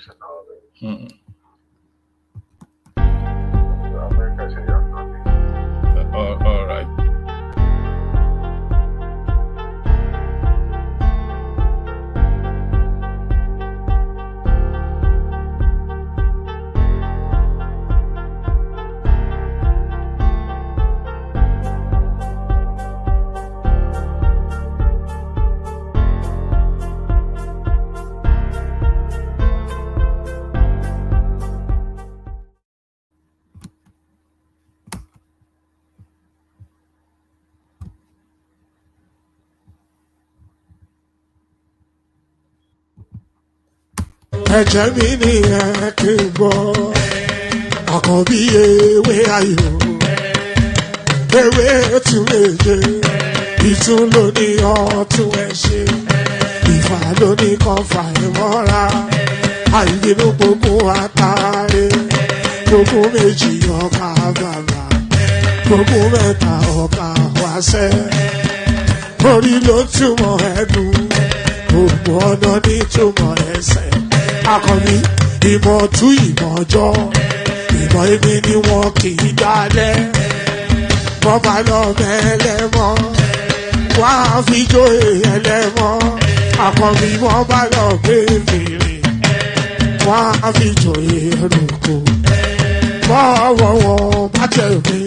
politics and all that. America say you have nothing. All right. Ẹ̀jẹ̀ mi ni ẹ kí n gbọ́, àkànbí ewé ayò, ewé tún èdè, ìtún ló ní ọ̀tún ẹ̀ ṣe, ìfà ló ní kan fà ẹ̀ mọ́ra, àìbínú gbogbo àtàrẹ, gbogbo méjì ọkà bàbà, gbogbo mẹ́ta ọkà wáṣẹ́, orí ló túmọ̀ ẹ̀dùn, gbogbo ọ̀nà ní túmọ̀ ẹsẹ̀. Akọni ìmọ̀ tú ìmọ̀ ọjọ́, ìmọ̀ èmi ni wọn kì í dálẹ̀. Bọ́bá lọ mẹ́lẹ́mọ́, wá fi jóye ẹlẹ́mọ́. Akọni bọ́bá lọ bèbèrè, wá fi jóye ẹlòkò. Bọ́wọ́ wọn bá tẹ̀lé,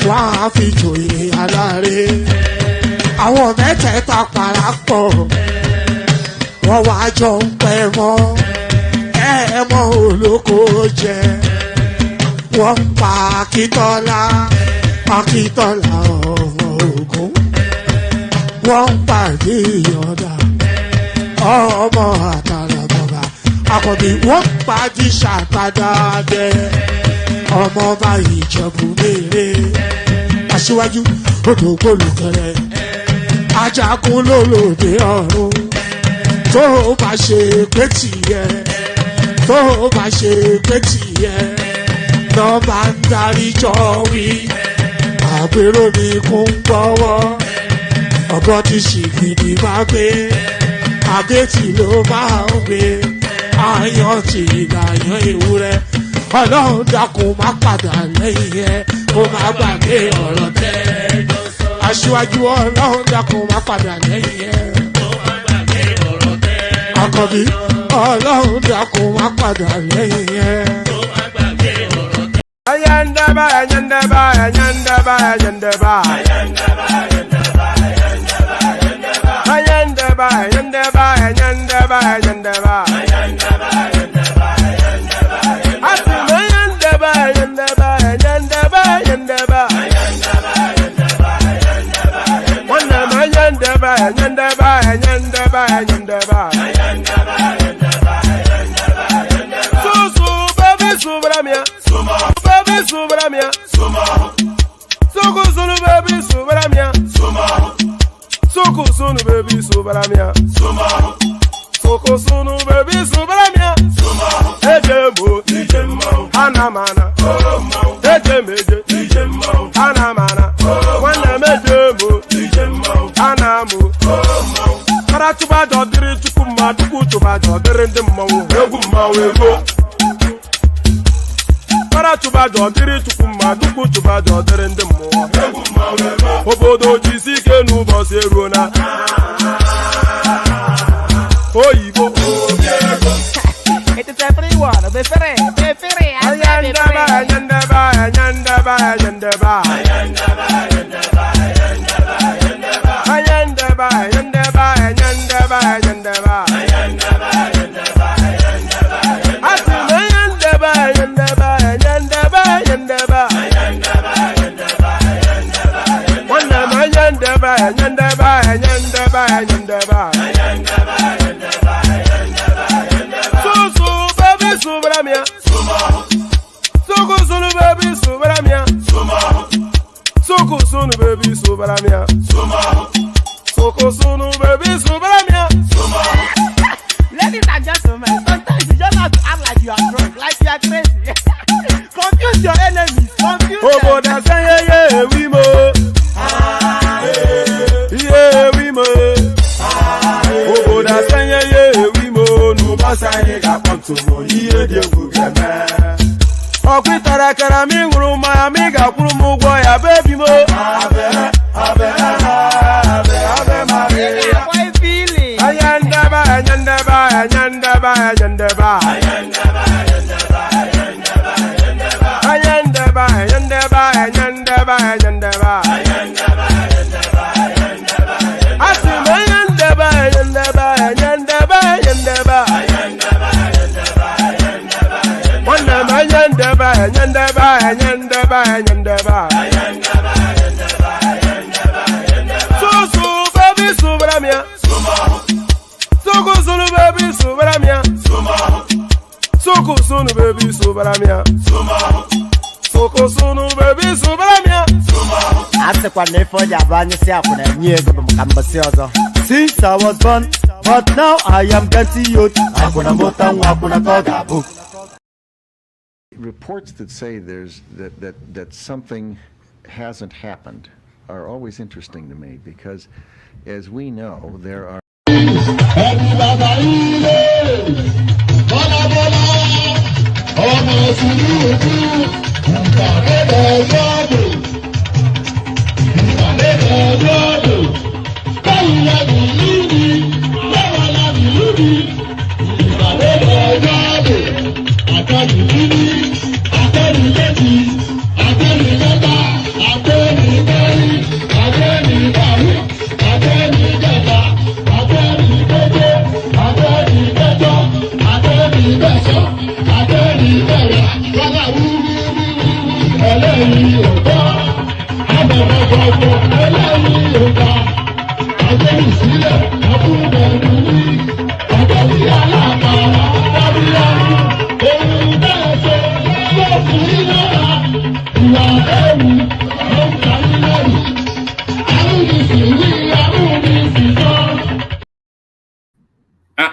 wá fi jóye aláre. Àwọn mẹ́tẹ̀ẹ̀ta parapọ̀. Wọ́n wá jọ ń pẹ́ mọ́, ẹ̀mọ́ olóko jẹ. Wọ́n ń pa Akíntọ́lá ọmọ Ògún. Wọ́n ń pa Ìyọ̀dà ọmọ Àtàràbọ̀bà. Àkànbí wọ́n ń pa Jíṣà Tàdàdẹ ọmọ ọba Ìjẹ̀bú Mèrè. Aṣíwájú odò gbólùkẹrẹ, Ajagun lólòdì ọ̀run. Tó o bá ṣe pé tìyẹ, tó o bá ṣe pé tìyẹ, lọ bá ń darí jọ wí. Àgbèrò ni kò ń gbọ́wọ́, ọ̀gọ́ ti ṣìgìdì máa gbé, àgétì ló máa ń gbé, àyàn ti ìlàyàn ewúrẹ́. Ọlọ́run dákun má padà lẹ́yìn ẹ̀, kó má gbàgbé ọ̀rọ̀ tẹ́. Aṣíwájú Ọlọ́run dákun má padà lẹ́yìn ẹ̀. Akọ̀bí Ọlọ́run dákun má padà lẹ́yìn ẹ̀. Ayandaba, ayandaba, ayandaba, ayandaba. Ayandaba, ayandaba, ayandaba, ayandaba. Atima ayandaba, ayandaba, ayandaba, ayandaba. Wanama ayandaba, ayandaba, ayandaba, ayandaba. Subramia, baby subramia, Soko sunu baby subramia, Soko sunu baby subramia, Soko sunu baby subramia, Ejemo, Anamana, Ejemeje, Anamana, Wana mejemo, Anamu, Karatuba dodiri chukuma tukutuba dodiri ndemo, Eguma wego. Tuba diri tukuma duku tuba diri ndemo. Obodo jisike n'ụbọchị eruona. Oyibo. It is everyone. Ayandaba, ayandaba, ayandaba, ayandaba. Ayandaba, ayandaba, ayandaba, ayandaba. Soko sunu baby subramia. Soko sunu baby subramia. Ladies and gentlemen, sometimes you just have to act like you are drunk, like you are crazy. Confuse your enemies, confuse them. Obodo say yeah we mo. Yeah we mo. Obodo say yeah we mo. No basa ye ga ntụmo ihe dị egwu ga-eme ọkwitara kara m ịṅụrụ mmanya ma ị ga-akwụrụ m ụgwọ ya bebi mo anya ndeba anya ndeba anya ndeba anya ndeba anya ndeba anya ndeba anya ndeba anya ndeba anya ndeba asị m anya ndeba anya ndeba anya ndeba anya ndeba nwanne m anya ndeba anya ndeba anya ndeba anya ndeba susu baby subramia suku sunu baby subramia suku sunu baby subramia suku sunu baby subramia asekwa na ife oji abụ anyị si akwụna enye ego bụ maka mbọsị ọzọ. Since I was born, but now I am getting youth. Akwụna mụta nwa akwụna ka ọ ga-abụ. Reports that say that something hasn't happened are always interesting to me because, as we know, there are.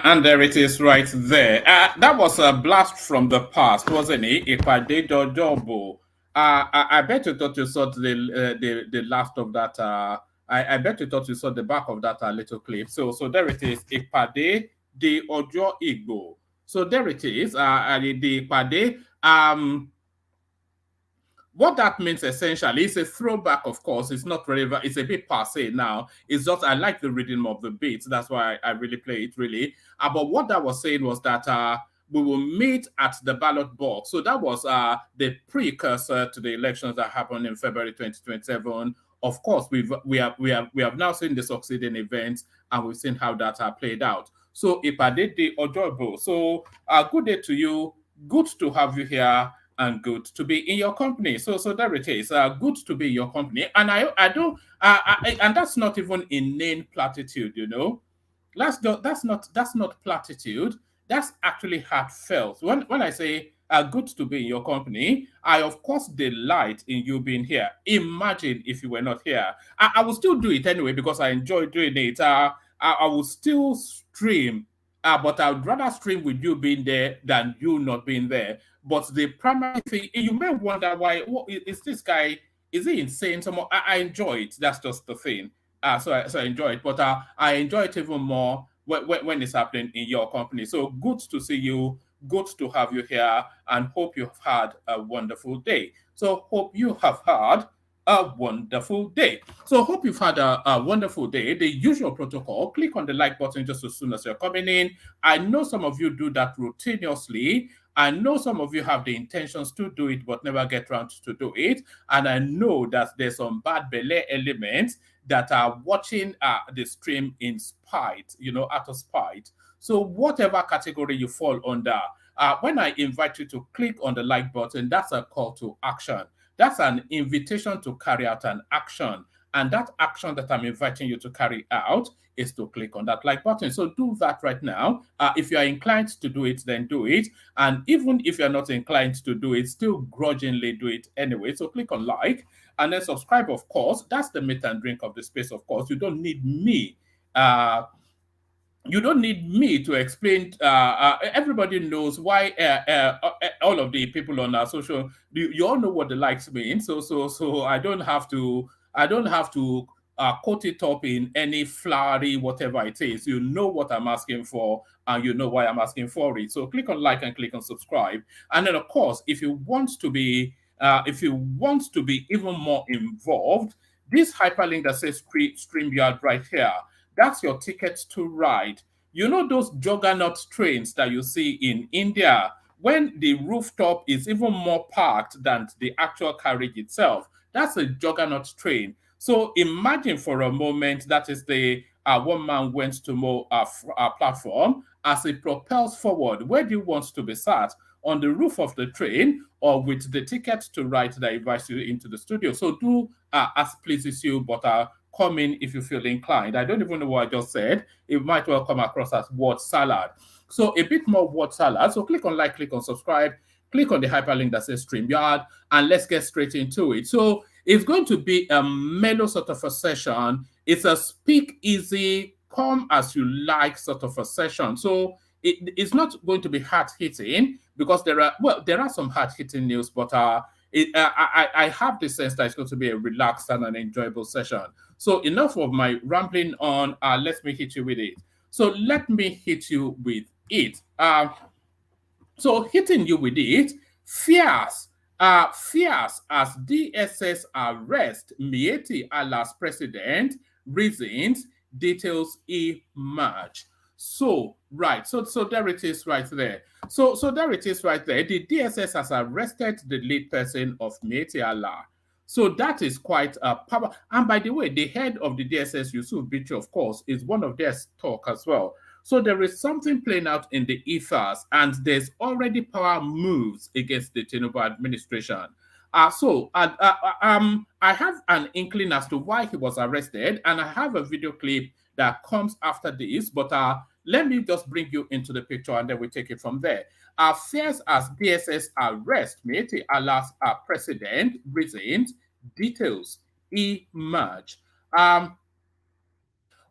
And there it is right there. That was a blast from the past, wasn't it? Ipade Jojobo. I bet you thought you saw the last of that. I bet you thought you saw the back of that little clip. So there it is. Ipade de Ojo Igbo. So there it is. The Ipade. What that means essentially is a throwback, of course. It's not relevant. It's a bit passé now. It's just I like the rhythm of the beats. That's why I really play it, really. But what that was saying was that we will meet at the ballot box. So that was the precursor to the elections that happened in February 2027. Of course, we have now seen the succeeding events and we've seen how that played out. So Ipade de Ojobo. So good day to you. Good to have you here. And good to be in your company. So there it is. Good to be in your company. And and that's not even inane platitude, you know. That's not platitude. That's actually heartfelt. When I say good to be in your company, I of course delight in you being here. Imagine if you were not here. I will still do it anyway because I enjoy doing it. I will still stream. But I would rather stream with you being there than you not being there. But the primary thing, you may wonder why, is this guy, is he insane? I enjoy it. That's just the thing. So I enjoy it. But I enjoy it even more when it's happening in your company. So good to see you. Good to have you here. And hope you've had a wonderful day. So hope you have had a wonderful day. So hope you've had a wonderful day. The usual protocol, click on the like button just as soon as you're coming in. I know some of you do that routinely. I know some of you have the intentions to do it but never get around to do it. And I know that there's some bad belay elements that are watching the stream in spite, out of spite. So whatever category you fall under, when I invite you to click on the like button, that's a call to action. That's an invitation to carry out an action. And that action that I'm inviting you to carry out is to click on that like button. So do that right now. If you are inclined to do it, then do it. And even if you're not inclined to do it, still grudgingly do it anyway. So click on like and then subscribe, of course. That's the meat and drink of the space, of course. You don't need me. You don't need me to explain. Everybody knows why all of the people on our social, you all know what the likes mean. So I don't have to quote it up in any flowery whatever it is. You know what I'm asking for, and you know why I'm asking for it. So click on like and click on subscribe. And then, of course, if you want to be even more involved, this hyperlink that says StreamYard right here, that's your ticket to ride. You know those juggernaut trains that you see in India, when the rooftop is even more packed than the actual carriage itself? That's a juggernaut train. So imagine for a moment that is the one man went to more platform. As it propels forward, where do you want to be sat? On the roof of the train, or with the ticket to ride that invites you into the studio? So do as pleases you, but come in if you feel inclined. I don't even know what I just said. It might well come across as word salad. So a bit more word salad. So click on like, click on subscribe, click on the hyperlink that says StreamYard, and let's get straight into it. So it's going to be a mellow sort of a session. It's a speak easy, come as you like sort of a session. So it's not going to be hard hitting, because there are some hard hitting news, but I have the sense that it's going to be a relaxed and an enjoyable session. So enough of my rambling on. Let me hit you with it. So let me hit you with it. So hitting you with it, fears as DSS arrest Mieti Allah's president, reasons, details emerge. So there it is right there. So there it is right there. The DSS has arrested the lead person of Mieti Allah. So that is quite a power. And by the way, the head of the DSS, Yusuf Bichi, of course, is one of their talk as well. So there is something playing out in the ethers, and there's already power moves against the Tinubu administration. I have an inkling as to why he was arrested, and I have a video clip that comes after this, but let me just bring you into the picture, and then we take it from there. Fears as DSS arrest Mieti Allah's president, reasons, details emerge.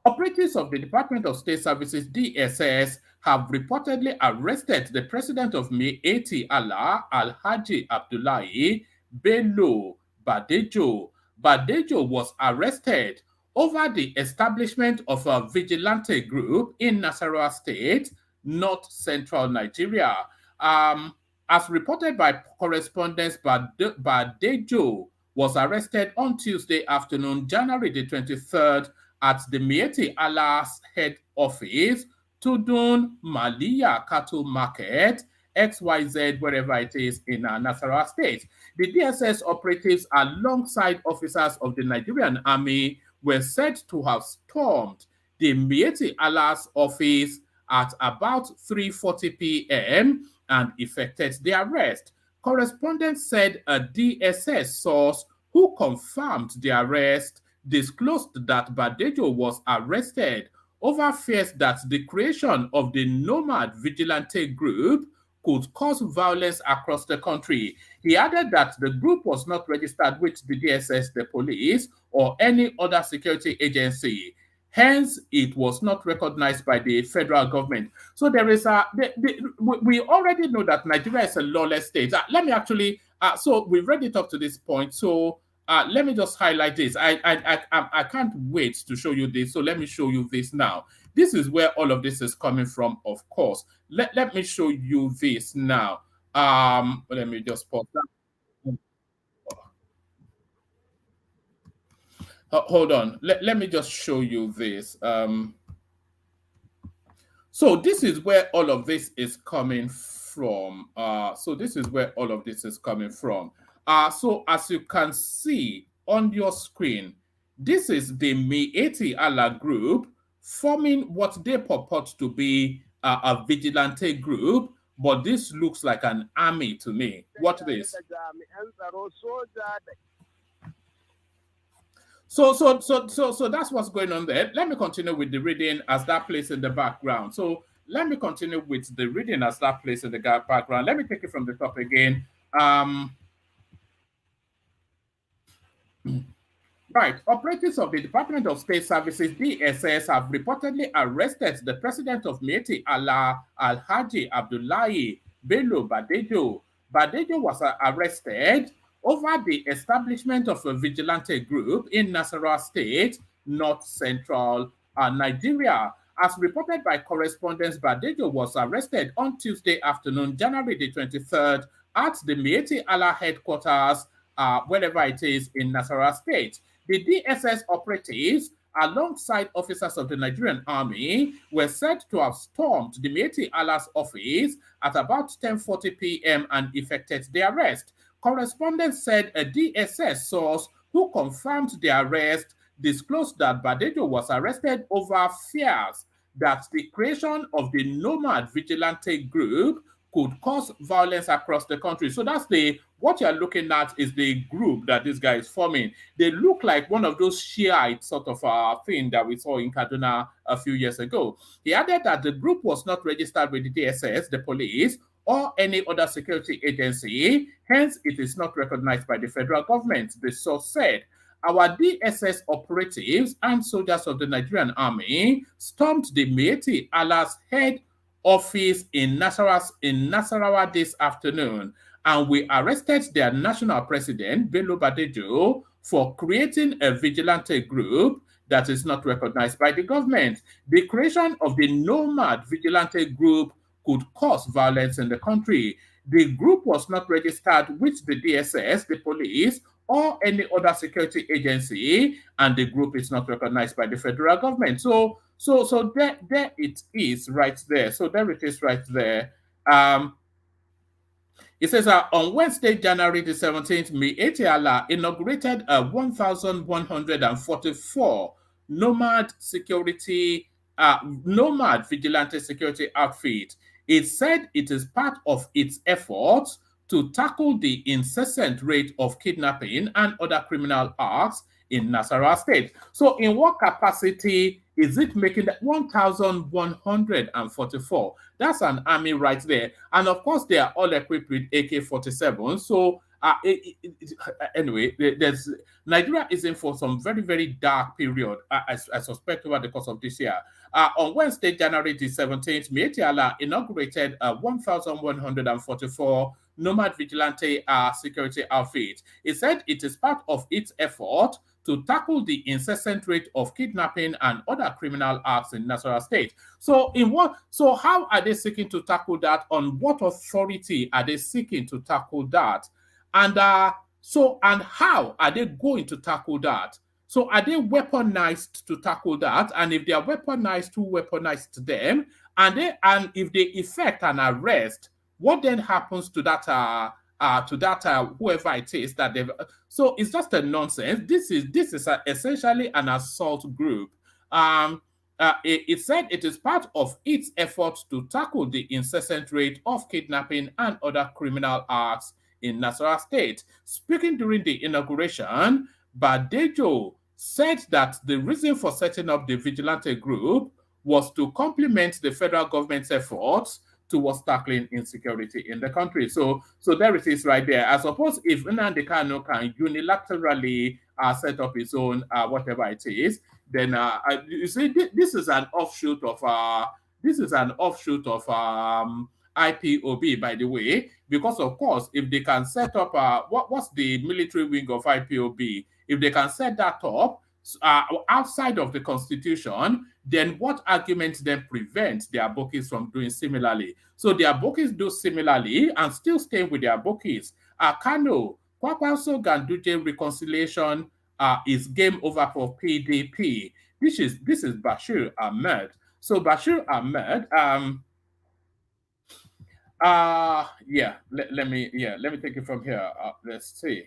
Operatives of the Department of State Services, DSS, have reportedly arrested the president of Mieti Allah, Alhaji Abdullahi Bello Badejo. Badejo was arrested over the establishment of a vigilante group in Nasarawa State, north central Nigeria. As reported by correspondents, Badejo was arrested on Tuesday afternoon, January the 23rd, at the Mieti Allah's head office, Tudun Malia Cattle Market, XYZ, wherever it is in Nasarawa State. The DSS operatives, alongside officers of the Nigerian Army, were said to have stormed the Mieti Allah's office at about 3:40 p.m. and effected the arrest. Correspondents said a DSS source who confirmed the arrest disclosed that Badejo was arrested over fears that the creation of the nomad vigilante group could cause violence across the country. He added that the group was not registered with the DSS, the police, or any other security agency. Hence, it was not recognized by the federal government. So there is we already know that Nigeria is a lawless state. Let me actually, so we've read it up to this point. So let me just highlight this. I can't wait to show you this. So let me show you this now. This is where all of this is coming from, of course. Let me show you this now. Let me just pause that. Hold on. Let me just show you this. So this is where all of this is coming from. So as you can see on your screen, this is the Mieti Allah group forming what they purport to be a vigilante group, but this looks like an army to me. What this? So that's what's going on there. Let me continue with the reading as that plays in the background. So let me continue with the reading as that plays in the background. Let me take it from the top again. Right. Operatives of the Department of State Services, DSS, have reportedly arrested the president of Mieti Allah, Alhaji Abdullahi Bello Badejo. Badejo was arrested over the establishment of a vigilante group in Nasarawa State, north-central Nigeria. As reported by correspondents, Badejo was arrested on Tuesday afternoon, January the 23rd, at the Mieti Allah headquarters, wherever it is in Nasarawa State. The DSS operatives, alongside officers of the Nigerian Army, were said to have stormed the Mieti Allah's office at about 10:40 p.m. and effected the arrest. Correspondents said a DSS source who confirmed the arrest disclosed that Badejo was arrested over fears that the creation of the nomad vigilante group could cause violence across the country. So that's what you're looking at is the group that this guy is forming. They look like one of those Shiite sort of thing that we saw in Kaduna a few years ago. He added that the group was not registered with the DSS, the police, or any other security agency. Hence, it is not recognized by the federal government, the source said. Our DSS operatives and soldiers of the Nigerian Army stormed the Mieti Allah's head office in Nasarawa this afternoon, and we arrested their national president, Bello Badejo, for creating a vigilante group that is not recognized by the government. The creation of the nomad vigilante group could cause violence in the country. The group was not registered with the DSS, the police, or any other security agency, and the group is not recognized by the federal government. So there it is right there. So there it is right there. It says on Wednesday, January the 17th, Mieti Allah inaugurated a 1,144 nomad vigilante security outfit. It said it is part of its efforts to tackle the incessant rate of kidnapping and other criminal acts in Nasarawa State. So in what capacity is it making that 1,144? That's an army right there. And of course, they are all equipped with AK-47. So anyway, Nigeria is in for some very, very dark period, I suspect, over the course of this year. On Wednesday, January the 17th, Mieti Allah inaugurated a 1,144 nomad vigilante security outfit. It said it is part of its effort to tackle the incessant rate of kidnapping and other criminal acts in Nasarawa State. So how are they seeking to tackle that? On what authority are they seeking to tackle that? And how are they going to tackle that? So are they weaponized to tackle that? And if they are weaponized, who weaponized them? And if they effect an arrest, what then happens to that whoever it is that they've? So it's just a nonsense. This is essentially an assault group. It said it is part of its effort to tackle the incessant rate of kidnapping and other criminal acts in Nasarawa State. Speaking during the inauguration, Badejo said that the reason for setting up the vigilante group was to complement the federal government's efforts towards tackling insecurity in the country. So there it is right there. I suppose if Nnamdi Kanu can unilaterally set up his own whatever it is, then you see this is an offshoot of IPOB, by the way, because of course if they can set up what's the military wing of IPOB, if they can set that up outside of the constitution, then what argument then prevents their bookies from doing similarly? So their bookies do similarly and still stay with their bookies. Kano, Kwankwaso Ganduje Reconciliation is game over for PDP. This is Bashir Ahmed. So Bashir Ahmed, let me take it from here. Let's see.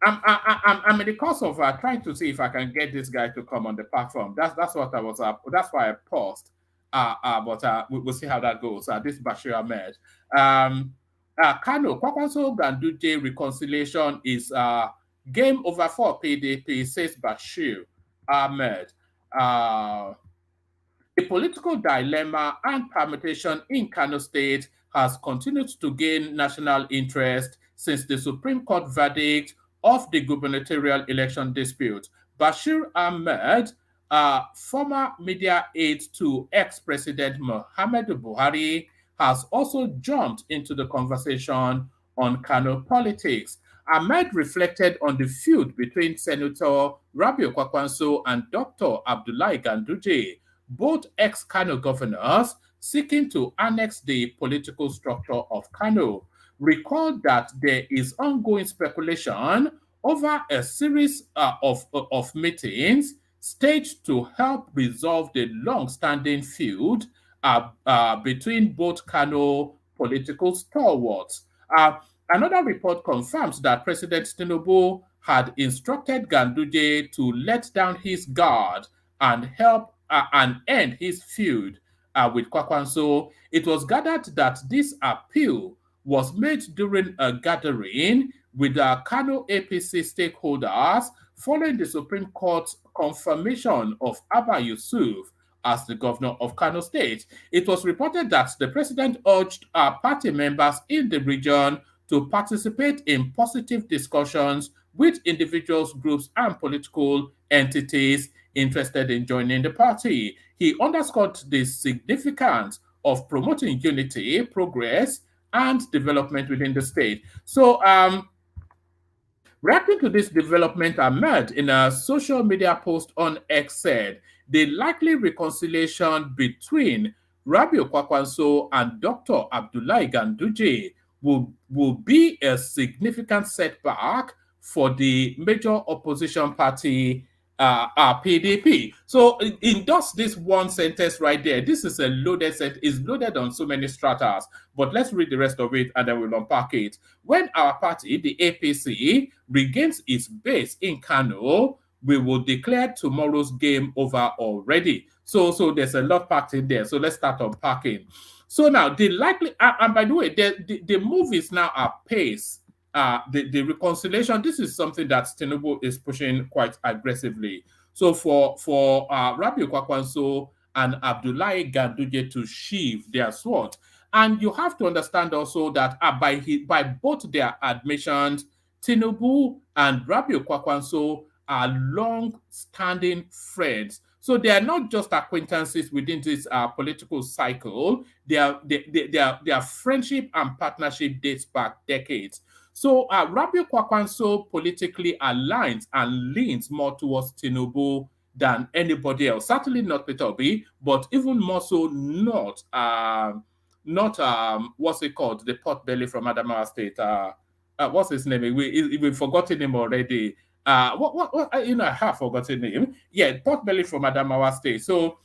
I'm in the course of trying to see if I can get this guy to come on the platform. That's what I was. That's why I paused. But we'll see how that goes. This Bashir Ahmed. Kano, Kwankwaso Ganduje Reconciliation is game over for PDP, says Bashir Ahmed. The political dilemma and permutation in Kano State has continued to gain national interest since the Supreme Court verdict of the gubernatorial election dispute. Bashir Ahmed, former media aide to ex-President Muhammadu Buhari, has also jumped into the conversation on Kano politics. Ahmed reflected on the feud between Senator Rabiu Kwankwaso and Dr. Abdullahi Ganduje, both ex-Kano governors seeking to annex the political structure of Kano. Recall that there is ongoing speculation over a series of meetings staged to help resolve the long-standing feud between both Kano political stalwarts. Another report confirms that President Tinubu had instructed Ganduje to let down his guard and help and end his feud with Kwankwaso. It was gathered that this appeal was made during a gathering with the Kano APC stakeholders following the Supreme Court's confirmation of Abba Yusuf as the governor of Kano State. It was reported that the president urged party members in the region to participate in positive discussions with individuals, groups, and political entities interested in joining the party. He underscored the significance of promoting unity, progress, and development within the state. So, reacting to this development, Ahmed, in a social media post on X, said the likely reconciliation between Rabiu Kwankwaso and Dr. Abdullahi Ganduje will be a significant setback for the major opposition party, PDP. So in just this one sentence right there, this is a loaded sentence, it's loaded on so many stratas, but let's read the rest of it and then we'll unpack it. When our party, the APC, regains its base in Kano, we will declare tomorrow's game over already. So there's a lot packed in there. So let's start unpacking. So now the likely, and by the way, the move is now at pace. The reconciliation, this is something that Tinubu is pushing quite aggressively. So for Rabiu Kwankwaso and Abdullahi Ganduje to sheathe their sword. And you have to understand also that by both their admissions, Tinubu and Rabiu Kwankwaso are long-standing friends. So they are not just acquaintances within this political cycle. Their friendship and partnership dates back decades. So Rabiu Kwankwaso politically aligns and leans more towards Tinubu than anybody else. Certainly not Peter Obi, but even more so not what's it called? The potbelly from Adamawa State. What's his name? We've forgotten him already. I have forgotten him. Yeah, potbelly from Adamawa State. So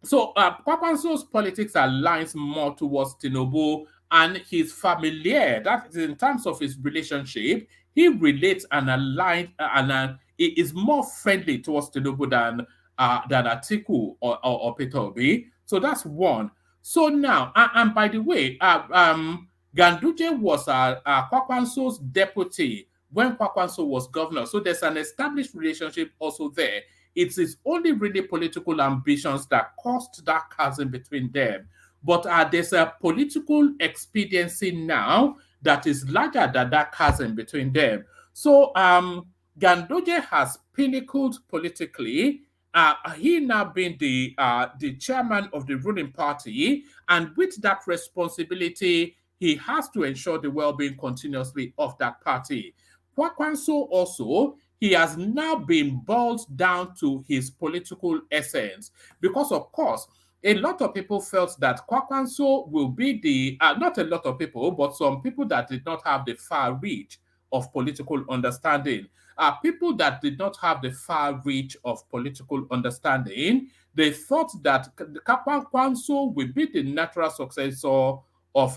Kwankwaso's politics aligns more towards Tinubu, and his familiar, that is in terms of his relationship, he relates and aligns and is more friendly towards Tinubu than Atiku or Peter Obi. So that's one. So now, and by the way, Ganduje was Kwankwaso's deputy when Kwankwaso was governor. So there's an established relationship also there. It's his only really political ambitions that caused that chasm between them. But there's a political expediency now that is larger than that chasm between them. So Ganduje has pinnacled politically. He now being the chairman of the ruling party, and with that responsibility, he has to ensure the well-being continuously of that party. Kwankwaso also, he has now been boiled down to his political essence because, of course, a lot of people felt that Kwankwaso will be the, not a lot of people, but some people that did not have the far reach of political understanding. People that did not have the far reach of political understanding, they thought that Kwankwaso will be the natural successor of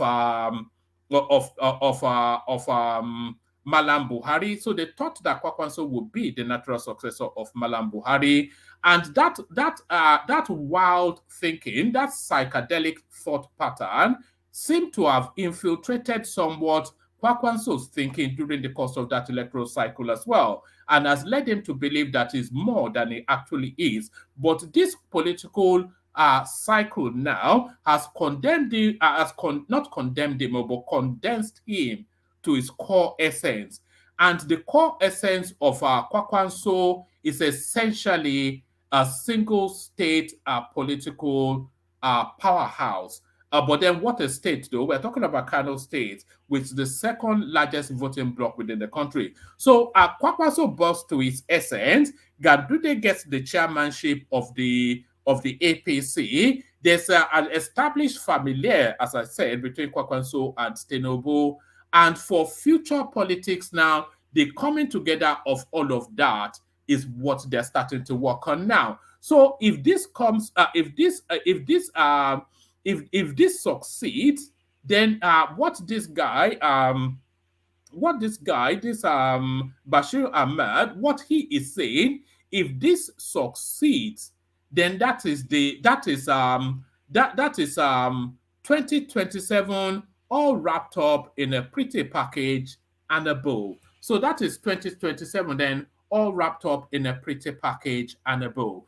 Malam Buhari. So they thought that Kwankwaso would be the natural successor of Malam Buhari. And that wild thinking, that psychedelic thought pattern seemed to have infiltrated somewhat Kwankwaso's thinking during the course of that electoral cycle as well, and has led him to believe that he's more than he actually is. But this political cycle now has condemned him, not condemned him, but condensed him to his core essence. And the core essence of Kwankwaso is essentially a single state political powerhouse. But then what a state, though? We're talking about Kano State, which is the second largest voting bloc within the country. So Kwankwaso bursts to its essence. Ganduje gets the chairmanship of the APC. There's an established familiar, as I said, between Kwankwaso and Tinubu. And for future politics now, the coming together of all of that is what they're starting to work on now. So if this comes, if this succeeds, then what this Bashir Ahmed, what he is saying, if this succeeds, then that is 2027 all wrapped up in a pretty package and a bow. So that is 2027 then all wrapped up in a pretty package and a bow.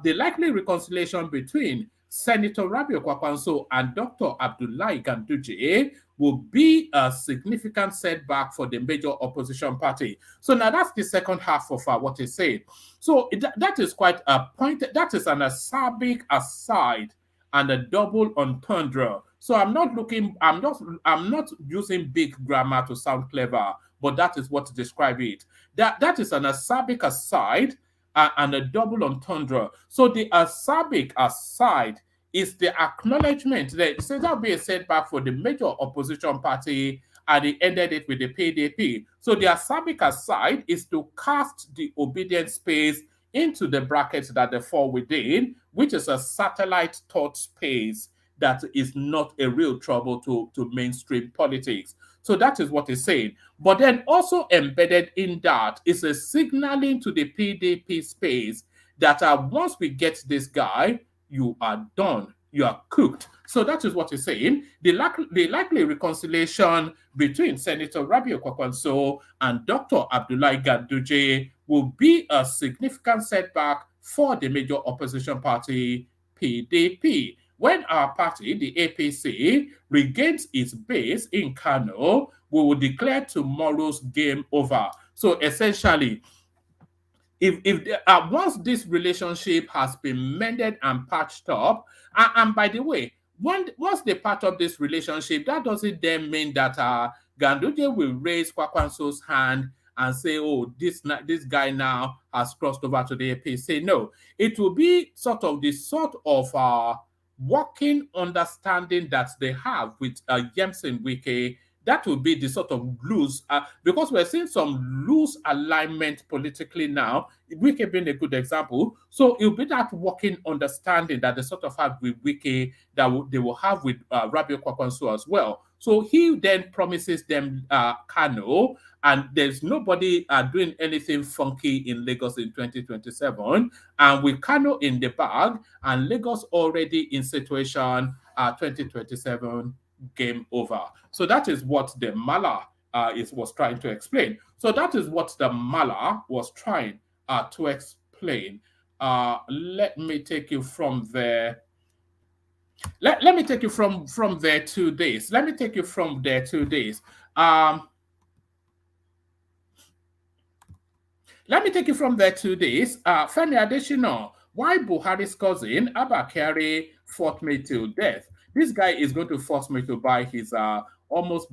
The likely reconciliation between Senator Rabiu Kwankwaso and Dr. Abdullahi Ganduje will be a significant setback for the major opposition party. So now that's the second half of what he said. So that is quite a point. That is an acerbic aside and a double entendre. So I'm not using big grammar to sound clever, but that is what to describe it. That is an acerbic aside and a double entendre. So the acerbic aside is the acknowledgement that so that will be a setback for the major opposition party, and they ended it with the PDP. So the acerbic aside is to cast the obedience space into the brackets that they fall within, which is a satellite thought space that is not a real trouble to mainstream politics. So that is what he's saying. But then also embedded in that is a signaling to the PDP space that once we get this guy, you are done. You are cooked. So that is what he's saying. The likely reconciliation between Senator Rabiu Kwankwaso and Dr. Abdullahi Ganduje will be a significant setback for the major opposition party, PDP. When our party, the APC, regains its base in Kano, we will declare tomorrow's game over. So essentially, once this relationship has been mended and patched up, and by the way, once they patch up this relationship, that doesn't then mean that Ganduje will raise Kwankwaso's hand and say, oh, this guy now has crossed over to the APC. No, it will be sort of working understanding that they have with Yemsen Wike. That will be the sort of loose, because we're seeing some loose alignment politically now, Wike being a good example. So it'll be that working understanding that they sort of have with Wike that they will have with Rabiu Kwankwaso as well. So he then promises them Kano, and there's nobody doing anything funky in Lagos in 2027. And with Kano in the bag and Lagos already in situation, 2027 game over. So that is what the Mala was trying to explain. So that is what the Mala was trying to explain. Let me take you from there. Let me take you from there 2 days. Let me take you from there 2 days. Let me take you from there 2 days. Femi Adesina, why Buhari's cousin Abba Kyari fought me till death? This guy is going to force me to buy his almost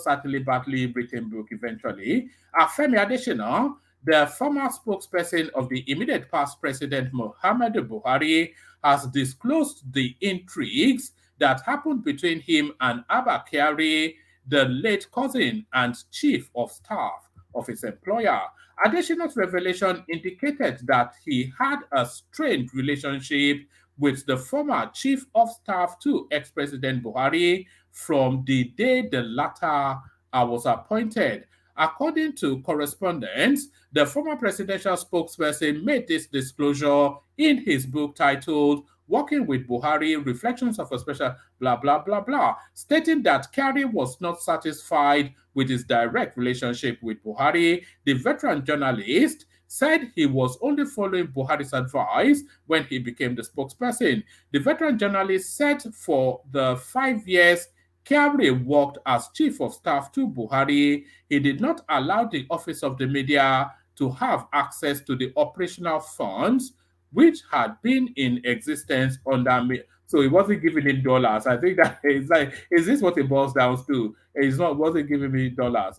certainly badly written book eventually. Femi Adesina, the former spokesperson of the immediate past president Muhammadu Buhari, has disclosed the intrigues that happened between him and Abba Kyari, the late cousin and chief of staff of his employer. Adesina's revelation indicated that he had a strained relationship with the former chief of staff to ex-president Buhari from the day the latter was appointed. According to correspondents, the former presidential spokesperson made this disclosure in his book titled Working with Buhari, Reflections of a Special blah, blah, blah, blah, stating that Kyari was not satisfied with his direct relationship with Buhari. The veteran journalist said he was only following Buhari's advice when he became the spokesperson. The veteran journalist said for the 5 years Kyari worked as chief of staff to Buhari, he did not allow the Office of the Media to have access to the operational funds which had been in existence under So he wasn't giving him dollars. I think that it's like, is this what it boils down to? He's not wasn't giving me dollars.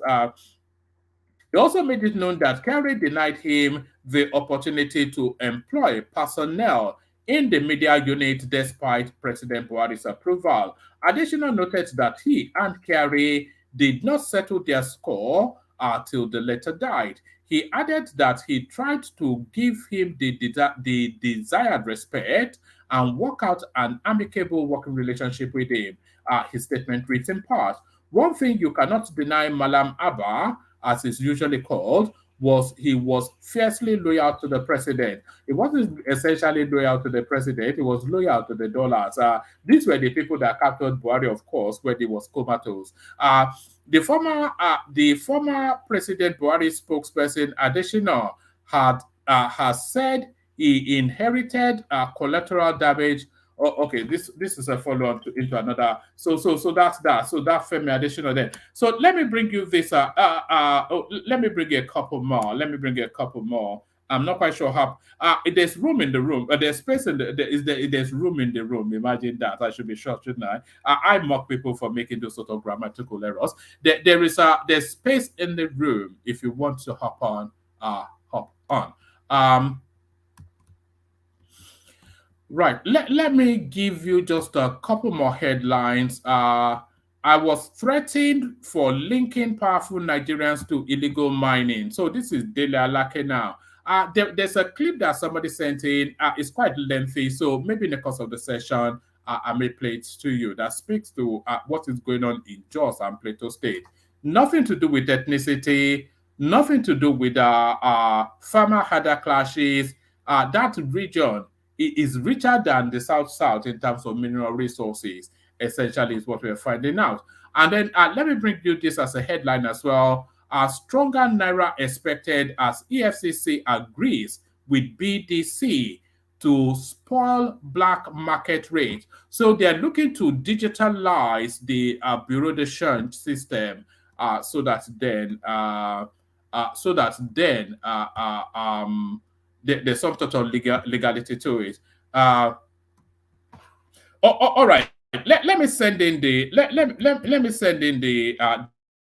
He also made it known that Kerry denied him the opportunity to employ personnel in the media unit despite President Buhari's approval. Additional noted that he and Kerry did not settle their score till the latter died. He added that he tried to give him the desired respect and work out an amicable working relationship with him. His statement reads in part, "One thing you cannot deny Malam Abba, as is usually called, was he was fiercely loyal to the president. He wasn't essentially loyal to the president, he was loyal to the dollars. These were the people that captured Buhari, of course, when he was comatose. The former President Buhari spokesperson, Adesina, has said he inherited collateral damage. Oh, okay, this is a follow-on into another. So that's that. So that Femi additional there. So let me bring you this. Let me bring you a couple more. I'm not quite sure how. There's room in the room. There's space in the. There's room in the room. Imagine that. I should be short, shouldn't I? I mock people for making those sort of grammatical errors. There's space in the room if you want to hop on. Hop on. Right. Let me give you just a couple more headlines. I was threatened for linking powerful Nigerians to illegal mining. So this is Dele Alake now. There's a clip that somebody sent in. It's quite lengthy, so maybe in the course of the session, I may play it to you. That speaks to what is going on in Jos and Plateau State. Nothing to do with ethnicity, nothing to do with farmer-herder clashes. That region is richer than the South in terms of mineral resources, essentially is what we're finding out. And then let me bring you this as a headline as well. Stronger Naira expected as EFCC agrees with BDC to spoil black market rate. So they're looking to digitalize the Bureau de Change system so that then there's some sort of legality to it. All right. Let me send in the let me send in the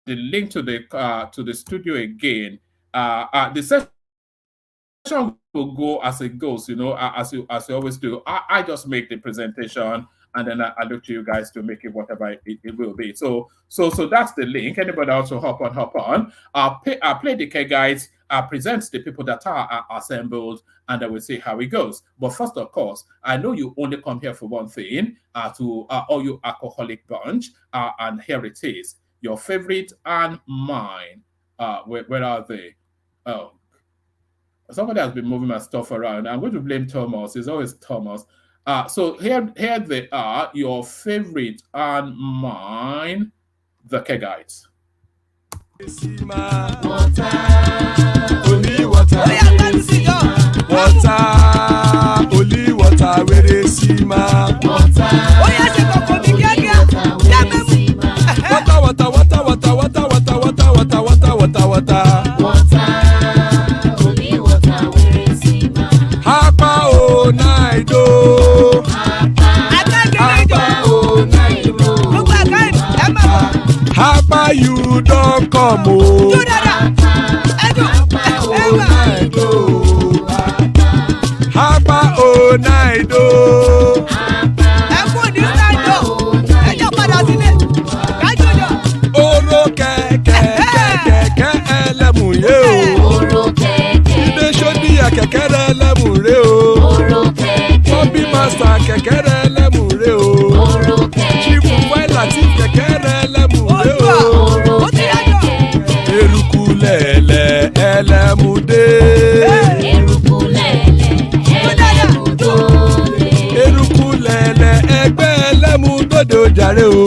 link to the studio again. The session will go as it goes, as you always do. I just make the presentation and then I look to you guys to make it whatever it will be. So that's the link. Anybody else will hop on. Play the K guides. Presents the people that are assembled, and then we'll see how it goes. But first, of course, I know you only come here for one thing, to all you alcoholic bunch, and here it is, your favorite and mine. Where are they? Oh, somebody has been moving my stuff around. I'm going to blame Thomas. It's always Thomas. So here they are, your favorite and mine, the K guides. Only water, where they see ma. Water, only water, where they see ma. Hapa o naido. Hapa you don't come o. Hapa o naido. Oro kẹ̀kẹ́ ẹlẹ́mùyé o. Ibe sodi akẹkẹrẹ ẹlẹ́mùrè o. Bobby master kẹkẹrẹ ẹlẹ́mùrè o. Chief Wáìlà tí kẹkẹrẹ ẹlẹ́mùrè o. Eruku lẹ̀lẹ̀ ẹlẹ́mùdé. Eruku lẹ̀lẹ̀ ẹgbẹ́ ẹlẹ́mùdódò jàre o.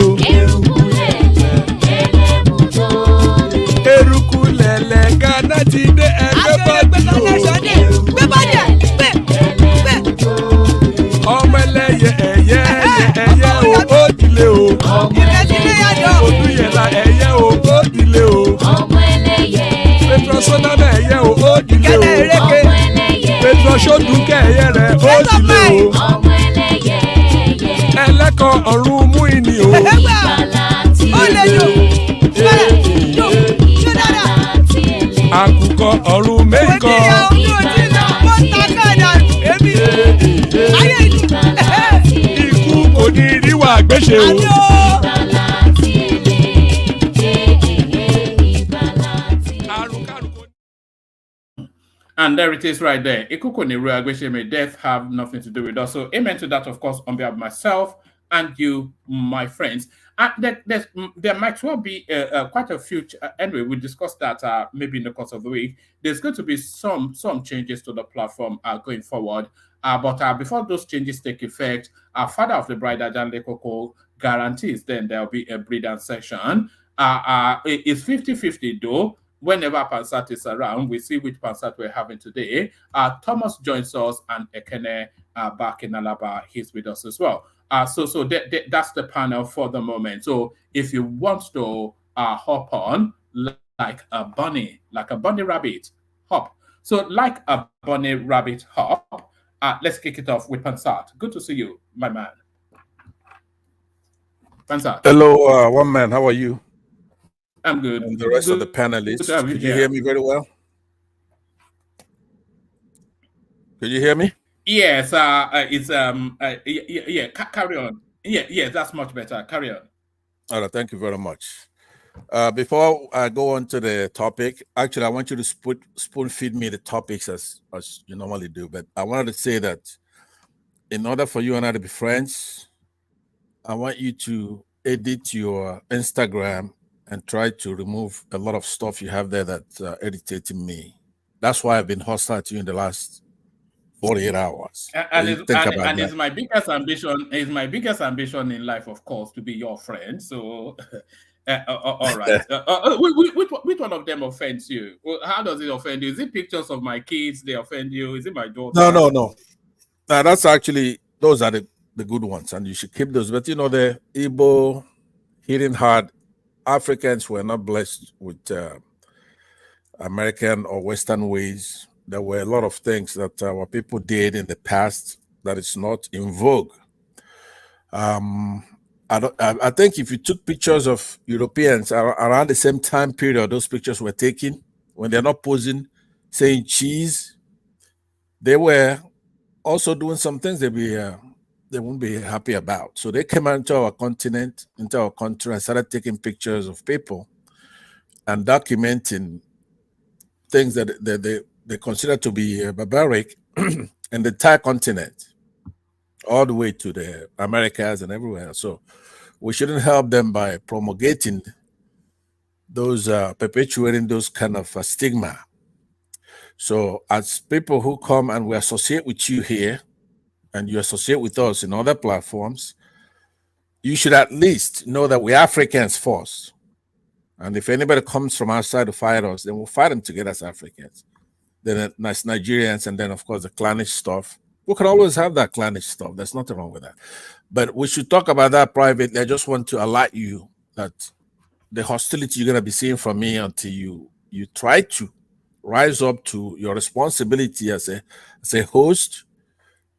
Eruku lẹ̀lẹ̀ Ghana ti dé ẹgbẹ́ bọ́ọ̀dì o. Ọmọ ẹlẹ́yẹ ẹ̀yẹ o ó dilé o. Olúyẹ̀lá ẹ̀yẹ o ó dilé o. Petrosoname ẹ̀yẹ o ó dilé o. Petrosodunke ẹ̀yẹ rẹ̀ ó dilé o. ọ̀run mú ìní o. ìgbàlà tí Àkùkọ ọ̀run mẹ́kọ. Ikú kò ní ríwà gbéṣe o. And there it is right there. May death have nothing to do with us. So amen to that, of course, on behalf of myself and you, my friends. There might well be quite a few. Anyway, we'll discuss that maybe in the course of the week. There's going to be some changes to the platform going forward. But before those changes take effect, our father of the bride, Ajanle Koko, guarantees then there'll be a breeding session. It's 50-50 though. Whenever Pansat is around, we see which Pansat we're having today. Thomas joins us, and Ekene back in Alaba, he's with us as well. So that's the panel for the moment. So if you want to hop on like a bunny rabbit, hop. So like a bunny rabbit hop, let's kick it off with Pansat. Good to see you, my man. Pansat. Hello, one man. How are you? I'm good. And the rest of the panelists. Could you hear me very well? Could you hear me? Yes. Yeah. Carry on. Yeah. That's much better. Carry on. All right. Thank you very much. Before I go on to the topic, actually, I want you to spoon feed me the topics as you normally do. But I wanted to say that in order for you and I to be friends, I want you to edit your Instagram and try to remove a lot of stuff you have there that's irritating me. That's why I've been hostile to you in the last 48 hours. And it's my biggest ambition. It's my biggest ambition in life, of course, to be your friend. So, all right. Which one of them offends you? How does it offend you? Is it pictures of my kids? They offend you? Is it my daughter? No. Now that's actually those are the good ones, and you should keep those. But the Igbo hitting hard. Africans were not blessed with American or Western ways. There were a lot of things that our people did in the past that is not in vogue. I think if you took pictures of Europeans around the same time period, those pictures were taken when they're not posing, saying cheese. They were also doing some things they won't be happy about. So they came into our continent, into our country, and started taking pictures of people and documenting things that they consider to be barbaric in the entire continent, all the way to the Americas and everywhere. So we shouldn't help them by promulgating those, perpetuating those kind of stigma. So as people who come and we associate with you here, and you associate with us in other platforms, you should at least know that we're Africans first. And if anybody comes from outside to fight us, then we'll fight them together as Africans. Then as Nigerians, and then, of course, the clannish stuff. We can always have that clannish stuff. There's nothing wrong with that. But we should talk about that privately. I just want to alert you that the hostility you're going to be seeing from me until you try to rise up to your responsibility as a host,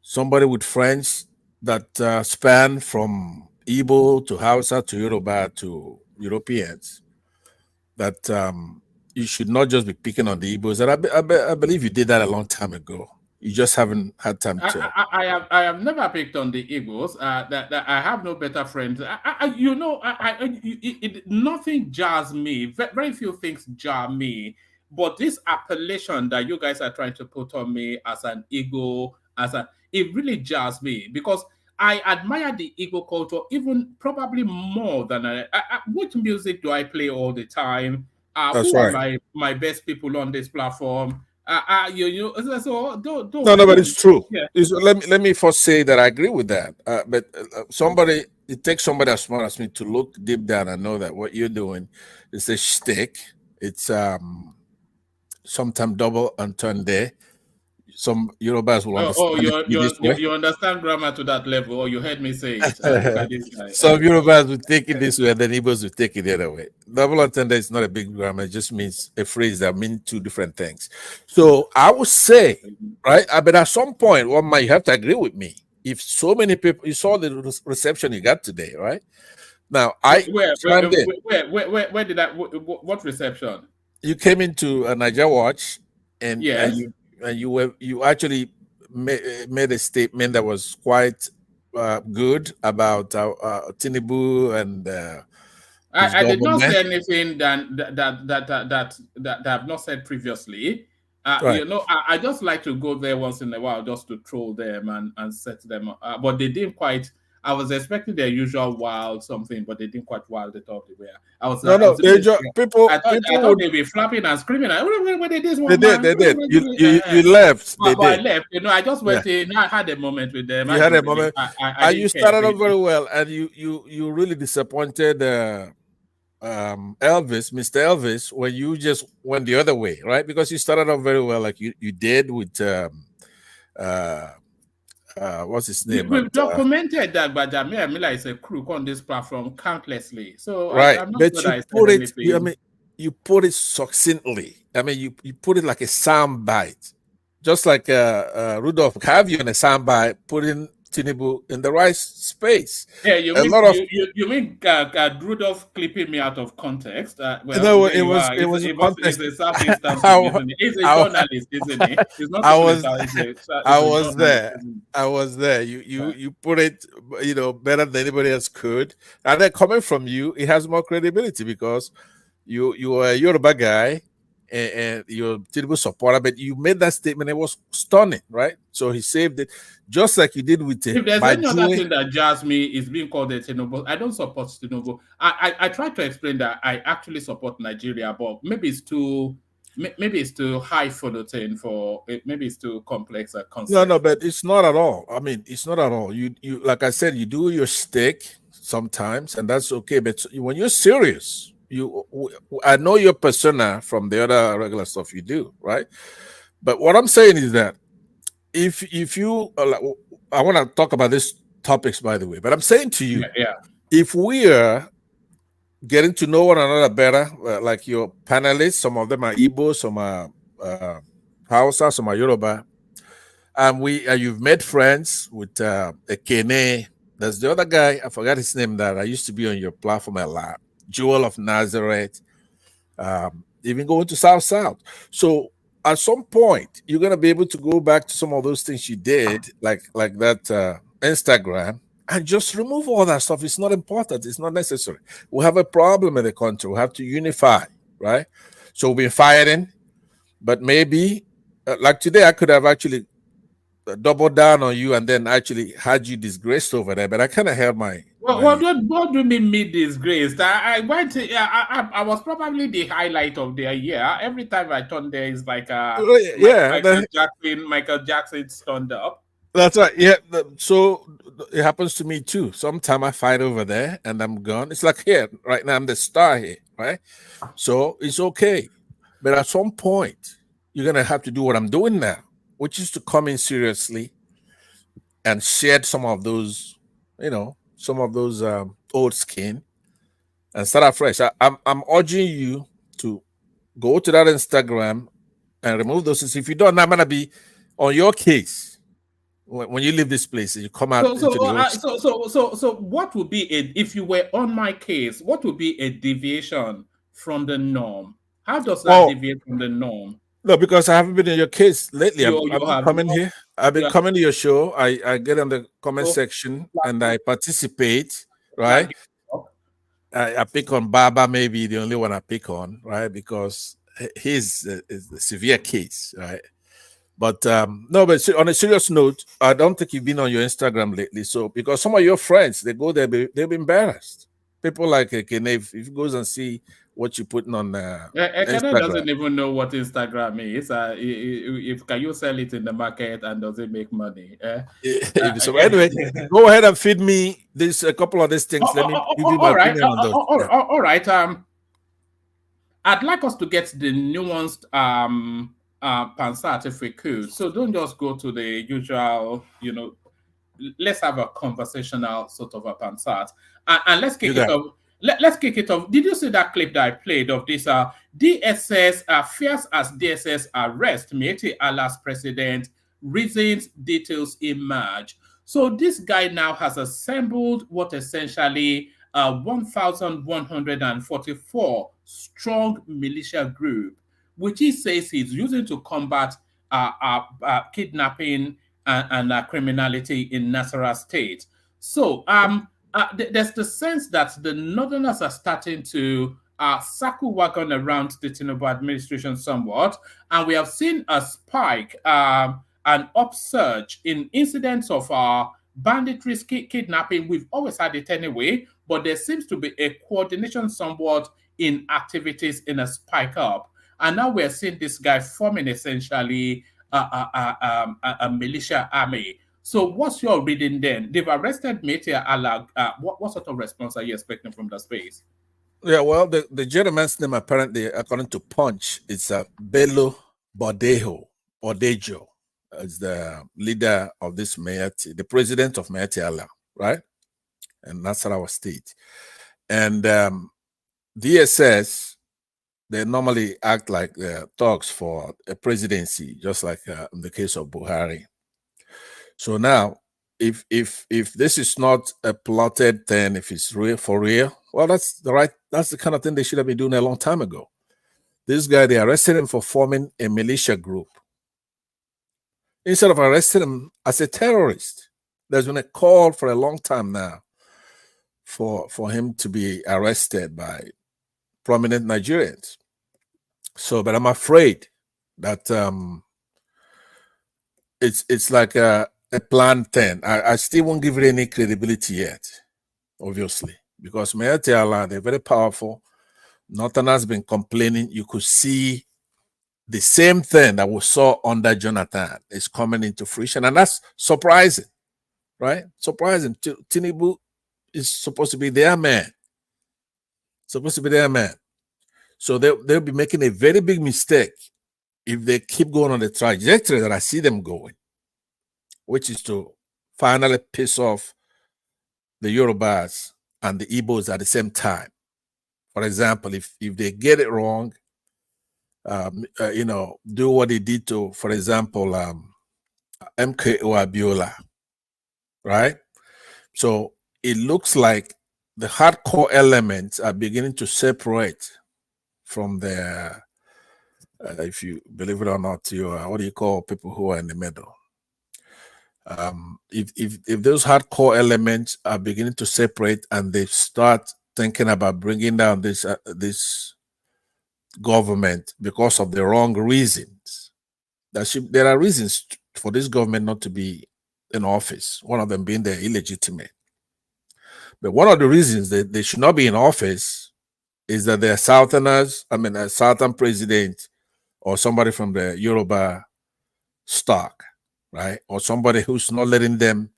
somebody with friends that span from Igbo to Hausa to Yoruba to Europeans, that you should not just be picking on the Igbos. And I believe you did that a long time ago. You just haven't had time to. I have never picked on the Igbos. That I have no better friends. Nothing jars me. Very few things jar me. But this appellation that you guys are trying to put on me as an Igbo, it really jars me, because I admire the Igbo culture even probably more than which music do I play all the time? That's who right. are my best people on this platform? So don't. No, but it's true. Yeah. Let me first say that I agree with that. But it takes somebody as smart as me to look deep down and know that what you're doing is a shtick. It's sometimes double entendre. Some Yorubas will understand. You understand grammar to that level, or you heard me say it. Look at this guy. Some Yorubas will take it this way, and then Igbos will take it the other way. Double entendre is not a big grammar; it just means a phrase that means two different things. So I would say, right? But at some point, one might have to agree with me if so many people, you saw the reception you got today, right? Now, I Where chimed in. where did I what reception? You came into a Niger Watch, and Yes. you actually made a statement that was quite good about Tinubu and his I did not government. say anything that I've not said previously. Right. You know, I just like to go there once in a while just to troll them and set them up. But they didn't quite. I was expecting their usual wild something, but they didn't quite wild it up the way I was. No, I was people I thought would. they'd be flapping and screaming. What they did? They did. They did. You left. They But I did. left. You know, I just went in. I had a moment with them. You had a moment, I and you didn't care, started off really. very well, and you really disappointed Elvis, Mr. Elvis, when you just went the other way, right? Because you started off very well, like you did with what's his name? We've documented that Bajamia Miller is a crook on this platform countlessly. So right, I'm not but sure you that I put said it. anything. I mean, you put it succinctly. I mean, you put it like a sound bite, just like Rudolph Cavion, a sound bite, putting Tinubu in the right space. Yeah, you A mean lot of you mean Rudolph clipping me out of context? Well, no, there it you was are. it was a He's context. a Southeastern thing, isn't he? He's a journalist, isn't he? He's not I even was a journalist, there. isn't he? I was there. You put it, better than anybody else could. And then coming from you, it has more credibility because you are a Yoruba guy and you're a Tinubu supporter, but you made that statement. It was stunning, right? So he saved it, just like you did with If there's any other thing that jars me is being called a Tinubu. I don't support Tinubu. I try to explain that I actually support Nigeria, but maybe it's too highfalutin for it. Maybe it's too complex a concept. No, but it's not at all. I mean, it's not at all. You like I said, you do your stick sometimes, and that's okay. But when you're serious, I know your persona from the other regular stuff you do, right? But what I'm saying is that if you, I want to talk about these topics, by the way. But I'm saying to you, if we are getting to know one another better, like your panelists, some of them are Igbo, some are Hausa, some are Yoruba, and you've made friends with Ekene. There's the other guy, I forgot his name, that I used to be on your platform a lot, Joel of Nazareth, even going to South. So at some point, you're gonna be able to go back to some of those things you did, like that Instagram, and just remove all that stuff. It's not important. It's not necessary. We have a problem in the country. We have to unify, right? So we're fighting, but maybe like today, I could have actually doubled down on you and then actually had you disgraced over there. But I kind of held my. What do you mean me disgraced? I went. I was probably the highlight of their year. Every time I turn there, it's like Michael Jackson stand up. That's right. Yeah. So it happens to me too. Sometime I fight over there and I'm gone. It's like here right now. I'm the star here, right? So it's okay. But at some point, you're gonna have to do what I'm doing now, which is to come in seriously and shed some of those, old skin and start afresh. I'm urging you to go to that Instagram and remove those things. If you don't, I'm gonna be on your case when you leave this place. You come out. So what would be if you were on my case? What would be a deviation from the norm? How does that deviate from the norm? No, because I haven't been in your case lately. I've been coming here. I've been coming to your show. I get on the comment section and I participate, right? I pick on Baba, maybe the only one I pick on, right? Because he's a severe case, right? But no, but on a serious note, I don't think you've been on your Instagram lately. So because some of your friends, they go there, they'll be embarrassed. People like Kene, if he goes and see what you're putting on Instagram. Doesn't even know what Instagram is. If can you sell it in the market and does it make money? So anyway, go ahead and feed me a couple of these things. Let me give you my opinion on those. All right. I'd like us to get the nuanced Pansat if we could. So don't just go to the usual, let's have a conversational sort of a Pansat. And let's kick it off. Let's kick it off. Did you see that clip that I played of this DSS, fierce as DSS arrest Mieti Allah's president, reasons, details emerge. So this guy now has assembled what essentially 1,144 strong militia group, which he says he's using to combat kidnapping and criminality in Nasarawa State. So there's the sense that the Northerners are starting to circle wagon around the Tinubu administration somewhat, and we have seen a spike, an upsurge in incidents of banditry, kidnapping. We've always had it anyway, but there seems to be a coordination somewhat in activities in a spike up. And now we're seeing this guy forming essentially a militia army. So what's your reading then? They've arrested Metia Allah. What sort of response are you expecting from the space? Yeah, well, the gentleman's name apparently, according to Punch, is Bello Bodejo, as the leader of this Meati, the president of Meati Allah, right? And Nasarawa State. And DSS, they normally act like thugs for a presidency, just like in the case of Buhari. So now, if this is not a plotted thing, if it's real for real, well, that's the kind of thing they should have been doing a long time ago. This guy, they arrested him for forming a militia group. Instead of arresting him as a terrorist, there's been a call for a long time now for him to be arrested by prominent Nigerians. So, but I'm afraid that it's like a planned thing. I still won't give it any credibility yet, obviously, because Mayati Allah, they're very powerful. Northern has been complaining. You could see the same thing that we saw under Jonathan is coming into fruition, and that's surprising, right? Surprising. Tinubu is supposed to be their man. So they'll be making a very big mistake if they keep going on the trajectory that I see them going, which is to finally piss off the Yorubas and the Igbos at the same time. For example, if they get it wrong, do what they did to, for example, MKO Abiola, right? So it looks like the hardcore elements are beginning to separate from the, if you believe it or not, what do you call people who are in the middle? If those hardcore elements are beginning to separate and they start thinking about bringing down this government because of the wrong reasons, there are reasons for this government not to be in office, one of them being they're illegitimate. But one of the reasons that they should not be in office is that they're Southerners, a Southern president or somebody from the Yoruba stock, right? Or somebody who's not letting them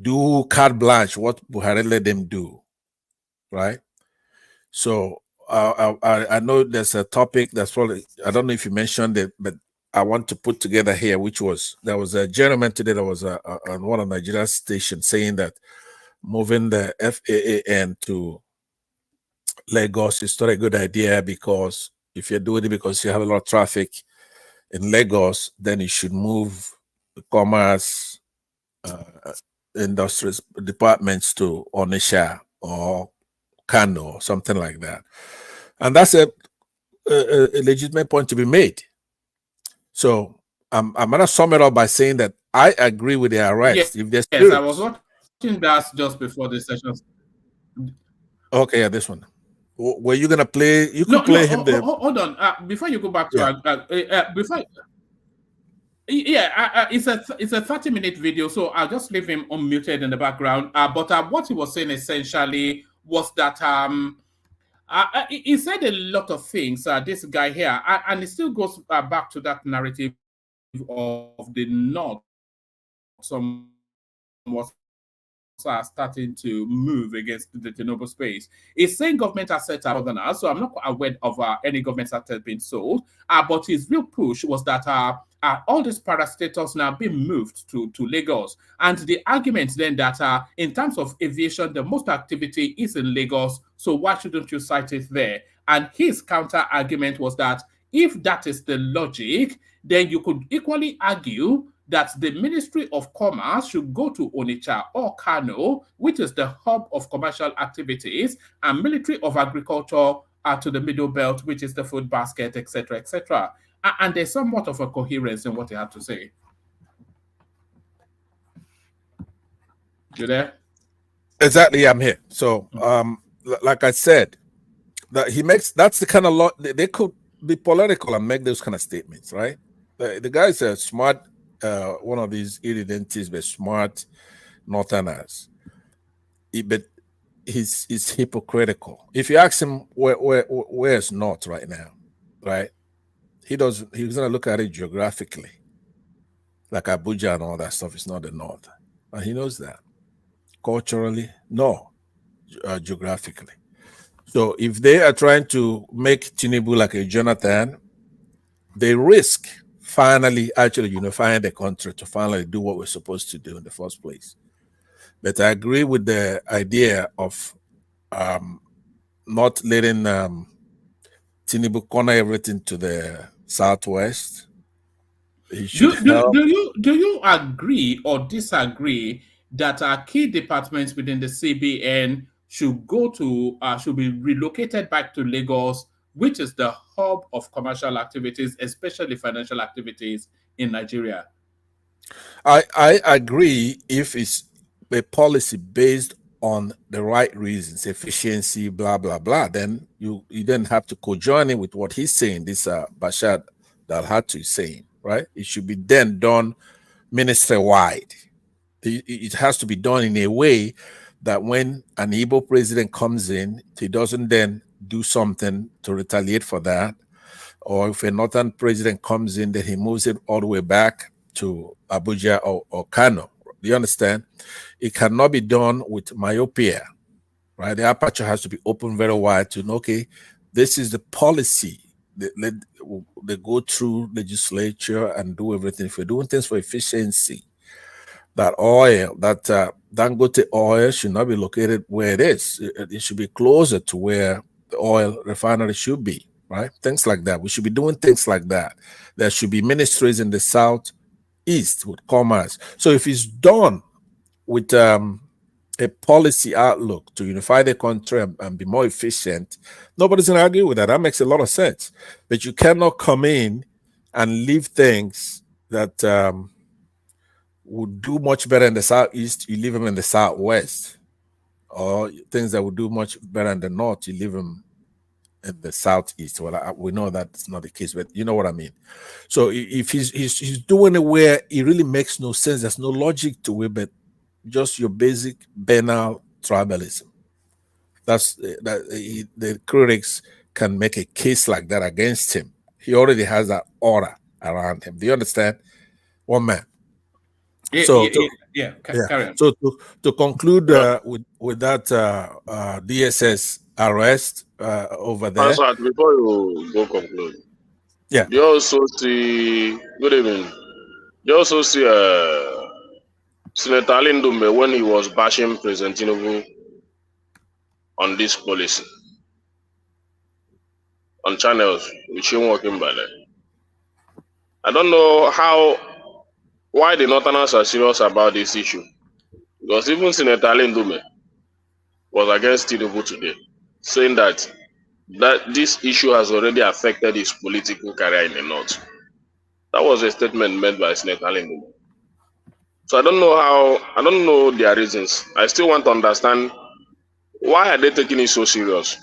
do carte blanche what Buhari let them do, right? So I know there's a topic that's probably, I don't know if you mentioned it, but I want to put together here, there was a gentleman today that was on one of Nigeria's stations saying that moving the FAAN to Lagos is not a good idea, because if you're doing it because you have a lot of traffic in Lagos, then you should move the commerce industries departments to Onitsha or Kano or something like that. And that's a legitimate point to be made. So I'm going to sum it up by saying that I agree with the arrest. Yes, I was watching that just before the session. Okay, this one. Were you gonna play? You could play him there. Hold on. Before you go back to it's a 30-minute video, so I'll just leave him unmuted in the background. But what he was saying essentially was that he said a lot of things. This guy here, and it still goes back to that narrative of the North. Somewhat are starting to move against the Tinubu space. It's saying government assets are Northerners, so I'm not aware of any government assets being sold. But his real push was that all these parastatals now being moved to Lagos. And the argument then that in terms of aviation, the most activity is in Lagos, so why shouldn't you cite it there? And his counter argument was that if that is the logic, then you could equally argue that the Ministry of Commerce should go to Onitsha or Kano, which is the hub of commercial activities, and Military of Agriculture to the Middle Belt, which is the food basket, etc., etc. And there's somewhat of a coherence in what he had to say. You there? Exactly, I'm here. So, like I said, that's the kind of law they could be political and make those kind of statements, right? The guy's a smart, one of these irredentists, but smart northerners. But he's hypocritical. If you ask him where's North right now, right? He's gonna look at it geographically, like Abuja and all that stuff. It's not the North, and he knows that. Culturally, no, geographically. So if they are trying to make Tinubu like a Jonathan, they risk finally actually unifying the country to finally do what we're supposed to do in the first place. But I agree with the idea of not letting Tinubu corner everything to the southwest. Do you agree or disagree that our key departments within the CBN should be relocated back to Lagos, which is the hub of commercial activities, especially financial activities in Nigeria? I agree if it's a policy based on the right reasons, efficiency, blah blah blah. Then you then have to co-join it with what he's saying. This Bashar Dalhatu is saying, right? It should be then done ministry-wide. It has to be done in a way that when an Igbo president comes in, he doesn't then do something to retaliate for that. Or if a northern president comes in, then he moves it all the way back to Abuja or Kano. Do you understand? It cannot be done with myopia, right? The aperture has to be open very wide to know, okay, this is the policy. They go through legislature and do everything. If we're doing things for efficiency, that oil, that Dangote oil should not be located where it is. It should be closer to where the oil refinery should be, right? Things like that. We should be doing things like that. There should be ministries in the southeast with commerce. So if it's done with a policy outlook to unify the country and be more efficient, nobody's going to argue with that. That makes a lot of sense. But you cannot come in and leave things that would do much better in the southeast, you leave them in the southwest. Or things that would do much better in the north, you leave them in the southeast. Well, we know that's not the case, but you know what I mean. So if he's doing it where it really makes no sense, there's no logic to it, but just your basic banal tribalism. The critics can make a case like that against him. He already has that aura around him. Do you understand? One man. Carry on. So to conclude with that DSS arrest over there. Answer, before you go conclude. Yeah. You also see, good evening. You also see Senator Alindumbe when he was bashing President Tinubu on this policy on channels which him working by there. I don't know why the Northerners are serious about this issue. Because even Senator Alindumbe was against Tinubu today, saying that this issue has already affected his political career in the North. That was a statement made by Senator Alindumbe. So I don't know their reasons. I still want to understand why are they taking it so serious.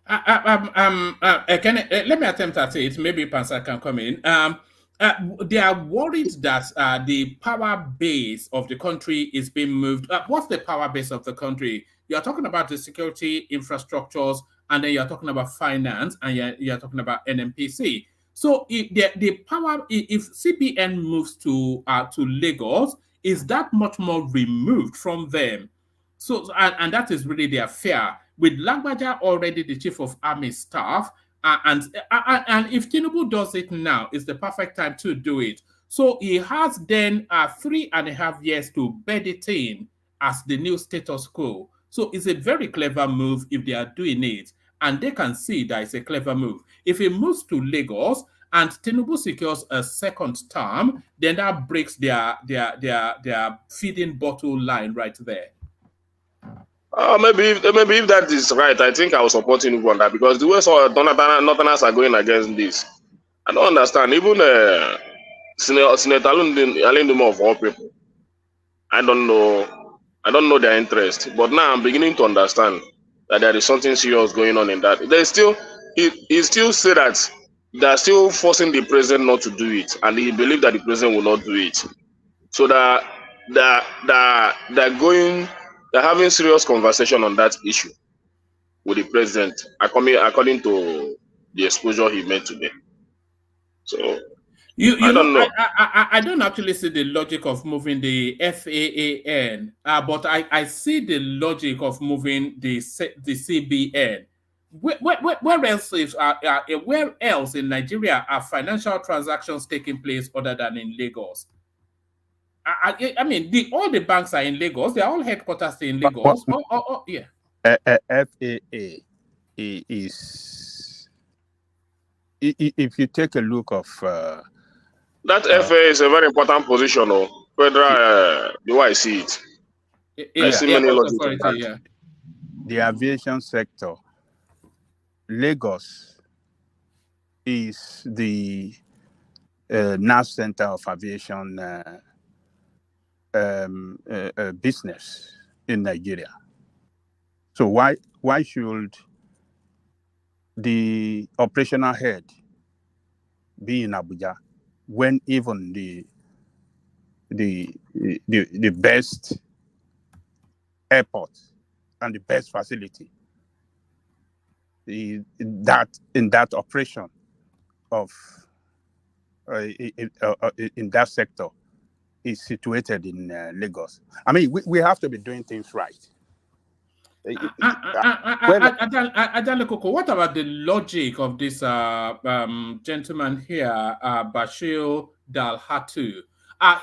Let me attempt at it. Maybe Pansa can come in. They are worried that the power base of the country is being moved. What's the power base of the country? You're talking about the security infrastructures, and then you're talking about finance, and you're talking about NMPC. So if CBN moves to Lagos, is that much more removed from them? So and that is really their fear. With Lagbaja already the chief of army staff, and if Tinubu does it now, it's the perfect time to do it. So he has then 3.5 years to bed it in as the new status quo. So it's a very clever move if they are doing it, and they can see that it's a clever move. If he moves to Lagos, and Tinubu secures a second term, then that breaks their feeding bottle line right there. Maybe if that is right, I think I will support Tinubu on that, because the way some Northerners are going against this, I don't understand. Even Senator Alindimo of all people, I don't know their interest, but now I'm beginning to understand that there is something serious going on in that. He still say that they are still forcing the president not to do it, and he believes that the president will not do it. So they're having serious conversation on that issue with the president, according to the exposure he made today. So I don't know. I don't actually see the logic of moving the FAAN, but I see the logic of moving the CBN. Where else in Nigeria are financial transactions taking place other than in Lagos? I mean, all the banks are in Lagos. They are all headquarters in Lagos. Yeah. FAA is, if you take a look of that FAA is a very important position, federal. The way I see it, I see many logic in that. Yeah. The aviation sector. Lagos is the nerve center of aviation business in Nigeria. So why should the operational head be in Abuja when even the best airport and the best facility in that operation of in that sector is situated in Lagos? I mean, we have to be doing things right. Ajalekoko, what about the logic of this gentleman here, Bashir Dalhatu?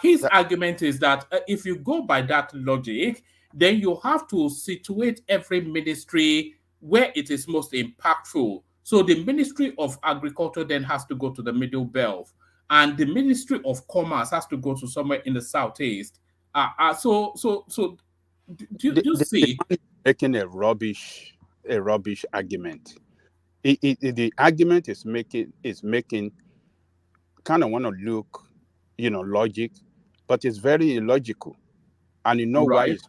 His argument is that if you go by that logic, then you have to situate every ministry where it is most impactful. So the Ministry of Agriculture then has to go to the Middle Belt, and the Ministry of Commerce has to go to somewhere in the Southeast. So do you see? Making a rubbish argument. The argument is making kind of want to look, logic, but it's very illogical, and why it's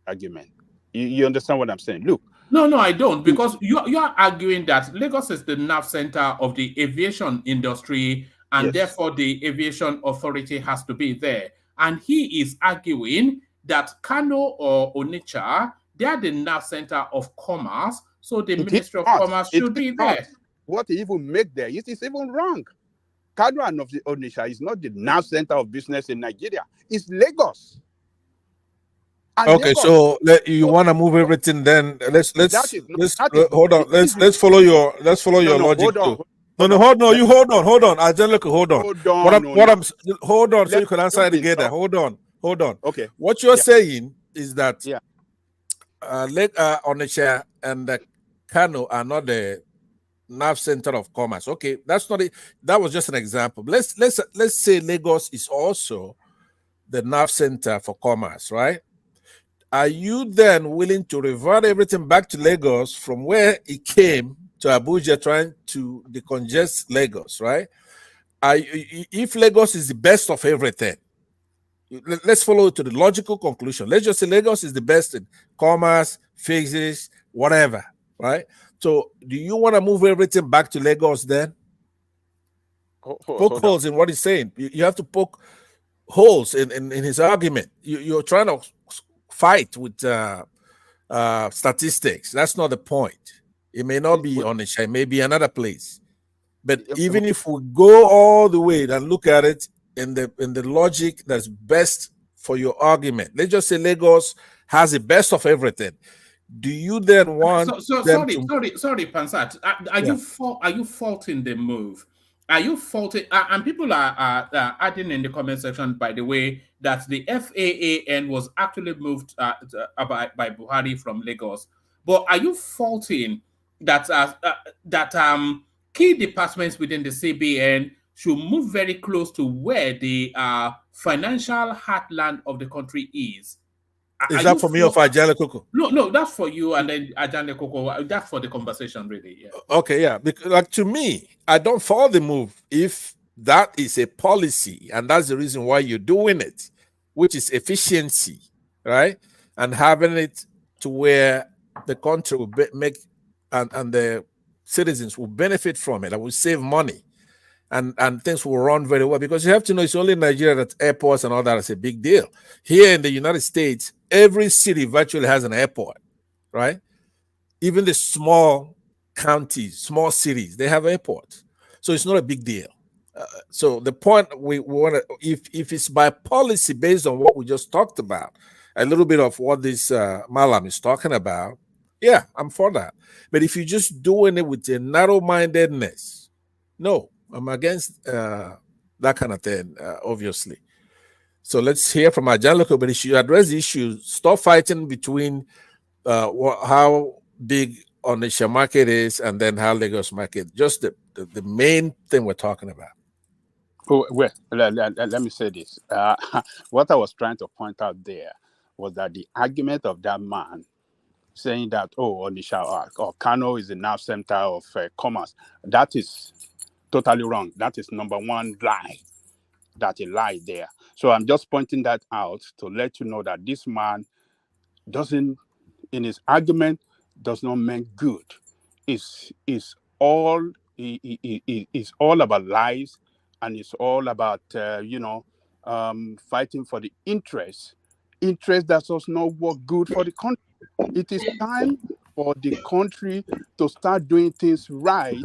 argument. You understand what I'm saying? Look. No, I don't, because you are arguing that Lagos is the nerve center of the aviation industry, and therefore the aviation authority has to be there. And he is arguing that Kano or Onitsha, they are the nerve center of commerce, so the Ministry of Commerce should be there. What he even make there is even wrong. Kano and Onitsha is not the nerve center of business in Nigeria. It's Lagos. Okay, so you want to move everything? Then let's hold on. Let's follow your logic too. No, hold on. You hold on. Angelica, hold on. Hold on, so you can answer it together. Hold on. Okay. What you're saying is that Lake Onitsha and Kano are not the nerve center of commerce. Okay, that's not it. That was just an example. Let's say Lagos is also the nerve center for commerce, right? Are you then willing to revert everything back to Lagos from where it came to Abuja, trying to decongest Lagos, right? If Lagos is the best of everything, let's follow to the logical conclusion. Let's just say Lagos is the best in commerce, physics, whatever, right? So do you want to move everything back to Lagos then? Poke holes in what he's saying. You have to poke holes in his argument. You're trying to fight with statistics. That's not the point. It may not be Onitsha, it may be another place. But even if we go all the way and look at it in the logic that's best for your argument, let's just say Lagos has the best of everything. Do you then want sorry, Pansat? Are you faulting the move? Are you faulting? And people are adding in the comment section, by the way, that the FAAN was actually moved by Buhari from Lagos. But are you faulting that key departments within the CBN should move very close to where the financial heartland of the country is. Is that for me or for Ajale Koko? No, that's for you, and then Ajale Koko. That's for the conversation, really. Yeah. Okay, yeah. Because, like, to me, I don't follow the move if that is a policy, and that's the reason why you're doing it, which is efficiency, right? And having it to where the country will make and the citizens will benefit from it. I will save money, and things will run very well. Because you have to know, it's only in Nigeria that airports and all that is a big deal. Here in the United States, every city virtually has an airport, right? Even the small counties, small cities, they have airports. So it's not a big deal. So the point we want to, if it's by policy based on what we just talked about, a little bit of what this Malam is talking about, yeah, I'm for that. But if you're just doing it with a narrow-mindedness, no, I'm against that kind of thing, obviously. So let's hear from Ajanloko, but if you address the issue, stop fighting between how big Onitsha market is and then how Lagos market. Just the main thing we're talking about. Oh, well, let me say this. What I was trying to point out there was that the argument of that man saying that, Onitsha or Kano is the nerve center of commerce, that is totally wrong. That is number one lie. That a lie there. So I'm just pointing that out to let you know that this man doesn't, in his argument, does not mean good. It's all about lies, and it's all about fighting for the interest that does not work good for the country. It is time for the country to start doing things right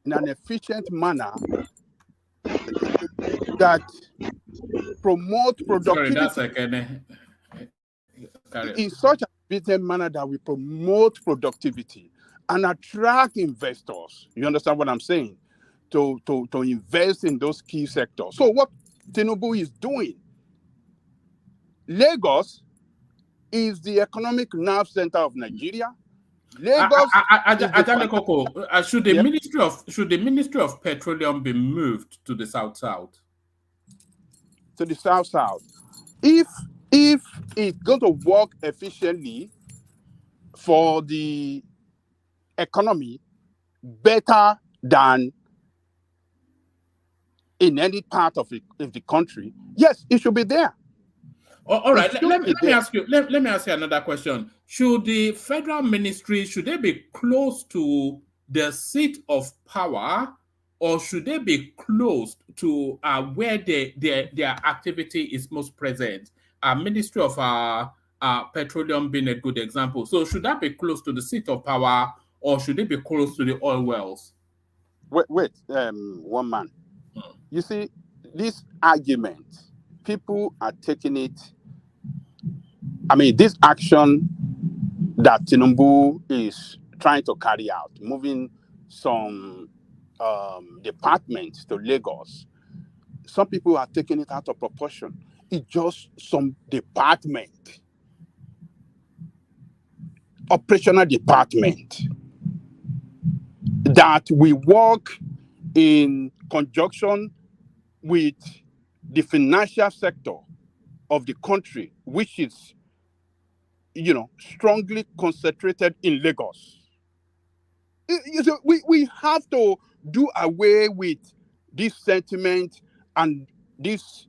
in an efficient manner that promote productivity. Sorry, that's in such a business manner that we promote productivity and attract investors. You understand what I'm saying? To invest in those key sectors. So what Tinubu is doing, Lagos is the economic nerve center of Nigeria. Lagos. Should the Ministry of Petroleum be moved to the south? To the south. If it's going to work efficiently for the economy better than in any part of the country, yes, it should be there. All right. Let me ask you. Let me ask you another question. Should the federal ministry they be close to the seat of power, or should they be close to where their activity is most present? Ministry of Petroleum being a good example. So should that be close to the seat of power, or should they be close to the oil wells? Wait, one man. You see, this argument, people are taking it. I mean, this action that Tinubu is trying to carry out, moving some departments to Lagos, some people are taking it out of proportion. It's just some department, operational department, that we work in conjunction with the financial sector of the country, which is, strongly concentrated in Lagos. We have to do away with this sentiment and these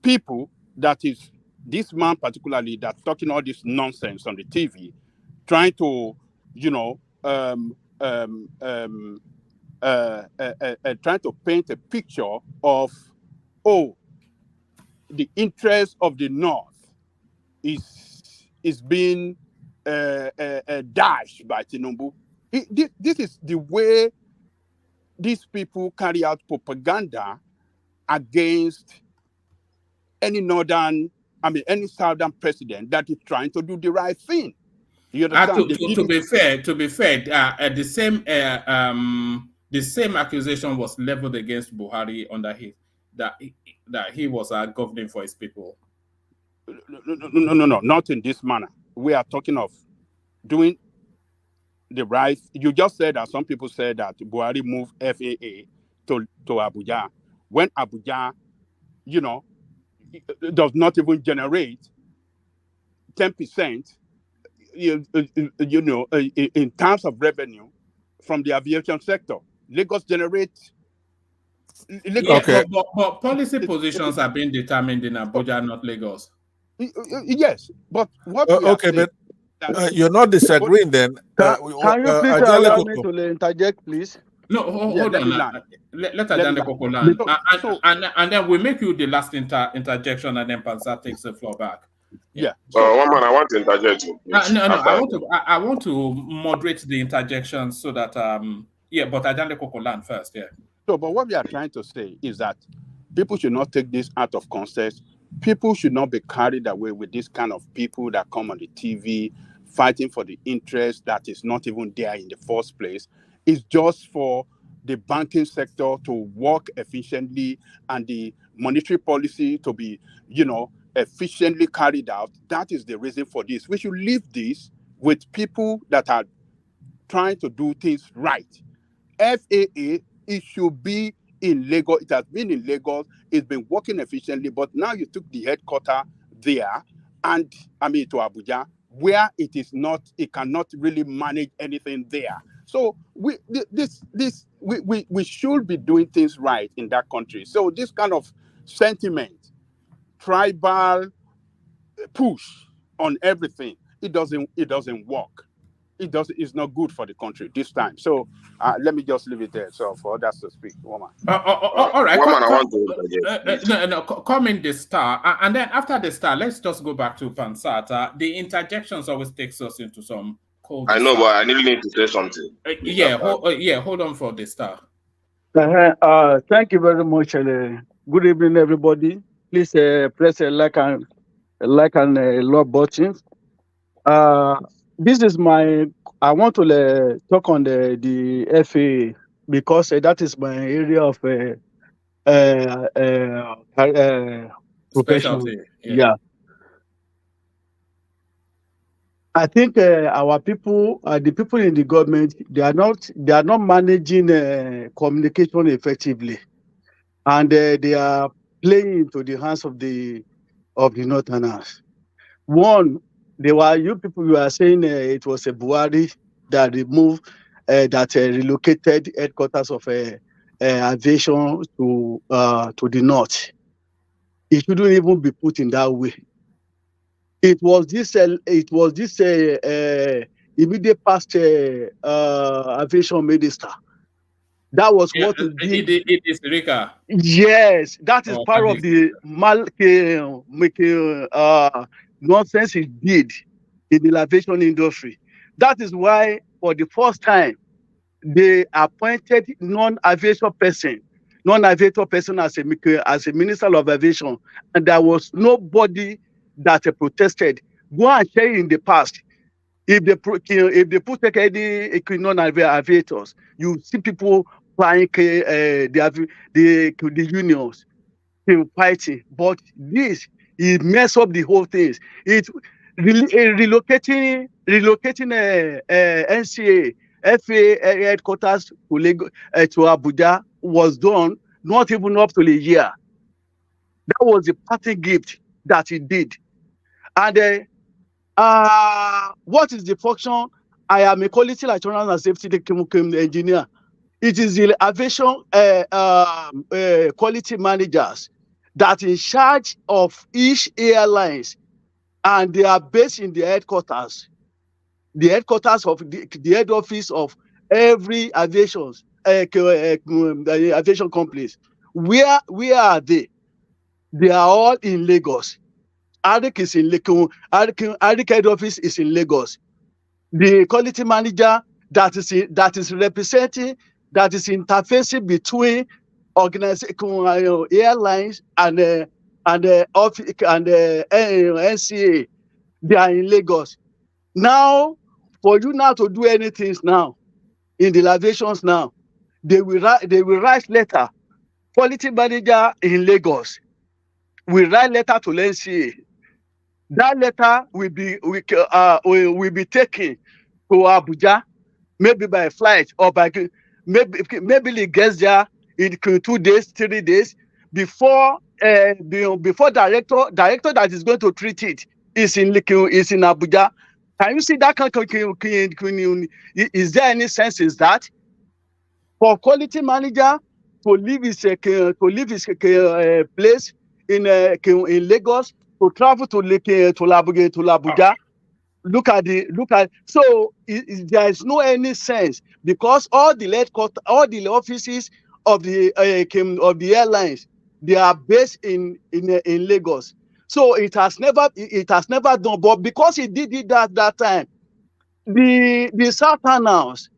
people, that is this man particularly, that's talking all this nonsense on the TV, trying to, trying to paint a picture of, the interest of the North is being dashed by Tinubu. This is the way these people carry out propaganda against any southern president that is trying to do the right thing. You understand? To be fair, the same accusation was leveled against Buhari under that he was governing for his people. No, not in this manner. We are talking of doing the right. You just said that some people said that Buhari moved FAA to Abuja when Abuja, does not even generate 10%, in terms of revenue from the aviation sector. Lagos generates. Yeah, but policy positions are being determined in Abuja, not Lagos. Yes, but what we are okay, saying but you're not disagreeing then. Can you please Ajale allow me Koko. to interject, please? No, hold let on. me land. Let Let Ajane me Koko land. land. And then we make you the last interjection, and then Pansa takes the floor back. Yeah. One man, I want to interject. Please, No. after I want to moderate the interjection so that but Ajane Koko land first. Yeah. So, but what we are trying to say is that people should not take this out of context. People should not be carried away with this kind of people that come on the TV fighting for the interest that is not even there in the first place. It's just for the banking sector to work efficiently and the monetary policy to be, efficiently carried out. That is the reason for this. We should leave this with people that are trying to do things right. FAA, it should be in Lagos. It has been in Lagos. It's been working efficiently, but now you took the headquarters there, to Abuja, where it cannot really manage anything there. So we should be doing things right in that country. So this kind of sentiment, tribal push on everything, it doesn't work. It's not good for the country this time. So let me just leave it there. So for others to speak, woman. All right. Woman, I want to interject. Come in the star, and then after the star, let's just go back to Pansata. The interjections always takes us into some cold. I know, but I really need to say something. Hold on for the star. Thank you very much. Good evening, everybody. Please press a like and love button. This is I want to talk on the FA because that is my area of profession. Yeah. I think our people, the people in the government, they are not managing communication effectively, and they are playing into the hands of the Northerners. One, you are saying it was a Buhari that removed, relocated headquarters of aviation to the north. It shouldn't even be put in that way. It was this immediate past aviation minister. That was what he did. It is Rika. Yes, that is part of the nonsense he did in the aviation industry. That is why, for the first time, they appointed non-aviator person as a minister of aviation, and there was nobody that protested. Go and check in the past. If they put any non-aviators, you see people flying the unions fighting. But this, it mess up the whole thing. It relocating NCA FA headquarters to Abuja was done not even up to a year. That was the party gift that he did. And what is the function? I am a quality assurance and safety engineer. It is the aviation quality managers that in charge of each airlines, and they are based in the headquarters. The headquarters of the head office of every aviation companies. Where are they? They are all in Lagos. ARIC is in Lagos. ARIC head office is in Lagos. The quality manager that is representing, that is interfacing between airlines and NCA, they are in Lagos. Now, for you now to do anything now in the aviations now, they will write letter. Quality manager in Lagos will write letter to NCA. That letter will be taken to Abuja, maybe by flight or by maybe it gets there in 2 days, 3 days before before director that is going to treat it is in Abuja. Can you see that? Is there any sense in that? For quality manager to leave his place in Lagos to travel to Abuja. Look at so there is no any sense because all the offices of the airlines, they are based in Lagos. So it has never done, but because he did it that time, the Southerners,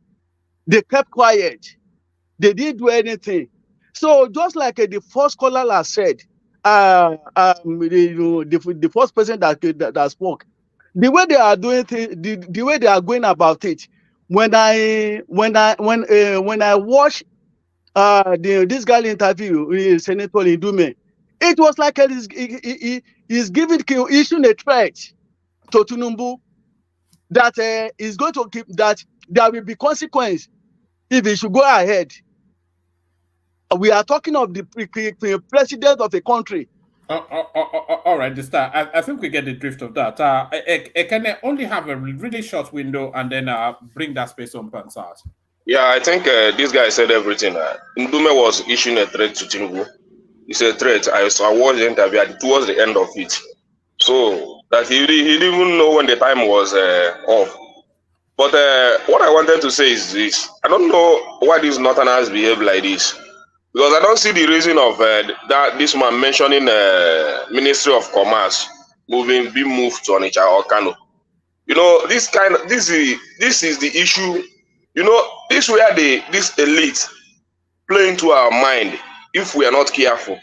they kept quiet. They didn't do anything. So just like the first caller has said, the first person that spoke, the way they are doing things, the way they are going about it. When I watch this guy interview Senator Indume, it was like he's issuing a threat to Tinubu that is going to keep that there will be consequence if he should go ahead. We are talking of the president of a country. All right, the star. I think we get the drift of that. Can I only have a really short window and then bring that space on Pansat? Yeah, I think this guy said everything. Ndume was issuing a threat to Tinubu. It's a threat. I watched the interview towards the end of it. So that he didn't even know when the time was off. But what I wanted to say is this. I don't know why these Northerners behave like this. Because I don't see the reason of that this man mentioning Ministry of Commerce being moved to Onitsha or Kano. You know, this is the issue. You know, this where this elite play into our mind if we are not careful.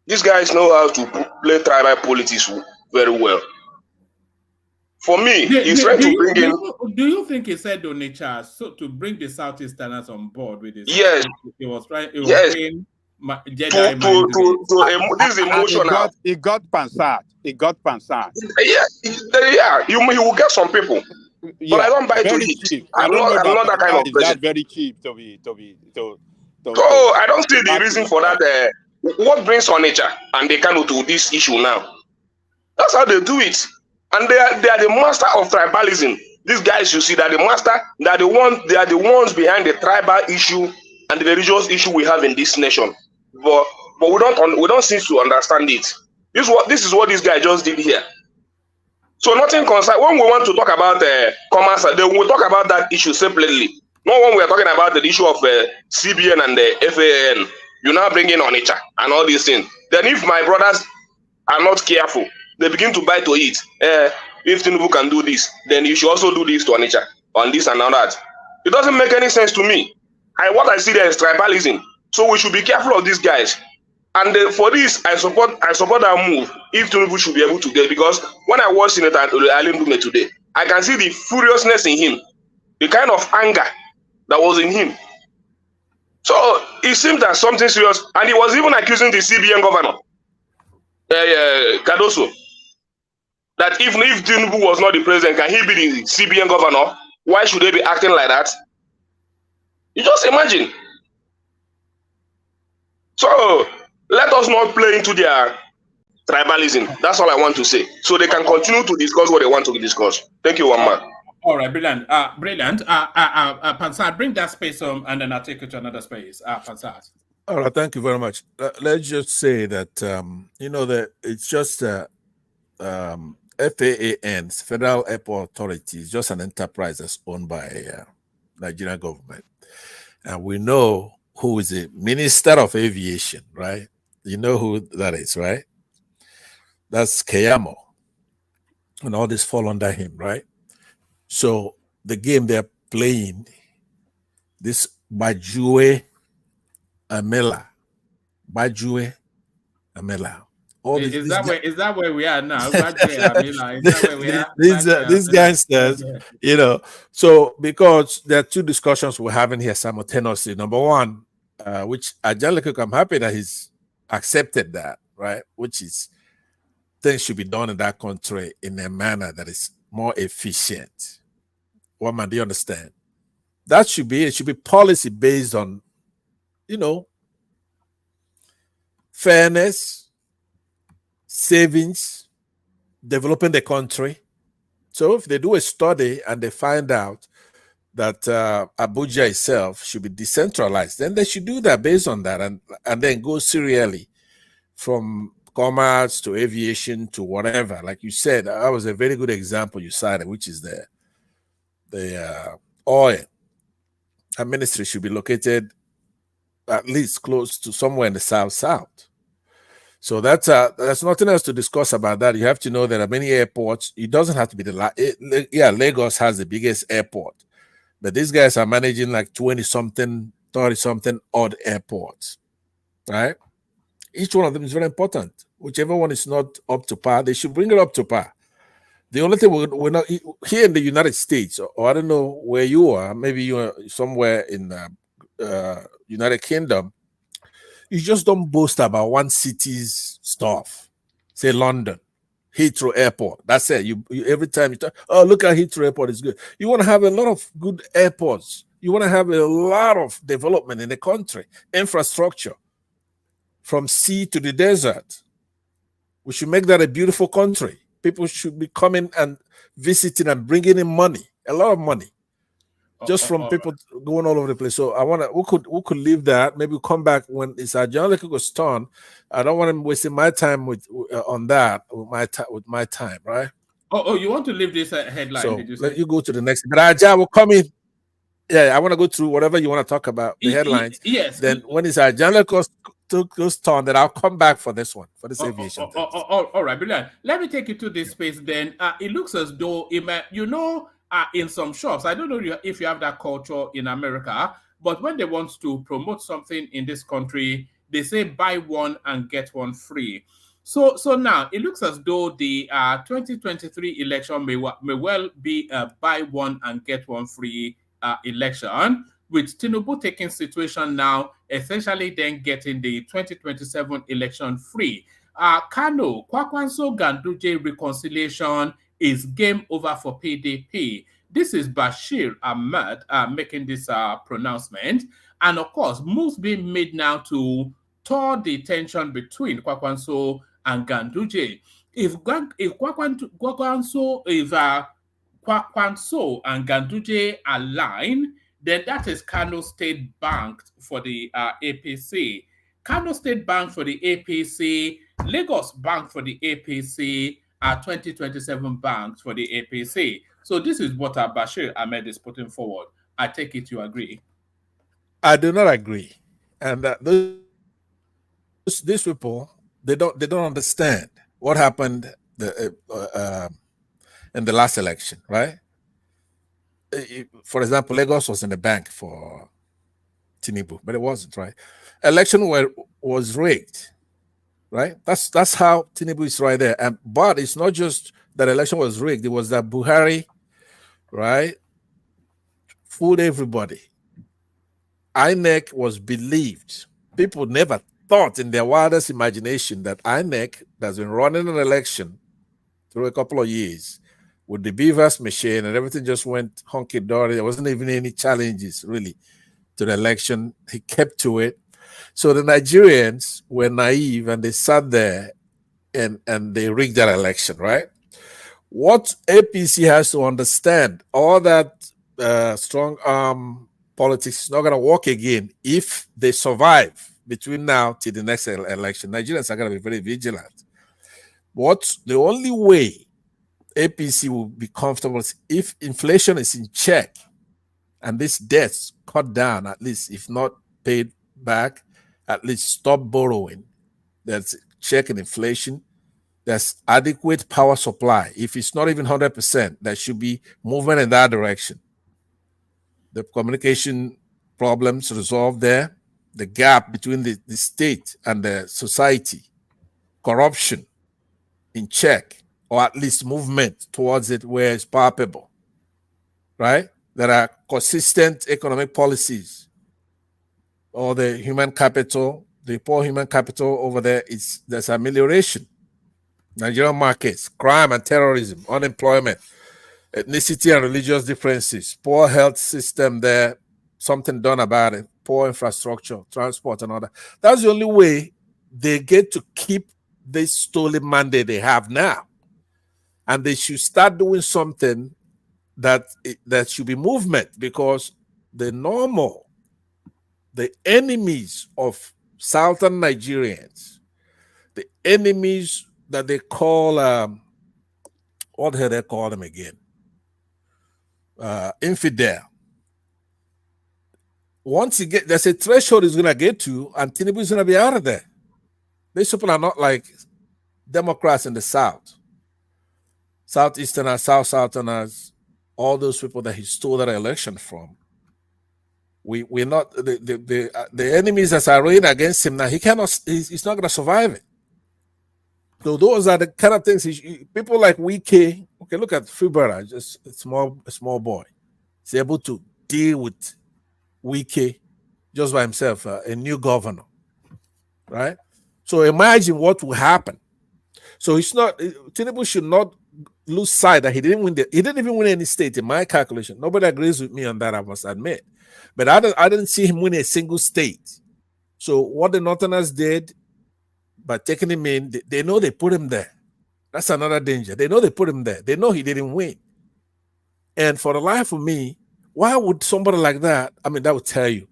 These guys know how to play tribal politics very well. For me, he's trying to bring in. Do you think he said Onitsha so to bring the Southeasterners on board with this? Yes. He was trying. He was yes. saying, This is emotional. It got Pansat. Yeah. You will get some people. Yeah, but I don't buy to it. I'm not that kind of person. That's very cheap to So I don't see the reason for that. What brings Onitsha and they can to this issue now? That's how they do it. And they are the master of tribalism. These guys, you see, they are the master. They are the ones behind the tribal issue and the religious issue we have in this nation. But we don't seem to understand it. This is what this guy just did here. So nothing concern when we want to talk about commerce, then we'll talk about that issue separately. Not when we are talking about the issue of CBN and the FAN. You now bring in Onitsha and all these things. Then if my brothers are not careful, they begin to buy to it. If Tinubu can do this, then you should also do this to Onitsha on this and on that. It doesn't make any sense to me. What I see there is tribalism. So we should be careful of these guys. And for this, I support that move. If Tinubu should be able to get, because when I watch Senator Alindume today, I can see the furiousness in him, the kind of anger that was in him. So it seems that something serious, and he was even accusing the CBN governor, Cardoso, that if Tinubu was not the president, can he be the CBN governor? Why should they be acting like that? You just imagine. So let us not play into their tribalism. That's all I want to say. So they can continue to discuss what they want to discuss. Thank you, one man. All right, brilliant. Pansat, bring that space home, and then I'll take you to another space. Pansat. All right, thank you very much. Let's just say that that it's just FAAN's Federal Airport Authority is just an enterprise that's owned by Nigerian government, and we know who is the Minister of Aviation, right? You know who that is, right? That's Keyamo, and all this fall under him, right? So the game they're playing, this Bajue Amela. Is that where we are now? These gangsters, So because there are two discussions we're having here simultaneously. Number one, which Angelica, I'm happy that he's accepted that, right? Which is things should be done in that country in a manner that is more efficient. Woman, do you understand? That should be it. Should be policy based on fairness, savings, developing the country. So if they do a study and they find out that Abuja itself should be decentralized, then they should do that based on that, and then go serially from commerce to aviation to whatever. Like you said, that was a very good example you cited, which is the oil. That ministry should be located at least close to somewhere in the south. So that's nothing else to discuss about that. You have to know there are many airports. It doesn't have to be Lagos has the biggest airport, but these guys are managing like 20-something, 30-something odd airports, right? Each one of them is very important. Whichever one is not up to par, they should bring it up to par. The only thing we're not here in the United States, or I don't know where you are, maybe you are somewhere in United Kingdom, you just don't boast about one city's stuff. Say London, Heathrow Airport. That's it. You every time you talk, oh, look at Heathrow Airport, it's good. You want to have a lot of good airports. You want to have a lot of development in the country, infrastructure, from sea to the desert. We should make that a beautiful country. People should be coming and visiting and bringing in money, a lot of money, just from people going all over the place. So we could leave that. Maybe we'll come back when it's John Lekogo's turn. I don't want him wasting my time on that with my time, right? Oh, you want to leave this headline? So did you say? let you go to the next. But Aja will come in. Yeah, I want to go through whatever you want to talk about, the headlines. Yes. Then when it's John Lekogo's turn, then I'll come back for this one, for this aviation. All right, brilliant. Let me take you to this space then. It looks as though, in some shops, I don't know if you have that culture in America, but when they want to promote something in this country, they say buy one and get one free. So now it looks as though the 2023 election may well be a buy one and get one free election, with Tinubu taking situation now, essentially then getting the 2027 election free. Kano, Kwankwaso Ganduje reconciliation is game over for PDP. This is Bashir Ahmed making this pronouncement. And of course, moves being made now to thaw the tension between Kwankwaso and Ganduje. If Kwankwaso and Ganduje align, then that is Kano State banked for the APC. Kano State Bank for the APC, Lagos Bank for the APC, 2027 banks for the APC. So this is what Bashir Ahmed is putting forward. I take it you agree. I do not agree, and these people they don't understand what happened in the last election, right? For example, Lagos was in the bank for Tinubu, but it wasn't, right? Election was rigged, right? That's how Tinubu is right there. But it's not just that election was rigged; it was that Buhari, right, fooled everybody. INEC was believed. People never thought in their wildest imagination that INEC, that's been running an election through a couple of years with the Beavers machine and everything just went hunky-dory. There wasn't even any challenges really to the election. He kept to it. So the Nigerians were naive and they sat there and they rigged that election, right? What APC has to understand, all that strong arm politics is not going to work again if they survive between now till the next election. Nigerians are going to be very vigilant. The only way APC will be comfortable is if inflation is in check and this debt's cut down, at least, if not paid back, at least stop borrowing. There's checking inflation. There's adequate power supply. If it's not even 100%, there should be movement in that direction. The communication problems resolved there, the gap between the state and the society, corruption in check, or at least movement towards it where it's palpable, right? There are consistent economic policies, or the human capital, the poor human capital over there, there's amelioration. Nigerian markets, crime and terrorism, unemployment, ethnicity and religious differences, poor health system there, something done about it, poor infrastructure, transport, and all that. That's the only way they get to keep this stolen mandate they have now. And they should start doing something that should be movement, because the enemies of Southern Nigerians, the enemies that they call, what the hell they call them again? Infidel. Once you get, there's a threshold is going to get to, and Tinubu is going to be out of there. These people are not like Democrats in the South, Southeasterners, Southerners, all those people that he stole that election from. We're not the enemies that are arrayed against him now. He's not going to survive it. So those are the kind of things people like Wike. Okay, look at Fubara, just a small boy. He's able to deal with Wike just by himself, a new governor, right? So imagine what will happen. So Tinubu should not lose sight that he didn't win. He didn't even win any state in my calculation. Nobody agrees with me on that, I must admit. But I didn't see him win a single state. So what the Northerners did by taking him in, they know they put him there. That's another danger. They know they put him there. They know he didn't win. And for the life of me, why would somebody like that, I mean, that would tell you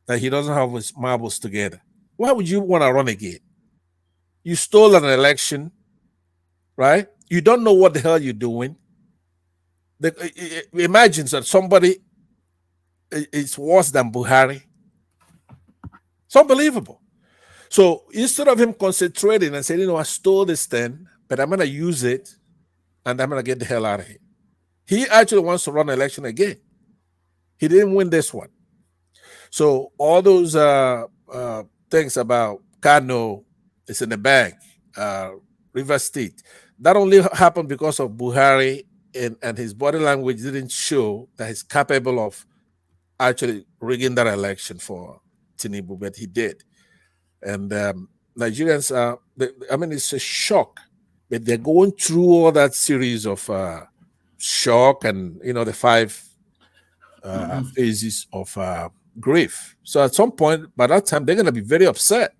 that he doesn't have his marbles together. Why would you want to run again? You stole an election, right? You don't know what the hell you're doing. Imagine that somebody is worse than Buhari. It's unbelievable. So instead of him concentrating and saying, I stole this thing, but I'm going to use it and I'm going to get the hell out of here. He actually wants to run an election again. He didn't win this one. So all those things about Kano, it's in the bag, River State, that only happened because of Buhari, and his body language didn't show that he's capable of actually rigging that election for Tinubu, but he did. And Nigerians it's a shock, but they're going through all that series of shock and, the 5 phases of grief. So at some point, by that time, they're going to be very upset.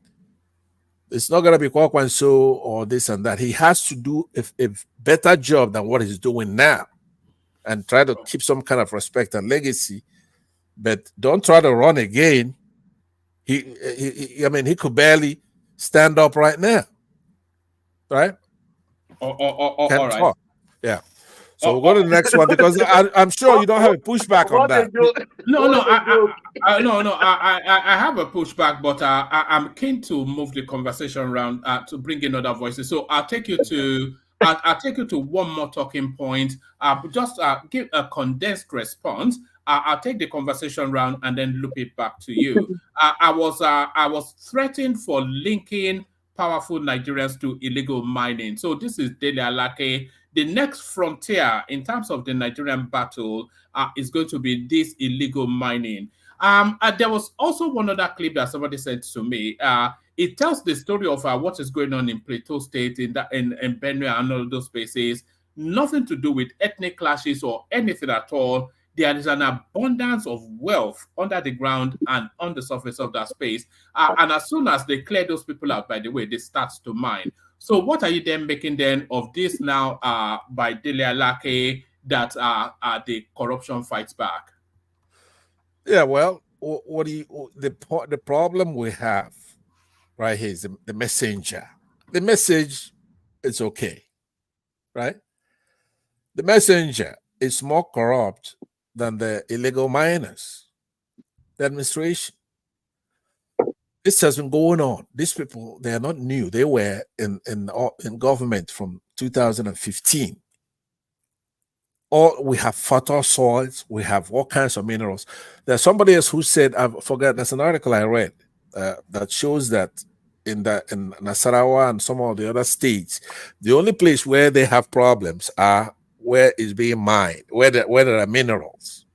It's not going to be Kwankwaso or this and that. He has to do a better job than what he's doing now and try to keep some kind of respect and legacy, but don't try to run again. He could barely stand up right now, right? Can't all right. talk. Yeah. So we'll go to the next one, because I'm sure you don't have a pushback on that. I have a pushback, but I'm keen to move the conversation around to bring in other voices. So I'll take you to one more talking point. Just give a condensed response. I'll take the conversation round and then loop it back to you. I was threatened for linking powerful Nigerians to illegal mining. So this is Dele Alake. The next frontier in terms of the Nigerian battle is going to be this illegal mining. There was also one other clip that somebody sent to me. It tells the story of what is going on in Plateau State, in Benue and all those places. Nothing to do with ethnic clashes or anything at all. There is an abundance of wealth under the ground and on the surface of that space. And as soon as they clear those people out, by the way, they start to mine. So what are you then making then of this now by Dele Alake that the corruption fights back? Yeah, well, the problem we have right here is the messenger. The message is okay, right? The messenger is more corrupt than the illegal miners. The administration. This has been going on. These people, they are not new. They were in government from 2015. We have fertile soils. We have all kinds of minerals. There's somebody else who said, I forgot, there's an article I read that shows that in Nasarawa and some of the other states, the only place where they have problems are where it's being mined, where there are minerals.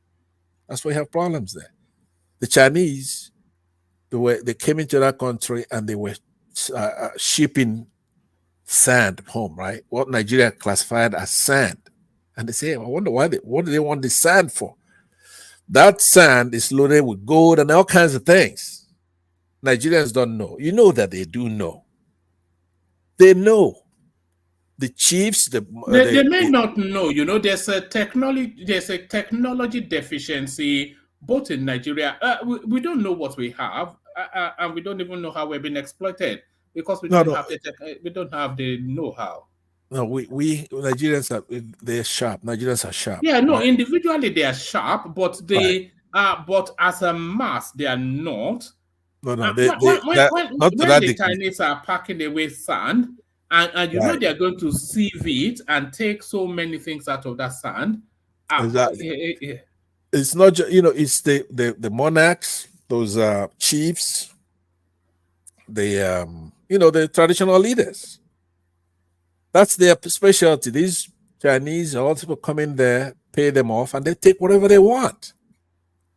That's why you have problems there. The Chinese, they came into that country and they were shipping sand home, right? What Nigeria classified as sand. And they say, I wonder what do they want this sand for? That sand is loaded with gold and all kinds of things. Nigerians don't know. You know that they do know. They know. The chiefs, They may not know, there's a technology deficiency both in Nigeria. We don't know what we have, and we don't even know how we're being exploited because we don't have the know-how. No, we Nigerians they're sharp. Nigerians are sharp. Yeah, no, individually they are sharp, but but as a mass they are not. No, When not the Chinese are packing away sand, and they're going to sieve it and take so many things out of that sand. Exactly. It's not just it's the monarchs, those chiefs, the traditional leaders. That's their specialty. These Chinese also come in there, pay them off, and they take whatever they want,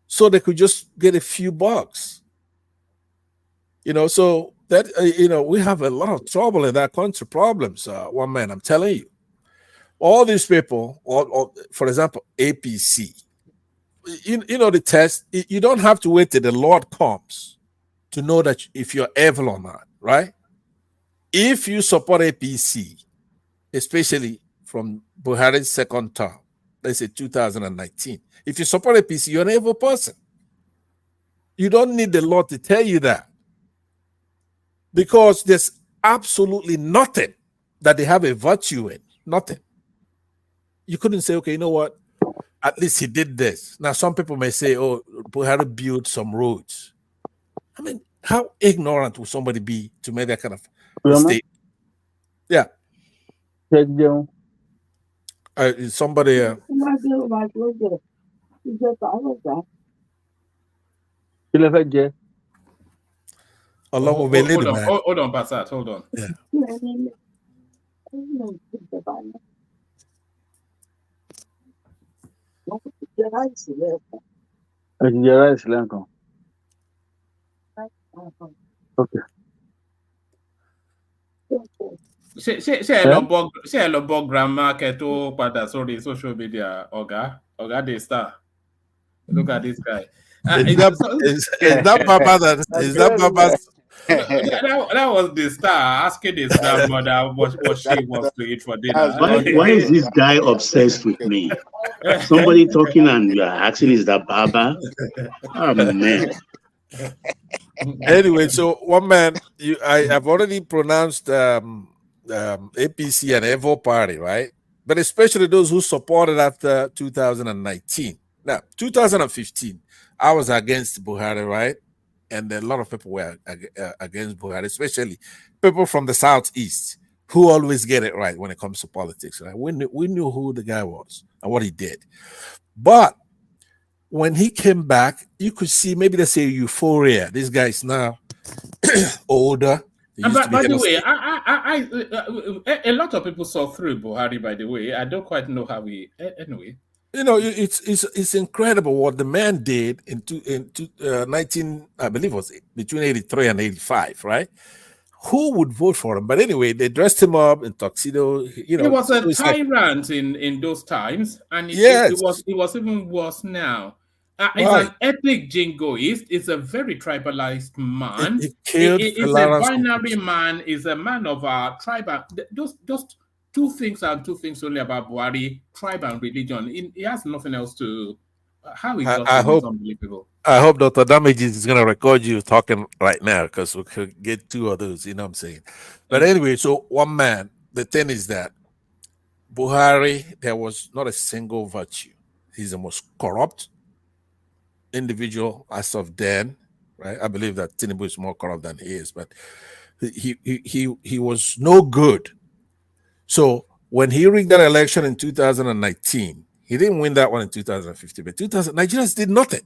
so they could just get a few bucks. So that we have a lot of trouble in that country. Problems. One man, I'm telling you, all these people, or for example, APC. The test. You don't have to wait till the Lord comes to know that if you're evil or not, right? If you support APC, especially from Buhari's second term, let's say 2019, if you support APC, you're an evil person. You don't need the Lord to tell you that, because there's absolutely nothing that they have a virtue in. Nothing. You couldn't say, okay, you know what? At least he did this. Now, some people may say, oh, Buhari built some roads. I mean, how ignorant will somebody be to make that kind of mistake? Yeah. Somebody. Hold on, Basat. Hold on. Yeah. Okay. Ṣé ẹ lọ bọ grandma kẹ́ tó padà sórí social media, Oga the star? Look at this guy. Is that Baba? That was the star asking his grandmother what she wants to eat for dinner. Why is this guy obsessed with me? Somebody talking and you are asking, is that Baba? Oh man. Anyway, so one man, I've already pronounced APC an evil party, right? But especially those who supported after 2019. Now, 2015, I was against Buhari, right? And a lot of people were against Buhari, especially people from the Southeast who always get it right when it comes to politics, right? We knew who the guy was and what he did. But when he came back, you could see maybe let's say euphoria. This guy is now older. By the way, a lot of people saw through Buhari. By the way, I don't quite know how he. Anyway, it's incredible what the man did in 19, I believe it was between 83 and 85, right? Who would vote for him? But anyway, they dressed him up in tuxedo. He was a tyrant in those times, and it was even worse now. He's an ethnic jingoist. He's a very tribalized man. He's a binary man. He's a man of our tribe. Just two things and two things only about Buhari: tribe and religion. He has nothing else to. How he got is unbelievable. I hope Dr. Damages is going to record you talking right now, because we could get two of those. You know what I'm saying? But anyway, so one man. The thing is that Buhari, there was not a single virtue. He's the most corrupt individual as of then, right? I believe that Tinubu is more corrupt than he is, but he was no good. So when he rigged that election in 2019, he didn't win that one in 2015, but Nigerians did nothing.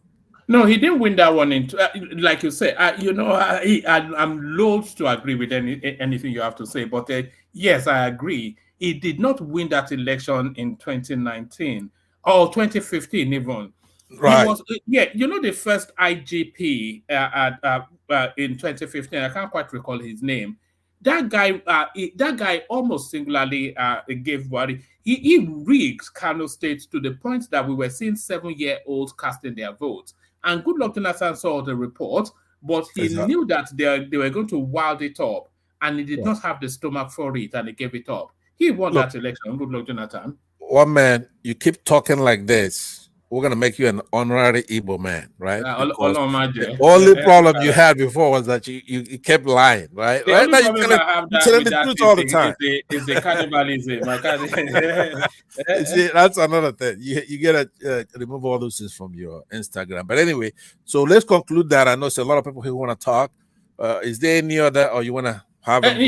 No, he didn't win that one. Like you say, I'm loath to agree with anything you have to say, but yes, I agree. He did not win that election in 2019 or 2015 even. Right. The first IGP in 2015, I can't quite recall his name. that guy almost singularly gave Buhari. He rigged Kano State to the point that we were seeing 7-year-olds casting their votes. And Goodluck Jonathan saw the report, but he knew that they were going to wild it up, and he did not have the stomach for it, and he gave it up. He won that election, Goodluck Jonathan. One man, you keep talking like this, we're gonna make you an honorary Igbo man, right? Because the only problem you had before was that you kept lying, right? The Right only now problem I have you're telling the that truth all the time. is the cannibalism. See, that's another thing. You gotta remove all those things from your Instagram. But anyway, so let's conclude that. I know there's a lot of people who want to talk. Is there any other, or you want to have them go?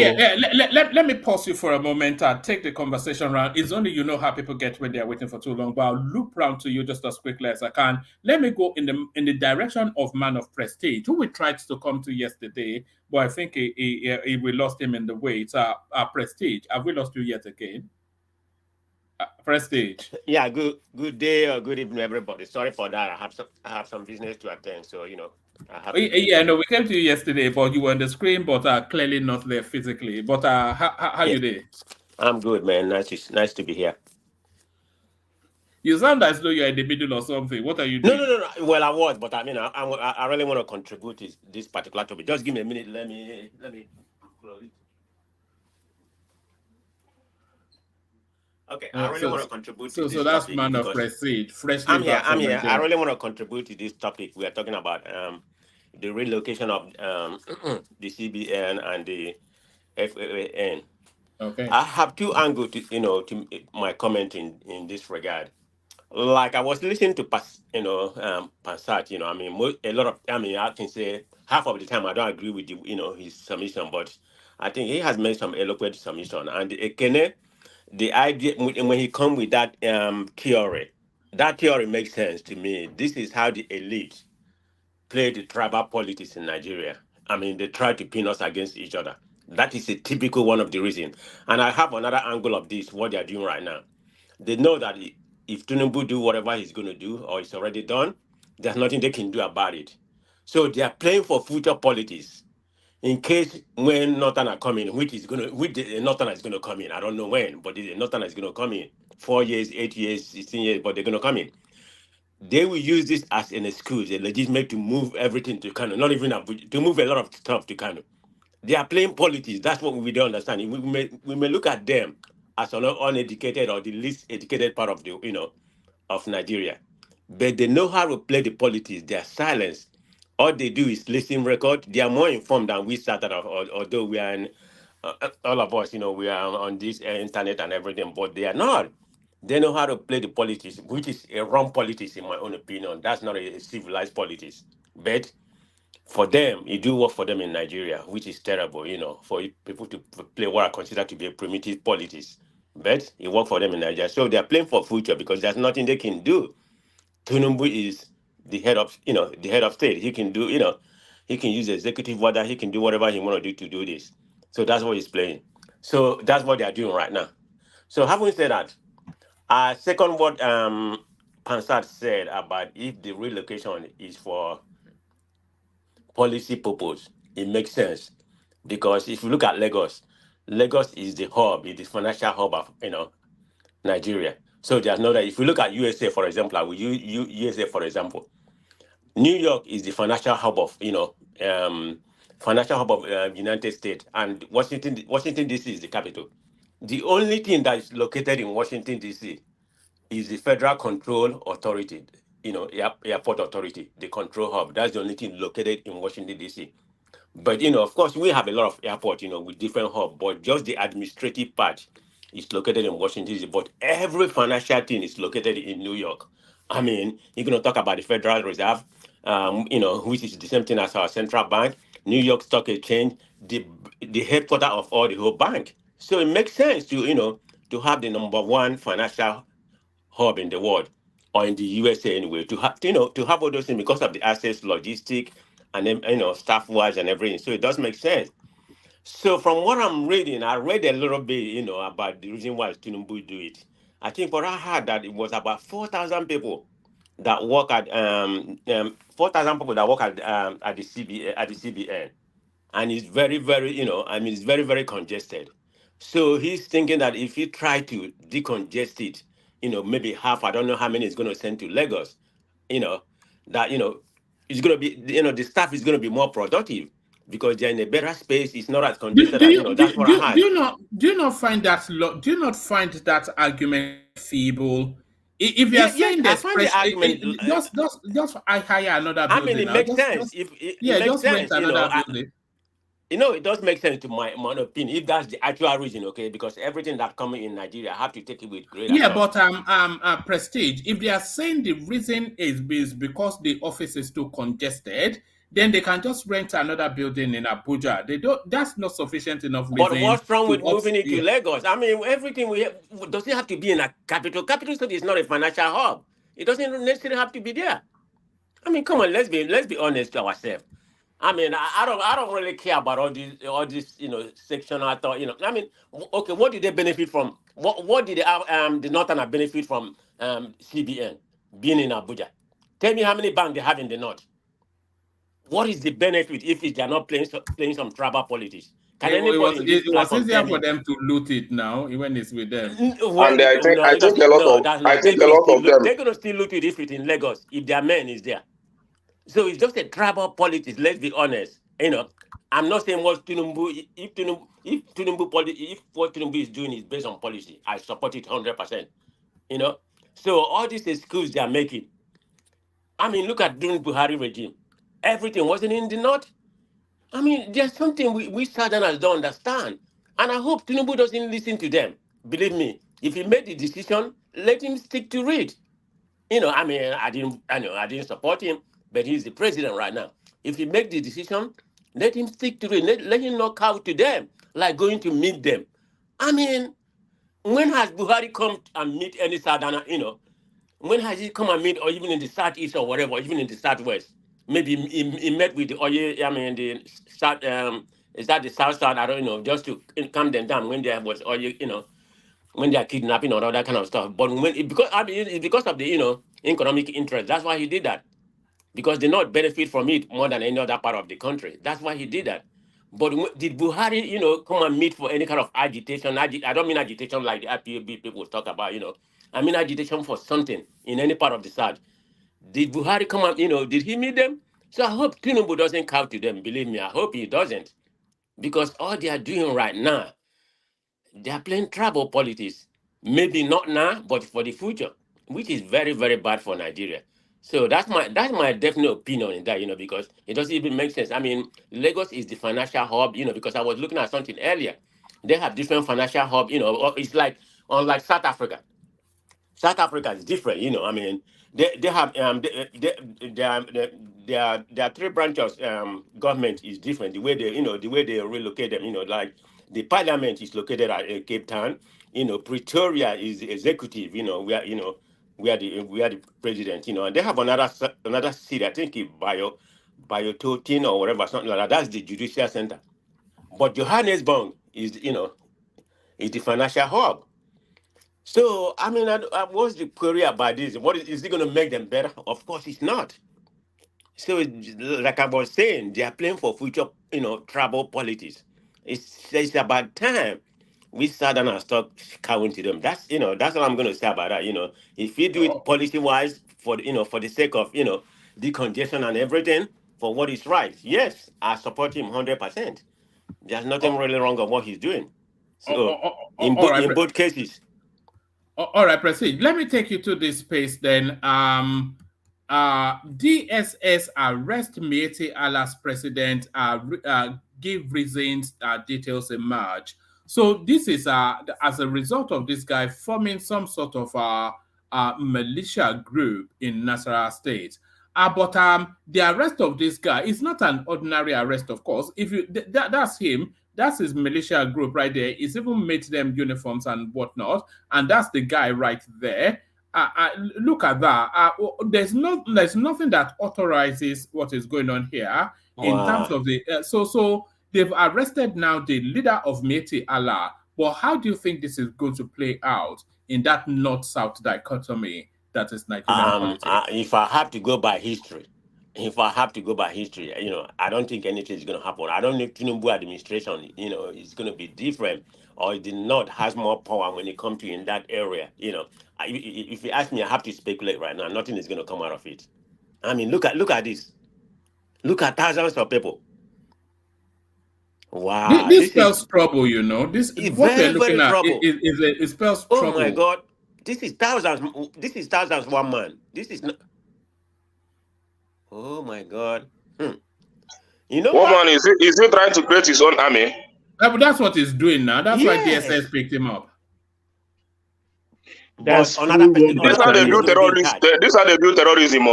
Let me pause you for a moment and take the conversation round. It's only you know how people get when they're waiting for too long, but I'll loop round to you just as quickly as I can. Let me go in the direction of Man of Prestige, who we tried to come to yesterday, but I think we lost him in the way. It's Prestige. Have we lost you yet again? Prestige. Yeah, good day or good evening, everybody. Sorry for that. I have some business to attend, so you know. We came to you yesterday, but you were on the screen, but clearly not there physically. But how you doing? I'm good, man. Nice to be here. You sound as though you're in the middle or something. What are you doing? No. Well, I was, but I mean, I really want to contribute to this particular topic. Just give me a minute. Let me close it. Okay, I really want to contribute to this topic. So that's Man of Prestige. I'm here. I really want to contribute to this topic. We are talking about the relocation of the CBN and the FAN. Okay. I have two angles to my comment in this regard. Like I was listening to Pansat, I mean, a lot of, I mean, I can say half of the time I don't agree with his submission, but I think he has made some eloquent submission. And Ekene, the idea when he come with that theory, that theory makes sense to me. This is how the elite play the tribal politics in Nigeria. I mean, they try to pin us against each other. That is a typical one of the reasons. And I have another angle of this, what they are doing right now. They know that if Tinubu do whatever he's going to do, or it's already done, there's nothing they can do about it. So they are playing for future politics. In case when Northern are coming, which the Northern is going to come in. I don't know when, but the Northern is going to come in. 4 years, 8 years, 16 years, but they're going to come in. They will use this as an excuse, a legitimate to move everything to Kano, not even to move a lot of stuff to Kano. They are playing politics. That's what we don't understand. We may look at them as an uneducated or the least educated part of of Nigeria, but they know how to play the politics. They are silenced. All they do is listen record. They are more informed than we started off, although we are in, all of us, we are on this internet and everything, but they are not. They know how to play the politics, which is a wrong politics in my own opinion. That's not a civilized politics. But for them, it do work for them in Nigeria, which is terrible, for people to play what I consider to be a primitive politics. But it worked for them in Nigeria. So they're playing for future because there's nothing they can do. Tinubu is the head of state. He can do, he can use executive order. He can do whatever he want to do this. So that's what he's playing. So that's what they are doing right now. So having said that, second what Pansat said about if the relocation is for policy purpose, it makes sense. Because if you look at Lagos is the hub, it is financial hub of Nigeria. So there's no that if you look at USA, for example, I will use USA for example. New York is the financial hub of United States, and Washington DC is the capital. The only thing that is located in Washington DC is the Federal Control Authority, airport authority, the control hub. That's the only thing located in Washington DC. But of course, we have a lot of airports, with different hubs, but just the administrative part is located in Washington DC. But every financial thing is located in New York. I mean, you're going to talk about the Federal Reserve, which is the same thing as our central bank, New York Stock Exchange, the headquarters of all the whole bank. So it makes sense to have the number one financial hub in the world, or in the USA anyway, to have all those things because of the access, logistic, and then staff wise and everything. So it does make sense. So from what I'm reading, I read a little bit, about the reason why Tinubu do it. I think what I heard that it was about 4,000 people that work at 4,000 people that work at the CBN, and it's very, very, it's very, very congested. So he's thinking that if he try to decongest it, maybe half, I don't know how many is going to send to Lagos, that, it's going to be, the staff is going to be more productive because they're in a better space. It's not as congested as, that's what I had. Do you not find that argument feeble? If you are saying I find the argument. just I hire another building. It makes sense. It makes sense, another building. It does make sense to my opinion, if that's the actual reason, okay? Because everything that coming in Nigeria, I have to take it with great account. But Prestige, if they are saying the reason is because the office is too congested, then they can just rent another building in Abuja. That's not sufficient enough reason. But what's wrong with moving it to Lagos? I mean, everything we have, does it have to be in a capital? Capital city is not a financial hub. It doesn't necessarily have to be there. I mean, come on, let's be honest to ourselves. I mean, I don't really care about all this sectional thought. I mean, okay, what did they benefit from? What did the Northern benefit from CBN being in Abuja? Tell me how many banks they have in the North. What is the benefit if they are not playing some tribal politics? It was easier for them to loot it now, when it's with them. And I think a lot of them, they're going to still loot it if it's in Lagos, if their man is there. So it's just a tribal politics. Let's be honest. I'm not saying what Tinubu. If what Tinubu is doing is based on policy, I support it 100%. So all these excuses they are making. I mean, look at during Buhari regime, everything wasn't in the North. I mean, there's something we Southerners don't understand, and I hope Tinubu doesn't listen to them. Believe me, if he made the decision, let him stick to it. I mean, I didn't support him. But he's the president right now. If he make the decision, let him stick to it. Let him not cow to them, like going to meet them. I mean, when has Buhari come and meet any Southerner, when has he come and meet, or even in the Southeast or whatever, even in the Southwest? Maybe he met with the South, is that the South Side? I don't know, just to calm them down when there was when they are kidnapping or all that kind of stuff. But it's because of the, economic interest. That's why he did that. Because they not benefit from it more than any other part of the country. That's why he did that. But did Buhari, come and meet for any kind of agitation? I don't mean agitation like the IPAB people talk about, I mean agitation for something in any part of the South. Did Buhari come and, did he meet them? So I hope Tinubu doesn't cow to them. Believe me, I hope he doesn't. Because all they are doing right now, they are playing tribal politics. Maybe not now, but for the future, which is very, very bad for Nigeria. So that's my definite opinion in that, because it doesn't even make sense. I mean, Lagos is the financial hub, because I was looking at something earlier. They have different financial hub, it's like, unlike South Africa. South Africa is different, I mean, they have, their three branches, government is different. The way they relocate them, like the parliament is located at Cape Town, Pretoria is the executive, we are the president, and they have another city, I think in Biototin or whatever, something like that. That's the judicial center. But Johannesburg is, is the financial hub. So I mean, what's the query about this? Is it going to make them better? Of course, it's not. So like I was saying, they are playing for future, tribal politics. It's about time we Southerners stop cowing to them. That's what I'm going to say about that. If you do it policy-wise for the sake of decongestion and everything for what is right, yes, I support him 100%. There's nothing really wrong with what he's doing. So in both cases. All right, Prestige. Let me take you to this space then. DSS arrest Mieti Allah's president. Give reasons. Details emerge. So this is as a result of this guy forming some sort of militia group in Nasarawa State. But the arrest of this guy is not an ordinary arrest, of course. If you that's him, that's his militia group right there. He's even made them uniforms and whatnot, and that's the guy right there. Look at that. There's nothing that authorizes what is going on here in terms of the so they've arrested now the leader of Mieti Allah. But how do you think this is going to play out in that north-south dichotomy that is Nigerian politics? If I have to go by history, if I have to go by history, I don't think anything is going to happen. I don't think Tinubu administration, is going to be different, or the North has more power when it comes to in that area. If you ask me, I have to speculate right now. Nothing is going to come out of it. I mean, look at this. Look at thousands of people. Wow, This spells trouble, This it's what we're very, looking very at trouble. it spells Oh trouble. my God, this is thousands. This is thousands one man. This is not. Oh my God. You know One what? man, is he trying to create his own army? But that's what he's doing now. That's why Yes. DSS picked him up. That's But another full person, This is how they do terrorism. This is how they do terrorism.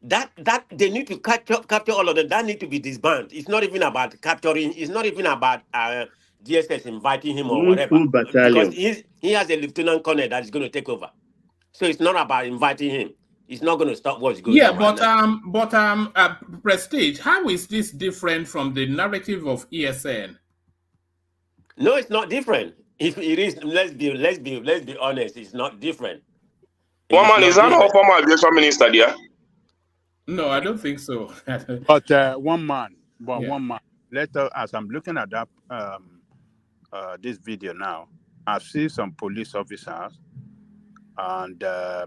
That they need to capture all of them. That need to be disbanded. It's not even about capturing. It's not even about DSS inviting him or one whatever. full Because battalion. he has a lieutenant colonel that is going to take over. So it's not about inviting him. It's not going to stop what's going on right now. Prestige, how is this different from the narrative of ESN? No, it's not different. If it is, let's be honest. It's not different. One man, is that not former aviation minister there? No, I don't think so. But one man. As I'm looking at that this video now, I see some police officers, and has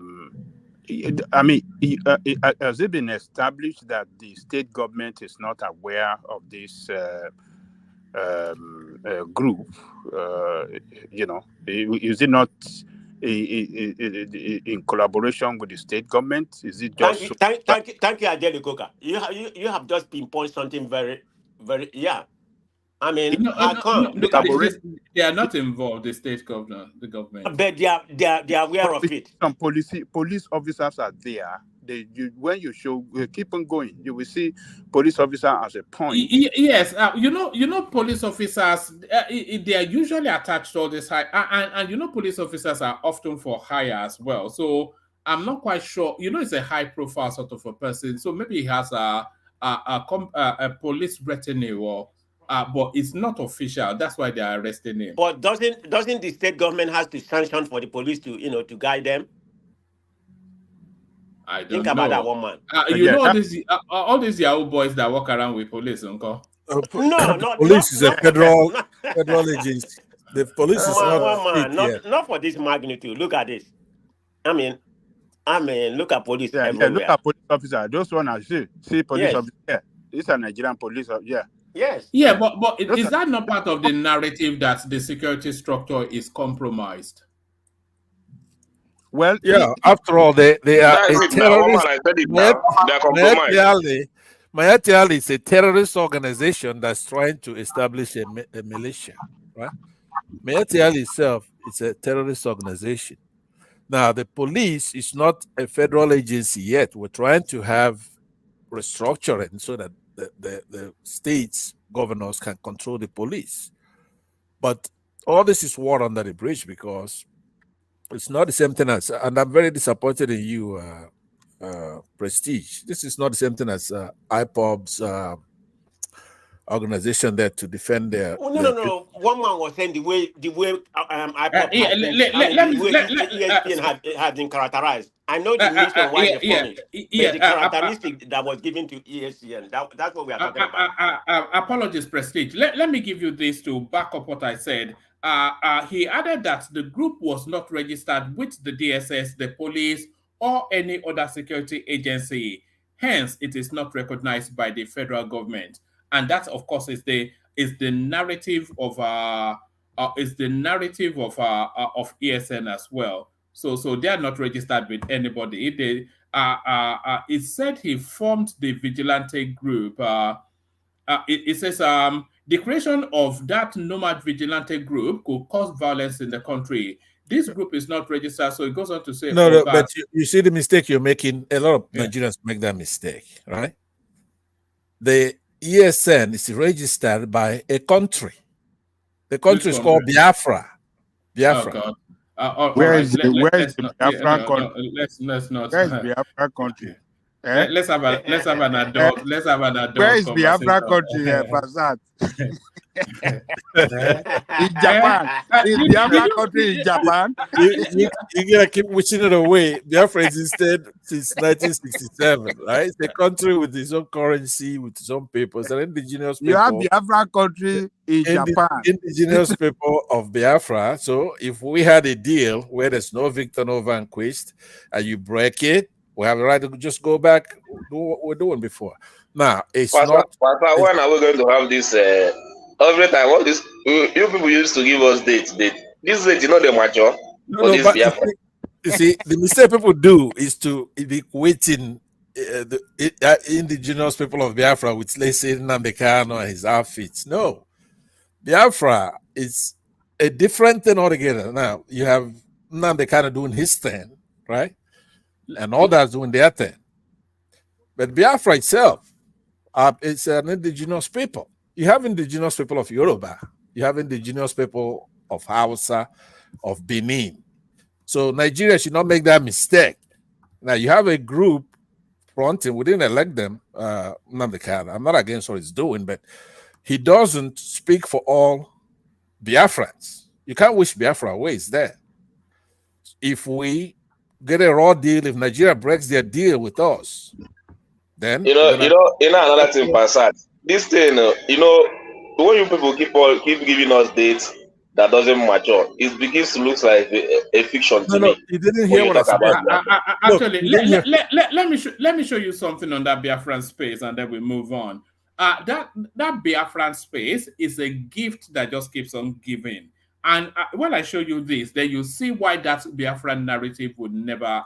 it been established that the state government is not aware of this group? Is it not in collaboration with the state government? Is it just thank you, Adele Koka. You have just pinpointed something very, very, yeah. I mean, they are not involved. The state government, the government, but they are aware of it. Some police officers are there. When you keep on going, you will see police officer as a point. Yes, police officers they are usually attached to all this high, and police officers are often for hire as well. So I'm not quite sure. It's a high profile sort of a person. So maybe he has a police retinue or. But it's not official. That's why they are arresting him. But doesn't the state government has to sanction for the police to to guide them? I don't think know. about that one man. All these Yahoo boys that walk around with police, uncle. Police is a federal agency. The police is not for this magnitude. Look at this. I mean, look at police everywhere. Look at police officer. Those one I see police officer. Yeah, it's a Nigerian police. Yeah. Yes. Yeah, but is that not part of the narrative that the security structure is compromised? Well, yeah. After all, they are a terrorist. Mayatiali is a terrorist organization that's trying to establish a militia, right? Mayatiali itself is a terrorist organization. Now, the police is not a federal agency yet. We're trying to have restructuring so that the states governors can control the police. But all this is water under the bridge because it's not the same thing as, and I'm very disappointed in you, Prestige. This is not the same thing as IPOB's organization there to defend their. No. One man was saying the way IPOB has been characterized. I know the mission why they formed it, but the characteristic that was given to ESN, that's what we are talking about. Apologies, Prestige. Let me give you this to back up what I said. He added that the group was not registered with the DSS, the police, or any other security agency. Hence, it is not recognized by the federal government. And that, of course, is the narrative of ESN as well. So they are not registered with anybody. It said he formed the vigilante group. It says the creation of that nomad vigilante group could cause violence in the country. This group is not registered, so it goes on to say. No, but you see the mistake you're making. A lot of Nigerians make that mistake, right? The ESN is registered by a country. The country is called Biafra. Oh God. Where is the Biafra country? Let's not. Where is Biafra country? Let's have an adult. Let's have an adult. Where is Biafra country, Fasad? In Japan. Is Biafra country in Japan? You gotta keep wishing it away. Biafra existed since 1967, right? It's a country with its own currency, with its own papers, and indigenous You have people. Biafra country in Japan. Indigenous people of Biafra. So if we had a deal where there's no victor, no vanquished, and you break it, we have the right to just go back, do what we're doing before. Now, it's Pastor, not. when are we going to have this? Every time, all this you people used to give us dates. This date, they mature. No, but you see, the mistake people do is to be equating the indigenous people of Biafra with, let's say, Nnamdi Kanu and his outfits. No, Biafra is a different thing altogether. Now, you have Nnamdi Kanu doing his thing, right? And others doing their thing. But Biafra itself, it's an indigenous people. You have indigenous people of Yoruba. You have indigenous people of Hausa, of Benin. So Nigeria should not make that mistake. Now, you have a group fronting, we didn't elect them, Nnamdi Kanu. I'm not against what he's doing, but he doesn't speak for all Biafrans. You can't wish Biafra away, it's there. If we get a raw deal, if Nigeria breaks their deal with us, then another thing, Passat. This thing, when you people keep giving us dates that doesn't mature, it begins to look like a fiction to me. You didn't hear what I said. Actually, let me show you something on that Biafran space, and then we move on. That Biafran space is a gift that just keeps on giving. And when I show you this, then you see why that Biafran narrative would never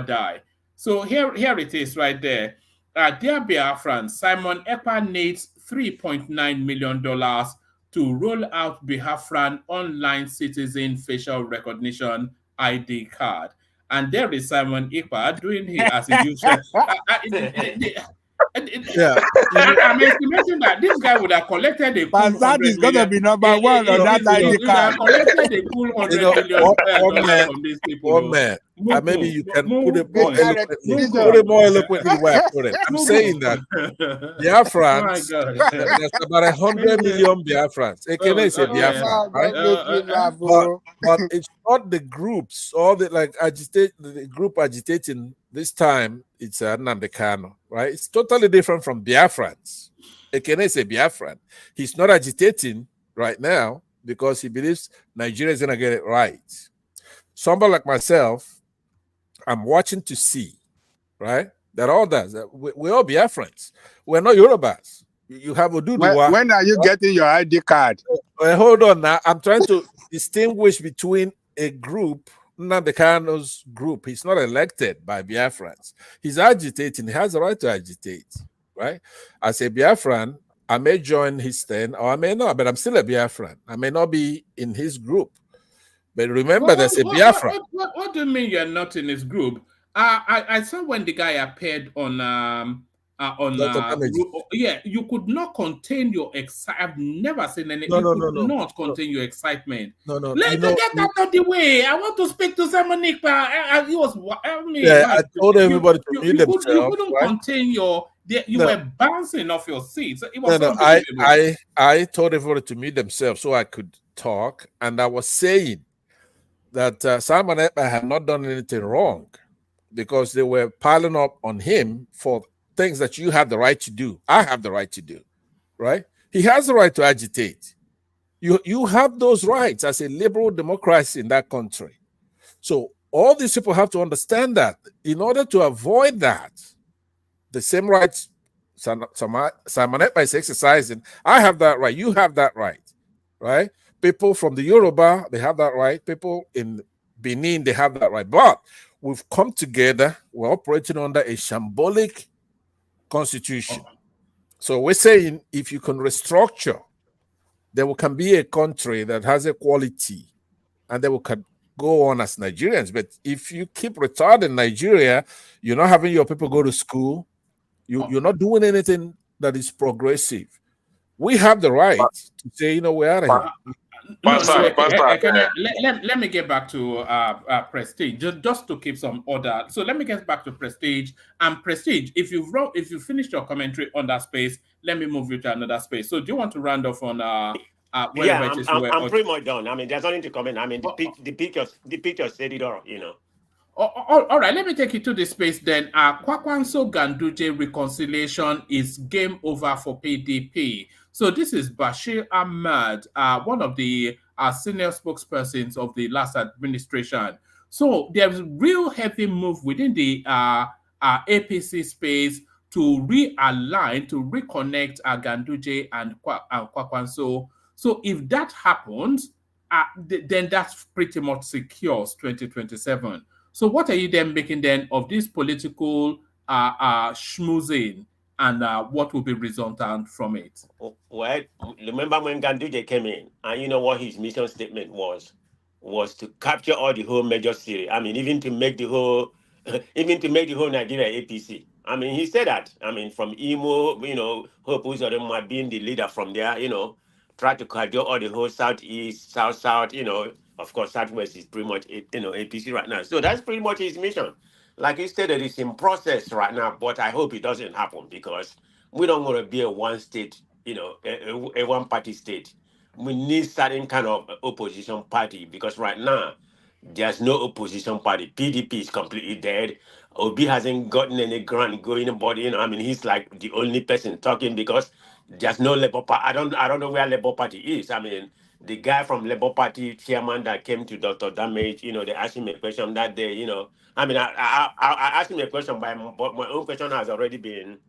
die. So here it is right there. Dear Biafran, Simon Ekpa needs $3.9 million to roll out Biafran online citizen facial recognition ID card. And there is Simon Ekpa doing it as he usual. Yeah, I'm estimating that this guy would have collected a cool Passat is going to be number one on that ID card. Collected a cool $100 million from these people. Man, maybe you can put it more eloquently where I put it. I'm saying that Biafrans, there's about 100 million Biafrans. AKA say Biafra, right? But it's not the groups, all the the group agitating this time. It's Nnamdi Kanu, right? It's totally different from Biafrans. AKA say Biafran. He's not agitating right now because he believes Nigeria is gonna get it right. Somebody like myself, I'm watching to see, right? That all does. We're all Biafrans. We're not Yorubas. You have Oduduwa. When are you getting your ID card? Hold on now. I'm trying to distinguish between a group, Nnamdi Kanu's group. He's not elected by Biafrans. He's agitating. He has a right to agitate, right? As a Biafran, I may join his stand or I may not, but I'm still a Biafran. I may not be in his group. But remember, there's a Biafra. What do you mean you're not in his group? I saw when the guy appeared on yeah, you could not contain your excitement. I've never seen any. Not contain your excitement. Let's get out of the way. I want to speak to Simon Ekpa. He was. I told everybody to mute themselves. You couldn't contain your. You were bouncing off your seat. So it was I told everybody to mute themselves so I could talk, and I was saying that Simon Ekpa had not done anything wrong because they were piling up on him for things that you have the right to do. I have the right to do, right? He has the right to agitate. You have those rights as a liberal democracy in that country. So all these people have to understand that in order to avoid that, the same rights Simon Ekpa is exercising, I have that right. You have that right, right? People from the Yoruba, they have that right. People in Benin, they have that right. But we've come together. We're operating under a shambolic constitution. So we're saying if you can restructure, there can be a country that has equality and then we can go on as Nigerians. But if you keep retarding Nigeria, you're not having your people go to school, you're not doing anything that is progressive. We have the right to say, we're out of here. Let me get back to Prestige, just to keep some order. So let me get back to Prestige. And Prestige, if you finished your commentary on that space, let me move you to another space. So do you want to round off on whatever it is you were? I'm pretty much done. I mean, there's nothing to comment. I mean, the pictures said it all, you know. All right, let me take you to the space then. Kwankwaso Ganduje Reconciliation is game over for PDP. So this is Bashir Ahmad, one of the senior spokespersons of the last administration. So there's a real heavy move within the APC space to realign, to reconnect Ganduje and Kwankwaso. So if that happens, then that's pretty much secures 2027. So what are you then making then of this political schmoozing and what will be resultant from it? Well, remember when Ganduje came in, and you know what his mission statement was to capture all the whole major city. I mean, even to make the whole Nigeria APC. I mean, he said that. I mean, from Imo, you know, Hope Uzodinma being the leader from there, you know, try to capture all the whole southeast, south, you know. Of course, Southwest is pretty much, you know, APC right now. So that's pretty much his mission. Like he said, it's in process right now, but I hope it doesn't happen because we don't want to be a one state, you know, a one party state. We need certain kind of opposition party because right now there's no opposition party. PDP is completely dead. Obi hasn't gotten any grant going, but you know, I mean, he's like the only person talking because there's no Labour Party. I don't know where Labour Party is. I mean, the guy from Labour Party chairman that came to Dr. Damage, you know, they asked him a question that day, you know. I mean, I asked him a question, but my own question has already been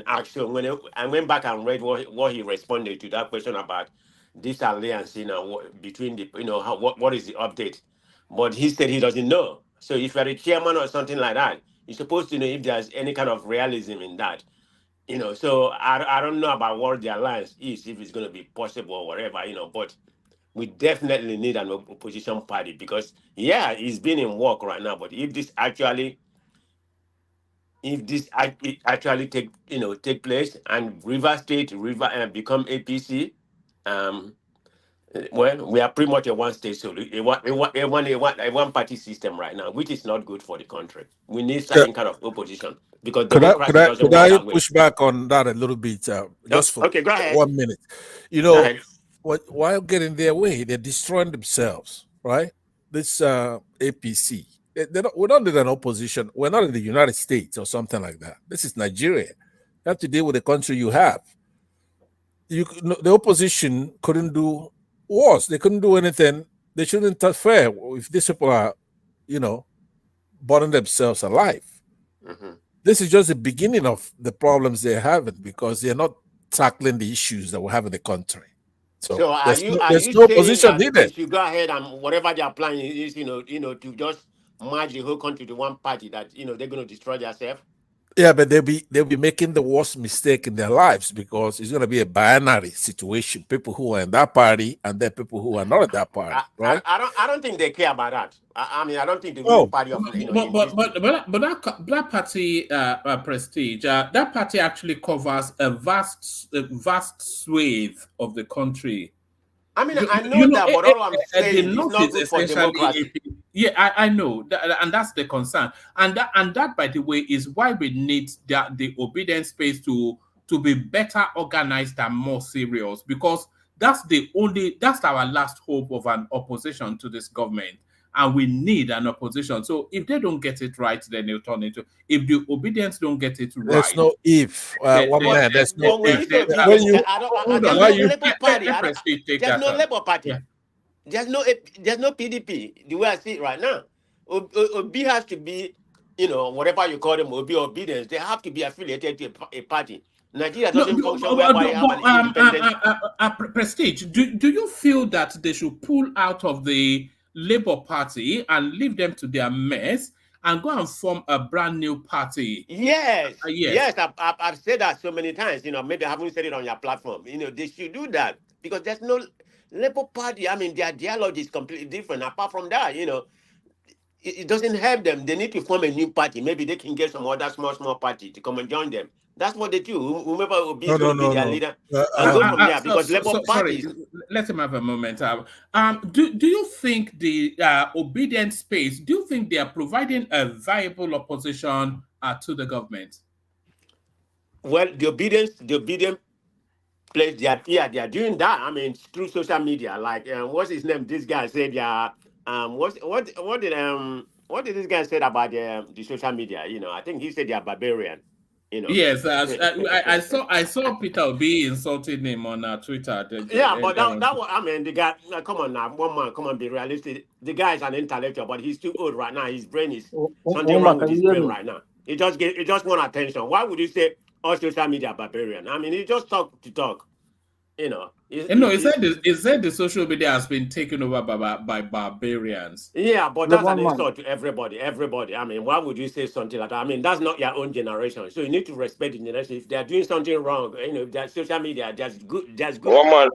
asked. So when I went back and read what he responded to that question about this alliance, you know, between the, you know, what is the update? But he said he doesn't know. So if you're a chairman or something like that, you're supposed to know if there's any kind of realism in that. You know, so I don't know about what the alliance is, if it's going to be possible or whatever, you know, but we definitely need an opposition party because, yeah, it's been in work right now. But if this actually take place and River State become APC, well, we are pretty much a one state, so a one party system right now, which is not good for the country. We need certain kind of opposition because democracy doesn't work that way. Push back on that a little bit, just for okay, go ahead. 1 minute? You know, while getting their way, they're destroying themselves, right? This APC, we're not in an opposition. We're not in the United States or something like that. This is Nigeria. You have to deal with the country you have. The opposition couldn't do worse. They couldn't do anything. They shouldn't interfere if these people are, you know, burning themselves alive. Mm-hmm. This is just the beginning of the problems they're having because they're not tackling the issues that we have in the country. So are there's you no opposition saying that needed. you go ahead and whatever they're planning is, you know, to just merge the whole country to one party that, you know, they're going to destroy themselves? Yeah, but they'll be making the worst mistake in their lives because it's going to be a binary situation. People who are in that party and then people who are not in that party, right? I don't think they care about that. I mean, I don't think the ruling party of, you know, but that party Prestige, that party actually covers a vast swathe of the country. I mean, I know that, but all I'm saying is not good for democracy. Yeah, I know, and that's the concern. And that, by the way, is why we need the obedience space to be better organized and more serious, because that's our last hope of an opposition to this government. And we need an opposition. So if they don't get it right, then they'll turn into. If the obedience don't get it right, there's no if. There's no if. There's no Labour Party. Yeah. There's no PDP. The way I see it right now, Obi has to be, you know, whatever you call them, Obi obedience. They have to be affiliated to a party. Nigeria doesn't function whereby you have an independent. Prestige. Do you feel that they should pull out of the Labour Party and leave them to their mess and go and form a brand new party? Yes. I've said that so many times. You know, maybe I haven't said it on your platform. You know, they should do that because there's no Labour Party. I mean, their dialogue is completely different. Apart from that, you know, it doesn't help them. They need to form a new party. Maybe they can get some other small party to come and join them. That's what they do. Whomever will be their leader and go from there. Because Labour Party. let him have a moment. Do you think the obedient space? Do you think they are providing a viable opposition to the government? Well, the obedient place, they are doing that. I mean, through social media. Like, what's his name? This guy said, what did this guy say about the social media? You know, I think he said they are barbarian. You know. Yes, I saw Peter Obi insulting him on Twitter. Yeah, but that was, I mean, the guy. Come on now, one man, come on, be realistic. The guy is an intellectual, but he's too old right now. His brain is something wrong with his brain right now. He just want attention. Why would you say all social media barbarian? I mean, he just talk to talk. You know. He said the social media has been taken over by barbarians. Yeah, but that's an insult to everybody. Everybody. I mean, why would you say something like that? I mean, that's not your own generation. So you need to respect the generation. If they are doing something wrong, you know, that social media, that's good. One man,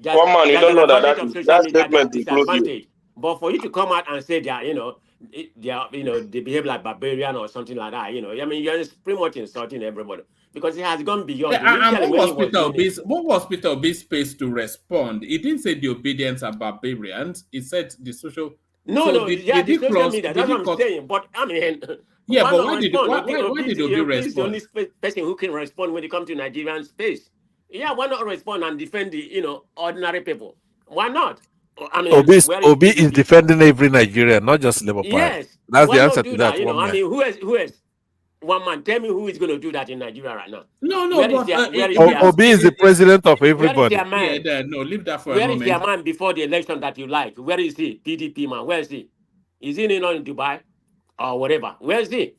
you don't know that statement includes you. But for you to come out and say that, you know, they behave like barbarian or something like that, you know, I mean, you're pretty much insulting everybody. Because it has gone beyond. And what was Peter Obi's space to respond? He didn't say the obedience are barbarians. He said the social. The social media. That's what I'm saying. But I mean, yeah, but why did Obi respond? He's the only person who can respond when it comes to Nigerian space. Yeah, why not respond and defend the ordinary people? Why not? I mean, Obi is defending every Nigerian, not just Labour Party. Yes, that's the answer to that. I mean, who is? One man, tell me who is going to do that in Nigeria right now? Obi is the president of everybody. Where is their man? No, leave that for a moment. Where is their man before the election that you like? Where is he? PDP man, where is he? Is he in Dubai or whatever? Where is he?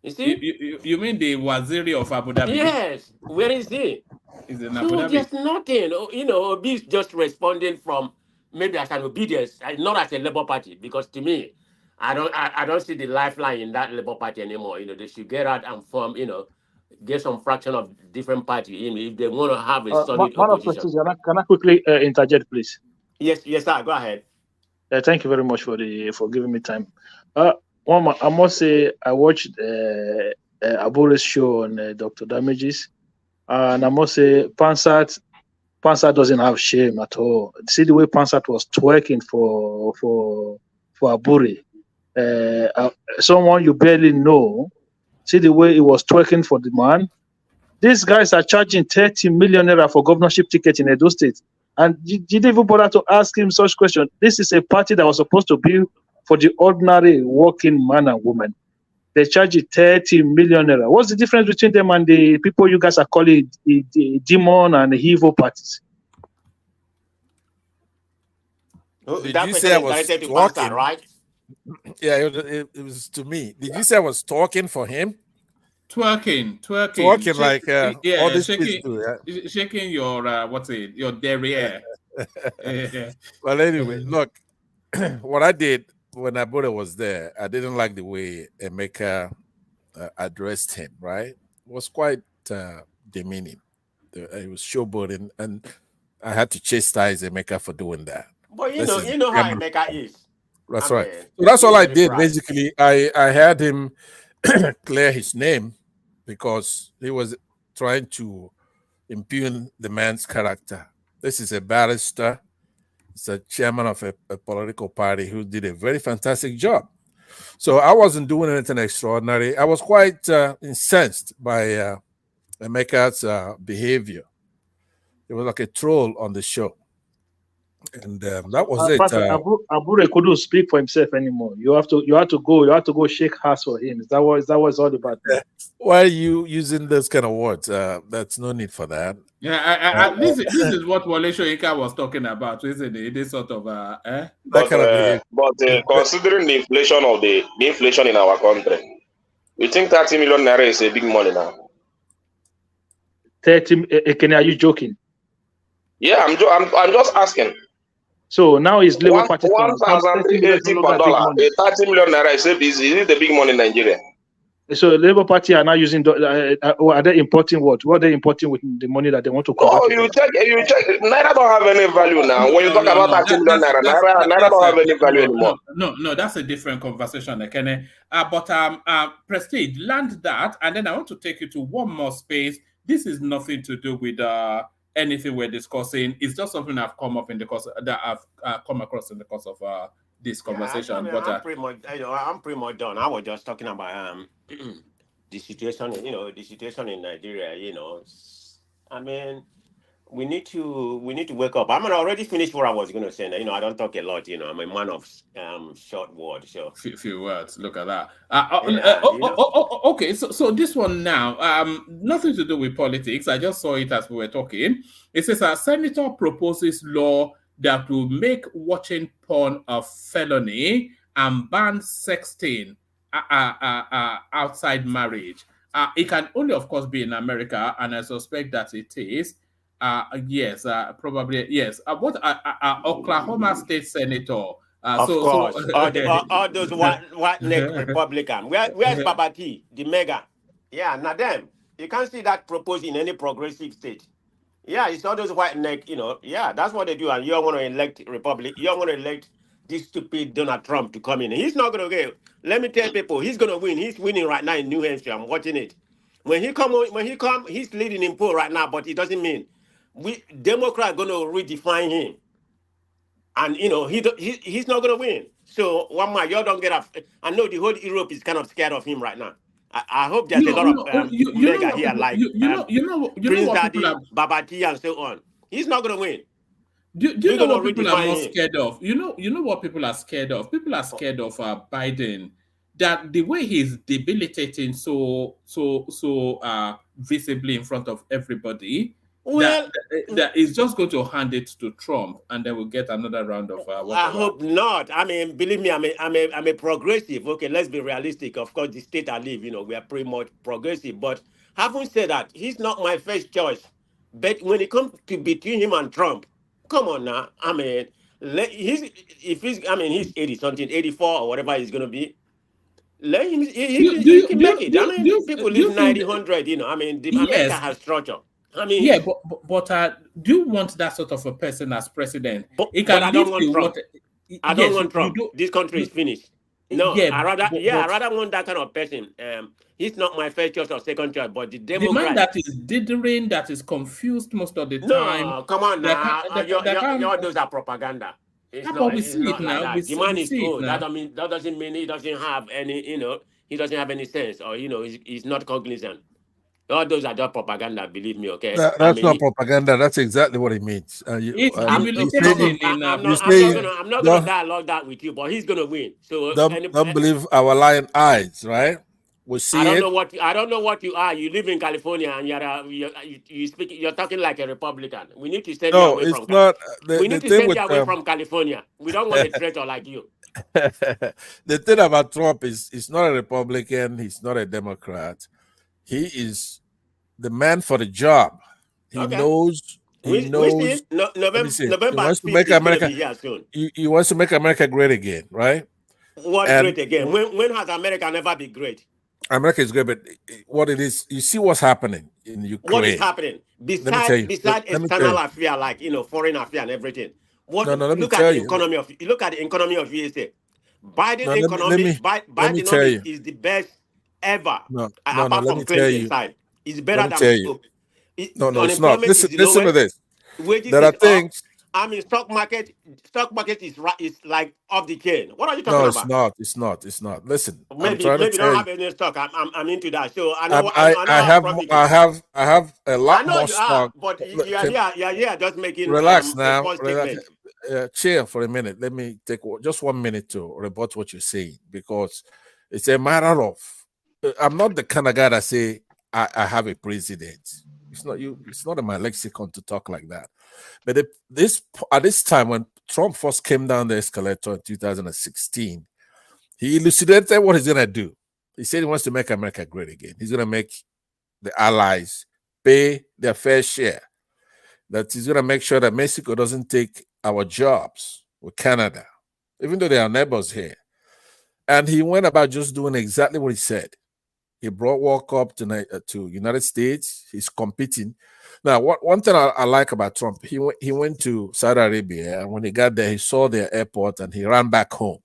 You see? You mean the Waziri of Abu Dhabi? Yes. Where is he? Is in Abu Dhabi? There's nothing. Obi is just responding from maybe as an obedience, not as a Labour Party, because to me, I don't see the lifeline in that Labour Party anymore. They should get out and form, get some fraction of different party if they want to have a solid opposition. Can I quickly interject, please? Yes, sir. Go ahead. Thank you very much for giving me time. I must say I watched Abure's show on Dr. Damages, and I must say Pansat doesn't have shame at all. See the way Pansat was twerking for Abure. Someone you barely know, see the way he was twerking for the man. These guys are charging 30 million naira for governorship ticket in Edo State. And you didn't even bother to ask him such question. This is a party that was supposed to be for the ordinary working man and woman. They charge you 30 million naira. What's the difference between them and the people you guys are calling the demon and the evil parties? Did you say I was talking, right? Yeah, it was to me. Did you say I was talking for him? Twerking, like all this shaking your your derriere. Well, anyway, look, what I did when Abure was there, I didn't like the way Emeka addressed him. Right, it was quite demeaning. It was showboating, and I had to chastise Emeka for doing that. But you know how Emeka is. That's right. So that's all I did. Basically, I had him clear his name because he was trying to impugn the man's character. This is a barrister. He's a chairman of a political party who did a very fantastic job. So I wasn't doing anything extraordinary. I was quite incensed by Emeka's behavior. It was like a troll on the show. And that was it. Abure couldn't speak for himself anymore. You have to go shake hands for him. Is that what it's all about? Why are you using those kind of words? That's no need for that. Yeah, this is what Wale Soyinka was talking about, isn't it? This sort of But considering the inflation in our country, we think 30 million naira is a big money now. 30? Are you joking? Yeah, I'm just asking. So now is Labour Party 1,080 per dollar. 30 million naira is it the big money in Nigeria? So Labour Party are now using. Are they importing what? What are they importing with the money that they want to convert? Oh, you check. Naira don't have any value now. When you talk about 30 million naira, naira don't have any value anymore. No, that's a different conversation, Ekene. But Prestige, land that, and then I want to take you to one more space. This is nothing to do with anything we're discussing. It's just something I've come up in the course that I've come across in the course of this conversation. I mean, But I'm pretty much, I'm pretty much done. I was just talking about the situation, the situation in Nigeria. I mean, we need to wake up. I mean, I already finished what I was going to say. I don't talk a lot. I'm a man of short words. So few words. Look at that. Okay. So this one now, nothing to do with politics. I just saw it as we were talking. It says a senator proposes law that will make watching porn a felony and ban sexting outside marriage. It can only, of course, be in America, and I suspect that it is. Yes, probably yes. What Oklahoma State Senator? of course, all those white neck Republican. Where's Babati, the mega? Yeah, not them. You can't see that proposed in any progressive state. Yeah, it's all those white neck. Yeah, that's what they do. And you don't want to elect Republic. You don't want to elect this stupid Donald Trump to come in. He's not going to get. Let me tell people, he's going to win. He's winning right now in New Hampshire. I'm watching it. When he come, he's leading in poll right now. But it doesn't mean Democrats going to redefine him. And he's not going to win. So one man, y'all don't get up. I know the whole Europe is kind of scared of him right now. I hope there's a lot of mega here, like Prince Daddy, Babati, and so on. He's not going to win. Do you know what people are more scared of? You know what people are scared of? People are scared of Biden. That the way he's debilitating so visibly in front of everybody. Well, that is just going to hand it to Trump, and then we'll get another round of. I hope not. I mean, believe me, I'm a progressive. Okay, let's be realistic. Of course, the state I live, we are pretty much progressive. But having said that, he's not my first choice. But when it comes to between him and Trump, come on now. I mean, he's 80 something, 84 or whatever he's gonna be. Let him. He can make it. I mean, people live 90, 100. I mean, America has structure. I mean, yeah, but do you want that sort of a person as president? But I don't want Trump. I don't want Trump. This country is finished. No, yeah, I rather want that kind of person. He's not my first choice or second choice, but the Democrat. The man that is dithering, that is confused most of the time. No, come on now. Your those are propaganda. It's not like that. The man is good. That doesn't mean he doesn't have any, he doesn't have any sense, or he's not cognizant. All those are just propaganda, believe me, okay? That's not propaganda. That's exactly what it means. I'm not going to dialogue that with you, but he's going to win. So don't believe our lying eyes, right? We see I don't know what you are. You live in California and you're talking like a Republican. We need to send you away from from California. We don't want a traitor like you. The thing about Trump is he's not a Republican, he's not a Democrat. He is the man for the job. He knows. November he wants to make America. He wants to make America great again, right? Great again? When has America never been great? America is great, but what it is, you see what's happening in Ukraine. What is happening besides external affairs, like foreign affairs and everything? Look at the economy of USA. Biden's economy is the best ever. Apart from Clinton side, it's better than. It's not. Listen to this. There are things. I mean, stock market is like off the chain. What are you talking about? No, it's not. Listen, maybe don't have any stock. I'm into that. So I have a lot more stock. But you're here just making. Relax now. Chill for a minute. Let me take just 1 minute to rebut what you're saying, because it's a matter of. I'm not the kind of guy that say I have a president. It's not you. It's not in my lexicon to talk like that. But at this time, when Trump first came down the escalator in 2016, he elucidated what he's going to do. He said he wants to make America great again. He's going to make the allies pay their fair share. That he's going to make sure that Mexico doesn't take our jobs with Canada, even though they are neighbors here. And he went about just doing exactly what he said. He brought work up to United States. He's competing. Now, one thing I like about Trump, he went to Saudi Arabia, and when he got there, he saw their airport and he ran back home,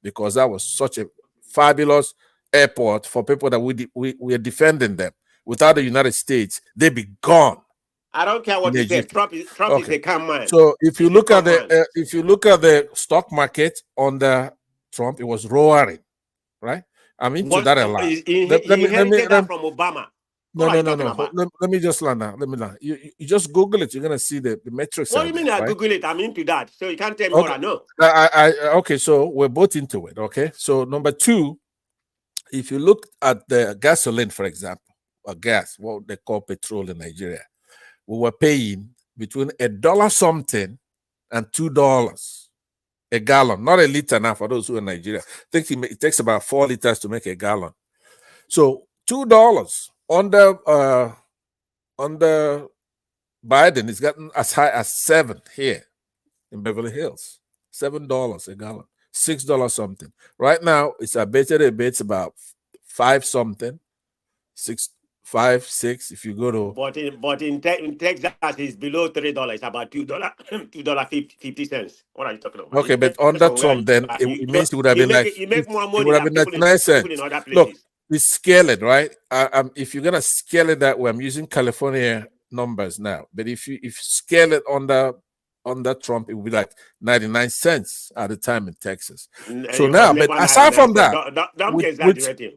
because that was such a fabulous airport for people that we are defending them. Without the United States, they'd be gone. I don't care what in he says. Egypt. Trump is Okay. a calm man. So if you He's a look at calm man. the stock market under Trump, it was roaring, right? I'm into But that a lot. he Let me inherited that from Obama. no, What are no, you no, talking no. about? Let me just land now. Let me land. You just Google it. You're gonna see the metrics. What do you mean? I right? Google it. I'm into that, so you can't tell me Okay. what I know. Okay. So we're both into it. Okay. So number two, if you look at the gasoline, for example, or gas, what they call petrol in Nigeria, we were paying between $1 something and $2 a gallon, not a liter now for those who are in Nigeria. I think it takes about 4 liters to make a gallon. So $2 under Biden is gotten as high as $7 here in Beverly Hills. $7 a gallon, $6 something. Right now, it's abated a bit. It's about 5 something, 6, 5, 6. If you go to But in Texas, it's below $3. It's about $2.50. What are you talking about? okay, but It depends under on where Trump, then it means it would have been like you make more it money would have than been people 99 in cents. other places. Look, we scale it, right? If you're gonna scale it that way, I'm using California numbers now. But if you scale it under Trump, it would be like 99 cents at the time in Texas. So now, but aside from that, don't exaggerate him.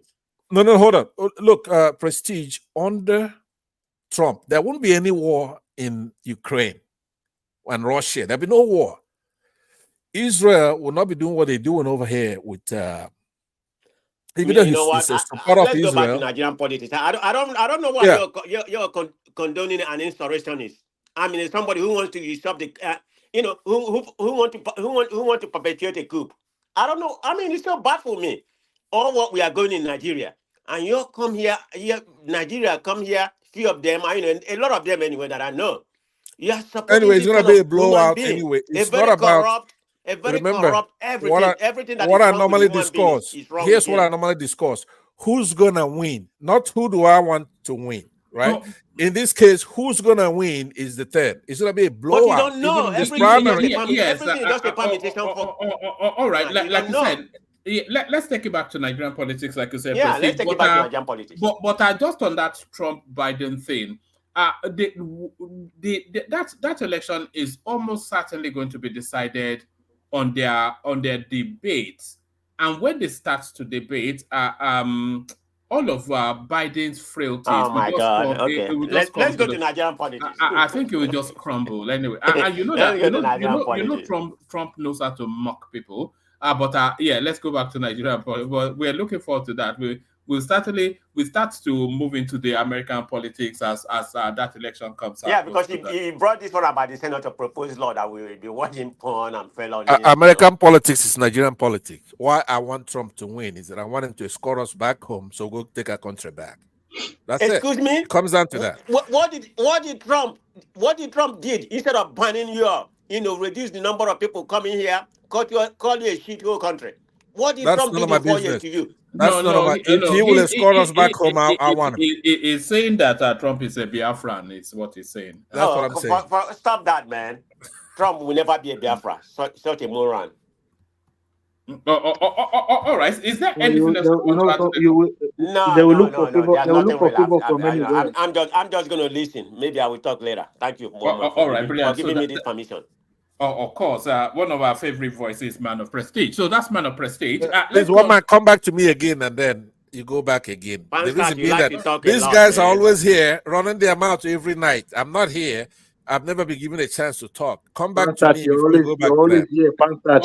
No, hold on. Look, Prestige, under Trump, there won't be any war in Ukraine and Russia. There'll be no war. Israel will not be doing what they're doing over here with even though You know he's what? a supporter of Let's go back to Israel. Nigerian politics. I don't know why Yeah. you're condoning an insurrectionist. I mean, it's somebody who wants to usurp the, who want to perpetuate a coup. I don't know. I mean, it's so bad for me. All what we are going in Nigeria, and you come here, Nigeria come here. Few of them, a lot of them anyway that I know. You are supporting Anyway, it's this gonna kind be a of human blowout being. anyway. It's A very not about. corrupt, Remember everything. Everything that is what I wrong with normally human being discuss. is wrong Here's with what I him. normally discuss: who's gonna win, not who do I want to win. Right? No. In this case, who's gonna win is the third. It's gonna be a blowout. But you don't know. Even in this Everything is just primary. a Yes. everything is just a permutation for. All right. You Like don't you know. said, let's take it back to Nigerian politics, like you said. Yeah, Prestige. let's take it back to Nigerian politics. But just on that Trump Biden thing, that election is almost certainly going to be decided on their debates, and when they start to debate, all of Biden's frailties Oh will my just God. come. Okay. It will just come Let's to go to Nigerian politics. I think it will just crumble anyway. And you know Let's that go to Nigerian politics. Trump knows how to mock people. But yeah, let's go back to Nigeria. But we're looking forward to that. We start to move into the American politics as that election comes out. Yeah, because he brought this one about the senator proposed law that we will be watching porn and felonies. American politics is Nigerian politics. Why I want Trump to win is that I want him to escort us back home, so we'll take our country back. That's Excuse me? It comes down to that. What did Trump did instead of banning you up, reduce the number of people coming here, call you a shithole country? What did Trump do in 4 years to you? That's none of my. If he will escort us back home, I want him. He's saying that Trump is a Biafran. Is what he's saying. That's what I'm saying. Stop that, man. Trump will never be a Biafra. Such a moron. All right. Is there anything else? No. They will look for favor from anywhere. I'm just going to listen. Maybe I will talk later. Thank you, all right, brilliant. for giving me this permission. Oh, of course. One of our favorite voices, Man of Prestige. So that's Man of Prestige. Please, one man come back to me again, and then you go back again. The reason being that these guys are always here, running their mouth every night. I'm not here. I've never been given a chance to talk. Come back to me. You're always here.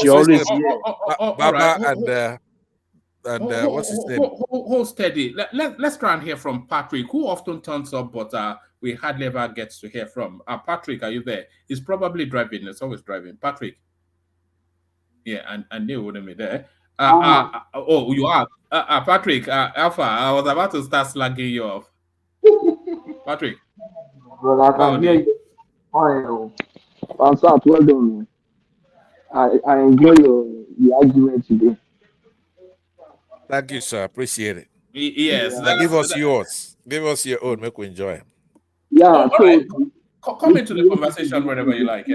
You're always here. Baba and what's his name? Hold steady. Let's try and hear from Patrick, who often turns up, but we hardly ever get to hear from. Patrick, are you there? He's probably driving. He's always driving. Patrick. Yeah, and Neil wouldn't be there. You are. Patrick, Alpha, I was about to start slugging you off. Patrick. Well, I can hear you. Well done. I enjoy your argument today. Thank you, sir. Appreciate it. Yes. Give us yours. Give us your own. Make we enjoy it. Yeah. All right. Come into the conversation whenever you like.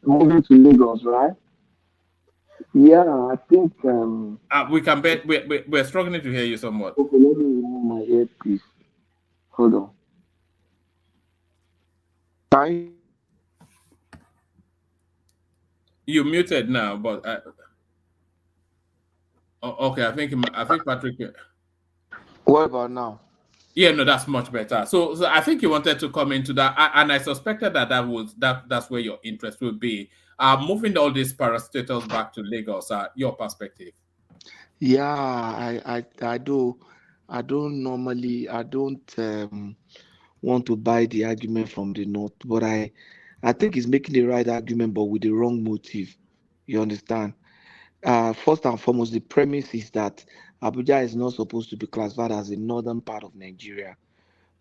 Moving to Lagos, right? Yeah, I think we can bet we're struggling to hear you somewhat. Okay, let me remove my earpiece. Hold on. You muted now, but okay. I think Patrick. What about now? Yeah, no, that's much better. So I think you wanted to come into that, and I suspected that's where your interest would be. Moving all these parastatals back to Lagos. Your perspective. Yeah, I do. I don't want to buy the argument from the north, but I think he's making the right argument, but with the wrong motive. You understand? First and foremost, the premise is that Abuja is not supposed to be classified as the northern part of Nigeria,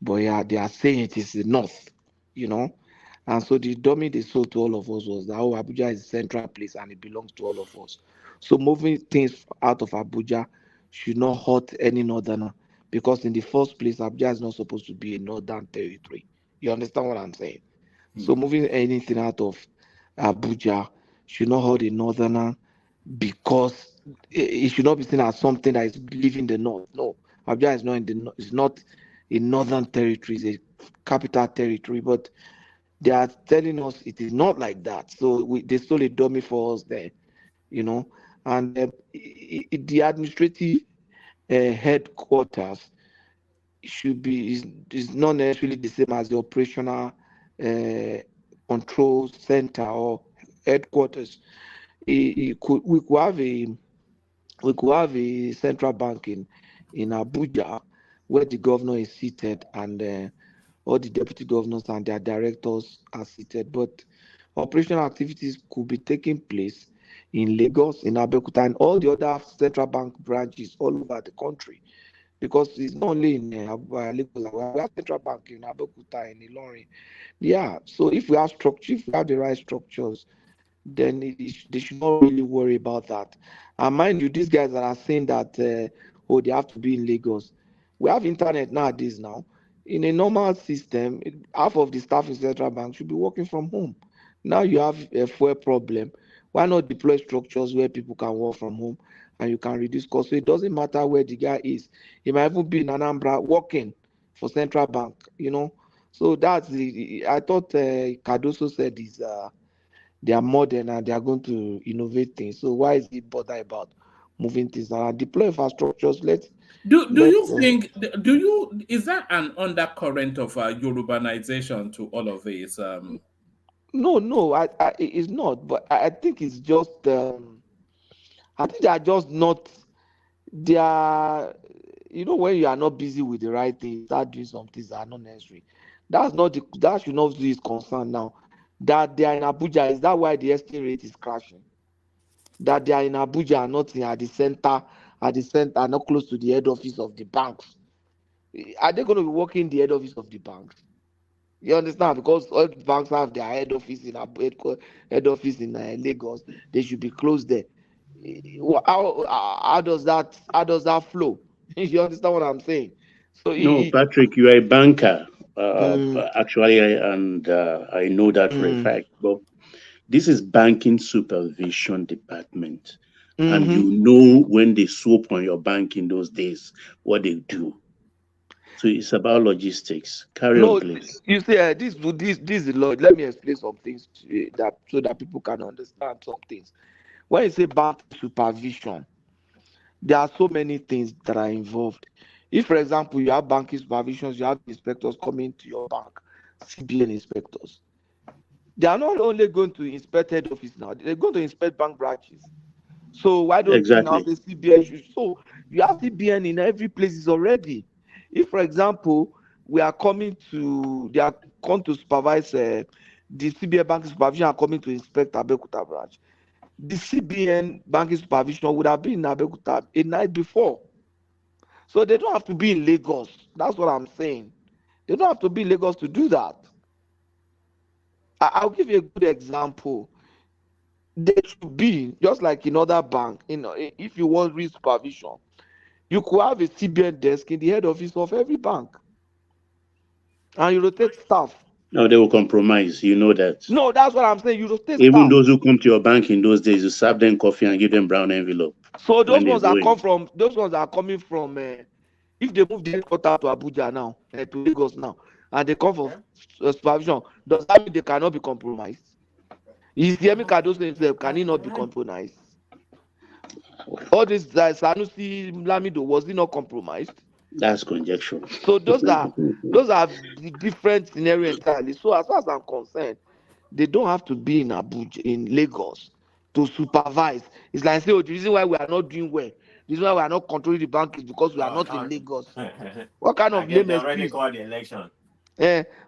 but yeah, they are saying it is the north, you know. And so the dummy they sold to all of us was that Abuja is a central place and it belongs to all of us. So moving things out of Abuja should not hurt any northerner because in the first place, Abuja is not supposed to be a northern territory. You understand what I'm saying? So moving anything out of Abuja should not hurt a northerner because it should not be seen as something that is leaving the north. No, Abuja is not it's not a northern territory, it's a capital territory, but they are telling us it is not like that. So they stole a dummy for us there, you know. And the administrative headquarters should be is not necessarily the same as the operational control center or headquarters. We could have a central bank in Abuja where the governor is seated and all the deputy governors and their directors are seated, but operational activities could be taking place in Lagos, in Abeokuta, and all the other central bank branches all over the country. Because it's not only in Lagos, we have central bank in Abeokuta and in Ilorin. Yeah, so if we have structure, if we have the right structures, then they should not really worry about that. And mind you, these guys that are saying that they have to be in Lagos. We have internet nowadays now. In a normal system, half of the staff in central bank should be working from home. Now you have a fuel problem. Why not deploy structures where people can work from home and you can reduce costs? So it doesn't matter where the guy is. He might even be in Anambra working for central bank, you know. So that's I thought Cardoso said they are modern and they are going to innovate things. So why is he bother about moving things around? Deploy infrastructures. Do you think is that an undercurrent of Yorubanization to all of this? No, it's not. But I think it's just I think they are just not. They are, when you are not busy with the right thing, start doing some things that are not necessary. That should not be his concern now. That they are in Abuja, is that why the exchange rate is crashing? That they are in Abuja and not at the center, not close to the head office of the banks. Are they going to be working in the head office of the banks? You understand? Because all the banks have their head office in Lagos. They should be close there. How does that flow? You understand what I'm saying? So no, Patrick, you are a banker. Actually, I know that for a fact. But this is banking supervision department, and you know when they swoop on your bank in those days, what they do. So it's about logistics. Carry on, please. You see, this is the law. Let me explain some things so that people can understand some things. When you say bank supervision, there are so many things that are involved. If, for example, you have banking supervisions, you have inspectors coming to your bank, CBN inspectors. They are not only going to inspect head office now, they're going to inspect bank branches. So why don't you now say CBN? So you have CBN in every place already. If, for example, they are come to supervise the CBN banking supervision are coming to inspect Abeokuta branch, the CBN banking supervision would have been in Abeokuta a night before. So they don't have to be in Lagos. That's what I'm saying. They don't have to be in Lagos to do that. I'll give you a good example. They should be, just like in other banks, if you want risk supervision, you could have a CBN desk in the head office of every bank. And you rotate staff. No, they will compromise. You know that. No, that's what I'm saying. You rotate Even staff. those who come to your bank in those days, you serve them coffee and give them brown envelope. So those ones are coming from if they move the headquarters to Abuja now, to Lagos now, and they come for supervision, does that mean they cannot be compromised? Is Yemi Cardoso himself, can he not be compromised? All this Sanusi Lamido, was he not compromised? That's conjecture. So those are the different scenario entirely. So as far as I'm concerned, they don't have to be in Abuja, in Lagos, to supervise. It's like say, oh, the reason why we are not doing well, the reason why we are not controlling the bank is because we are not in Lagos. What kind of lame excuse? Called the election.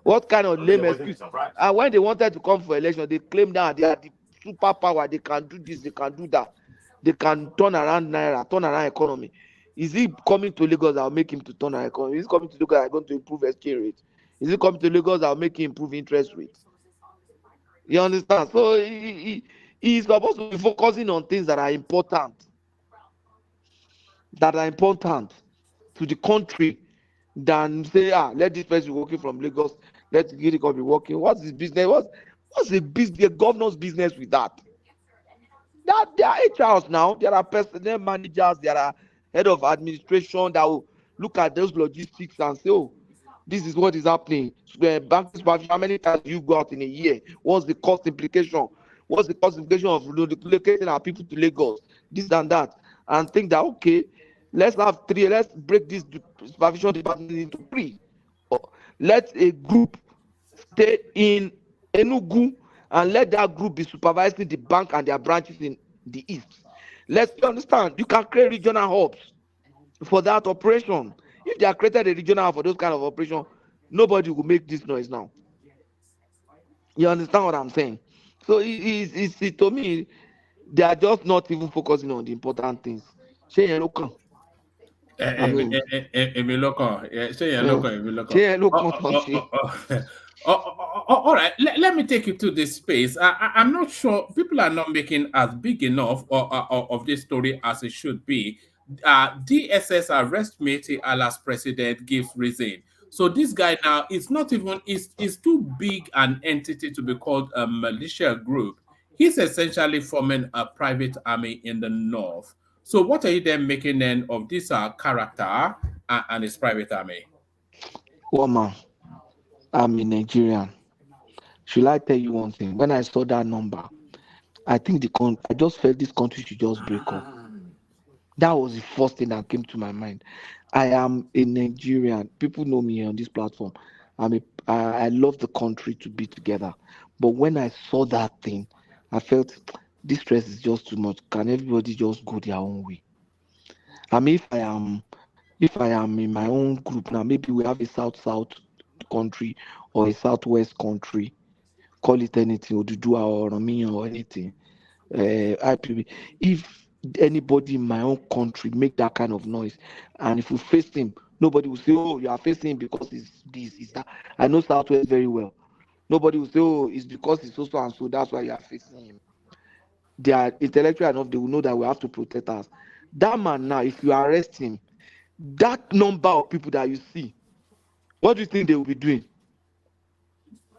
What kind of lame wasn't excuse? surprised. And when they wanted to come for election, they claimed that they are the superpower. They can do this, they can do that. They can turn around Naira, turn around economy. Is he coming to Lagos that will make him to turn around economy? Is he coming to Lagos that are going to improve exchange rate? Is he coming to Lagos that will make him improve interest rate? You understand? So he's supposed to be focusing on things that are important. That are important to the country than say, let this person be working from Lagos, let the be working. What's his business? What's the business, the governor's business with that? That there are HRs now, there are personnel managers, there are head of administration that will look at those logistics and say, oh, this is what is happening. So the bank supervision, how many times you go out in a year? What's the cost implication? What's the cost implication of relocating our people to Lagos? This and that. And think that, okay, let's break this supervision department into 3. Let a group stay in Enugu and let that group be supervising the bank and their branches in the east. Let's understand, you can create regional hubs for that operation. If they are created a regional hub for those kind of operation, nobody will make this noise now. You understand what I'm saying? So it's to me, they are just not even focusing on the important things. All right, let me take you to this space. I'm not sure people are not making as big enough of this story as it should be. DSS arrest Meti Allah's president gives reason. So this guy now is not even is too big an entity to be called a militia group. He's essentially forming a private army in the north. So what are you then making then of this character and his private army? Woman, I'm a Nigerian. Should I tell you one thing? When I saw that number, I think I just felt this country should just break up. That was the first thing that came to my mind. I am a Nigerian. People know me on this platform. I love the country to be together. But when I saw that thing, I felt this stress is just too much. Can everybody just go their own way? I mean, if I am in my own group now, maybe we have a south country or a southwest country, call it anything, Oduduwa or Oromiyan or anything. IPB. If anybody in my own country make that kind of noise, and if we face him, nobody will say, oh, you are facing him because it's this, it's that. I know Southwest very well. Nobody will say, oh, it's because it's so and so, that's why you are facing him. They are intellectual enough, they will know that we have to protect us. That man now, if you arrest him, that number of people that you see, what do you think they will be doing?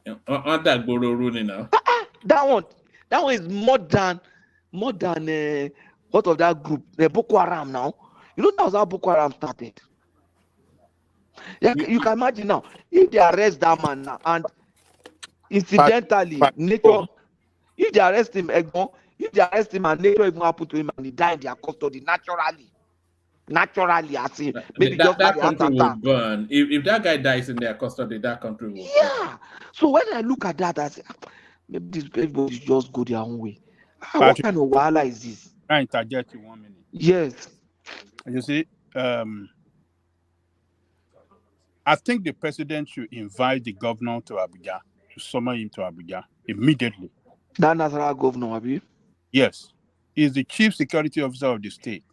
That one is more than what of that group, the Boko Haram now. You know that was how Boko Haram started. You can imagine now, if they arrest that man now, and incidentally, nature, if they arrest him and nature even happen to him and he die in their custody naturally, I see. Maybe that country will burn. If that guy dies in their custody, that country will burn. So when I look at that, I say, maybe everybody just go their own way. What kind of wahala is this? I interject you 1 minute. Yes. You see, I think the president should invite the governor to Abuja, to summon him to Abuja immediately. That Nasarawa governor, Abi? Yes. He's the chief security officer of the state.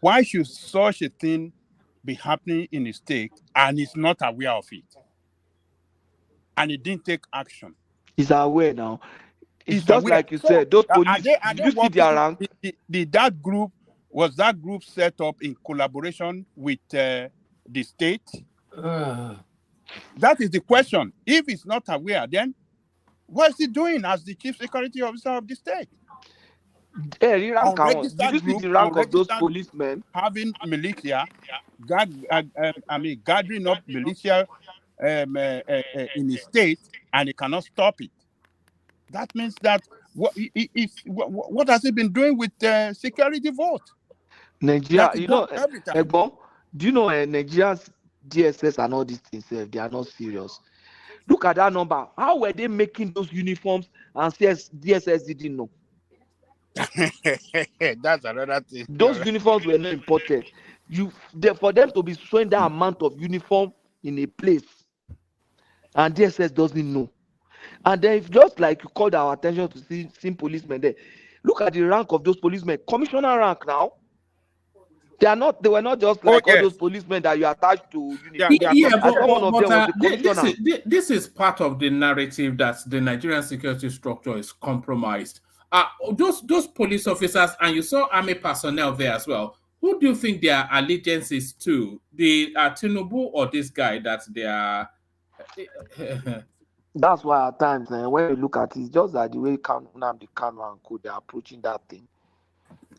Why should such a thing be happening in the state and he's not aware of it? And he didn't take action. He's aware now. It's just aware. Like you said, those police, did you see their rank? Was that group set up in collaboration with the state? That is the question. If he's not aware, then what is he doing as the chief security officer of the state? Did you see the rank of those policemen? Having militia, gathering up militia in his state and he cannot stop it. That means that what has he been doing with security vote? Nigeria, That is you know, every time. Egbon, do you know Nigeria's DSS and all these things? They are not serious. Look at that number. How were they making those uniforms and DSS didn't know? That's another thing. Those uniforms were not imported. For them to be showing that amount of uniform in a place, and DSS doesn't know. And then, if just like you called our attention to see policemen there, look at the rank of those policemen. Commissioner rank now. They were not just like all those policemen that you attached to uniform. This is part of the narrative that the Nigerian security structure is compromised. Those police officers, and you saw army personnel there as well. Who do you think their allegiance is to? The Tinubu or this guy that they are? That's why at times when you look at it, it's just that the way Kanu and Co, they're approaching that thing.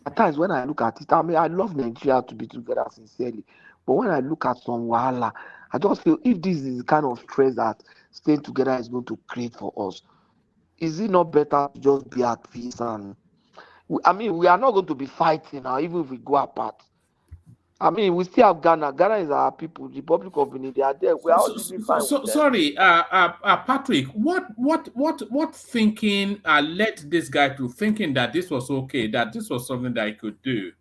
At times when I look at it, I mean, I love Nigeria to be together sincerely. But when I look at some wahala, I just feel if this is the kind of stress that staying together is going to create for us, is it not better to just be at peace? And we are not going to be fighting now, even if we go apart. I mean, we still have Ghana. Ghana is our people. The Republic of Benin, they are there. We are all living fine. Sorry, Patrick. What thinking led this guy to thinking that this was okay, that this was something that he could do?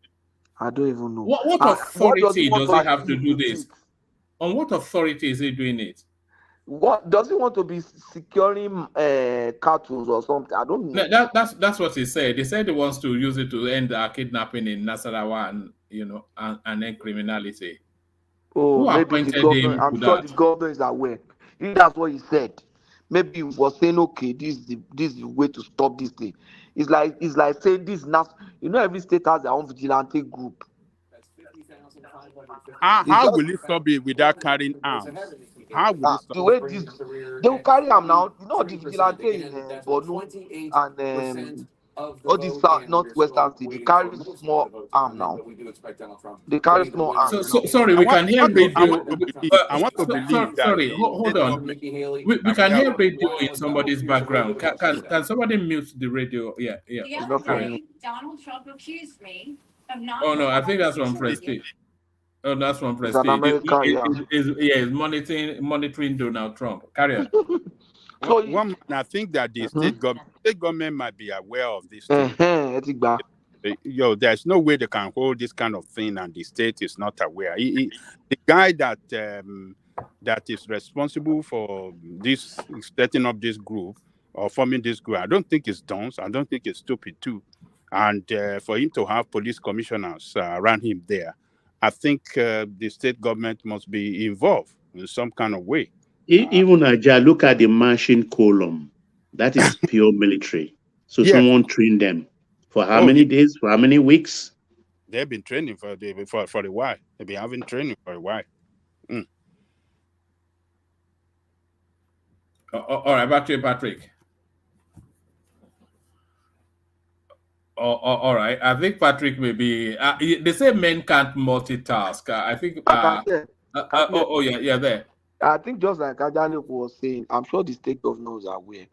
I don't even know. What authority does he have to do this? On what authority is he doing it? What does he want to be securing cattle or something? I don't know. That's what he said. He said he wants to use it to end kidnapping in Nasarawa and end criminality. Oh, maybe the government. I'm sure the government is aware. If that's what he said, maybe he was saying, okay, this is the way to stop this thing. It's like saying this. Every state has their own vigilante group. How will it stop it without carrying arms? How will it stop? The way they will carry arms now. The vigilante in Borno and all these northwestern states, they carry small arm now. They carry small arm. Sorry, we can hear radio. I want to believe that. Sorry, hold on. We can hear radio in somebody's background. Can somebody mute the radio? Yeah. The other day, Donald Trump accused me of not. Oh no, I think that's from Prestige. Oh, that's from Prestige. He's monitoring Donald Trump. Carry on. I think that the state government might be aware of this thing. There's no way they can hold this kind of thing and the state is not aware. The guy that is responsible for this setting up this group or forming this group, I don't think it's dumb. I don't think it's stupid too. And for him to have police commissioners around him there, I think the state government must be involved in some kind of way. Even Nigeria, look at the marching column. That is pure military. So someone trained them for how many days? For how many weeks? They've been training for a while. They've been having training for a while. All right, back to you, Patrick. All right. I think Patrick may be. They say men can't multitask. I think. There. I think just like Ajani was saying, I'm sure the state governors are aware.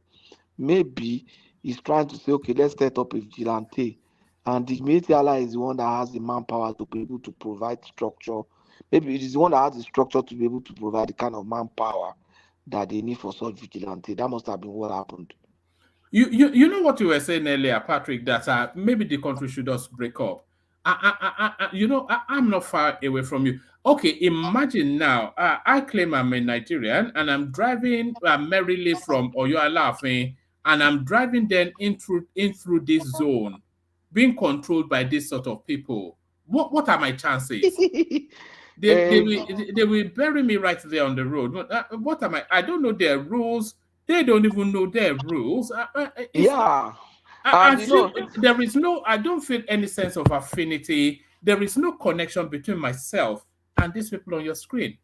Maybe he's trying to say, okay, let's set up a vigilante. And the military ally is the one that has the manpower to be able to provide structure. Maybe it is the one that has the structure to be able to provide the kind of manpower that they need for such vigilante. That must have been what happened. You know what you were saying earlier, Patrick, that maybe the country should just break up. I'm not far away from you. Okay, imagine now, I claim I'm a Nigerian and I'm driving merrily from Oyo-Alafin and I'm driving then in through this zone, being controlled by this sort of people. What are my chances? They will bury me right there on the road. What am I? I don't know their rules. They don't even know their rules. I don't feel any sense of affinity. There is no connection between myself and these people on your screen.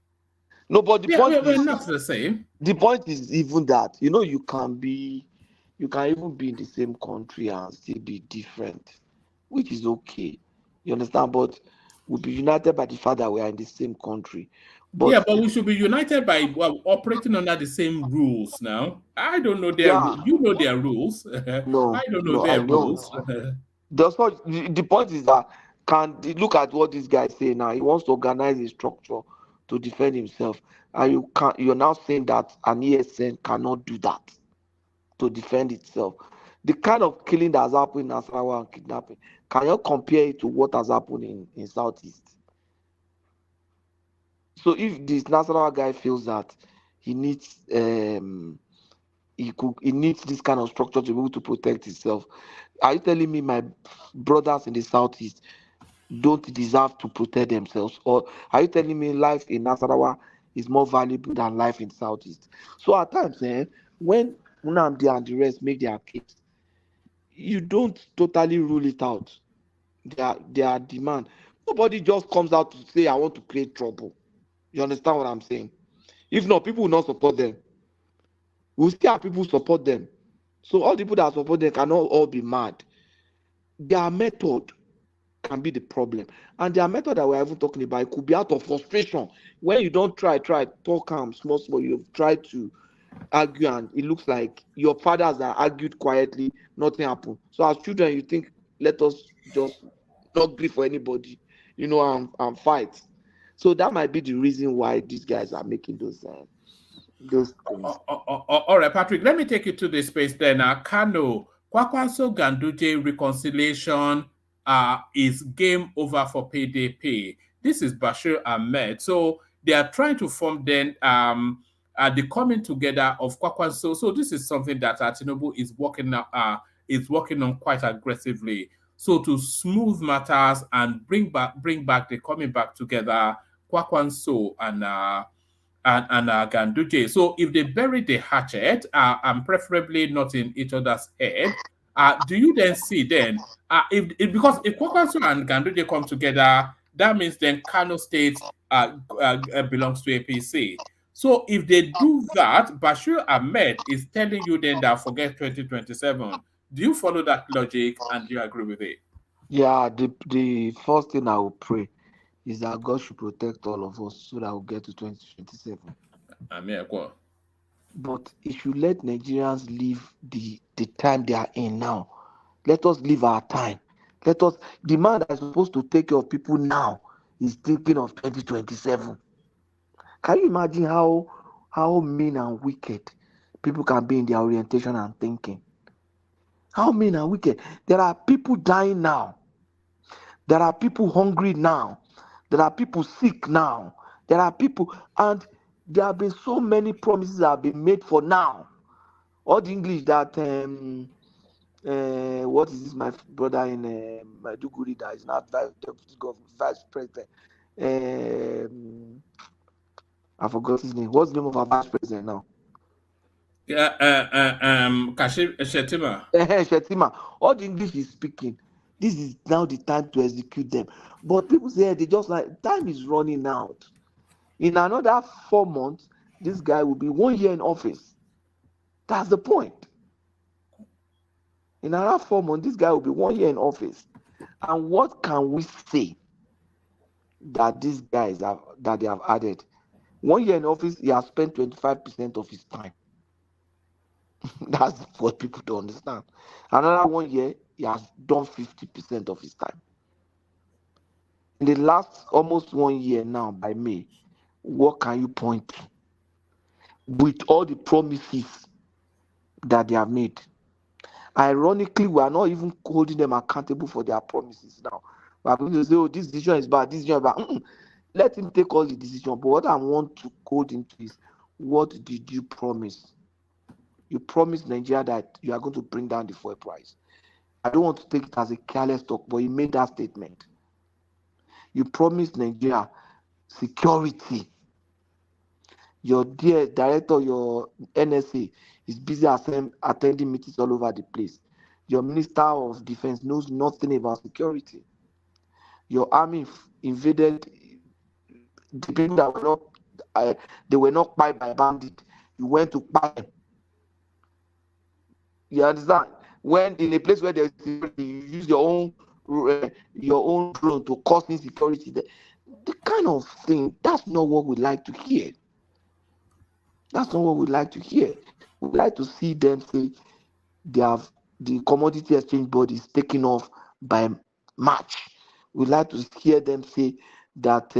No, but the point is not the same. The point is even that you can even be in the same country and still be different, which is okay. You understand? But we'll be united by the fact that we are in the same country. But yeah, but we should be united by operating under the same rules now. I don't know their yeah, you know their rules. I no, don't know no, I their don't. rules. The point is that look at what this guy say now. He wants to organize a structure to defend himself, and you're now saying that an ESN cannot do that to defend itself. The kind of killing that has happened in Nasarawa and kidnapping, can you compare it to what has happened in Southeast? So if this Nasarawa guy feels that he needs he needs this kind of structure to be able to protect himself, are you telling me my brothers in the Southeast don't deserve to protect themselves? Or are you telling me life in Nasarawa is more valuable than life in Southeast? So at times, when Nnamdi and the rest make their case, you don't totally rule it out. Their demand. Nobody just comes out to say, I want to create trouble. You understand what I'm saying? If not, people will not support them. We'll still have people support them. So all the people that support them cannot all be mad. Their method can be the problem. And their method that we're even talking about, it could be out of frustration. When you don't try, talk calm, small, you've tried to argue, and it looks like your fathers are argued quietly, nothing happened. So as children, you think, let us just not grieve for anybody, and fight. So that might be the reason why these guys are making those things. All right, Patrick, let me take you to the space then. Kano, Kwankwaso Ganduje Reconciliation is game over for PDP. This is Bashir Ahmed. So they are trying to form then the coming together of Kwankwaso. So this is something that Tinubu is working on quite aggressively. So to smooth matters and bring back the coming back together, Kwankwaso and Ganduje. So if they bury the hatchet, and preferably not in each other's head, do you then see then because if Kwankwaso and Ganduje come together, that means then Kano State belongs to APC. So if they do that, Bashir Ahmed is telling you then that forget 2027. Do you follow that logic and do you agree with it? Yeah, the first thing I will pray is that God should protect all of us so that we'll get to 2027. But it should let Nigerians live the time they are in now. Let us live our time. The man that is supposed to take care of people now is thinking of 2027. Can you imagine how mean and wicked people can be in their orientation and thinking? How mean and wicked. There are people dying now. There are people hungry now. There are people sick now. There are people, and there have been so many promises that have been made for now. All the English that what is this? My brother in Maiduguri that is now vice president. I forgot his name. What's the name of our vice president now? Shetima. Shetima. All the English is speaking. This is now the time to execute them. But people say they just like time is running out. In another 4 months, this guy will be 1 year in office. That's the point. In another 4 months, this guy will be 1 year in office. And what can we say that these guys that they have added? 1 year in office, he has spent 25% of his time. That's what people don't understand. Another 1 year, he has done 50% of his time. In the last almost 1 year now, by May, what can you point to? With all the promises that they have made. Ironically, we are not even holding them accountable for their promises now. We are going to say, oh, this decision is bad, this decision is bad. Let him take all the decision. But what I want to code into is, what did you promise? You promised Nigeria that you are going to bring down the fuel price. I don't want to take it as a careless talk, but you made that statement. You promised Nigeria security. Your dear director, your NSA is busy attending meetings all over the place. Your Minister of Defense knows nothing about security. Your army invaded the people that were not, they were not buy by bandit. You went to buy them. You understand? When in a place where there's security, you use your own drone to cause insecurity there. The kind of thing, that's not what we like to hear. That's not what we like to hear. We like to see them say they have the commodity exchange board is taking off by March. We like to hear them say that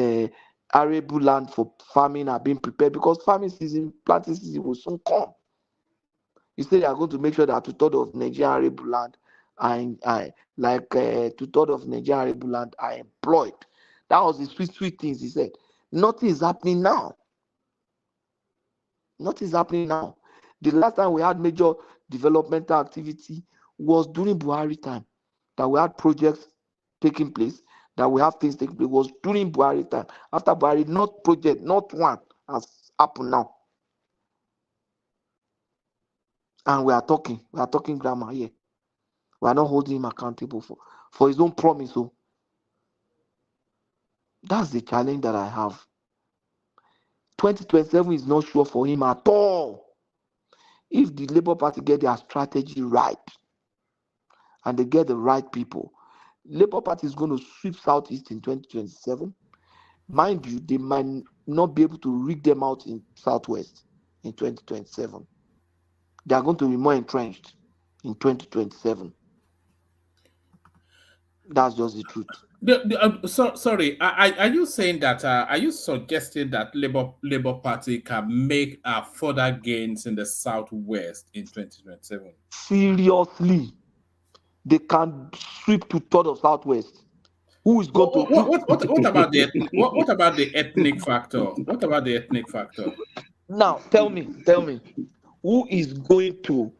arable land for farming are being prepared because farming season, planting season will soon come. You say they are going to make sure that 2/3 of Nigerian arable land are 2/3 of Nigerian arable land are employed. That was the sweet things he said. Nothing is happening now. Nothing is happening now. The last time we had major developmental activity was during Buhari time. That we had projects taking place, that we have things taking place was during Buhari time. After Buhari, not project, not one has happened now. And we are talking grammar here. We are not holding him accountable for his own promise. So that's the challenge that I have. 2027 is not sure for him at all. If the Labour Party get their strategy right and they get the right people, Labour Party is going to sweep Southeast in 2027. Mind you, they might not be able to rig them out in Southwest in 2027. They are going to be more entrenched in 2027. That's just the truth. Sorry, are you saying that? Are you suggesting that Labour Party can make further gains in the Southwest in 2027? Seriously, they can sweep 2/3 of Southwest. Who is going to? What about the ethnic factor? What about the ethnic factor? Now, tell me, who is going to?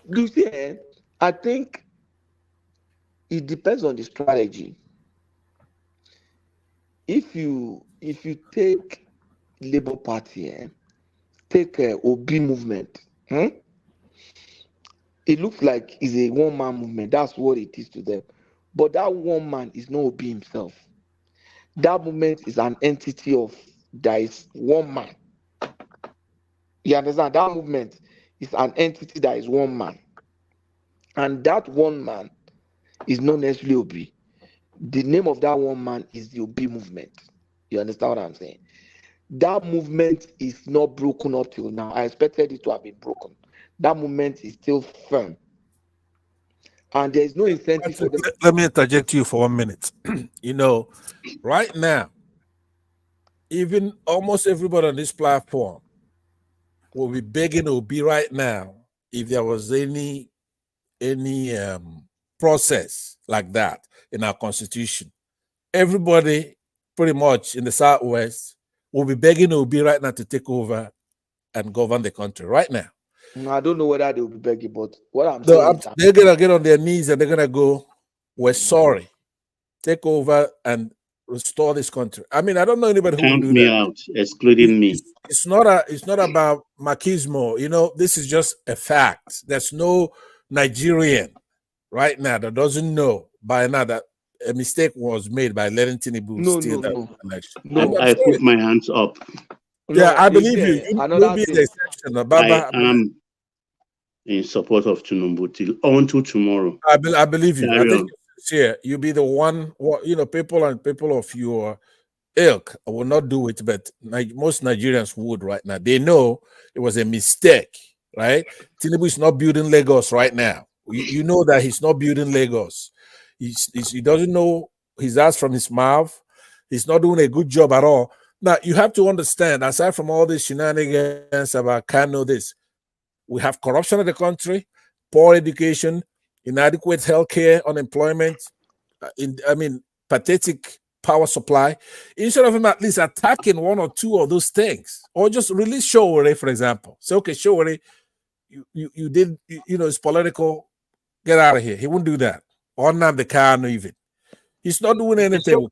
You see, I think it depends on the strategy. If you take Labour Party, take Obi movement, it looks like it's a one-man movement. That's what it is to them. But that one man is not Obi himself. That movement is an entity of there is one man. You understand? That movement is an entity that is one man. And that one man is not necessarily Obi. The name of that one man is the Obi movement. You understand what I'm saying? That movement is not broken up till now. I expected it to have been broken. That movement is still firm. And there is no incentive for them. Let me interject you for 1 minute. Right now, even almost everybody on this platform will be begging Obi right now if there was any process like that in our constitution. Everybody pretty much in the Southwest will be begging Obi right now to take over and govern the country right now. I don't know whether they will be begging, but what I'm saying is they're going to get on their knees and they're going to go, we're sorry, take over and restore this country. I mean, I don't know anybody who will do that. Count me out, excluding me. It's not about machismo. This is just a fact. There's no Nigerian right now that doesn't know by now that a mistake was made by letting Tinubu steal that election. No, I put my hands up. Yeah, I believe you. You'll be the exception. I am in support of Tinubu until tomorrow. I believe you. I think you'll be the one. People of your ilk will not do it, but most Nigerians would right now. They know it was a mistake, right? Tinubu is not building Lagos right now. You know that he's not building Lagos. He doesn't know his ass from his mouth. He's not doing a good job at all. Now, you have to understand, aside from all these shenanigans about Kano, we have corruption in the country, poor education, inadequate healthcare, unemployment, pathetic power supply. Instead of him at least attacking one or two of those things, or just release Showore, for example. Say, okay, Showore, you did, it's political, get out of here. He wouldn't do that. Or Nnamdi Kanu even. He's not doing anything.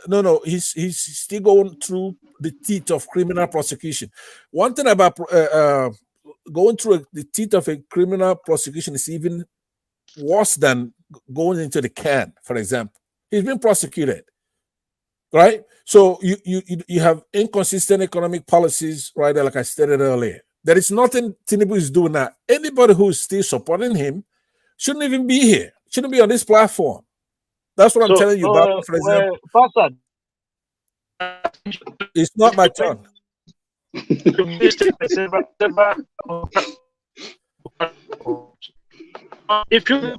No, he's still going through the teeth of criminal prosecution. One thing about going through the teeth of a criminal prosecution is even worse than going into the can, for example. He's been prosecuted, right? So you have inconsistent economic policies, right there, like I stated earlier. There is nothing Tinubu is doing now. Anybody who is still supporting him shouldn't even be here, shouldn't be on this platform. That's what I'm telling you, Bob. For example, Pastor, it's not my turn. If you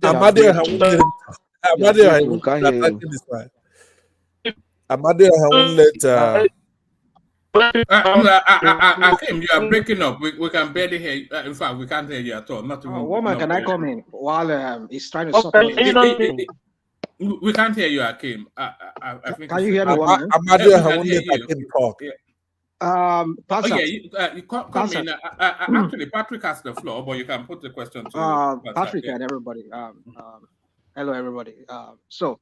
Amade, I won't let him talk. Amade, I won't let this one. Amade, I won't let. Akim, you are breaking up. We can barely hear you. In fact, we can't hear you at all. Not even. Woman, can I come in while he's trying to support? We can't hear you, Akim. I think. Can you hear me, woman? Amade, I won't let Akim talk. Pastor. Oh, yeah, you come in. Actually, Patrick has the floor, but you can put the question to Patrick and everybody. Hello, everybody. So,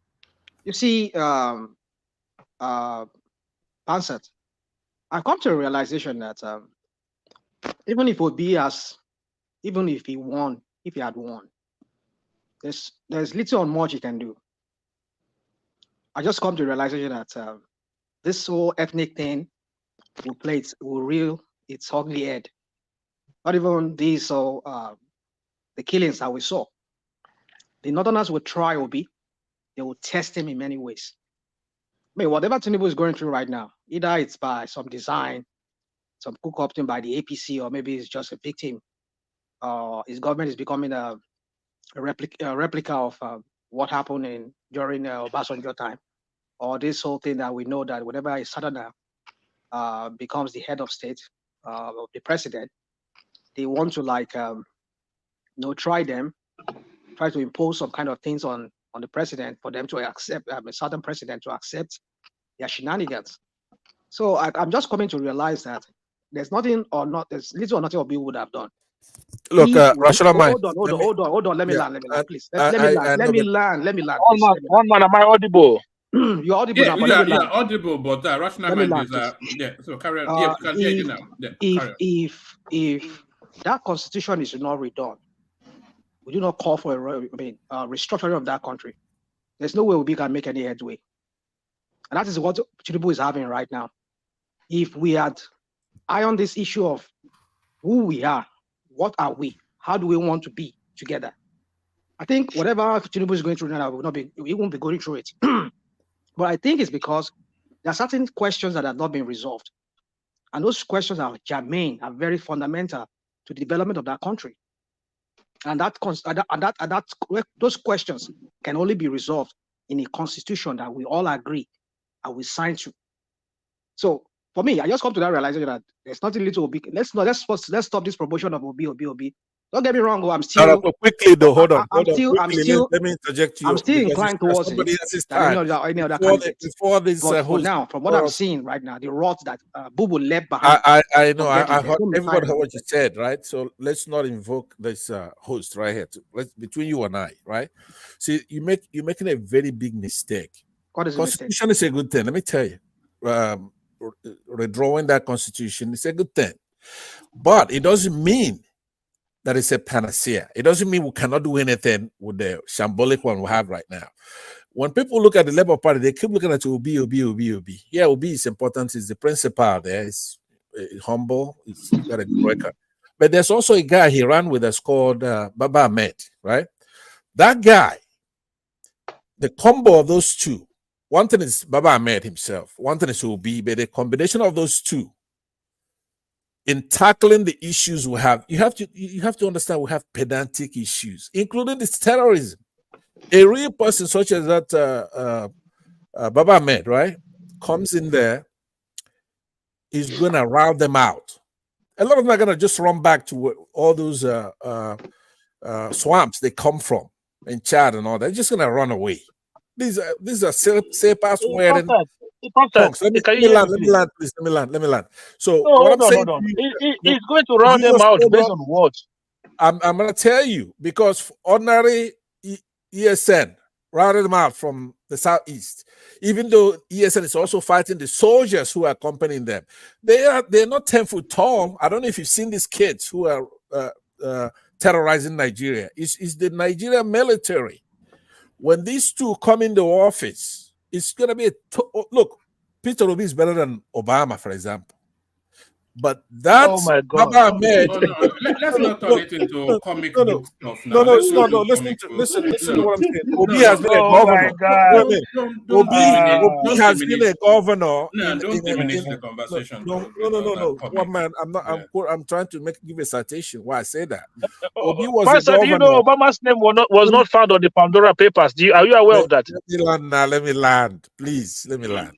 you see, Pansat, I've come to a realization that even if he had won, there's little or much he can do. I just come to a realization that this whole ethnic thing will reel its ugly head. Not even these the killings that we saw. The Northerners will try Obi. They will test him in many ways. I mean, whatever Tinubu is going through right now, either it's by some design, some cook-up by the APC, or maybe it's just a victim. His government is becoming a replica of what happened during Obasanjo time, or this whole thing that we know that whenever a Southerner becomes the head of state of the president, they want to try to impose some kind of things on the president for them to accept a Southern president to accept their shenanigans. So I'm just coming to realize that there's little or nothing Obi would have done. Look, rational mind. Hold on. Let me land, please. Let me land. One man, am I audible? You're audible now, but you're audible, but rational mind is so carry on. Yeah, we can hear you now. Yeah, if that constitution is not redone, we do not call for restructuring of that country. There's no way we can make any headway, and that is what Tinubu is having right now. If we had ironed this issue of who we are, what are we, how do we want to be together, I think whatever Tinubu is going through now, we won't be going through it. But I think it's because there are certain questions that have not been resolved. And those questions are germane, are very fundamental to the development of that country. And those questions can only be resolved in a constitution that we all agree and we sign to. So for me, I just come to that realization that there's nothing little Obi. Let's stop this promotion of Obi. Don't get me wrong. I'm still quickly though. Hold on. Let me interject you. I'm still inclined towards somebody it. else's time. Any other candidates. Before this, for now, from what I'm seeing right now, the rot that Bubu left behind. I know. I heard everybody heard what you said, right? So let's not invoke this host right here. Between you and I, right? See, you're making a very big mistake. What is Constitution is a good thing. Let me tell you. Redrawing that constitution is a good thing, but it doesn't mean that it's a panacea. It doesn't mean we cannot do anything with the shambolic one we have right now. When people look at the Labour Party, they keep looking at Obi. Yeah, Obi is important. He's the principal there. He's humble. He's got a good record. But there's also a guy he ran with us called Baba Ahmed, right? That guy, the combo of those two, one thing is Baba Ahmed himself, one thing is Obi, but the combination of those two in tackling the issues we have, you have to understand we have pedantic issues, including this terrorism. A real person such as that Baba Ahmed, right, comes in there, is going to round them out. A lot of them are going to just run back to all those swamps they come from in Chad and all that. They're just going to run away. These are safe-ass wearing tongues. Let me land, please. Let me land. So what I'm saying, he's going to round them out based on what? I'm going to tell you, because ordinary ESN rounded them out from the southeast, even though ESN is also fighting the soldiers who are accompanying them. They're not 10 foot tall. I don't know if you've seen these kids who are terrorizing Nigeria. It's the Nigerian military. When these two come into office, it's going to be look, Peter Obi is better than Obama, for example. But that's Baba Ahmed. let's not turn it into comic book stuff now. No, Let's it's not not. No, do comic book. listen to what I'm saying. Obi No, has been a Oh my governor. God. Obi has been a governor. Don't diminish the conversation. No. One man, I'm trying to give a citation why I say that. Obi was Pastor, a do you governor. know Obama's name was not found on the Pandora Papers? Are you aware of that? Let me land now. Let me land, please. Let me land.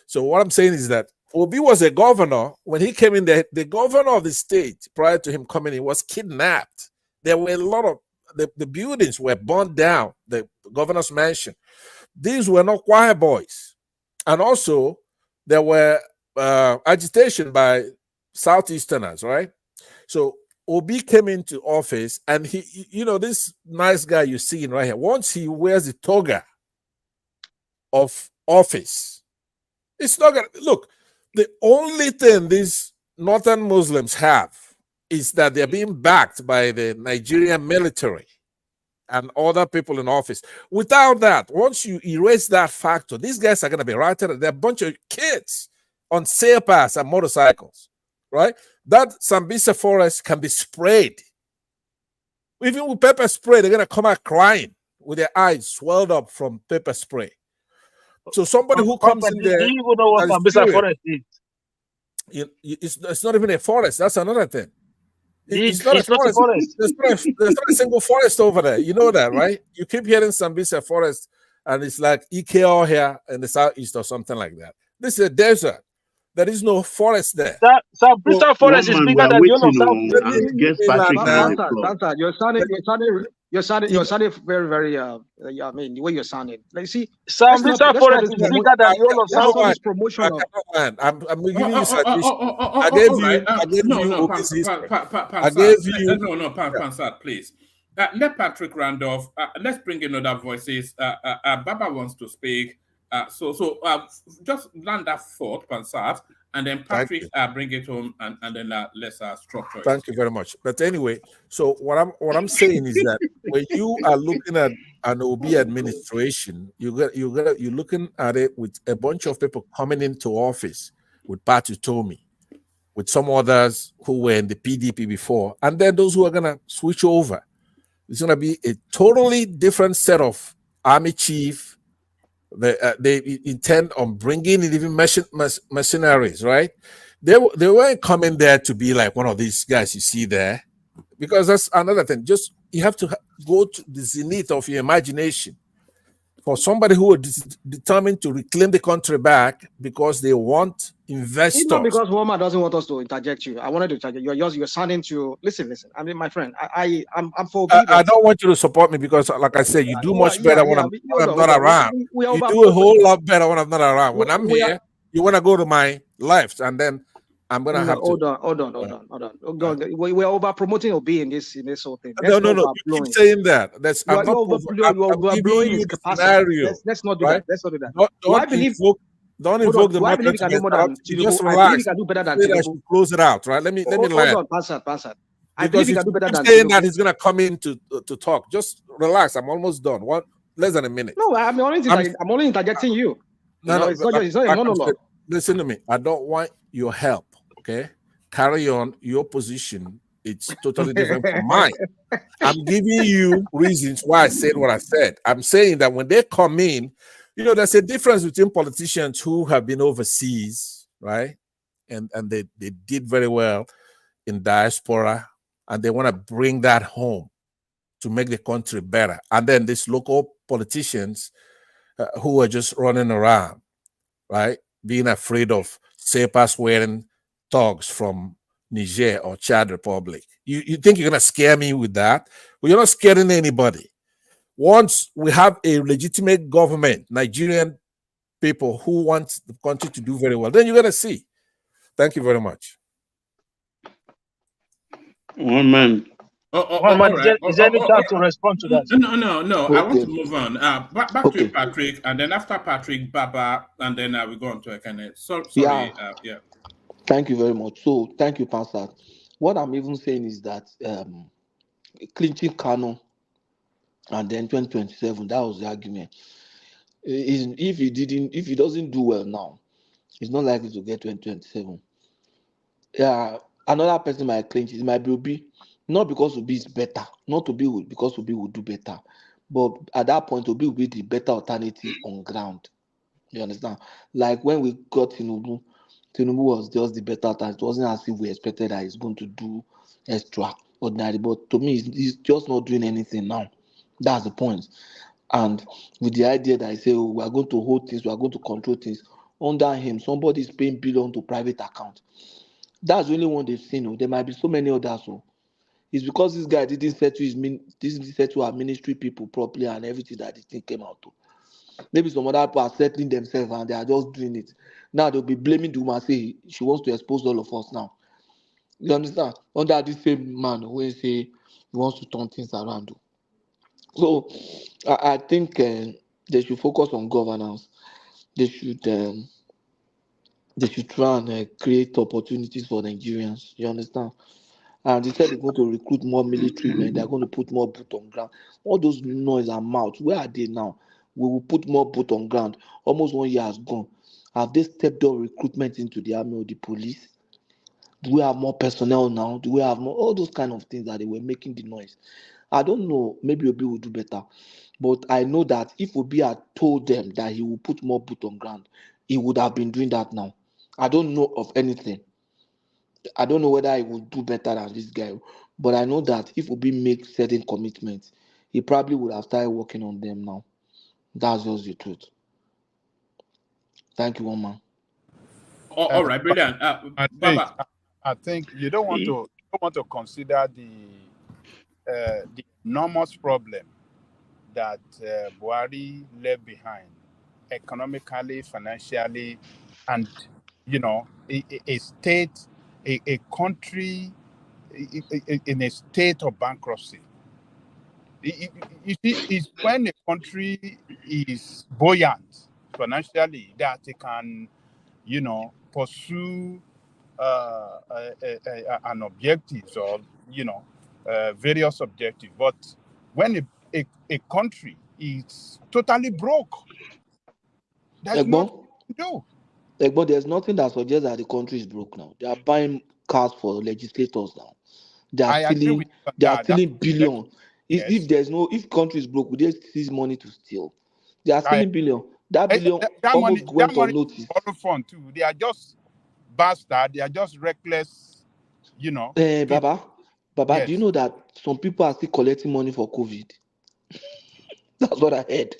So what I'm saying is that Obi was a governor. When he came in there, the governor of the state prior to him coming in was kidnapped. There were a lot of the buildings were burned down, the governor's mansion. These were not choir boys. And also there were agitation by Southeasterners, right? So Obi came into office and he, this nice guy you're seeing right here, once he wears the toga of office, it's not gonna look. The only thing these northern Muslims have is that they're being backed by the Nigerian military and other people in office. Without that, once you erase that factor, these guys are going to be right there. They're a bunch of kids on sail pass and motorcycles, right? That Sambisa forest can be sprayed. Even with pepper spray, they're going to come out crying with their eyes swelled up from pepper spray. So somebody who comes in there, do you even know what Sambisa forest is? It's not even a forest. That's another thing. It's not a forest. There's not a single forest over there. You know that, right? You keep hearing Sambisa forest, and it's like Ikea here in the southeast or something like that. This is a desert. There is no forest there. Sambisa forest is bigger than You're sounding very, very. I mean, the way you're sounding. Like, see, Sambisa forest is bigger than the South. This promotion of. I'm giving you citation. I gave you. Pansat, please. Let Patrick Randolph. Let's bring in other voices. Baba wants to speak. So just land that thought, Pansat, and then Patrick bring it home, and then let's structure it. Thank you very much. But anyway, so what I'm saying is that when you are looking at an OB administration, you're looking at it with a bunch of people coming into office with Patu Tomi, with some others who were in the PDP before, and then those who are gonna switch over. It's gonna be a totally different set of army chief. They intend on bringing in even mercenaries, right? They weren't coming there to be like one of these guys you see there, because that's another thing. Just you have to go to the zenith of your imagination for somebody who is determined to reclaim the country back because they want investors. It's not because Walmart doesn't want us to interject you. I wanted to interject. You're sounding to listen. I mean, my friend, I'm for. I don't want you to support me because, like I said, you do much better when I'm not around. You do a whole lot better when I'm not around. When I'm here, you want to go to my left, and then I'm gonna have hold on. We're over promoting OB in this whole thing. No. You keep saying that. I'm not giving you the scenario. Let's not do that. Let's not do that. Don't invoke the market. Just relax. I do better than I should close it out, right? Let me land. Hold on, Pansat. I believe you can do better than saying that he's gonna come in to talk. Just relax. I'm almost done. Less than a minute. No, I'm only interjecting you. No, it's not a monologue. Listen to me. I don't want your help. Okay, carry on your position. It's totally different from mine. I'm giving you reasons why I said what I said. I'm saying that when they come in, there's a difference between politicians who have been overseas, right? And they did very well in diaspora, and they want to bring that home to make the country better. And then these local politicians who are just running around, right? Being afraid of sailpass wearing thugs from Niger or Chad Republic. You think you're going to scare me with that? Well, you're not scaring anybody. Once we have a legitimate government, Nigerian people who want the country to do very well, then you're going to see. Thank you very much. One man. Is there any chance to respond to that? No. Okay. I want to move on. Back to Patrick, and then after Patrick, Baba, and then we go on to Ekene. Sorry. Yeah. Thank you very much. So, thank you, Pastor. What I'm even saying is that clinching Kano and then 2027, that was the argument. If he doesn't do well now, it's not likely to get 2027. Yeah, another person might clinch. It might be Obi, not because Obi is better, not Obi will, because Obi will do better, but at that point Obi will be the better alternative on ground. You understand? Like when we got Tinubu was just the better alternative. It wasn't as if we expected that he's going to do extraordinary, but to me, he's just not doing anything now. That's the point. And with the idea that I say, oh, we are going to hold things, we are going to control things, under him, somebody is paying billion to private account. That's the only one they've seen. Oh. There might be so many others. Oh. It's because this guy didn't settle our ministry people properly and everything that the thing came out to. Maybe some other people are settling themselves and they are just doing it. Now they'll be blaming the woman, say she wants to expose all of us now. You understand? Under this same man who say he wants to turn things around. So I think they should focus on governance. They should try and create opportunities for Nigerians. You understand? And they said they're going to recruit more military men. They're going to put more boot on ground. All those noise and mouth, where are they now? We will put more boot on ground. Almost 1 year has gone. Have they stepped up recruitment into the army or the police? Do we have more personnel now? Do we have more? All those kind of things that they were making the noise. I don't know. Maybe Obi will do better. But I know that if Obi had told them that he will put more boot on ground, he would have been doing that now. I don't know of anything. I don't know whether he will do better than this guy. But I know that if Obi makes certain commitments, he probably would have started working on them now. That's just the truth. Thank you, Oma. All right, brilliant. I think you don't want to consider the enormous problem that Buhari left behind, economically, financially, and a state, a country in a state of bankruptcy. You see, it's when a country is buoyant financially that it can, pursue an objective or various objectives. But when a country is totally broke, there's nothing to do. But there's nothing that suggests that the country is broke now. They are buying cars for legislators now. They are stealing billion. If country is broke, would they seize money to steal? They are stealing billion. That billion almost went unnoticed. Borrowed fund too. They are just bastard. They are just reckless. Baba, yes. Do you know that some people are still collecting money for COVID? That's what I heard.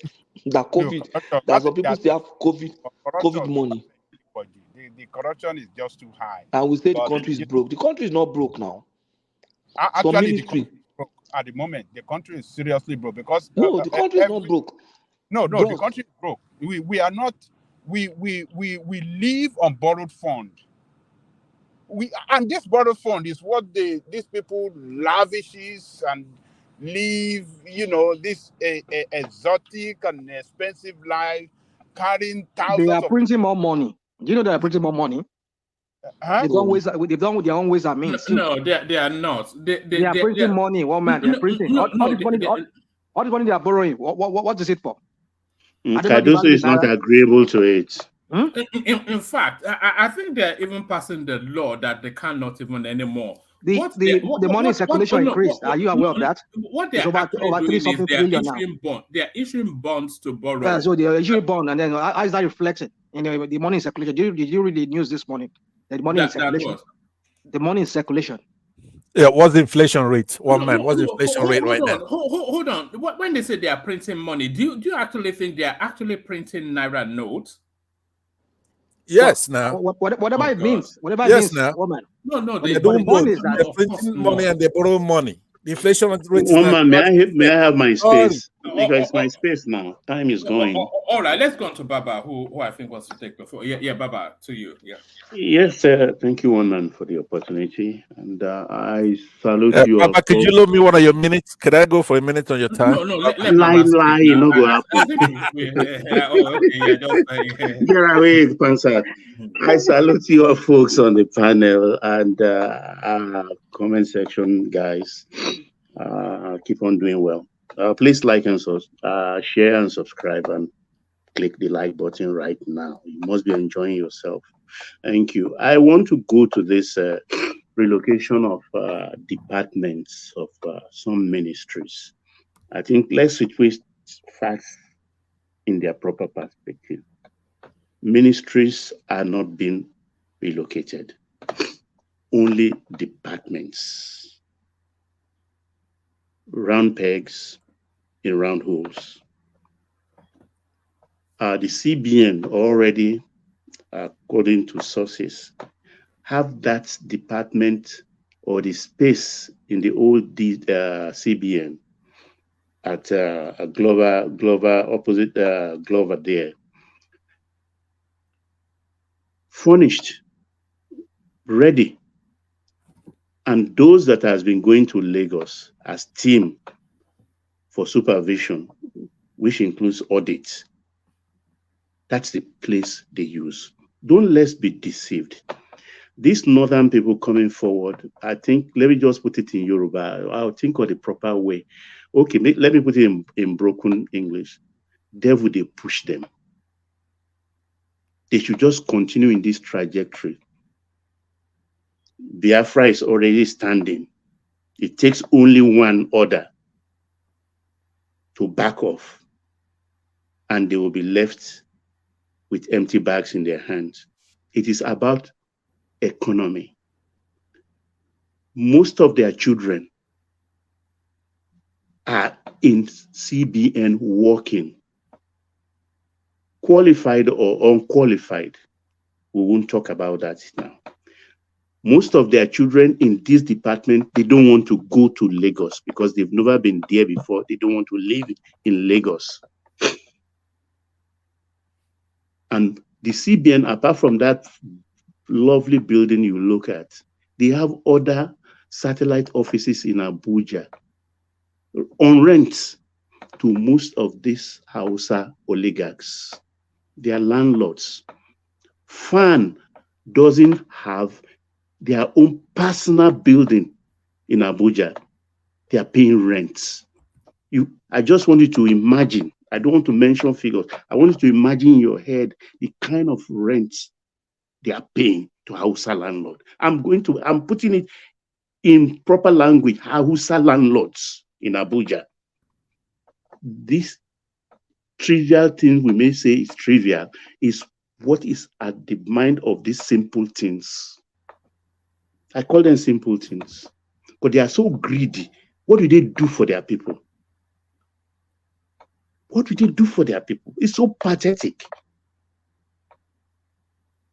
That COVID, that some people still have COVID money. The corruption is just too high. And we say the country is broke. The country is not broke now. Actually, the country is broke at the moment. The country is seriously broke because the country is not broke. No, the country is broke. We are not. We live on borrowed fund. And this borrowed fund is what these people lavishes and live. This exotic and expensive life, carrying thousands. They are printing more money. Do you know they are printing more money? They've done their own ways and means. No, they are not. They are printing money. One man, they are printing. All the money they are borrowing. What is it for? Cardoso is not agreeable to it. In fact, I think they're even passing the law that they cannot even anymore. The money in circulation increased. Are you aware of that? What they're over 3-something trillion now. They're issuing bonds to borrow. Yeah, so they're issuing bond, and then how is that reflected in the money in circulation? Did you read the news this morning? The money in circulation. The money in circulation. Yeah, what's the inflation rate? What's the inflation rate right now? Hold on. When they say they are printing money, do you actually think they are actually printing Naira notes? Yes, now. Whatever it means. Whatever it means. Now. Woman. No, they're doing both. They're printing money and they borrow money. The inflation rate. Woman, may I have my space? Because it's my space now. Time is going. All right, let's go on to Baba, who I think wants to take before. Yeah, Baba, to you. Yeah. Yes, thank you, one man, for the opportunity, and I salute you. Baba, could you loan me one of your minutes? Could I go for a minute on your time? No, lie, you know, go happen. Get away, Pansa. I salute you all folks on the panel and comment section, guys. Keep on doing well. Please like and share and subscribe and click the like button right now. You must be enjoying yourself. Thank you. I want to go to this relocation of departments of some ministries. I think let's situate facts in their proper perspective. Ministries are not being relocated, only departments. Round pegs in round holes. The CBN already, according to sources, have that department or the space in the old CBN at Glover opposite Glover there, furnished, ready, and those that has been going to Lagos as team for supervision, which includes audits, that's the place they use. Don't let's be deceived. These northern people coming forward, I think, let me just put it in Yoruba. I'll think of the proper way. Okay, let me put it in broken English. Devil, they push them. They should just continue in this trajectory. Biafra is already standing. It takes only one order to back off, and they will be left with empty bags in their hands. It is about economy. Most of their children are in CBN working, qualified or unqualified. We won't talk about that now. Most of their children in this department, they don't want to go to Lagos because they've never been there before. They don't want to live in Lagos. And the CBN, apart from that lovely building you look at, they have other satellite offices in Abuja on rent to most of these Hausa oligarchs. They are landlords. FAN doesn't have their own personal building in Abuja. They are paying rents. I just want you to imagine, I don't want to mention figures, I want you to imagine in your head the kind of rents they are paying to Hausa landlord. I'm putting it in proper language, Hausa landlords in Abuja. This trivial thing we may say is trivial is what is at the mind of these simple things. I call them simple things because they are so greedy. What do they do for their people? What do they do for their people? It's so pathetic.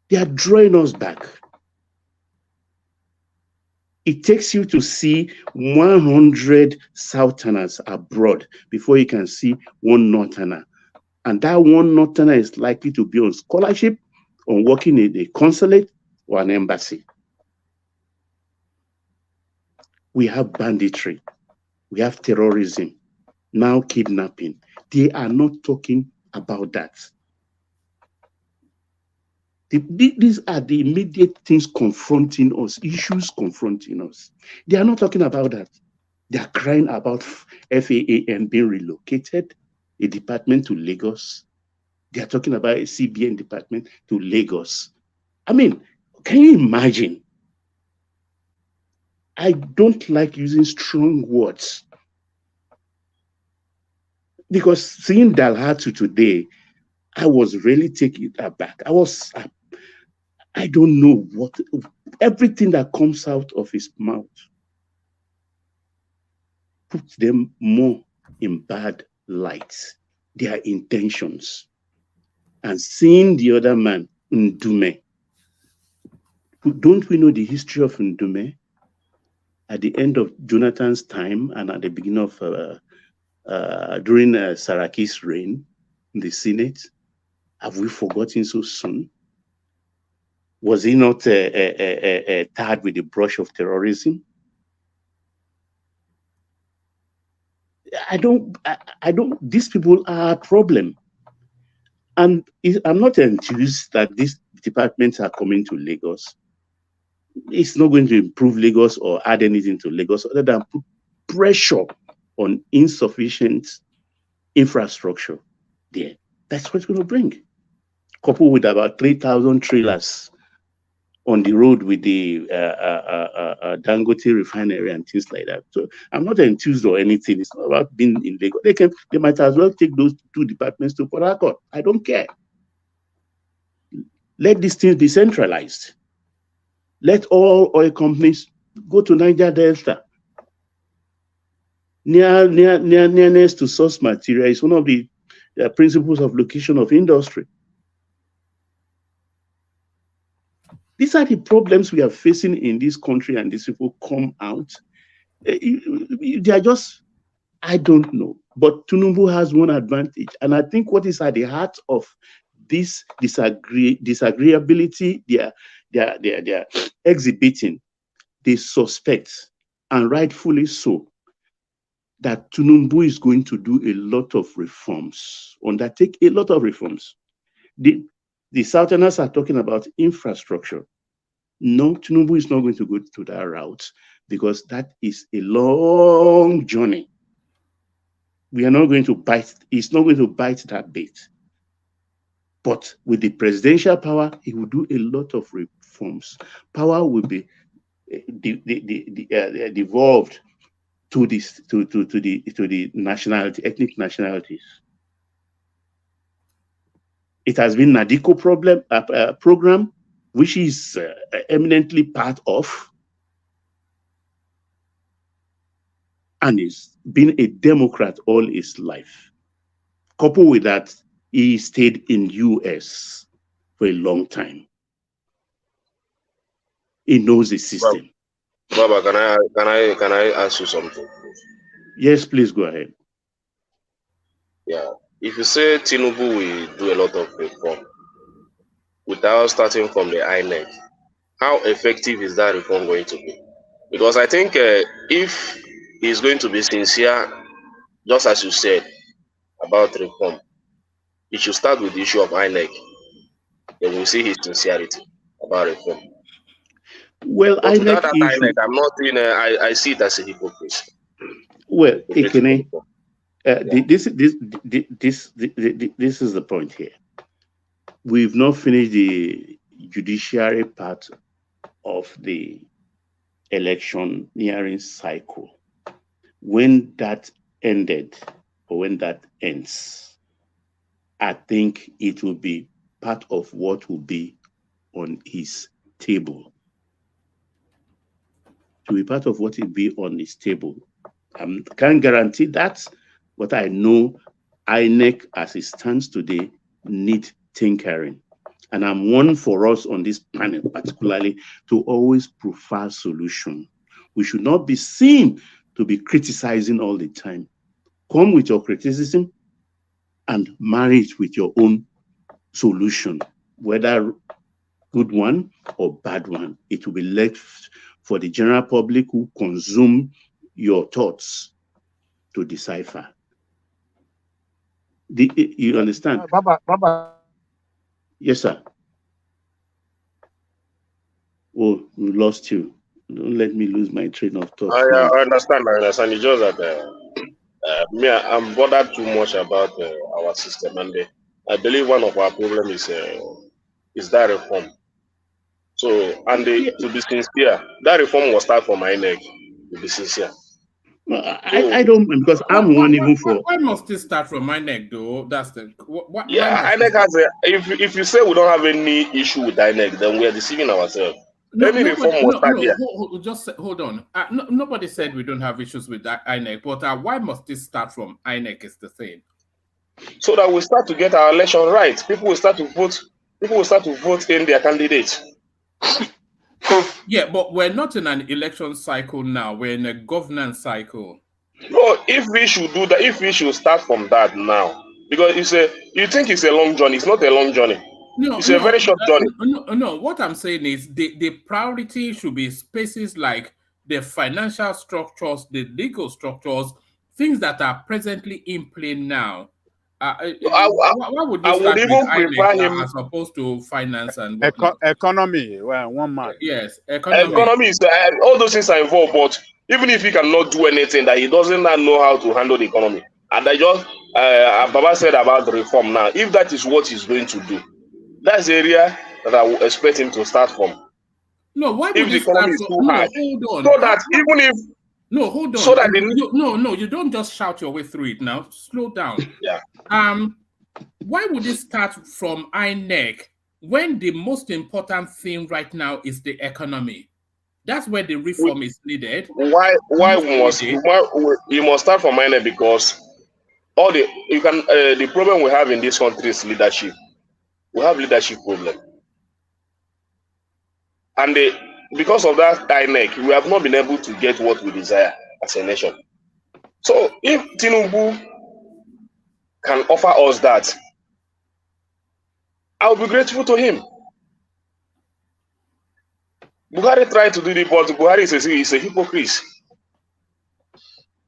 They are drawing us back. It takes you to see 100 Southerners abroad before you can see one Northerner. And that one Northerner is likely to be on scholarship, on working in a consulate or an embassy. We have banditry. We have terrorism. Now kidnapping. They are not talking about that. These are the immediate things confronting us, issues confronting us. They are not talking about that. They are crying about FAAN being relocated, a department to Lagos. They are talking about a CBN department to Lagos. I mean, can you imagine? I don't like using strong words. Because seeing Dalhatu today, I was really taken aback. I don't know what, everything that comes out of his mouth puts them more in bad light, their intentions. And seeing the other man, Ndume, don't we know the history of Ndume? At the end of Jonathan's time and at the beginning of, during Saraki's reign in the Senate, have we forgotten so soon? Was he not tarred with the brush of terrorism? I don't, these people are a problem. And I'm not enthused that these departments are coming to Lagos. It's not going to improve Lagos or add anything to Lagos other than put pressure on insufficient infrastructure there. That's what it's going to bring. Coupled with about 3,000 trailers on the road with the Dangote refinery and things like that. So I'm not enthused or anything. It's not about being in Lagos. They might as well take those 2 departments to Port Harcourt. I don't care. Let these things be centralized. Let all oil companies go to Niger Delta. Nearness to source material is one of the principles of location of industry. These are the problems we are facing in this country, and these people come out. They are just, I don't know. But Tinubu has one advantage. And I think what is at the heart of this disagreeability they are exhibiting, they suspect, and rightfully so, that Tinubu is going to do a lot of reforms, undertake a lot of reforms. The Southerners are talking about infrastructure. No, Tinubu is not going to go to that route because that is a long journey. We are not going to bite, he's not going to bite that bait. But with the presidential power, he will do a lot of reforms. Power will be devolved to the nationality, ethnic nationalities. It has been NADICO program, which is eminently part of, and he's been a Democrat all his life. Coupled with that, he stayed in US for a long time. He knows the system. Baba, can I ask you something? Yes, please go ahead. Yeah. If you say Tinubu will do a lot of reform without starting from the INEC, how effective is that reform going to be? Because I think if he's going to be sincere, just as you said about reform, he should start with the issue of INEC. Then we'll see his sincerity about reform. Well, but without INEC that INEC, I'm not in. I see it as a hypocrisy. Well, Ekene, this is the point here. We've not finished the judiciary part of the electioneering cycle. When that ended, or when that ends, I think it will be part of what will be on his table. To be part of what will be on his table. I can't guarantee that, but I know INEC, as it stands today, need tinkering. And I'm one for us on this panel, particularly, to always prefer solution. We should not be seen to be criticizing all the time. Come with your criticism and marry it with your own solution, whether good one or bad one. It will be left for the general public who consume your thoughts to decipher. You understand? Baba. Yes, sir. Oh, we lost you. Don't let me lose my train of thought. I understand. It's just that me, I'm bothered too much about our system, and I believe one of our problems is that reform. So, and to be sincere, that reform will start from my neck. To be sincere. I don't, because I'm one even for. Why must it start from my neck, though? That's the. INEC has if you say we don't have any issue with INEC, then we are deceiving ourselves. Just hold on. Nobody said we don't have issues with that INEC, but why must this start from INEC is the same? So that we start to get our election right. People will start to vote. People will start to vote in their candidates. Yeah, but we're not in an election cycle now. We're in a governance cycle. No, if we should do that, if we should start from that now, because you think it's a long journey. It's not a long journey. No, it's a very short journey. No, what I'm saying is the priority should be spaces like the financial structures, the legal structures, things that are presently in play now. Why would we start with INEC as opposed to finance and economy? Well, one man. Yes, economy. Economy is all those things are involved, but even if he cannot do anything, that he doesn't know how to handle the economy, and I just Baba said about the reform now. If that is what he's going to do, that's the area that I will expect him to start from. No, why would if the this economy start is so? too No, hard. hold on. So that even if no, hold on. So that no, you don't just shout your way through it now. Slow down. Yeah. Why would it start from INEC when the most important thing right now is the economy? That's where the reform is needed. Why you must start from minor, because the problem we have in this country is leadership. We have leadership problem, and because of that INEC, we have not been able to get what we desire as a nation. So if Tinubu can offer us that, I'll be grateful to him. Buhari tried to do the, but Buhari is a hypocrite.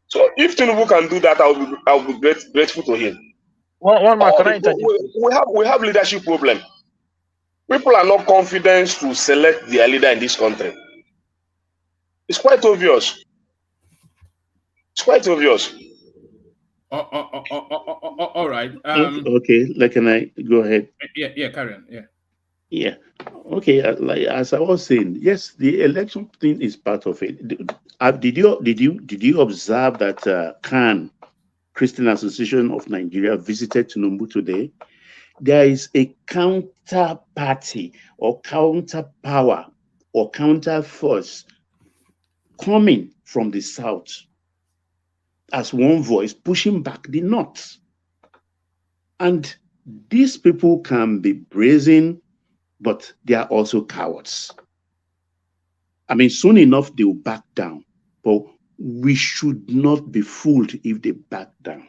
So if Tinubu can do that, I'll be grateful to him. One more, can I interject? We have leadership problem. People are not confident to select their leader in this country. It's quite obvious. It's quite obvious. All right. Okay, can I go ahead? Yeah, carry on. Yeah. Okay. Like as I was saying, yes, the election thing is part of it. Did you observe that CAN, Christian Association of Nigeria, visited Tinubu today? There is a counterparty or counterpower or counter force coming from the south as one voice pushing back the north. And these people can be brazen, but they are also cowards. I mean, soon enough, they will back down. But we should not be fooled if they back down.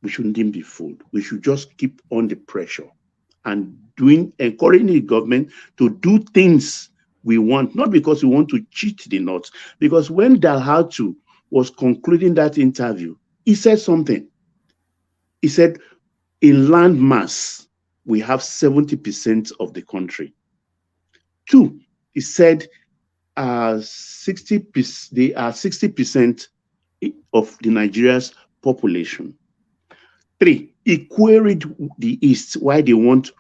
We shouldn't be fooled. We should just keep on the pressure and encouraging the government to do things we want, not because we want to cheat the North. Because when Dalhatu was concluding that interview, he said something. He said, in land mass, we have 70% of the country. 2, he said, 60%, they are 60% of the Nigeria's population. 3, he queried the East why they want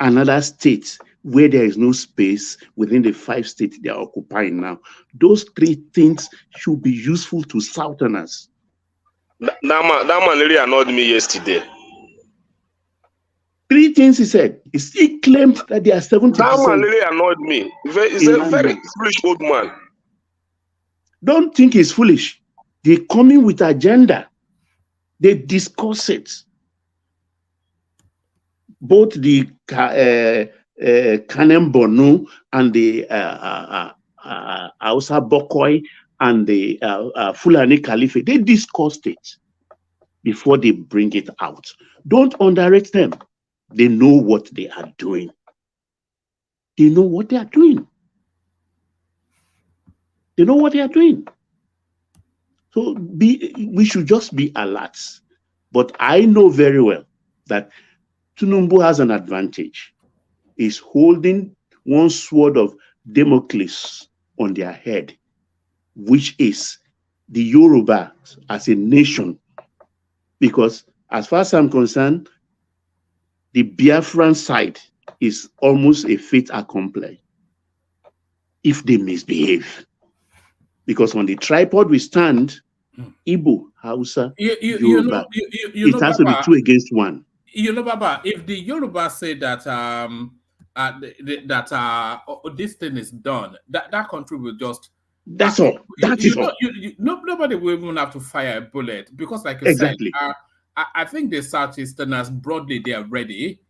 another state where there is no space within the 5 states they are occupying now. Those 3 things should be useful to Southerners. That man really annoyed me yesterday. 3 things he said. He claimed that they are 70%. That man really annoyed me. He's a very foolish old man. Don't think he's foolish. They come in with agenda. They discuss it. Both the Kanem Bonu and the Hausa Bokoi and the Fulani Khalifa, they discussed it before they bring it out. Don't underrate them. They know what they are doing. They know what they are doing. They know what they are doing. So we should just be alert. But I know very well that Tinubu has an advantage. He's holding one sword of Damocles on their head, which is the Yoruba as a nation. Because as far as I'm concerned, the Biafran side is almost a fait accompli if they misbehave. Because on the tripod we stand, Igbo, Hausa, Yoruba. It has to be 2 against 1. You know, Baba, if the Yoruba say that this thing is done, that country will just. That's all. That is all. Nobody will even have to fire a bullet because, like you exactly. said, I think the Southeasterners broadly they are ready.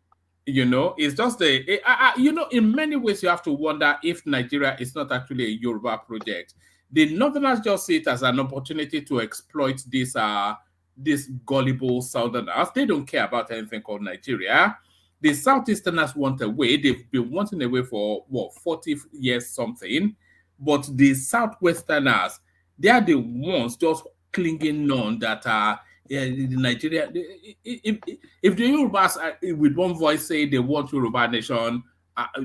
It's just in many ways you have to wonder if Nigeria is not actually a Yoruba project. The Northerners just see it as an opportunity to exploit this gullible Southerners. They don't care about anything called Nigeria. The Southeasterners want a way. They've been wanting a way for 40 years something. But the Southwesterners, they are the ones just clinging on that Nigeria. If the Yorubas with one voice say they want Yoruba nation,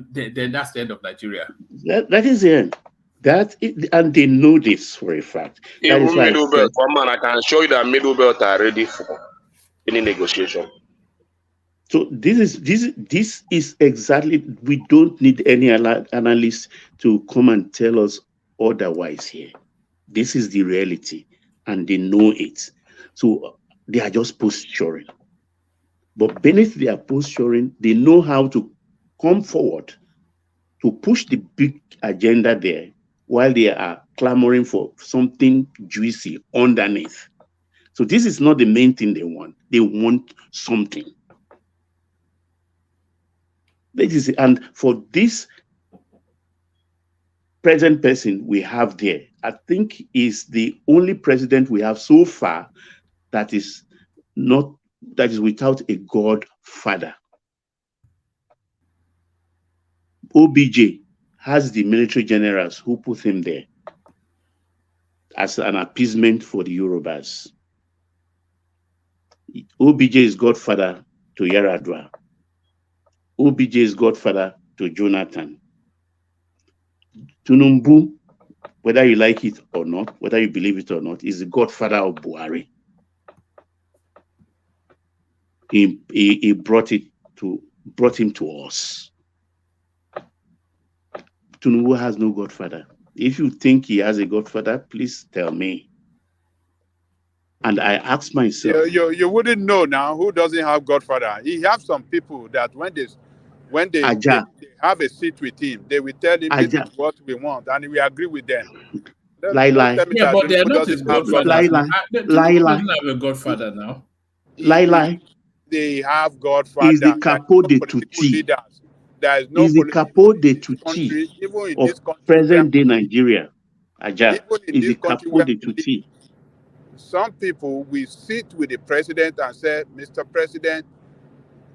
then that's the end of Nigeria. That is the end. And they know this for a fact. Even Middle Belt, one man, I can show you that Middle Belt are ready for any negotiation. So this is exactly, we don't need any analyst to come and tell us otherwise here. This is the reality, and they know it. So they are just posturing. But beneath their posturing, they know how to come forward to push the big agenda there while they are clamoring for something juicy underneath. So this is not the main thing they want. They want something. And for this present person we have there, I think is the only president we have so far that is without a godfather. OBJ has the military generals who put him there as an appeasement for the Yorubas. OBJ is godfather to Yaradua. OBJ is godfather to Jonathan. Tunumbu, whether you like it or not, whether you believe it or not, is the godfather of Buhari. He brought him to us. Tunumbu has no godfather. If you think he has a godfather, please tell me. And I ask myself, you wouldn't know now who doesn't have godfather. He has some people that when they have a seat with him, they will tell him this is what we want, and we agree with them. Yeah, but they're not his godfathers. Tinubu doesn't have a godfather now. They have godfather. He's the capo de tutti. There is no He's the capo de tutti of present-day Nigeria. Aja is the capo de tutti. Some people will sit with the president and say, Mr. President,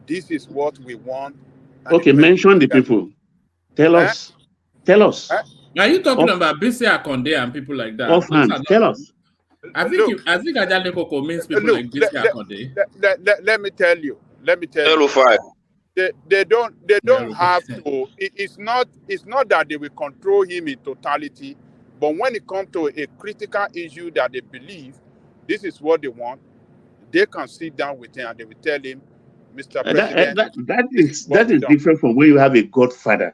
this is what we want. Okay, mention the people. Tell us. Tell us. Are you talking about BC Akonde and people like that? Offhand, tell us. I think Ajale Koko means people like BC Akonde. Let me tell you. They don't have to. It's not that they will control him in totality, but when it comes to a critical issue that they believe this is what they want, they can sit down with him and they will tell him, Mr. President. That is different from when you have a godfather.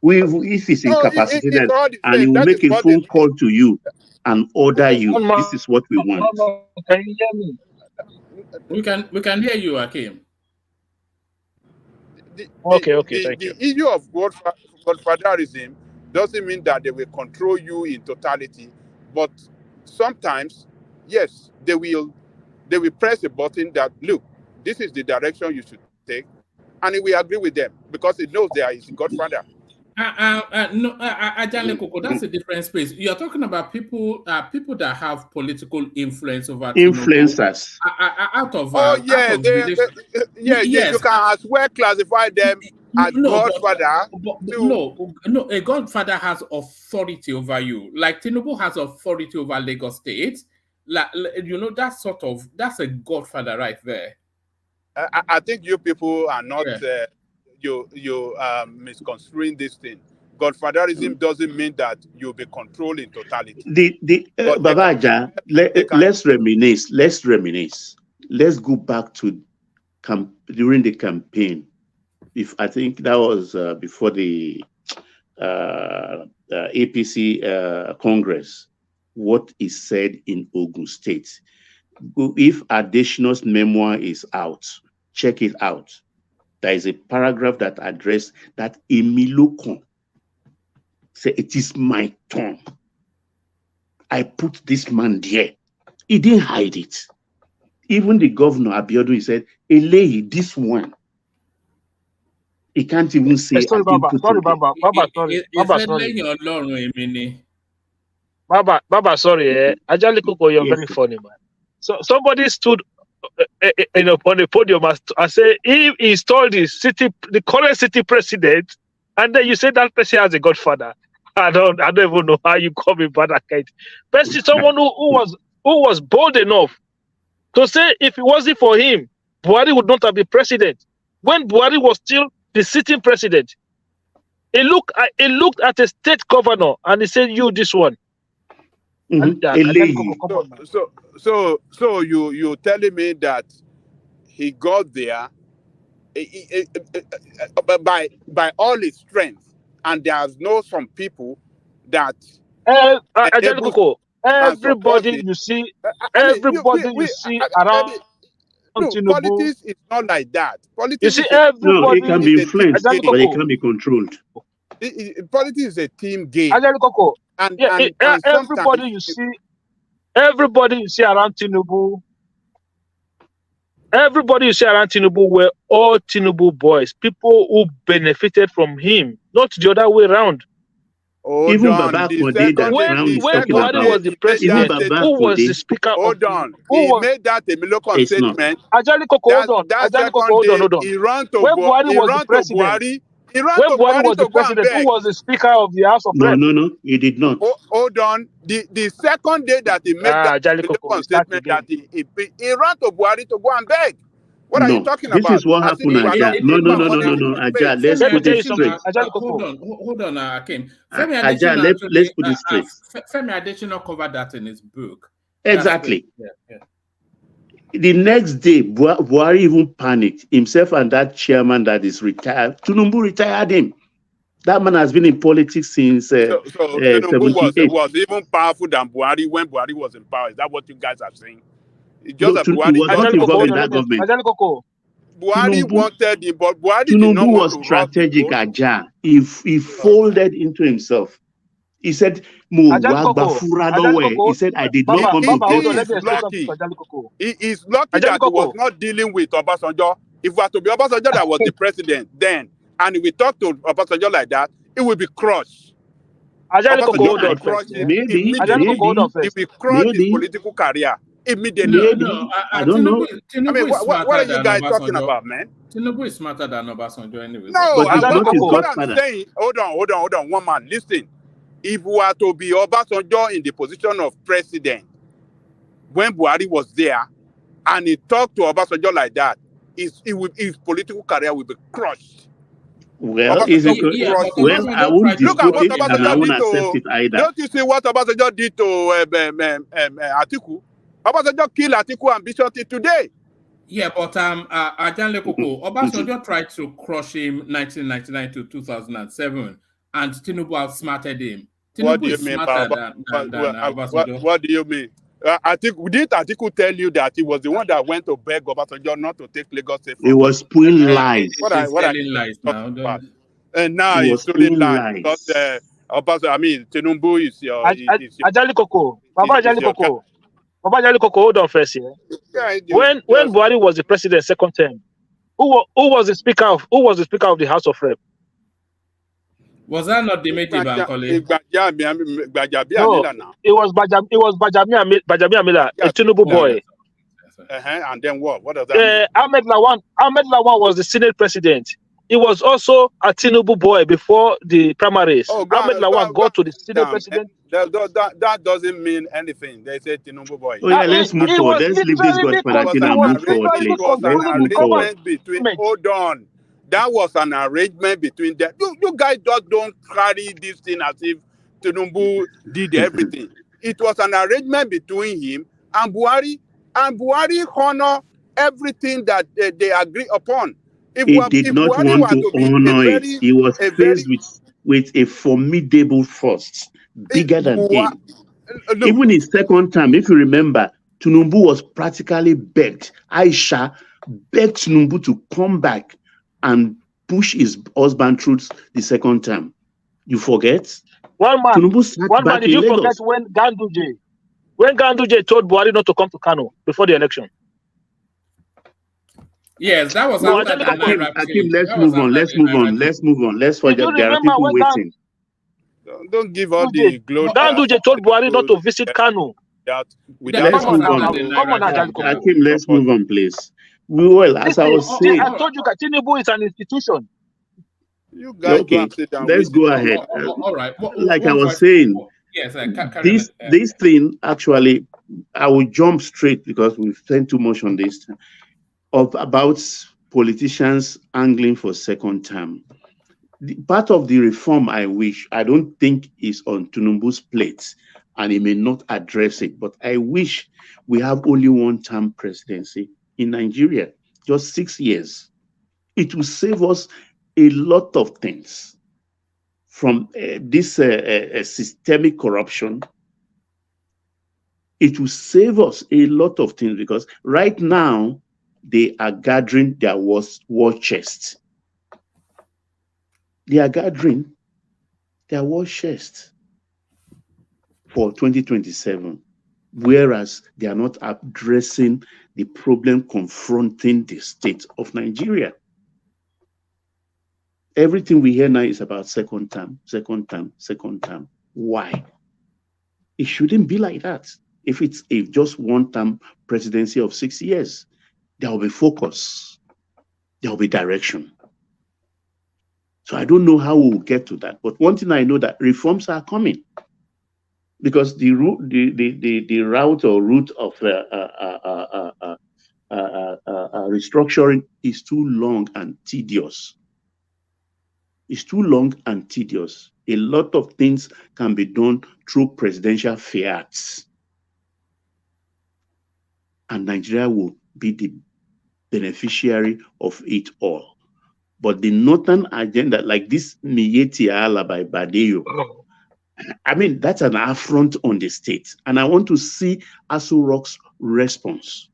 If he's incapacitated and he will make a phone call to you and order you, this is what we want. Can you hear me? We can hear you, Akim. Okay, thank you. The issue of godfatherism doesn't mean that they will control you in totality, but sometimes, yes, they will press a button that, look, this is the direction you should take, and he will agree with them because he knows they are his godfather. No, Ajale Koko, that's a different space. You're talking about people that have political influence over influencers. You can as well classify them as godfather. No, a godfather has authority over you. Like Tinubu has authority over Lagos State. That's a godfather right there. I think you people are not you misconstruing this thing. Godfatherism doesn't mean that you'll be controlling totality. Babaja, let's reminisce. Let's go back to during the campaign. I think that was before the APC Congress. What is said in Ogun State. If Adesina's memoir is out, check it out. There is a paragraph that addressed that Emilokon said, it is my turn. I put this man there. He didn't hide it. Even the governor, Abiodun, he said, Eleyi, this one. He can't even say. Sorry, Baba. Baba, sorry. Ajale Koko, you're very funny, man. So somebody stood on the podium and say he installed the current city president, and then you say that person has a godfather. I don't even know how you call me Badakite. Person, someone who was bold enough to say if it wasn't for him, Buhari would not have been president. When Buhari was still the sitting president, he looked at a state governor and he said, "You this one." So you telling me that he got there by all its strength, and there's no some people that Ajali able Koko, can support everybody it. you see, I mean, everybody you see I around mean, no, Tinubu, politics is not like that. you Politics see is No, it can everybody, be a team influenced, Ajali game. but it Koko, can be controlled. Politics is a team game, Ajali Koko, and yeah, sometimes everybody you see around Tinubu, everybody you see around Tinubu were all Tinubu boys, people who benefited from him, not the other way around. hold Even on. Baba The Kode that second day, Crown is When talking Buhari about, was the he made even that president, Baba statement. who was the Kode, speaker of Hold the, on. who He was made that a Milocom it's not. statement. Ajali Koko, hold on, That Ajali Koko, second hold on, day, hold on. he ran to When Buhari was the president, Buhari. He ran when to Buhari Buhari was the to go and president, who beg. was the speaker of the House of No, Rep? no, he did not. Hold on. The second day that he made that Ajali Koko, Milocom we start statement, again. that he ran to Buhari to go and beg. What are you No, talking this about? is what As if happened, you are not Aja. No, looking for money no, to Aja. pay. Let's Let me put tell it you something, straight. Ajali Koko. Hold on, Akim. Femi Aja, Adesina let's actually, put it straight. Femi Adesina covered that in his book. Exactly. Yeah. The next day, Buhari even panicked. Himself and that chairman that is retired, Tinubu retired him. That man has been in politics since So Tinubu 78. was even powerful than Buhari when Buhari was in power. Is that what you guys are saying? It's No, just that he Buhari was just not Ajali Koko, involved hold in on, that government. Ajali Koko. Buhari wanted him, but Buhari did not Tinubu want was to rock the strategic, boat. Aja. He folded into himself. He said, Ajali Koko, Ajali Koko. He said, I did not Baba, come He to hold on, vote. let is me explain something lucky. to Ajali Koko. He is lucky Ajali that he was Koko, not dealing with Obasanjo. If it was to be Obasanjo that was the president then, and if we talk to Obasanjo like that, it will be crushed. Ajali Koko, Obasanjo hold will on first, crush yeah? him Ajali immediately. Koko, hold on He first. will crush his political career immediately. No. I don't know. I mean, Tinubu is what smarter are you than guys talking Obasanjo. about, man? Tinubu is smarter than Obasanjo anyway. No, But he's Ajali not his Koko. what I'm godfather. saying, hold on, one man, listen. If we were to be Obasanjo in the position of president, when Buhari was there, and he talked to Obasanjo like that, his political career will be crushed. Well, Obasanjo will Yeah, crush but him. I Obasanjo won't tried to Look at dispute crush what it, him and I Obasanjo won't did accept to. it either. Don't you see what Obasanjo did to Atiku? Obasanjo killed Atiku ambition till today. Yeah, but Ajale Koko, Obasanjo tried to crush him 1999 to 2007, and Tinubu outsmarted him. What do Tinubu you is mean by smarter than Obasanjo. what do you mean? Did Atiku tell you that he was the one that went to beg Obasanjo not to take Lagos State He from him? was spewing lies. He's What are telling you lies talking now. about? And now He he's was telling spewing lies because lies. Tinubu is your Ajali Koko. Baba is Ajali your guy. Koko. Baba Ajali Koko, hold on first, yeah? Yeah, When Buhari was the president second term, who was the speaker of the House of Rep? Was that not Dimeji Bankole? No, now. it was Bajami Amila, a Tinubu boy. And then what? What does that mean? Ahmed Lawan was the Senate president. He was also a Tinubu boy before the primaries. Oh, Ahmed Lawan got to the Senate down. president. That doesn't mean anything. They say Tinubu boy. Oh yeah, let's move He forward. was Let's leave this literally godfather thing he and was move forward, literally It please. was an Let's controlling the move forward. arrangement between. government. Hold on. That was an arrangement between them. You guys just don't carry this thing as if Tinubu did everything. It was an arrangement between him and Buhari honor everything that they agree upon. He did If not Buhari want were to to be honor it. He was a faced very with a formidable force, bigger than him. look, Even his second time, if you remember, Tinubu was practically begged. Aisha begged Tinubu to come back and push his husband through the second time. You forget? One man, Tinubu sat back did in you forget Lagos. when Ganduje told Buhari not to come to Kano before the election? Yes, that was No, after the Akim, Naira change. let's That was move on. after Let's the move Naira on. change. Let's move on. Let's Did you forget. There are remember people when waiting. don't give all the glory. Ganduje told Buhari not to visit Kano? Without Let's Come on move now, on. come on, Ajali Koko. Akim, let's move on, please. Well, as I Listen, was saying, I told you that Tinubu is an institution. You guys go okay, and sit down. let's go ahead. All right. Like I One was question. saying, Yes, carry on. this thing actually, I will jump straight because we've spent too much on this about politicians angling for second term. Part of the reform I don't think is on Tinubu's plate, and he may not address it, but I wish we have only one-term presidency in Nigeria, just 6 years. It will save us a lot of things from this systemic corruption. It will save us a lot of things because right now they are gathering their war chest. They are gathering their war chest for 2027, whereas they are not addressing the problem confronting the state of Nigeria. Everything we hear now is about second term, second term, second term. Why? It shouldn't be like that. If it's just one-term presidency of 6 years, there will be focus, there will be direction. So I don't know how we will get to that. But one thing I know that reforms are coming because the route of restructuring is too long and tedious. It's too long and tedious. A lot of things can be done through presidential fiats. And Nigeria will be the beneficiary of it all. But the northern agenda, like this Miyetti Allah by Badeyo, I mean, that's an affront on the state. And I want to see Aso Rock's response.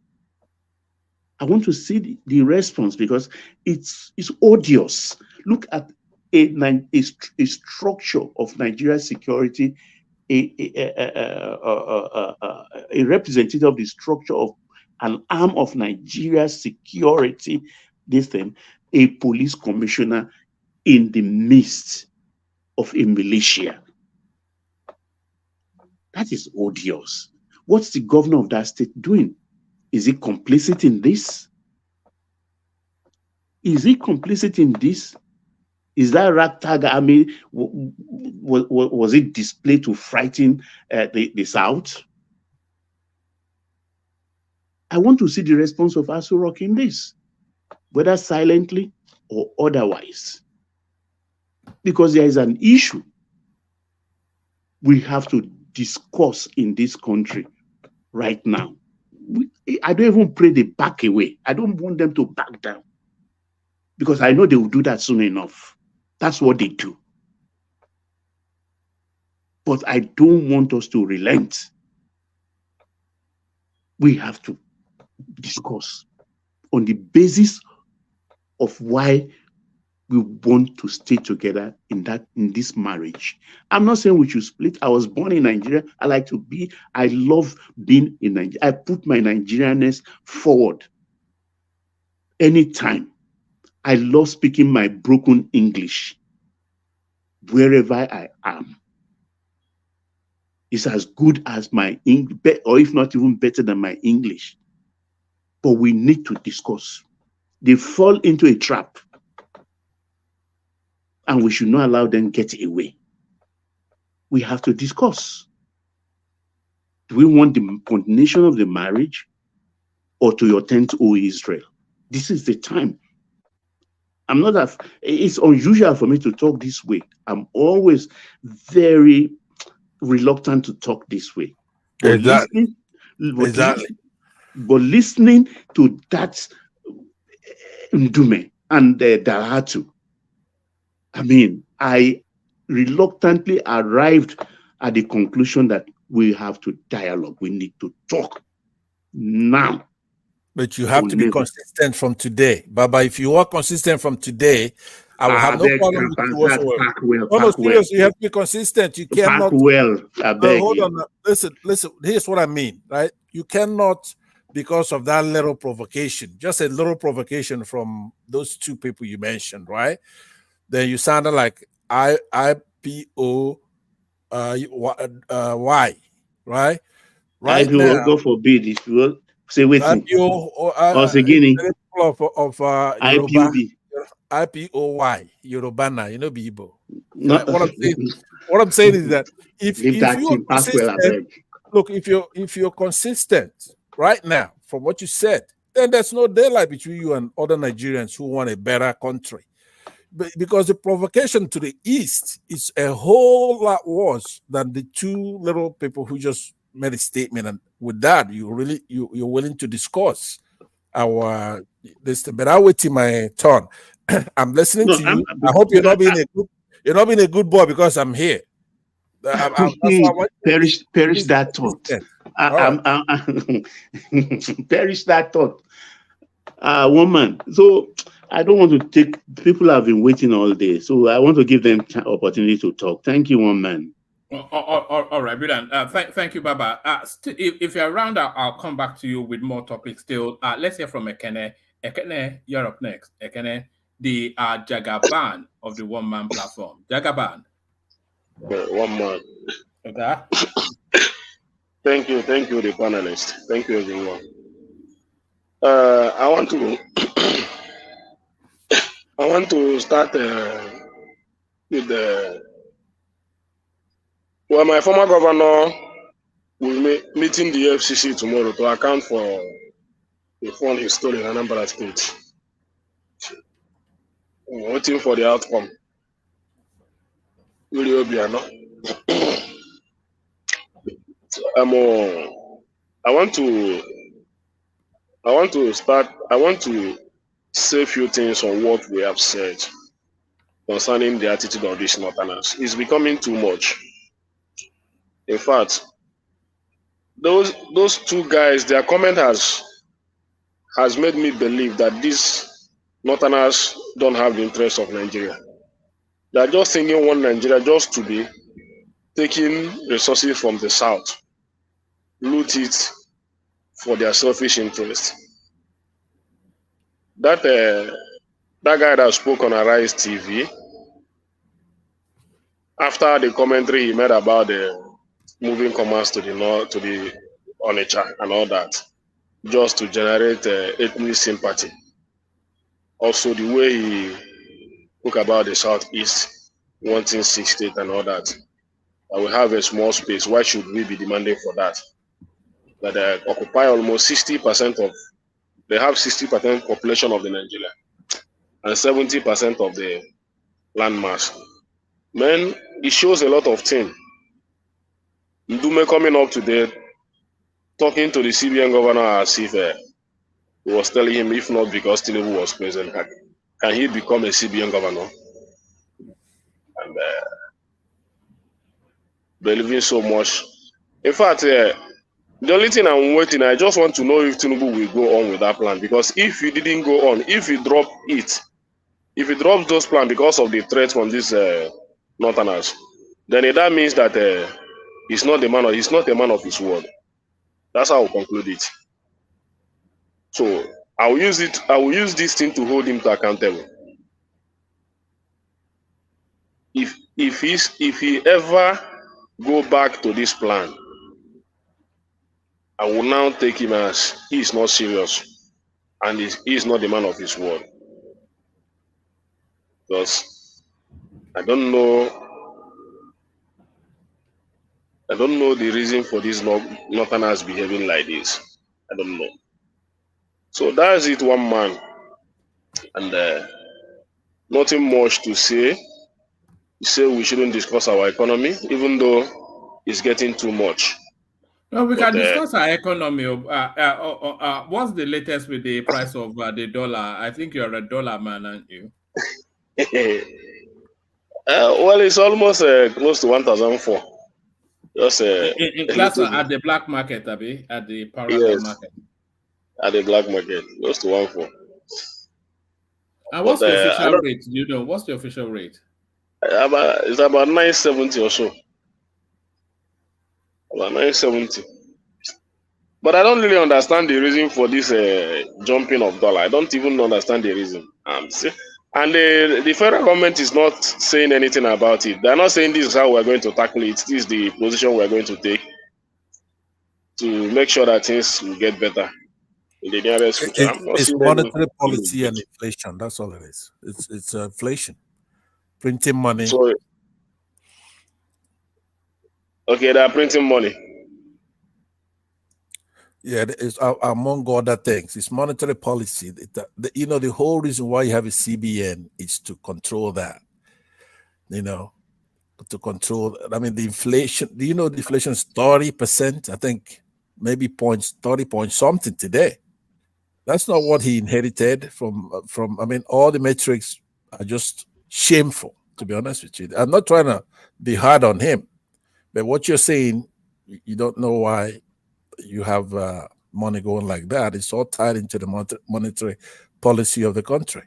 I want to see the response because it's odious. Look at a structure of Nigeria's security, a representative of the structure of an arm of Nigeria's security, a police commissioner in the midst of a militia. That is odious. What's the governor of that state doing? Is he complicit in this? Is he complicit in this? Is that ragtag army, was it displayed to frighten the South? I want to see the response of Aso Rock in this, whether silently or otherwise. Because there is an issue we have to discuss in this country right now. I don't even pray they back away. I don't want them to back down because I know they will do that soon enough. That's what they do. But I don't want us to relent. We have to discuss on the basis of why we want to stay together in this marriage. I'm not saying we should split. I was born in Nigeria. I love being in Nigeria. I put my Nigerianness forward anytime. I love speaking my broken English wherever I am. It's as good as my English, or if not even better than my English. But we need to discuss. They fall into a trap. And we should not allow them get away. We have to discuss. Do we want the continuation of the marriage or to your tent, O Israel? This is the time. It's unusual for me to talk this way. I'm always very reluctant to talk this way. But listening to that Ndume and Dalhatu, I mean, I reluctantly arrived at the conclusion that we have to dialogue. We need to talk now. But you have to be consistent from today. Baba, if you are consistent from today, I will have no problem with you whatsoever. Seriously, you have to be consistent. You cannot. Hold on. Listen. Here's what I mean, right? You cannot, because of that little provocation, just a little provocation from those two people you mentioned, right? Then you sounded like IPO Y, right? Right IPO, now, God forbid, if you will say waiting. IPO or beginning. Of Yoruba, IPOY. Yorubana, you know, Bibo. What I'm saying is that if you are consistent, look, if you're consistent right now from what you said, then there's no daylight between you and other Nigerians who want a better country. Because the provocation to the east is a whole lot worse than the two little people who just made a statement, and with that you're willing to discuss our this thing. But I'll wait till my turn. I'm listening No, to you. I hope you're not being a good boy because I'm here. That's why I want you to perish that thought. Perish that thought. Woman. So I don't want to take. People have been waiting all day, so I want to give them opportunity to talk. Thank you, woman. All right, brilliant. Thank you, Baba. If you're around, I'll come back to you with more topics still. Let's hear from Ekene. Ekene, you're up next. Ekene, the Jagaban of the one-man platform. Jagaban. One man. Okay. Thank you, the panelists. Thank you, everyone. I want to start with my former governor will be meeting the FCC tomorrow to account for the fund he stole in Anambra State. I'm waiting for the outcome. Will you be or not? I want to say a few things on what we have said concerning the attitude of these Northerners. It's becoming too much. In fact, those two guys, their comment has made me believe that these Northerners don't have the interest of Nigeria. They are just thinking one Nigeria just to be taking resources from the South, loot it for their selfish interest. That guy that spoke on Arise TV, after the commentary he made about the moving commands to the north, to the Onitsha and all that, just to generate ethnic sympathy. Also, the way he spoke about the Southeast wanting 6 states and all that, that we have a small space. Why should we be demanding for that? That they occupy almost 60% of, they have 60% population of the Nigeria and 70% of the landmass. Man, it shows a lot of things. Ndume coming up today, talking to the CBN governor as if he was telling him, if not because Tinubu was president, can he become a CBN governor? And believing so much. In fact, the only thing I'm waiting, I just want to know if Tinubu will go on with that plan. Because if he didn't go on, if he dropped it, if he drops those plans because of the threat from these Northerners, then that means that he's not a man of his word. That's how I'll conclude it. So I will use this thing to hold him to accountable. If he ever go back to this plan, I will now take him as he is not serious and he is not the man of his word. Because I don't know the reason for these Northerners behaving like this. I don't know. So that's it, one man. And nothing much to say. You say we shouldn't discuss our economy, even though it's getting too much. No, we can discuss our economy. What's the latest with the price of the dollar? I think you're a dollar man, aren't you? Well, it's almost close to 1,004. Just that's at the black market, Abi, at the parallel market. At the black market, close to 1,400. And what's the official rate? Do you know what's the official rate? It's about 970 or so. About 970. But I don't really understand the reason for this jumping of dollar. I don't even understand the reason. And the federal government is not saying anything about it. They're not saying this is how we're going to tackle it. This is the position we're going to take to make sure that things will get better in the nearest future. It's monetary policy and inflation. That's all it is. It's inflation. Printing money. So, okay, they're printing money. Yeah, it's among other things. It's monetary policy. The whole reason why you have a CBN is to control that. To control. I mean, the inflation. Do you know the inflation is 30%? I think maybe 30 point something today. That's not what he inherited from. I mean, all the metrics are just shameful, to be honest with you. I'm not trying to be hard on him, but what you're saying, you don't know why you have money going like that. It's all tied into the monetary policy of the country.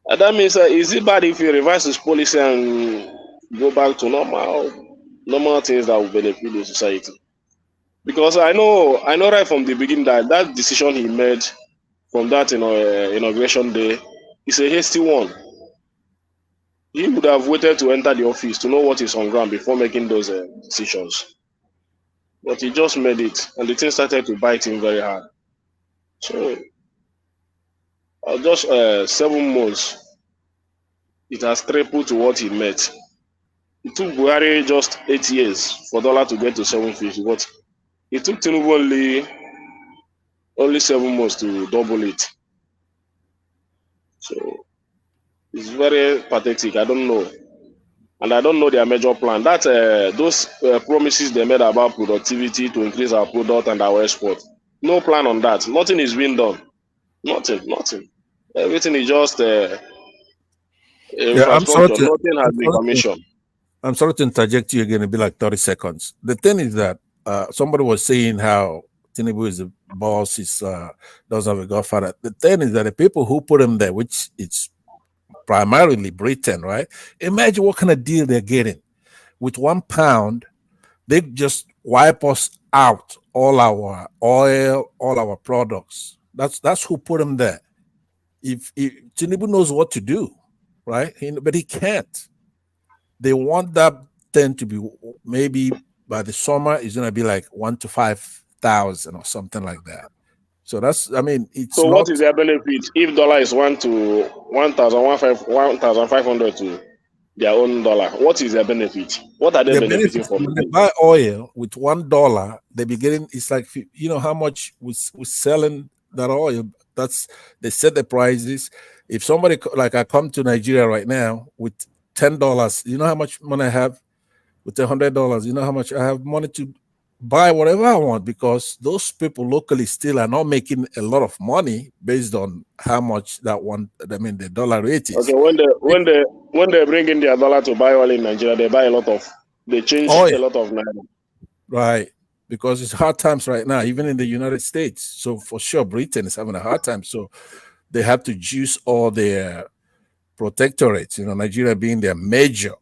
And that means, is it bad if he revise his policy and go back to normal things that will benefit the society? Because I know right from the beginning that decision he made from that inauguration day is a hasty one. He would have waited to enter the office to know what is on ground before making those decisions. But he just made it, and the thing started to bite him very hard. So, just 7 months, it has tripled to what he made. It took Buhari just 8 years for dollar to get to 750, but it took Tinubu only 7 months to double it. So it's very pathetic. I don't know, and I don't know their major plan. That those promises they made about productivity to increase our product and our export. No plan on that. Nothing is being done. Nothing. Everything is just infrastructure. Nothing has been commissioned. I'm sorry to interject you again. It'll be like 30 seconds. The thing is that somebody was saying how Tinubu is the boss, doesn't have a godfather. The thing is that the people who put him there, which it's primarily Britain, right? Imagine what kind of deal they're getting. With £1, they just wipe us out, all our oil, all our products. That's who put him there. If Tinubu knows what to do, right? But he can't. They want that thing to be maybe by the summer it's gonna be like 1 to 5,000 or something like that. So that's, I mean, it's. So what is their benefit if dollar is 1 to 1,500 to their own dollar? What is their benefit? What are they benefiting from? When they buy oil with $1, they be getting, it's like, you know how much we're selling that oil. They set the prices. If somebody, like I come to Nigeria right now with $10, you know how much money I have? With $100, you know how much I have money to buy whatever I want, because those people locally still are not making a lot of money based on how much the dollar rate is. Okay, when they bring in their dollar to buy oil in Nigeria, they change a lot of naira. Right, because it's hard times right now, even in the United States. So for sure, Britain is having a hard time. So they have to juice all their protectorates, Nigeria being their major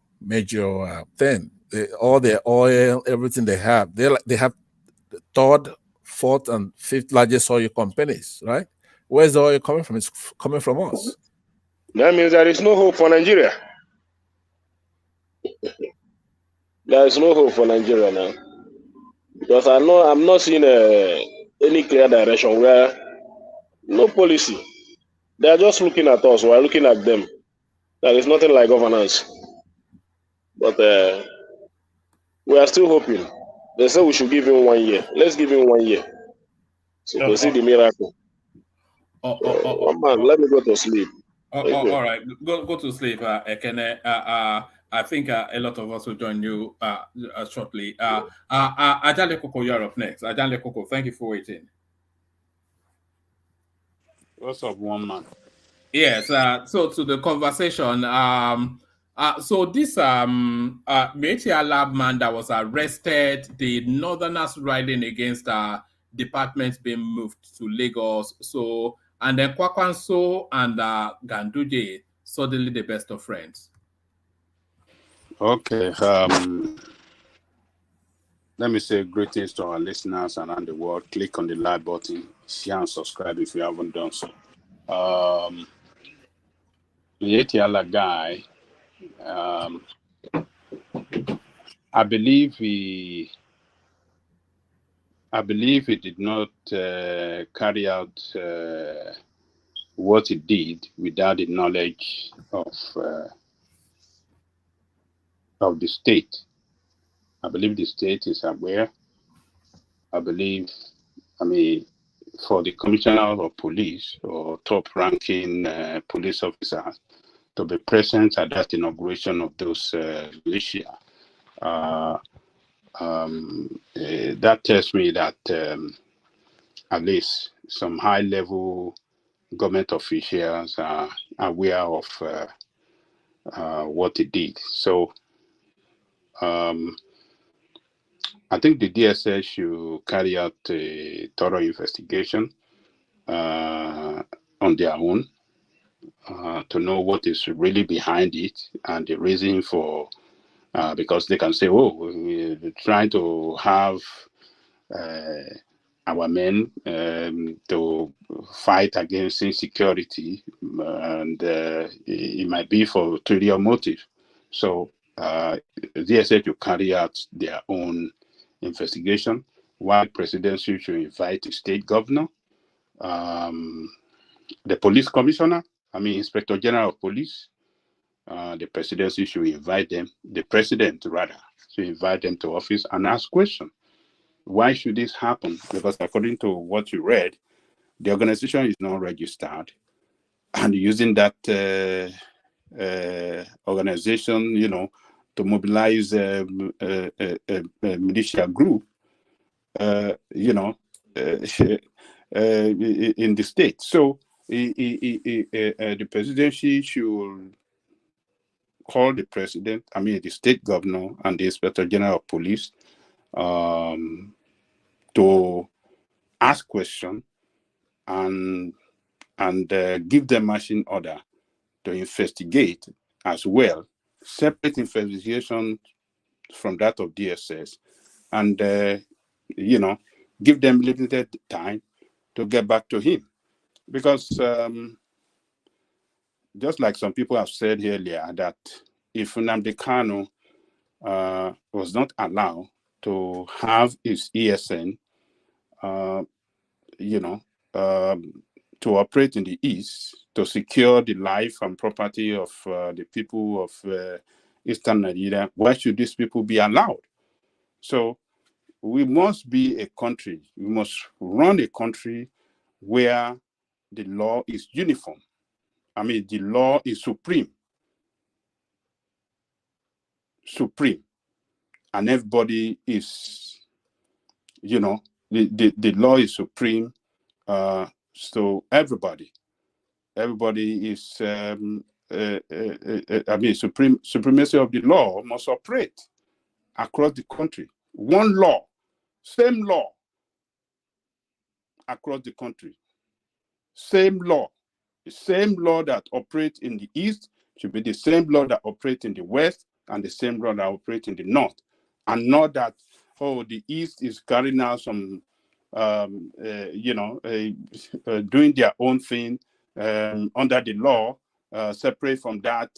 thing. All their oil, everything they have. They have the 3rd, 4th, and 5th largest oil companies, right? Where's the oil coming from? It's coming from us. That means there is no hope for Nigeria. There is no hope for Nigeria now. Because I'm not seeing any clear direction, where no policy. They are just looking at us. We are looking at them. There is nothing like governance. But we are still hoping. They say we should give him 1 year. Let's give him 1 year. So we'll see the miracle. Man, let me go to sleep. All right, go to sleep, Ekene. I think a lot of us will join you shortly. Ajale Koko, you're up next. Ajale Koko, thank you for waiting. What's up, one man? Yes. So to the conversation. So this Metia Lab man that was arrested, the Northerners riding against departments being moved to Lagos. So, and then Kwankwaso and Ganduje suddenly the best of friends. Okay. Let me say greetings to our listeners around the world. Click on the like button, share and subscribe if you haven't done so. The Etiala guy, I believe he did not carry out what he did without the knowledge of the state. I believe the state is aware. For the commissioner of police or top-ranking police officers to be present at that inauguration of those militia, that tells me that at least some high-level government officials are aware of what he did. So I think the DSS should carry out a thorough investigation on their own to know what is really behind it and the reason for, because they can say, oh, we're trying to have our men to fight against insecurity, and it might be for ulterior motive. So DSA to carry out their own investigation, while presidency should invite the state governor, the police commissioner, Inspector General of Police. The presidency should invite them, the president rather, should invite them to office and ask questions. Why should this happen? Because according to what you read, the organization is not registered, and using that organization, to mobilize a militia group, in the state. So the presidency should call the president, the state governor and the inspector general of police to ask questions and give them marching order to investigate as well, separate investigation from that of DSS, and give them limited time to get back to him. Because just like some people have said earlier, that if Nnamdi Kanu was not allowed to have his ESN, to operate in the East, to secure the life and property of the people of Eastern Nigeria, why should these people be allowed? So we must be a country, we must run a country where the law is uniform. The law is supreme. And everybody is, the law is supreme. So everybody is, supremacy of the law must operate across the country. One law, same law across the country. Same law. The same law that operates in the East should be the same law that operates in the West and the same law that operates in the North. And not that, the East is carrying out some, doing their own thing under the law, separate from that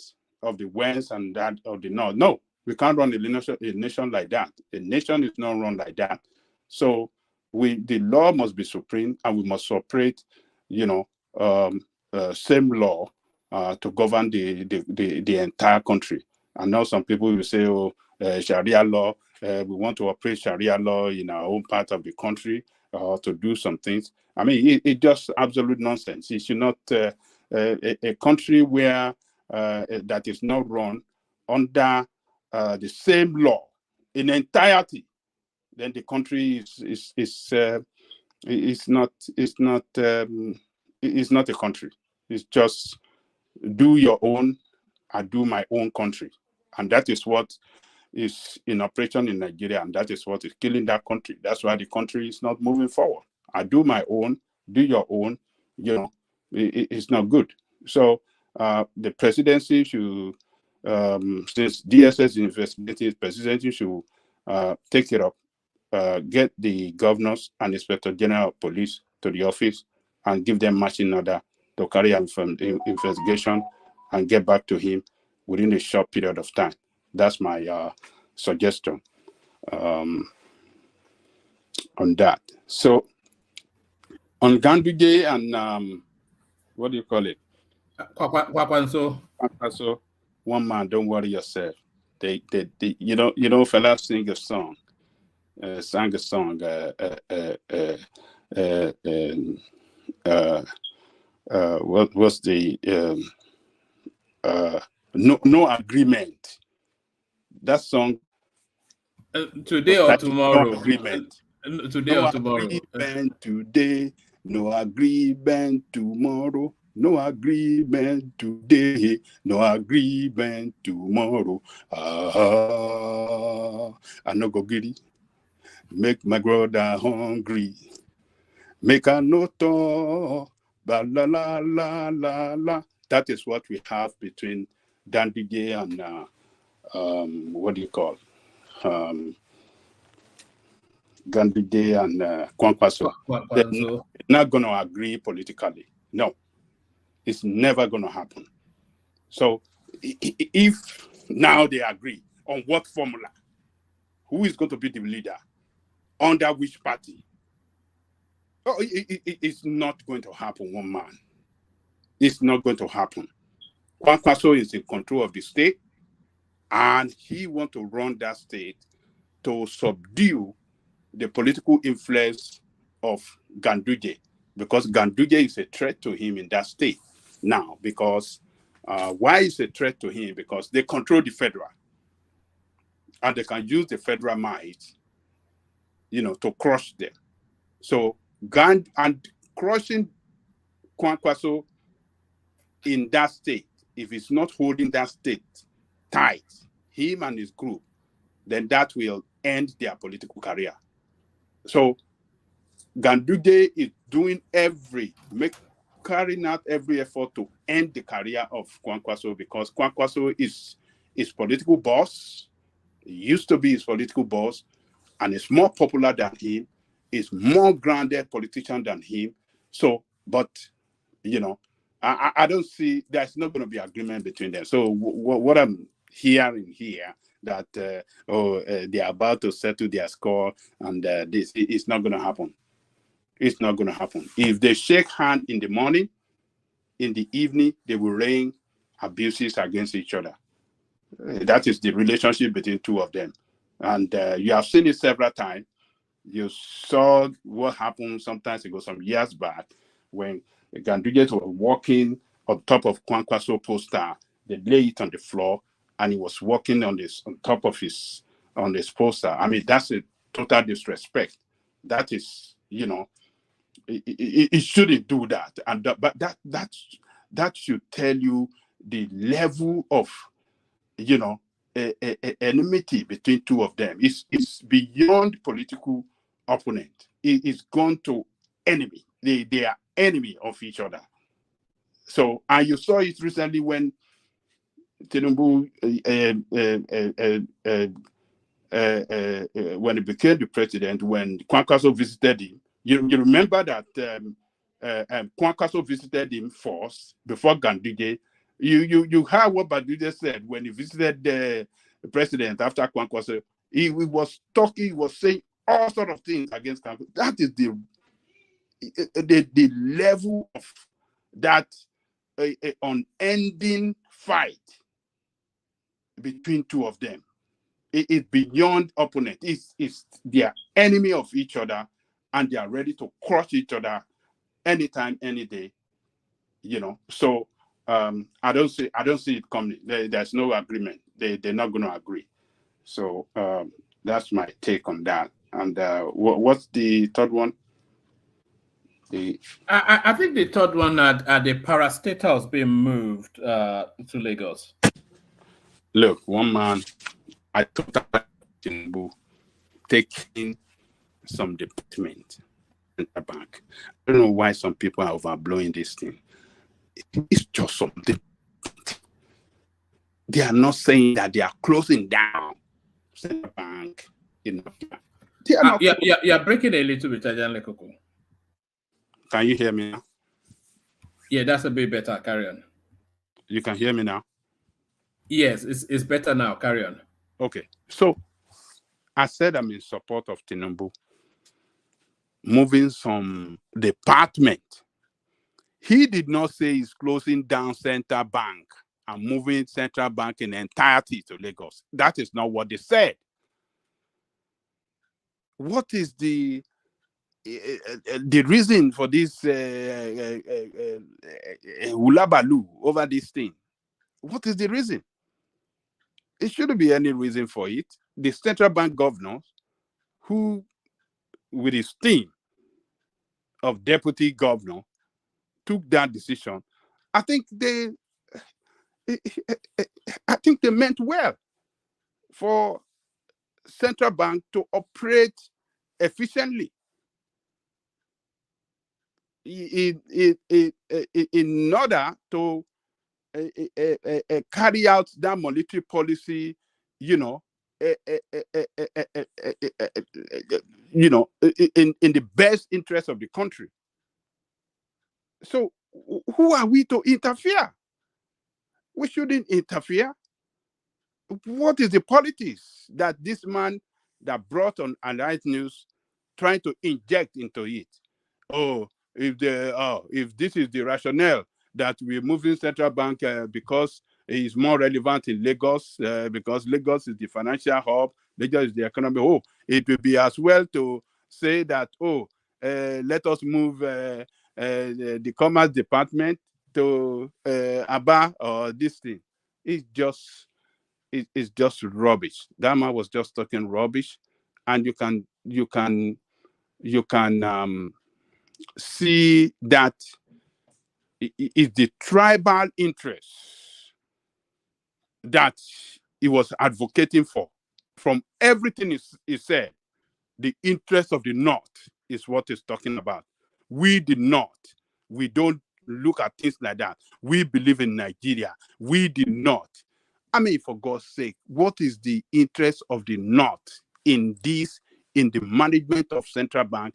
of the West and that of the North. No, we can't run a nation like that. A nation is not run like that. So the law must be supreme, and we must operate, same law to govern the entire country. I know some people will say, Sharia law, we want to operate Sharia law in our own part of the country to do some things. It's just absolute nonsense. It should not, a country where that is not run under the same law in entirety, then the country is not a country. It's just do your own, I do my own country. And that is what is in operation in Nigeria, and that is what is killing that country. That's why the country is not moving forward. I do my own, do your own, it's not good. So the presidency should, since DSS is investigating, the presidency should take it up, get the governors and inspector general of police to the office and give them marching order to carry out investigation and get back to him within a short period of time. That's my suggestion on that. So on Ganduje and what do you call it? Kwankwaso. Kwankwaso, one man, don't worry yourself. They fellas sang a song. What was the no agreement? That song. Today or tomorrow? No agreement. Today or tomorrow? Agreement today. No agreement tomorrow. No agreement today. No agreement tomorrow. I no go get it. Make my brother hungry. Make a note. La la la la la la. That is what we have between Ganduje and what do you call? Ganduje and Kwankwaso. They're not going to agree politically. No, it's never going to happen. So if now they agree on what formula, who is going to be the leader, under which party, it's not going to happen, one man. It's not going to happen. Kwankwaso is in control of the state, and he wants to run that state to subdue the political influence of Ganduje, because Ganduje is a threat to him in that state now. Because why is a threat to him? Because they control the federal, and they can use the federal might, to crush them. So and crushing Kwankwaso in that state, if it's not holding that state tight, him and his group, then that will end their political career. So Ganduje is doing carrying out every effort to end the career of Kwankwaso, because Kwankwaso is his political boss. He used to be his political boss, and is more popular than him, is more grounded politician than him. So, but I don't see, there's not going to be agreement between them. So what I'm hearing here, that they're about to settle their score, and this is not going to happen. It's not going to happen. If they shake hands in the morning, in the evening, they will rain abuses against each other. That is the relationship between two of them. And you have seen it several times. You saw what happened sometimes ago, some years back, when Ganduje was walking on top of Kwankwaso poster. They lay it on the floor, and he was walking on top of his poster. I mean, that's a total disrespect. That is, it shouldn't do that. And but that should tell you the level of enmity between two of them. It's beyond political opponent. It's gone to enemy. They are enemy of each other. So, and you saw it recently when Tinubu, when he became the president, when Kwankwaso visited him. You remember that Kwankwaso visited him first before Ganduje. You heard what Ganduje said when he visited the president after Kwankwaso. He was talking, he was saying all sorts of things against Kwankwaso. That is the level of that unending fight between two of them. It is beyond opponent. They are enemy of each other, and they are ready to crush each other anytime, any day. So I don't see it coming. There's no agreement. They're not going to agree. So that's my take on that. And what's the third one? I think the third one are the parastatals being moved to Lagos. Look, one man, I thought Tinubu taking some department in the bank. I don't know why some people are overblowing this thing. It's just something. They are not saying that they are closing down central bank. They are not. You're breaking a little bit, Ajan Lekoko. Can you hear me now? Yeah, that's a bit better. Carry on. You can hear me now? Yes, it's better now. Carry on. Okay. So I said I'm in support of Tinubu moving some department. He did not say he's closing down central bank and moving central bank in entirety to Lagos. That is not what they said. What is the reason for this hulabaloo over this thing? What is the reason? It shouldn't be any reason for it. The central bank governor, who with his team of deputy governor took that decision, I think they meant well for central bank to operate efficiently in order to carry out that monetary policy, you know, in the best interest of the country. So who are we to interfere? We shouldn't interfere. What is the politics that this man that brought on Allied News trying to inject into it? Oh, if this is the rationale that we're moving central bank because it's more relevant in Lagos, because Lagos is the financial hub, Lagos is the economy. Oh, it will be as well to say that, let us move the commerce department to Aba or this thing. It's just rubbish. That man was just talking rubbish, and you can see that it's the tribal interests that he was advocating for. From everything he said, the interest of the North is what he's talking about. We the North, we don't look at things like that. We believe in Nigeria. We the North. I mean, for God's sake, what is the interest of the North in the management of central bank,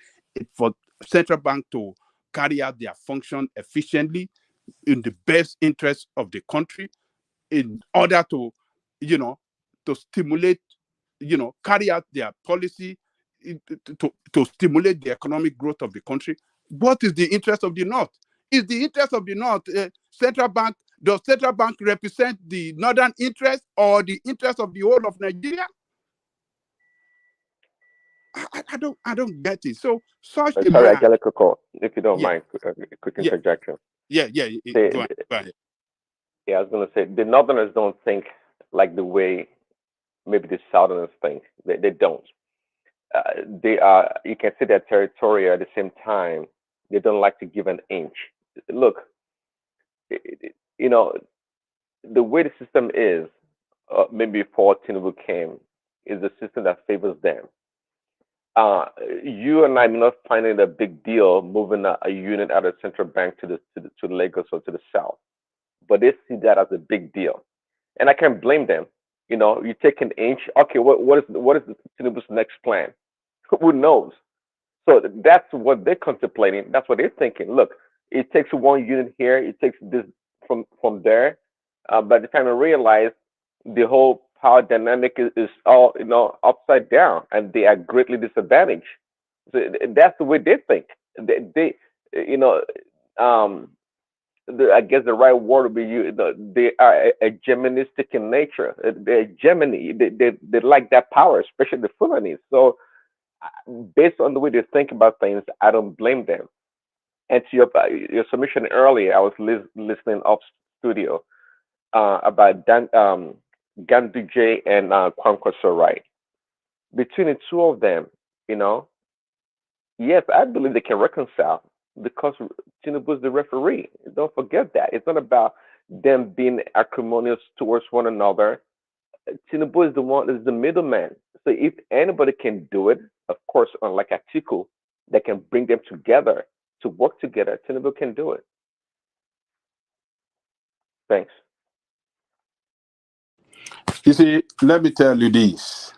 for central bank to carry out their function efficiently in the best interest of the country, in order to, to stimulate, carry out their policy to stimulate the economic growth of the country? What is the interest of the North? Is the interest of the North central bank? Does central bank represent the northern interest or the interest of the whole of Nigeria? I don't get it. So such a Sorry, man. Angelica Cole, if you don't mind, quick interjection. Go ahead. Yeah, I was going to say, the Northerners don't think like the way maybe the Southerners think. They don't. They are, you can say they're territorial at the same time. They don't like to give an inch. Look, the way the system is, maybe before Tinubu came, is a system that favors them. You and I are not finding it a big deal moving a unit out of the central bank to Lagos or to the south, but they see that as a big deal, and I can't blame them. You take an inch. Okay, what is Tinubu's next plan? Who knows? So that's what they're contemplating. That's what they're thinking. Look, it takes one unit here. It takes this from there. By the time I realize the whole power dynamic is all upside down, and they are greatly disadvantaged. So that's the way they think. They I guess the right word would be they are hegemonistic in nature. They're hegemony. They like that power, especially the Fulanis. So based on the way they think about things, I don't blame them. And to your submission earlier, I was listening off studio about Ganduje and Kwankwaso, right? Between the two of them, yes, I believe they can reconcile because Tinubu is the referee. Don't forget that. It's not about them being acrimonious towards one another. Tinubu is the middleman. So if anybody can do it, of course, unlike Atiku, that can bring them together to work together, Tinubu can do it. Thanks. You see, let me tell you this.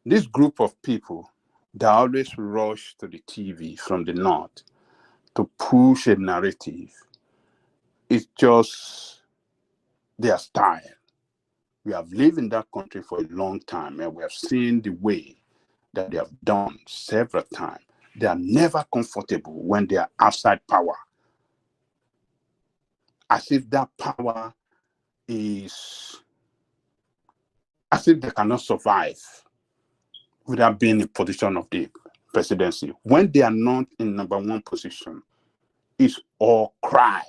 This group of people that always rush to the TV from the North to push a narrative, it's just their style. We have lived in that country for a long time, and we have seen the way that they have done several times. They are never comfortable when they are outside power, as if that power is, as if they cannot survive without being in position of the presidency. When they are not in number one position, it's all cry.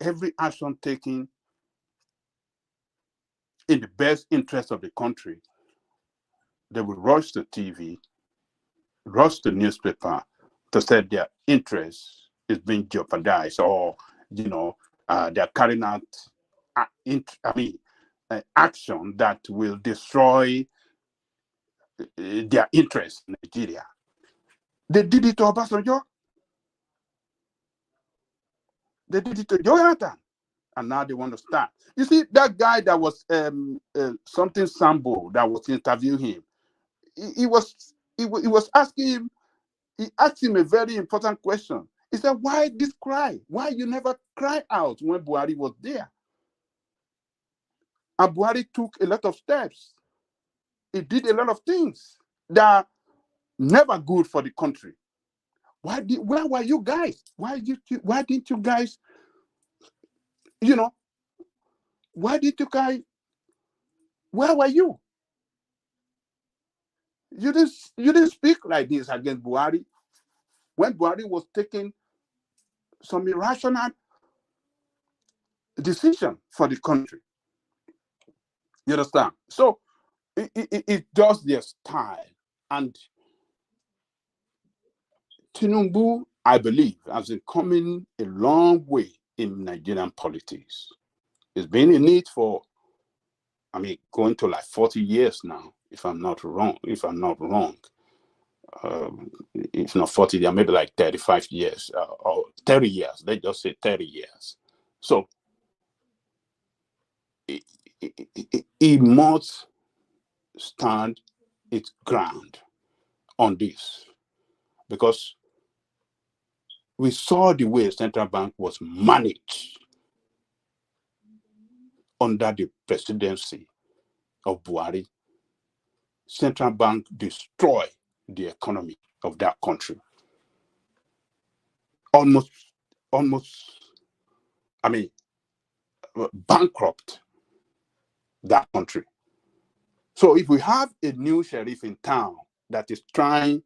Every action taken in the best interest of the country they will rush to TV, rush to newspaper to say their interest is being jeopardized, or they're carrying out action that will destroy their interest in Nigeria. They did it to Obasanjo. They did it to Jonathan. And now they want to start. You see, that guy that was something Sambo that was interviewing him, he was asking him, he asked him a very important question. He said, why this cry? Why you never cry out when Buhari was there? And Buhari took a lot of steps. He did a lot of things that are never good for the country. Where were you guys? Why didn't you guys, why did you guys, where were you? You didn't speak like this against Buhari when Buhari was taking some irrational decision for the country. You understand? So it does their style. And Tinubu, I believe, has been coming a long way in Nigerian politics. It's been in it for, going to like 40 years now, if I'm not wrong. If not 40 years, maybe like 35 years or 30 years. Let's just say 30 years. So it must stand its ground on this, because we saw the way central bank was managed under the presidency of Buhari. Central bank destroyed the economy of that country. Almost, bankrupt that country. So if we have a new sheriff in town that is trying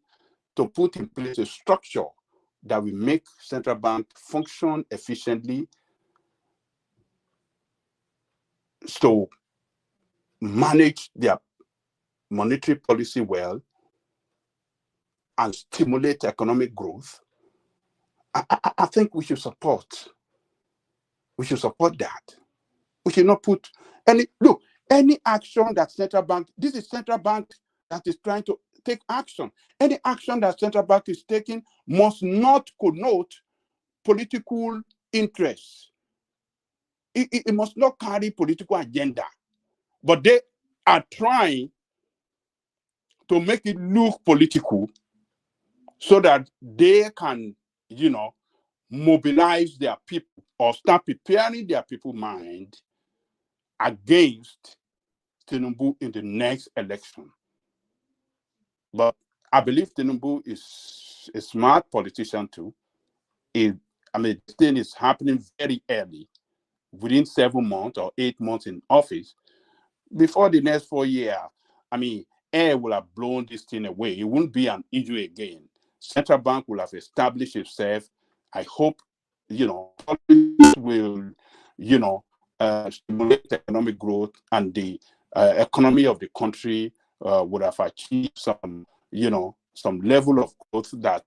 to put in place a structure that will make central bank function efficiently, so manage their monetary policy well, and stimulate economic growth, I think we should support. We should support that. We should not put any action that central bank, this is central bank that is trying to take action. Any action that central bank is taking must not connote political interests. It must not carry political agenda. But they are trying to make it look political so that they can, mobilize their people or start preparing their people's mind against Tinubu in the next election. But I believe Tinubu is a smart politician too. This thing is happening very early, within 7 months or 8 months in office. Before the next 4 years, air will have blown this thing away. It won't be an issue again. Central bank will have established itself. I hope, policies will, stimulate economic growth, and the economy of the country would have achieved some level of growth that,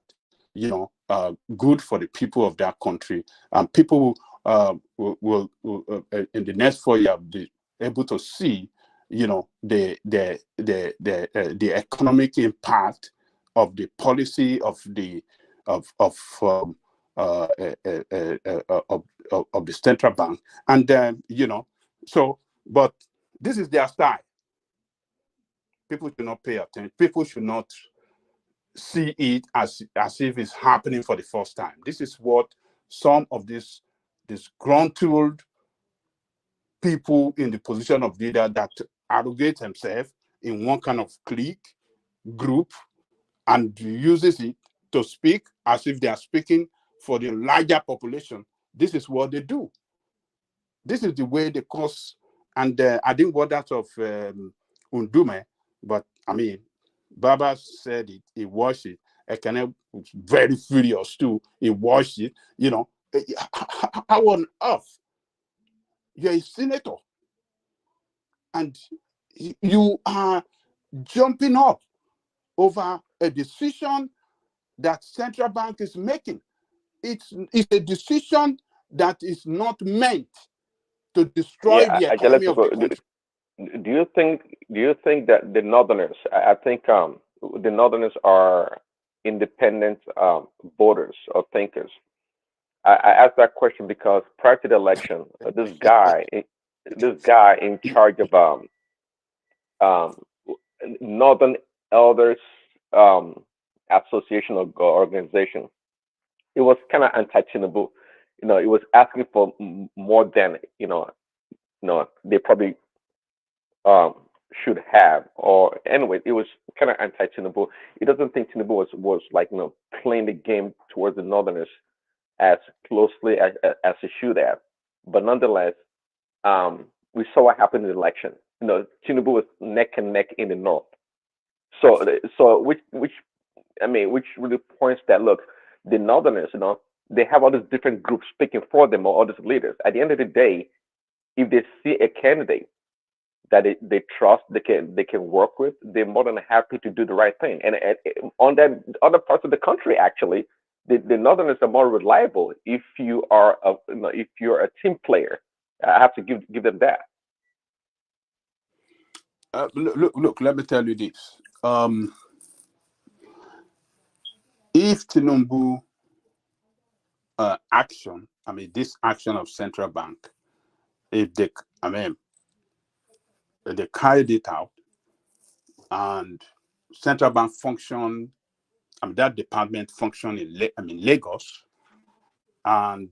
good for the people of that country. And people will in the next 4 years, be able to see, the economic impact of the policy of the central bank. And then, but this is their style. People should not pay attention. People should not see it as if it's happening for the first time. This is what some of these disgruntled people in the position of leader that arrogate themselves in one kind of clique, group, and uses it to speak as if they are speaking for the larger population. This is what they do. This is the way they cause, and I didn't want that of Undume, but Baba said it, he watched it. Ekene was very furious too. He watched it, how on earth? You're a senator, and you are jumping up over a decision that central bank is making. It's a decision that is not meant to destroy Yeah, the I just economy of the country. do you think that the Northerners? I think the Northerners are independent voters or thinkers. I asked that question because prior to the election, this guy in charge of um, Northern Elders um, Association or organization, it was kind of anti-Tinubu. You know, it was asking for more than they probably um, should have. Or anyway, it was kind of anti-Tinubu. It doesn't think Tinubu was like playing the game towards the Northerners as closely as he should have. But nonetheless, we saw what happened in the election. You know, Tinubu was neck and neck in the North. So which really points that look, the Northerners, they have all these different groups speaking for them or all these leaders. At the end of the day, if they see a candidate that they trust, they can work with, they're more than happy to do the right thing. And on that other parts of the country, actually, the Northerners are more reliable if you are if you're a team player. I have to give them that. Look, let me tell you this. If Tinubu action, this action of central bank, if they carried it out and central bank function, that department function in Lagos, and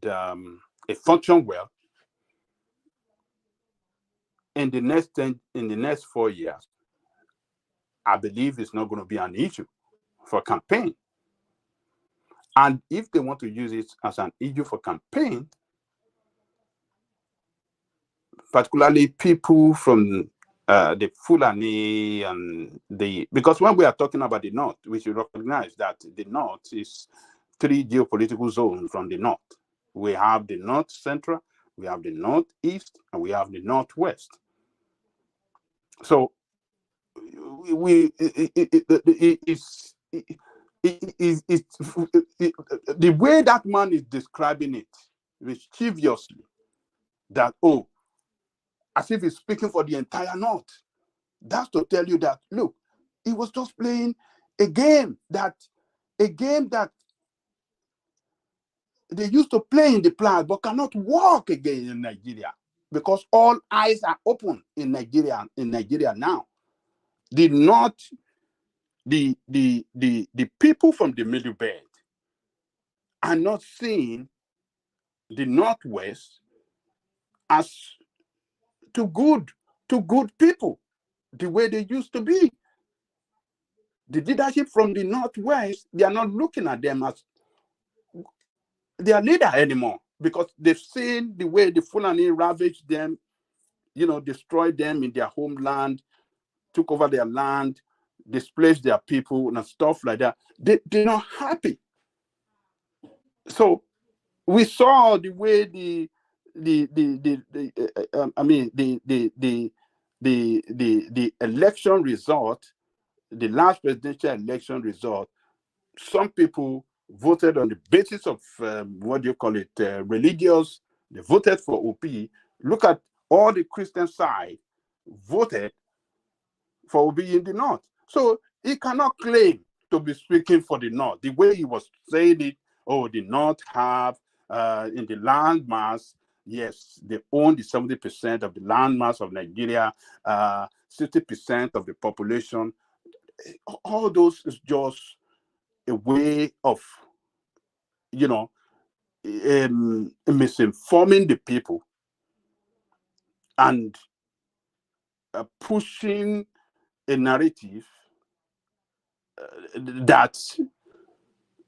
it function well in the next 4 years, I believe it's not going to be an issue for campaign. And if they want to use it as an issue for campaign, particularly people from the Fulani and because when we are talking about the North, we should recognize that the North is 3 geopolitical zones from the North. We have the North Central, we have the Northeast, and we have the Northwest. So the way that man is describing it mischievously, that as if he's speaking for the entire North. That's to tell you that, look, he was just playing a game that they used to play in the past but cannot work again in Nigeria, because all eyes are open in Nigeria now. The North, the people from the Middle Belt are not seeing the Northwest as too good people the way they used to be. The leadership from the Northwest, they are not looking at them as their leader anymore, because they've seen the way the Fulani ravaged them, destroyed them in their homeland, took over their land, displaced their people and stuff like that. They're not happy. So we saw the way the election result, the last presidential election result. Some people voted on the basis of religious. They voted for OP. Look at all the Christian side voted for OP in the North. So he cannot claim to be speaking for the North. The way he was saying it, the North have in the land mass, yes, they own the 70% of the land mass of Nigeria, 60% of the population. All those is just a way of, misinforming the people and pushing a narrative that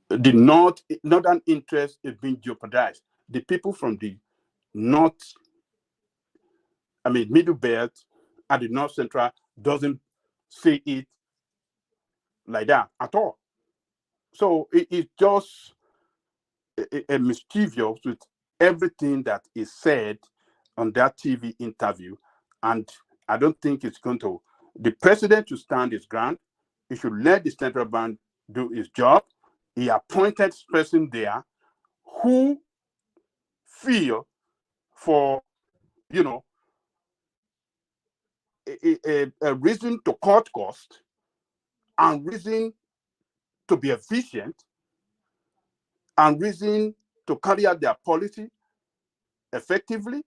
the northern interest is being jeopardized. The people from the North, Middle Belt and the North Central doesn't see it like that at all. So it's just a mischievous with everything that is said on that TV interview, and I don't think it's going to The president should stand his ground. He should let the central bank do its job. He appointed person there who feel for, you know, a reason to cut cost and reason to be efficient and reason to carry out their policy effectively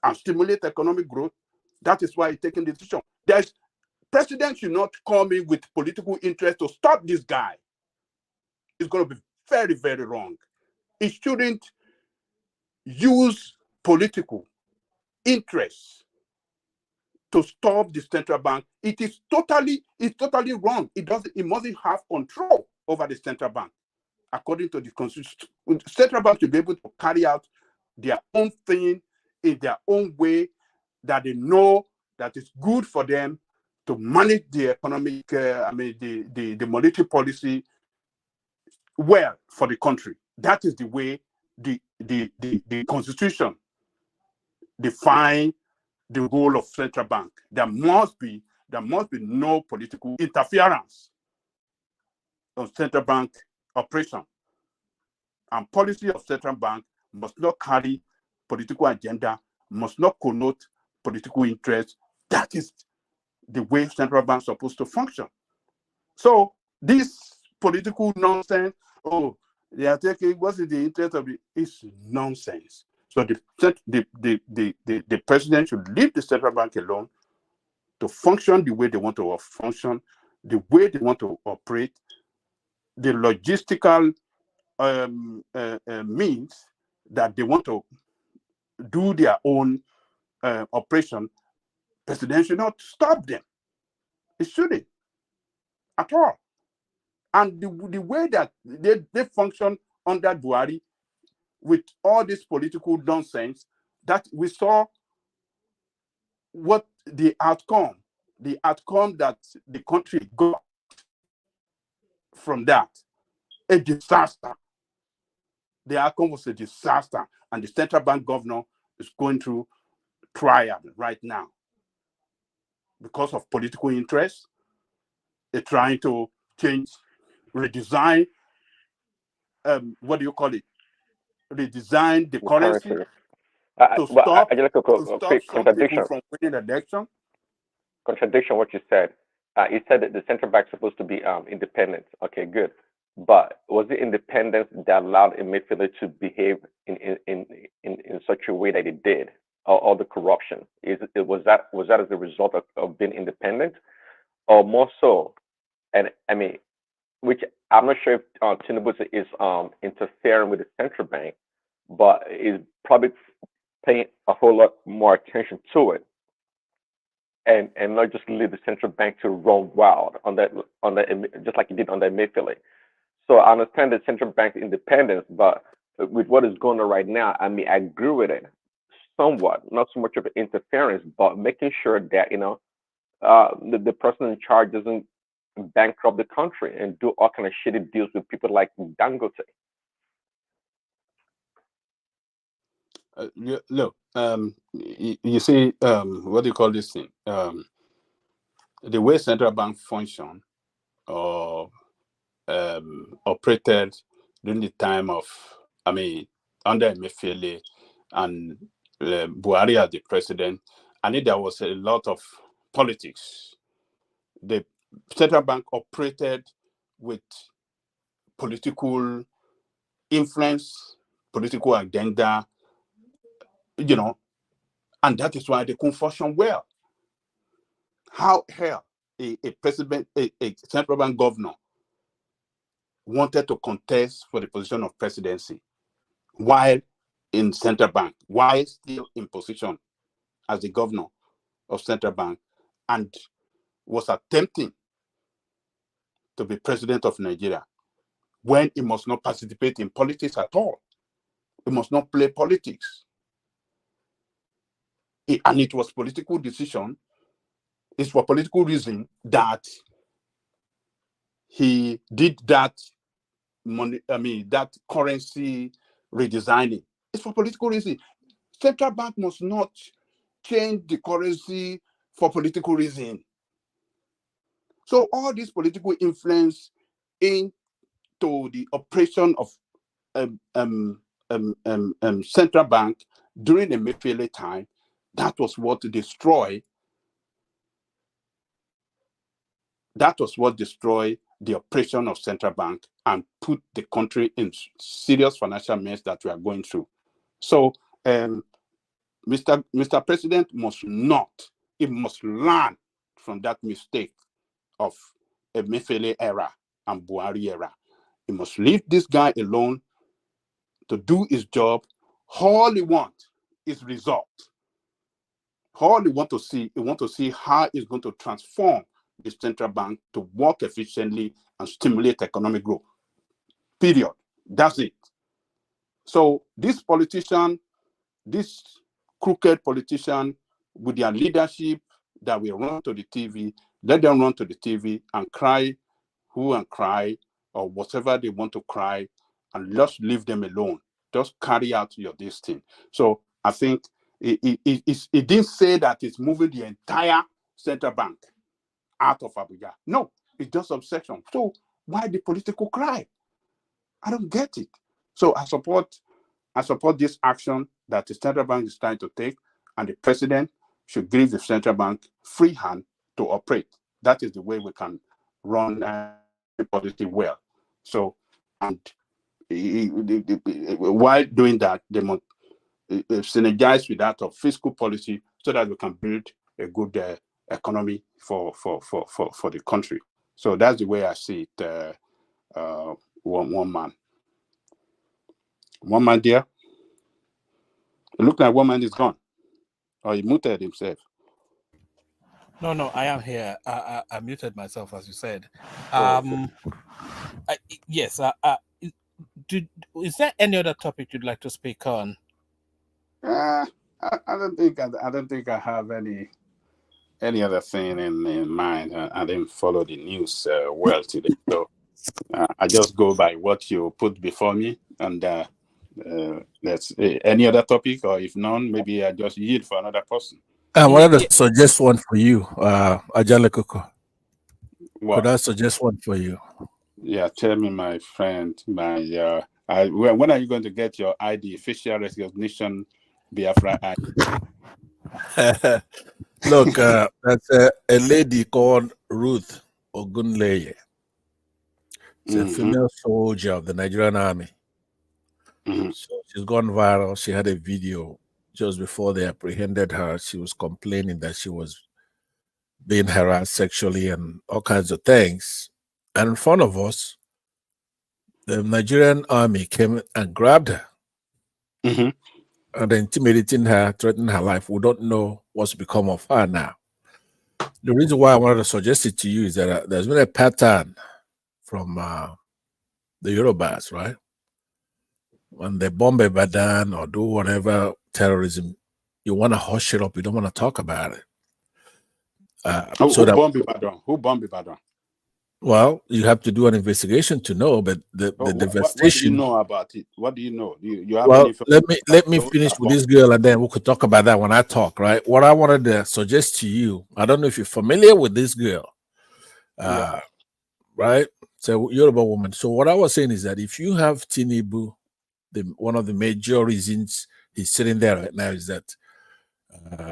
and stimulate economic growth. That is why he's taking the decision. President should not come in with political interest to stop this guy. It's going to be very, very wrong. It shouldn't use political interests to stop the central bank. It's totally wrong. It mustn't have control over the central bank. According to the constitution, the central bank should be able to carry out their own thing in their own way that they know that is good for them to manage the economic, the monetary policy well for the country. That is the way the constitution define the role of central bank. There must be no political interference on central bank operation, and policy of central bank must not carry political agenda, must not connote political interest. That is the way central bank is supposed to function. So this political nonsense, oh, they are taking what's in the interest of it's nonsense. So the president should leave the central bank alone to function the way they want to function, the way they want to operate, the logistical means that they want to do their own operation. President should not stop them. It shouldn't at all. And the way that they function under Buhari with all this political nonsense, that we saw what the outcome that the country got from that, a disaster. The outcome was a disaster, and the central bank governor is going through trial right now because of political interest. They're trying to change, redesign, what do you call it? Redesign the currency to stop some people from winning the election. Contradiction what you said. You said that the central bank is supposed to be independent. Okay, good. But was it independence that allowed Emefiele to behave in such a way that it did? Or the corruption? Was that as a result of being independent? Or more so, and I mean, which I'm not sure if Tinubu is interfering with the central bank, but is probably paying a whole lot more attention to it, and not just leave the central bank to run wild on that just like he did on the Emefiele. So I understand the central bank's independence, but with what is going on right now, I mean, I agree with it somewhat, not so much of an interference, but making sure that the person in charge doesn't bankrupt the country and do all kind of shitty deals with people like Dangote. Look, you see, what do you call this thing? The way central bank function or operated during the time of, under Emefiele and Buhari as the president, I think there was a lot of politics. The central bank operated with political influence, political agenda, and that is why they couldn't function well. How hell a central bank governor wanted to contest for the position of presidency while in central bank, while still in position as the governor of central bank, and was attempting to be president of Nigeria when he must not participate in politics at all. He must not play politics. And it was political decision. It's for political reason that he did that money, that currency redesigning. It's for political reason. Central bank must not change the currency for political reason. So all this political influence into the operation of central bank during the Emefiele time, that was what destroyed. That was what destroyed the operation of central bank and put the country in serious financial mess that we are going through. So, Mr. President must learn from that mistake of a Emefiele era and Buhari era. He must leave this guy alone to do his job. All he wants is result. All he want to see how he's going to transform the central bank to work efficiently and stimulate economic growth. Period. That's it. So this politician, this crooked politician with their leadership that will run to the TV, let them run to the TV and cry or whatever they want to cry, and just leave them alone. Just carry out your destiny. So I think it didn't say that it's moving the entire central bank out of Abuja. No, it's just obsession. So why the political cry? I don't get it. So I support this action that the central bank is trying to take, and the president should give the central bank free hand to operate. That is the way we can run policy well. So, and while doing that, they must synergize with that of fiscal policy so that we can build a good economy for the country. So that's the way I see it. One man. One man there. It looks like one man is gone. Or he muted himself. No, I am here. I muted myself, as you said. Yes. Is there any other topic you'd like to speak on? I don't think I have any other thing in mind. I didn't follow the news well today, so I just go by what you put before me. And that's any other topic, or if none, maybe I just yield for another person. I wanted to suggest one for you, Ajale Koko. What? Could I suggest one for you? Yeah, tell me, my friend. When are you going to get your ID, facial recognition, Biafra ID? Look, that's a lady called Ruth Ogunleye. It's a female soldier of the Nigerian army. So she's gone viral. She had a video just before they apprehended her. She was complaining that she was being harassed sexually and all kinds of things. And in front of us, the Nigerian army came and grabbed her. And intimidating her, threatening her life. We don't know what's become of her now. The reason why I wanted to suggest it to you is that there's been a pattern from the Yorubas, right? When they bomb a Badan or do whatever terrorism, you want to hush it up. You don't want to talk about it. Who bombed Ibadan? Who bombed Ibadan? Well, you have to do an investigation to know, but the devastation. What do you know about it? What do you know? You have Well, any let me finish with this girl, and then we could talk about that when I talk. Right? What I wanted to suggest to you, I don't know if you're familiar with this girl, right? So you're a woman. So what I was saying is that if you have Tinubu, one of the major reasons he's sitting there right now is that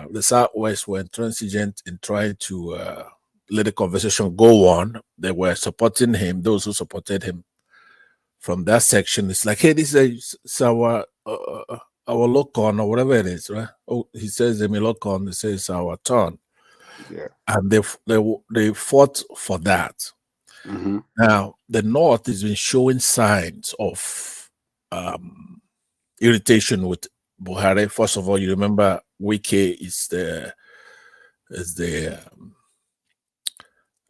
the Southwest were intransigent in trying to let the conversation go on. They were supporting him. Those who supported him from that section, it's like, hey, this is our lock-on or whatever it is, right? Oh, he says they may lock-on. They say it's our turn. Yeah. And they fought for that. Now the North has been showing signs of irritation with Buhari. First of all, you remember Wike is the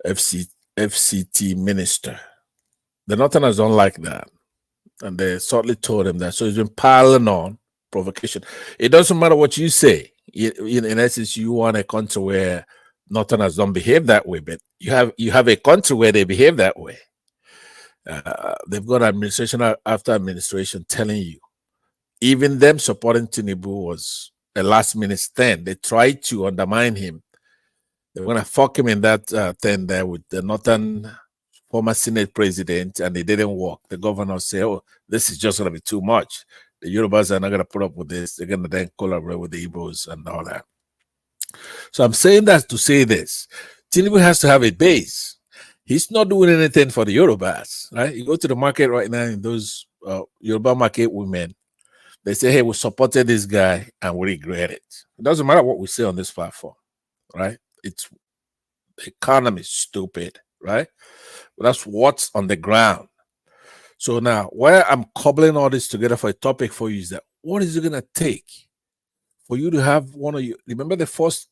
FCT minister. The Northerners don't like that, and they certainly told him that. So he's been piling on provocation. It doesn't matter what you say. In essence, you want a country where Northerners don't behave that way, but you have a country where they behave that way. They've got administration after administration telling you. Even them supporting Tinubu was a last-minute stand. They tried to undermine him. They're going to fuck him in that thing there with the northern former Senate president, and it didn't work. The governor said, oh, this is just going to be too much. The Yorubas are not going to put up with this. They're going to then collaborate with the Igbos and all that. So I'm saying that to say this. Tinubu has to have a base. He's not doing anything for the Yorubas, right? You go to the market right now in those Yoruba market women, they say, hey, we supported this guy and we regret it. It doesn't matter what we say on this platform, right? It's the economy is stupid, right? But that's what's on the ground. So now, where I'm cobbling all this together for a topic for you is that what is it going to take for you to have one of you? Remember the first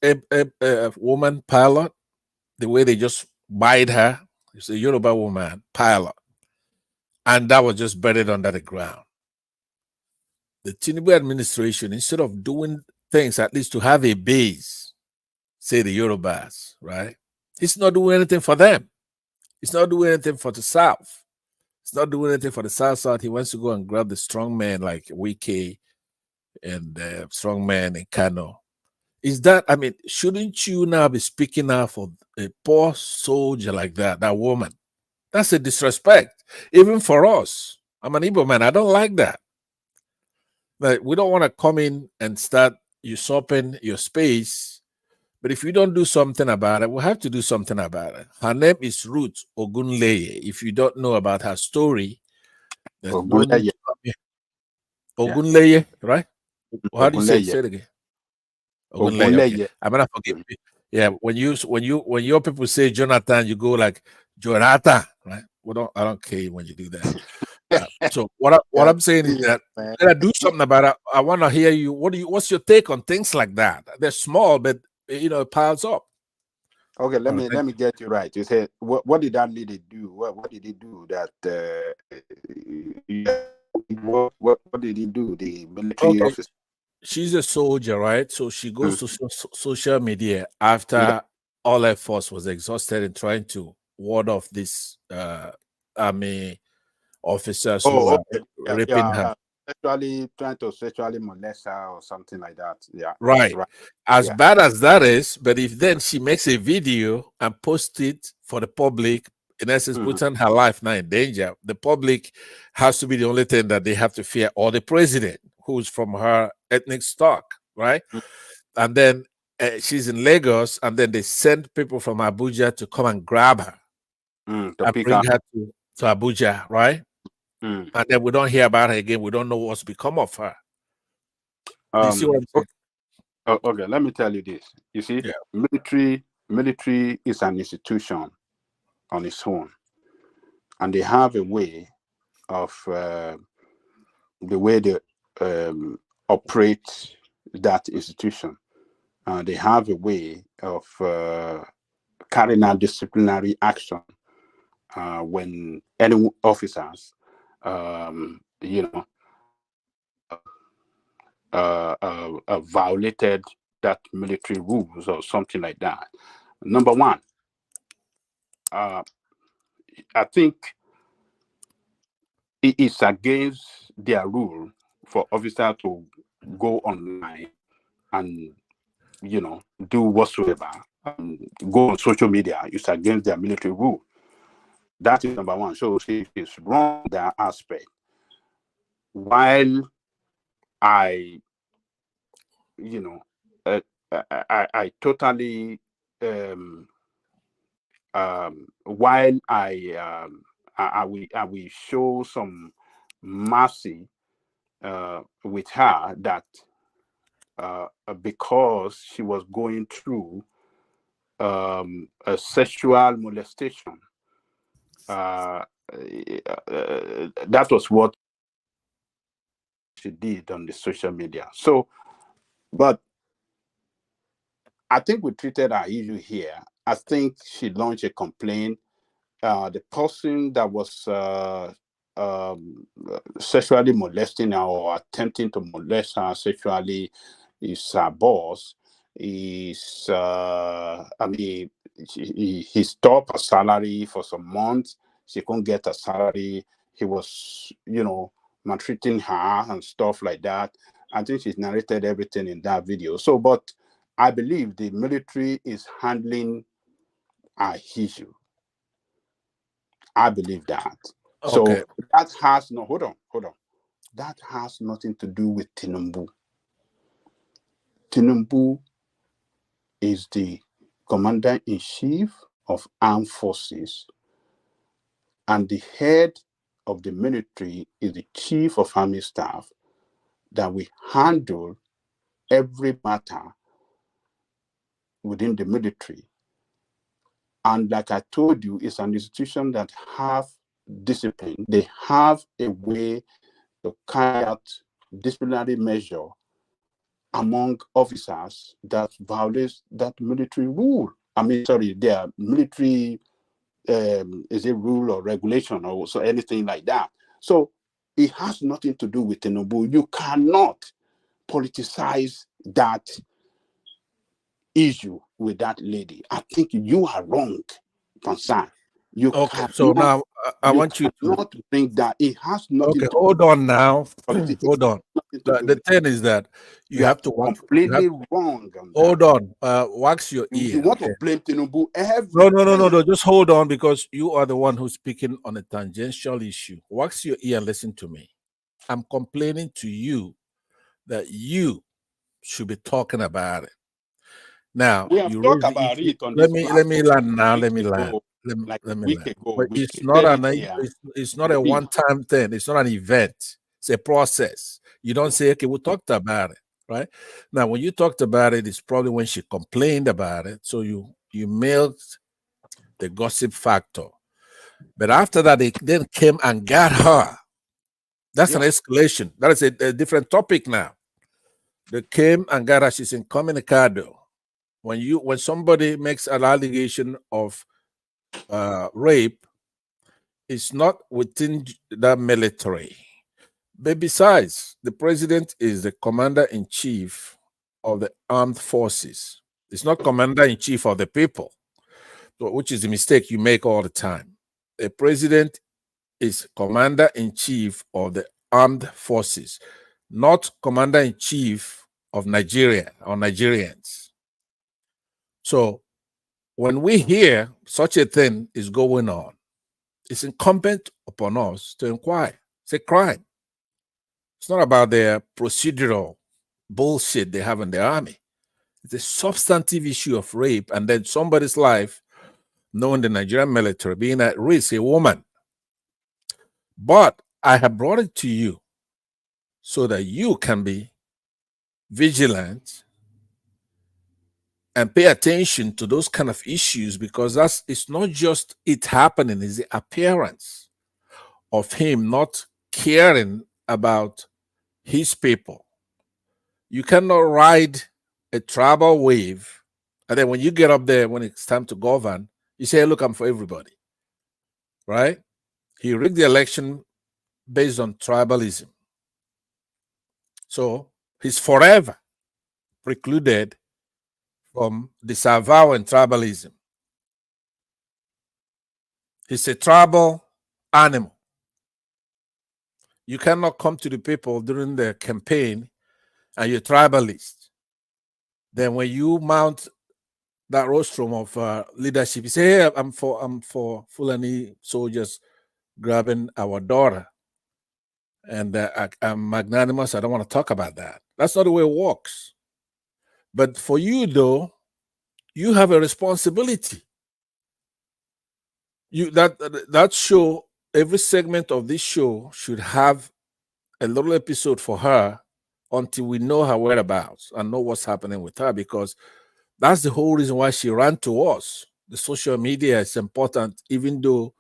woman pilot, the way they just buyed her? It's a Yoruba woman pilot, and that was just buried under the ground. The Tinubu administration, instead of doing things at least to have a base, say the Yorubas, right? It's not doing anything for them. It's not doing anything for the South. It's not doing anything for the South. He wants to go and grab the strong men like Wike and strong men in Kano. Is that, I mean, shouldn't you now be speaking out for a poor soldier like that woman? That's a disrespect, even for us. I'm an Igbo man. I don't like that. Like, we don't want to come in and start usurping your space. But if you don't do something about it, we'll have to do something about it. Her name is Ruth Ogunleye. If you don't know about her story, there's no need to come here. Ogunleye, right? How do you say it? Say it again. Ogunleye. Okay. I'm gonna forgive you. Yeah, when your people say Jonathan, you go like Jonathan, right? I don't care when you do that. So what I'm saying is that you gotta do something about it. I want to hear you. What's your take on things like that? They're small, but it piles up. Okay, let me get you right. You said what did that lady do? What did he do that? What did he do? The military officer. She's a soldier, right? So she goes to social media after all her force was exhausted in trying to ward off this army officers who are raping her. Actually trying to sexually molest her or something like that. Yeah. Right. As bad as that is, but if then she makes a video and posts it for the public, in essence, putting her life now in danger, the public has to be the only thing that they have to fear, or the president, who's from her ethnic stock, right? And then she's in Lagos, and then they send people from Abuja to come and grab her and bring her to Abuja, right? And then we don't hear about her again. We don't know what's become of her. You see what I'm saying? Okay, let me tell you this. You see, military is an institution on its own, and they have a way of the way they operate that institution. They have a way of carrying out disciplinary action when any officers violated that military rules or something like that. Number one, I think it is against their rule for officers to go online and do whatsoever, go on social media. It's against their military rule. That is number one. So it's wrong that aspect. While I totally while I will show some mercy with her that because she was going through a sexual molestation. That was what she did on the social media. So, but I think we treated our issue here. I think she launched a complaint. The person that was sexually molesting her or attempting to molest her sexually is her boss. He stopped her salary for some months. She couldn't get a salary. He was, maltreating her and stuff like that. I think she's narrated everything in that video. So, but I believe the military is handling our issue. I believe that. Okay. So that has no, hold on. That has nothing to do with Tinubu. Tinubu is the commander-in-chief of armed forces, and the head of the military is the chief of army staff that will handle every matter within the military. And like I told you, it's an institution that have discipline. They have a way to carry out disciplinary measure among officers that violates that military rule. I mean, sorry, their military is a rule or regulation or so anything like that. So it has nothing to do with Tinubu. You cannot politicize that issue with that lady. I think you are wrong, Pansan. You Okay. cannot, So now I want you to. cannot bring that. It has nothing Okay. to Hold on now. politics. Hold on. The thing is that you You are have to wax. completely wrong on that. Hold on. Wax your ear. You want okay? to blame Tinubu every No. Just hold on, because you are the one who's speaking on a tangential issue. Wax your ear and listen to me. I'm complaining to you that you should be talking about it. Now we have you talked raise the about issue. it on Let this me land now. Let me land. ago, Let a me week land. ago. But We it's not stated here. it's not a one-time thing. It's not an event. It's a process. You don't say, okay, we talked about it, right? Now, when you talked about it, it's probably when she complained about it. So you milked the gossip factor. But after that, they then came and got her. That's an escalation. That is a different topic now. They came and got her. She's incommunicado. When somebody makes an allegation of rape, it's not within the military. But besides, the president is the commander-in-chief of the armed forces. It's not commander-in-chief of the people, which is a mistake you make all the time. The president is commander-in-chief of the armed forces, not commander-in-chief of Nigeria or Nigerians. So when we hear such a thing is going on, it's incumbent upon us to inquire. It's a crime. It's not about their procedural bullshit they have in the army. It's a substantive issue of rape, and then somebody's life, knowing the Nigerian military, being at risk, a woman. But I have brought it to you so that you can be vigilant and pay attention to those kind of issues, because it's not just it happening, it's the appearance of him not caring about his people. You cannot ride a tribal wave, and then when you get up there, when it's time to govern, you say, hey, look, I'm for everybody, right? He rigged the election based on tribalism. So he's forever precluded from disavowing tribalism. He's a tribal animal. You cannot come to the people during the campaign and you're tribalist. Then when you mount that rostrum of leadership, you say, hey, I'm for Fulani soldiers grabbing our daughter. And I'm magnanimous. I don't want to talk about that. That's not the way it works. But for you, though, you have a responsibility. That show, every segment of this show should have a little episode for her until we know her whereabouts and know what's happening with her, because that's the whole reason why she ran to us. The social media is important, even though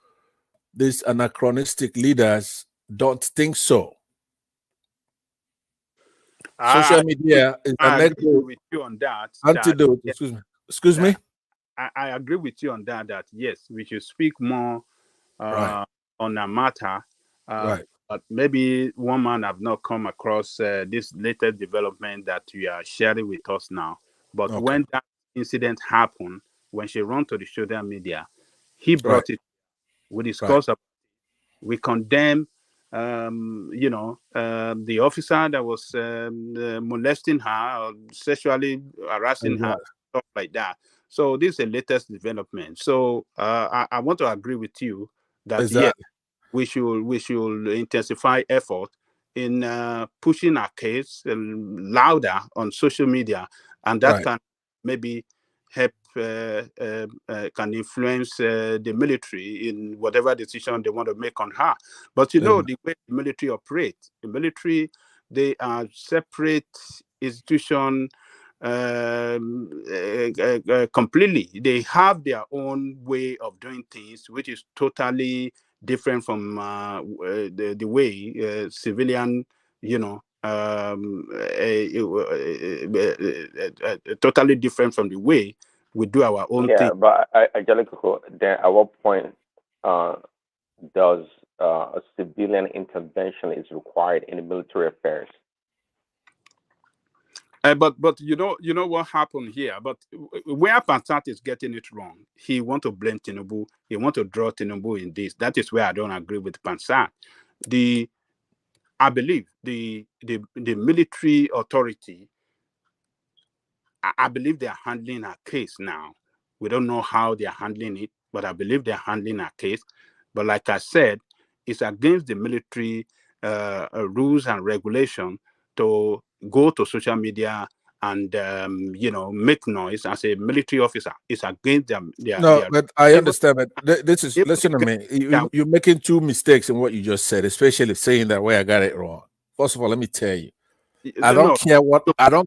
these anachronistic leaders don't think so. Social media is an agree with you on that. Antidote. Excuse me. I agree with you on that. That yes, we should speak more on a matter. Right. But maybe one man have not come across this latest development that you are sharing with us now. But when that incident happened, when she ran to the social media, he brought it. We discussed. We condemn the officer that was molesting her or sexually harassing her, stuff like that. So this is the latest development. So I want to agree with you that yes, we should intensify effort in pushing our case louder on social media, and that can maybe help can influence the military in whatever decision they want to make on her. But the way the military operates, the military, they are separate institution completely. They have their own way of doing things, which is totally different from the way civilian, totally different from the way we do our own thing. Yeah, but Angelico, then at what point does a civilian intervention is required in military affairs? But you know what happened here. But where Pansat is getting it wrong, he want to blame Tinubu. He want to draw Tinubu in this. That is where I don't agree with Pansat. I believe the military authority, I believe they are handling our case now. We don't know how they are handling it, but I believe they are handling our case. But like I said, it's against the military rules and regulation to go to social media and make noise as a military officer. It's against them. But I understand. But this is, listen to me. You're making two mistakes in what you just said, especially saying that way I got it wrong. First of all, let me tell you, I don't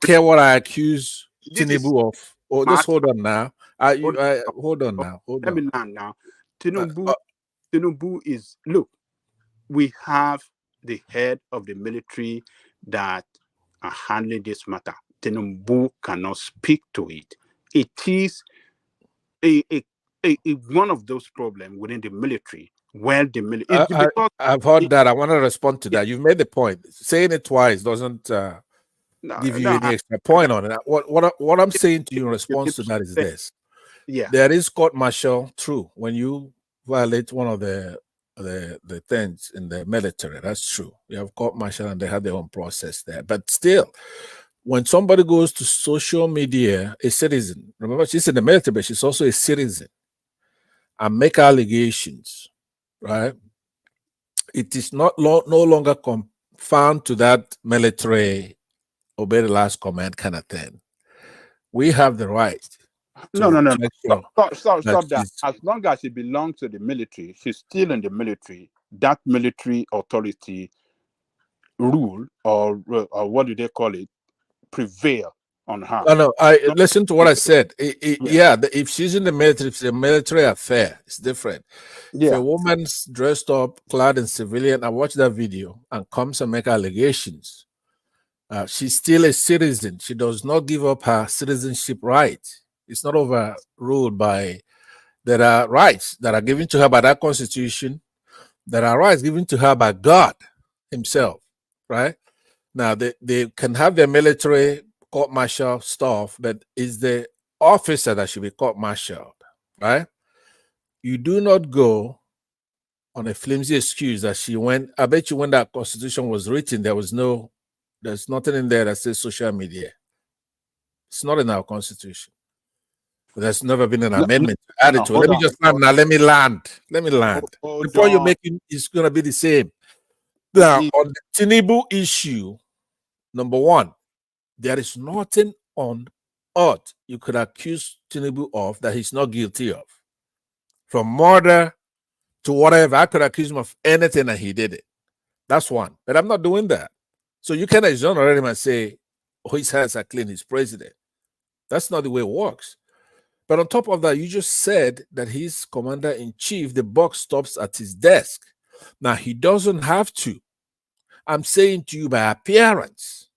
care what I accuse Tinubu of. Oh, just hold on now. Hold on now. Let me land now. Tinubu is, look, we have the head of the military that are handling this matter. Tinubu cannot speak to it. It is one of those problems within the military. Well, the military. I've heard that. I want to respond to that. You've made the point. Saying it twice doesn't give you any extra point on it. What I'm saying to you in response to that is this. Yeah. There is court martial, true. When you violate one of the things in the military, that's true. You have court martial and they have their own process there. But still, when somebody goes to social media, a citizen, remember she's in the military, but she's also a citizen, and make allegations, right? It is no longer confined to that military obey the last command kind of thing. We have the right. No. Stop that. As long as she belongs to the military, she's still in the military. That military authority rule or what do they call it, prevail on her. No. Listen to what I said. If she's in the military, it's a military affair. It's different. Yeah. If a woman's dressed up, clad in civilian, I watch that video and comes and make allegations. She's still a citizen. She does not give up her citizenship right. It's not overruled by. There are rights that are given to her by that constitution. There are rights given to her by God himself, right? Now, they can have their military court-martial stuff, but it's the officer that should be court-martialed, right? You do not go on a flimsy excuse that she went. I bet you when that constitution was written, there's nothing in there that says social media. It's not in our constitution. There's never been an amendment added to it. Let me just land now. Let me land. The point you're making is going to be the same. Now, on the Tinubu issue, number one, there is nothing on earth you could accuse Tinubu of that he's not guilty of. From murder to whatever, I could accuse him of anything and he did it. That's one. But I'm not doing that. So you cannot exonerate him and say, oh, his hands are clean, he's president. That's not the way it works. But on top of that, you just said that he's commander-in-chief, the buck stops at his desk. Now, he doesn't have to. I'm saying to you by appearance,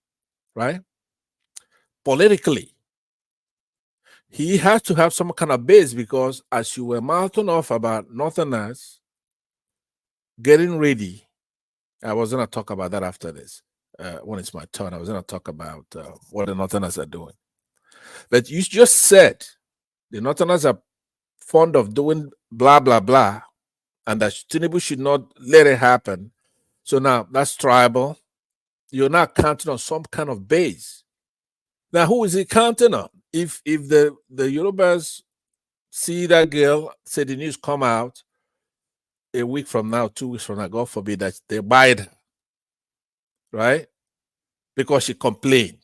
right? Politically, he has to have some kind of base because as you were mouthing off about Northerners getting ready, I was going to talk about that after this. When it's my turn, I was going to talk about what the Northerners are doing. But you just said the Northerners are fond of doing blah, blah, blah, and that Tinubu should not let it happen So now that's tribal. You're not counting on some kind of base. Now, who is he counting on? If the Yorubas see that girl, say the news come out a week from now, 2 weeks from now, God forbid that they buy it, right? Because she complained.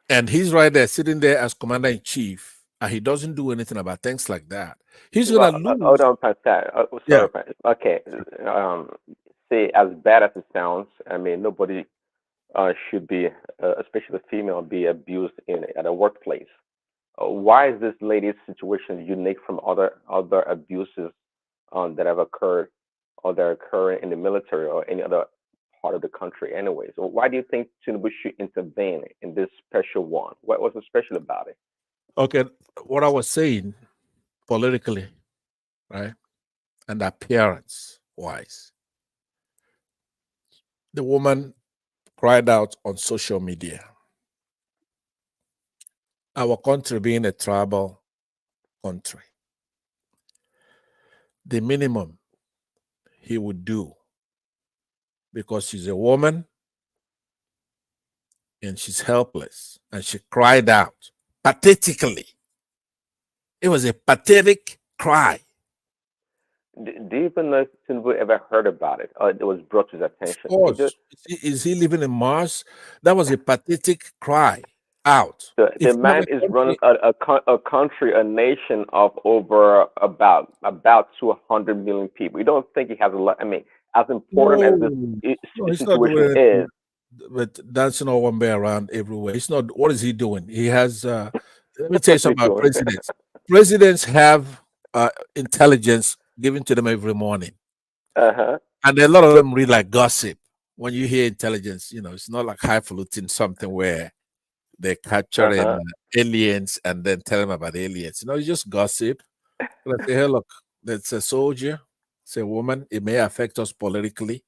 And he's right there sitting there as commander in chief, and he doesn't do anything about things like that. He's Well, gonna lose. hold on, Pastor. Yeah. Sorry, okay. Say, as bad as it sounds, I mean, nobody should be, especially the female, be abused at a workplace. Why is this lady's situation unique from other abuses that have occurred or that are occurring in the military or any other part of the country? Anyways, so why do you think Tinubu should intervene in this special one? What was so special about it? Okay, what I was saying politically, right, and appearance wise, the woman cried out on social media. Our country being a tribal country, the minimum he would do, because she's a woman and she's helpless, and she cried out pathetically. It was a pathetic cry. Do you even know if Tinubu ever heard about it or it was brought to his attention? Of course. Is he living in Mars? That was a pathetic cry out. The man is running a country, a nation of over about 200 million people. You don't think he has a lot? I mean, as important as this situation is. But dancing all one way around everywhere. It's not. What is he doing? He has. Let me tell you something about presidents. Presidents have intelligence given to them every morning, and a lot of them read like gossip. When you hear intelligence, it's not like highfalutin something where they're capturing aliens and then tell them about aliens. It's just gossip. Like, hey, look, that's a soldier, it's a woman. It may affect us politically.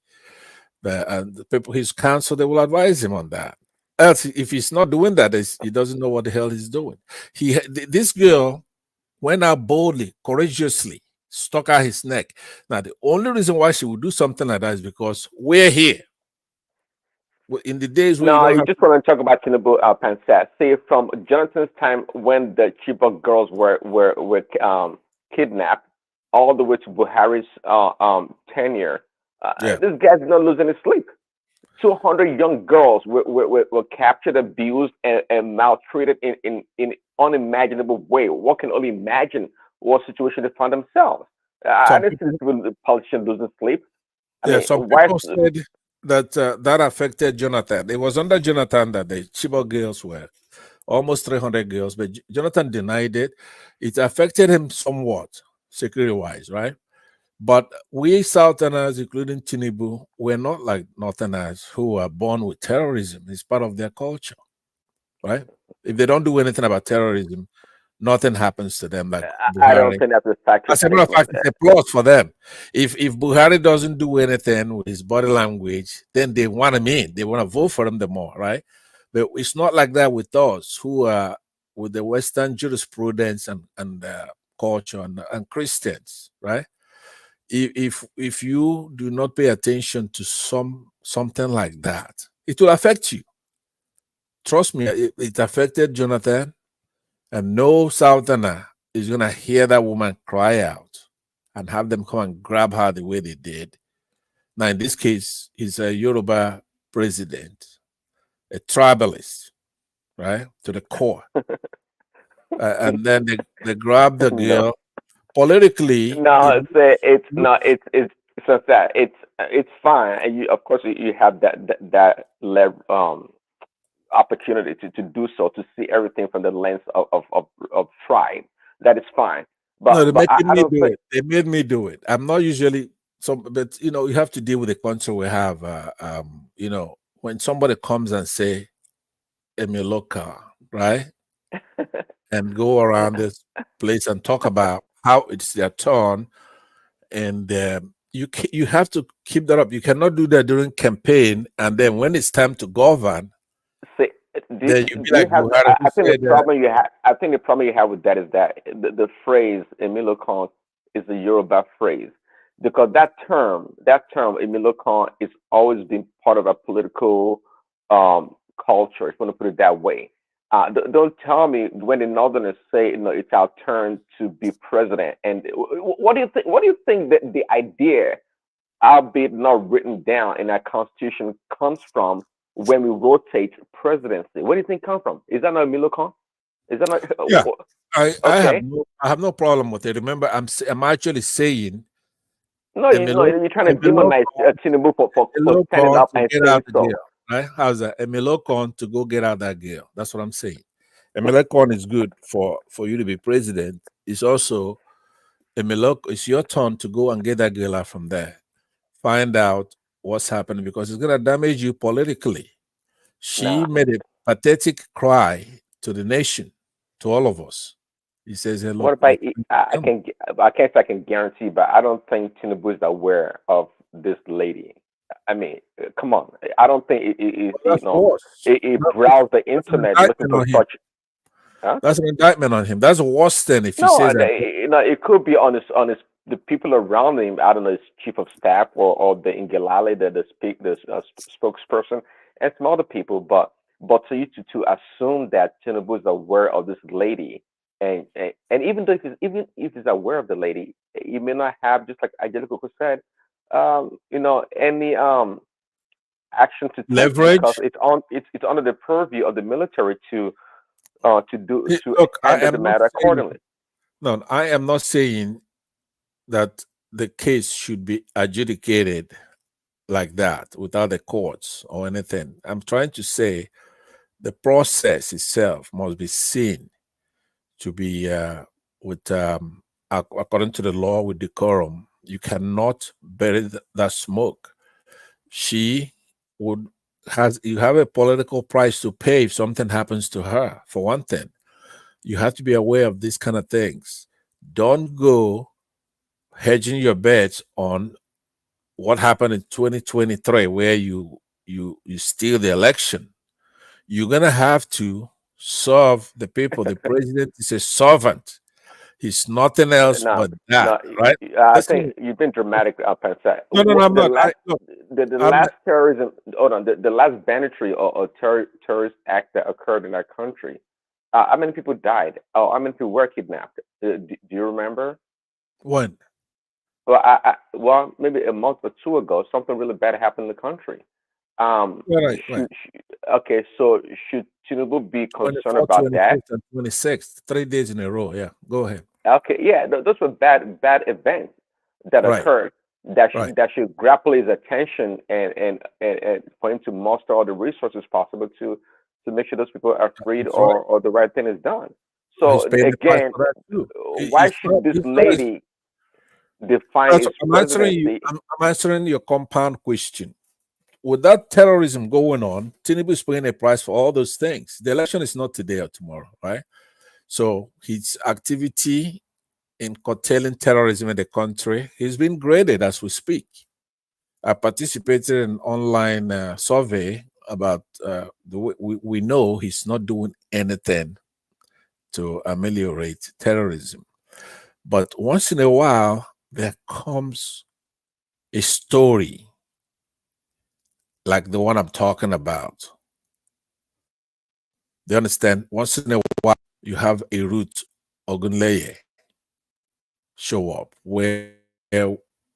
The people his counsel, they will advise him on that. Else, if he's not doing that, he doesn't know what the hell he's doing. This girl went out boldly, courageously, stuck out his neck. Now, the only reason why she would do something like that is because we're here. In the days when you just want to talk about Tinubu Pansat. Say from Jonathan's time when the Chibok girls were kidnapped, all the way to Buhari's tenure. This guy did not lose any sleep. 200 young girls were captured, abused, and maltreated in unimaginable way. One can only imagine what situation they found themselves. I didn't see the politicians losing sleep. Some people said that affected Jonathan. It was under Jonathan that the Chibok girls were almost 300 girls, but Jonathan denied it. It affected him somewhat, security-wise, right? But we Southerners, including Tinubu, we're not like Northerners who are born with terrorism. It's part of their culture, right? If they don't do anything about terrorism, nothing happens to them. Like Buhari. I don't think that's a fact. As a matter of fact, it's a plus for them. If Buhari doesn't do anything with his body language, then they want him in. They want to vote for him the more, right? But it's not like that with us who are with the Western jurisprudence and culture and Christians, right? If you do not pay attention to something like that, it will affect you. Trust me, it affected Jonathan, and no Southerner is gonna hear that woman cry out and have them come and grab her the way they did. Now, in this case, he's a Yoruba president, a tribalist, right, to the core, and then they grab the girl. Politically, it's fine, and of course you have that opportunity to do so, to see everything from the lens of tribe. That is fine, but they made me do it. I'm not usually but you have to deal with the country we have. When somebody comes and say Emiloka, right, and go around this place and talk about how it's their turn, and you have to keep that up. You cannot do that during campaign, and then when it's time to govern, I think the problem you have with that is that the phrase Emiloka is a Yoruba phrase. because that term, Emilokon, is always been part of a political culture. If you want to put it that way. Don't tell me when the Northerners say, it's our turn to be president. And what do you think? What do you think that the idea, albeit not written down in our constitution, comes from when we rotate presidency? Where do you think come from? Is that not Emilokon? Is that not? Yeah, Okay. I have no problem with it. Remember, I'm actually saying No, you're trying to demonize Tinubu for standing up and get saying out the so. girl, right? How's that? Emilokon to go get out that girl. That's what I'm saying. Emilokon is good for you to be president. It's also it's your turn to go and get that girl out from there. Find out what's happening, because it's gonna damage you politically. She made a pathetic cry to the nation, to all of us. He says, "Hey, What look, about I can't say I can guarantee, but I don't think Tinubu is aware of this lady. I mean, come on. I don't think it browsed the internet looking for such. Huh? That's an indictment on him. That's worse than if he No, says that. it could be on his the people around him. I don't know, his chief of staff or the Ingilale, the spokesperson, and some other people. But to you to assume that Tinubu is aware of this lady. And even though even if he's aware of the lady, he may not have, just like Angelico said, any action to take, leverage, because it's under the purview of the military to handle the matter accordingly. No, I am not saying that the case should be adjudicated like that without the courts or anything. I'm trying to say the process itself must be seen to be with according to the law, with decorum. You cannot bury that smoke. You have a political price to pay if something happens to her. For one thing, you have to be aware of these kind of things. Don't go hedging your bets on what happened in 2023, where you steal the election. You're gonna have to serve the people. The president is a servant. He's nothing else but that, right? I think you've been dramatic, Pansat. No, I'm not. The last terrorism, hold on, the last banditry or terrorist act that occurred in our country, how many people died? Oh, how many people were kidnapped? Do you remember? When? Well, maybe a month or two ago, something really bad happened in the country. Right. Okay, so should Tinubu be concerned about that? And 26th, 3 days in a row. Yeah, go ahead. Okay, yeah, those were bad events that occurred that should grapple his attention and for him to muster all the resources possible to make sure those people are freed or the right thing is done. So again, why should this lady define his presidency? I'm answering your compound question. With that terrorism going on, Tinubu is paying a price for all those things. The election is not today or tomorrow, right? So his activity in curtailing terrorism in the country, he's been graded as we speak. I participated in an online survey about we know he's not doing anything to ameliorate terrorism. But once in a while, there comes a story like the one I'm talking about. Do you understand? Once in a while, you have a Ruth Ogunleye show up where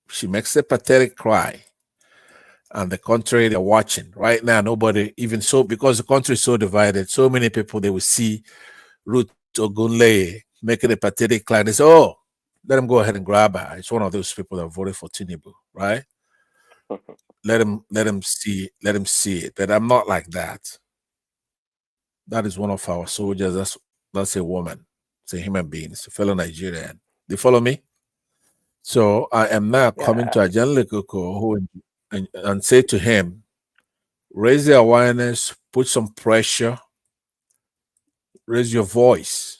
she makes a pathetic cry, and the country, they're watching. Right now, nobody, even so, because the country is so divided, so many people, they will see Ruth Ogunleye making a pathetic cry. They say, oh, let him go ahead and grab her. It's one of those people that voted for Tinubu, right? Let him see it. But I'm not like that. That is one of our soldiers. That's a woman. It's a human being. It's a fellow Nigerian. Do you follow me? So I am now coming to Ajan Lekoko and say to him, raise the awareness, put some pressure, raise your voice.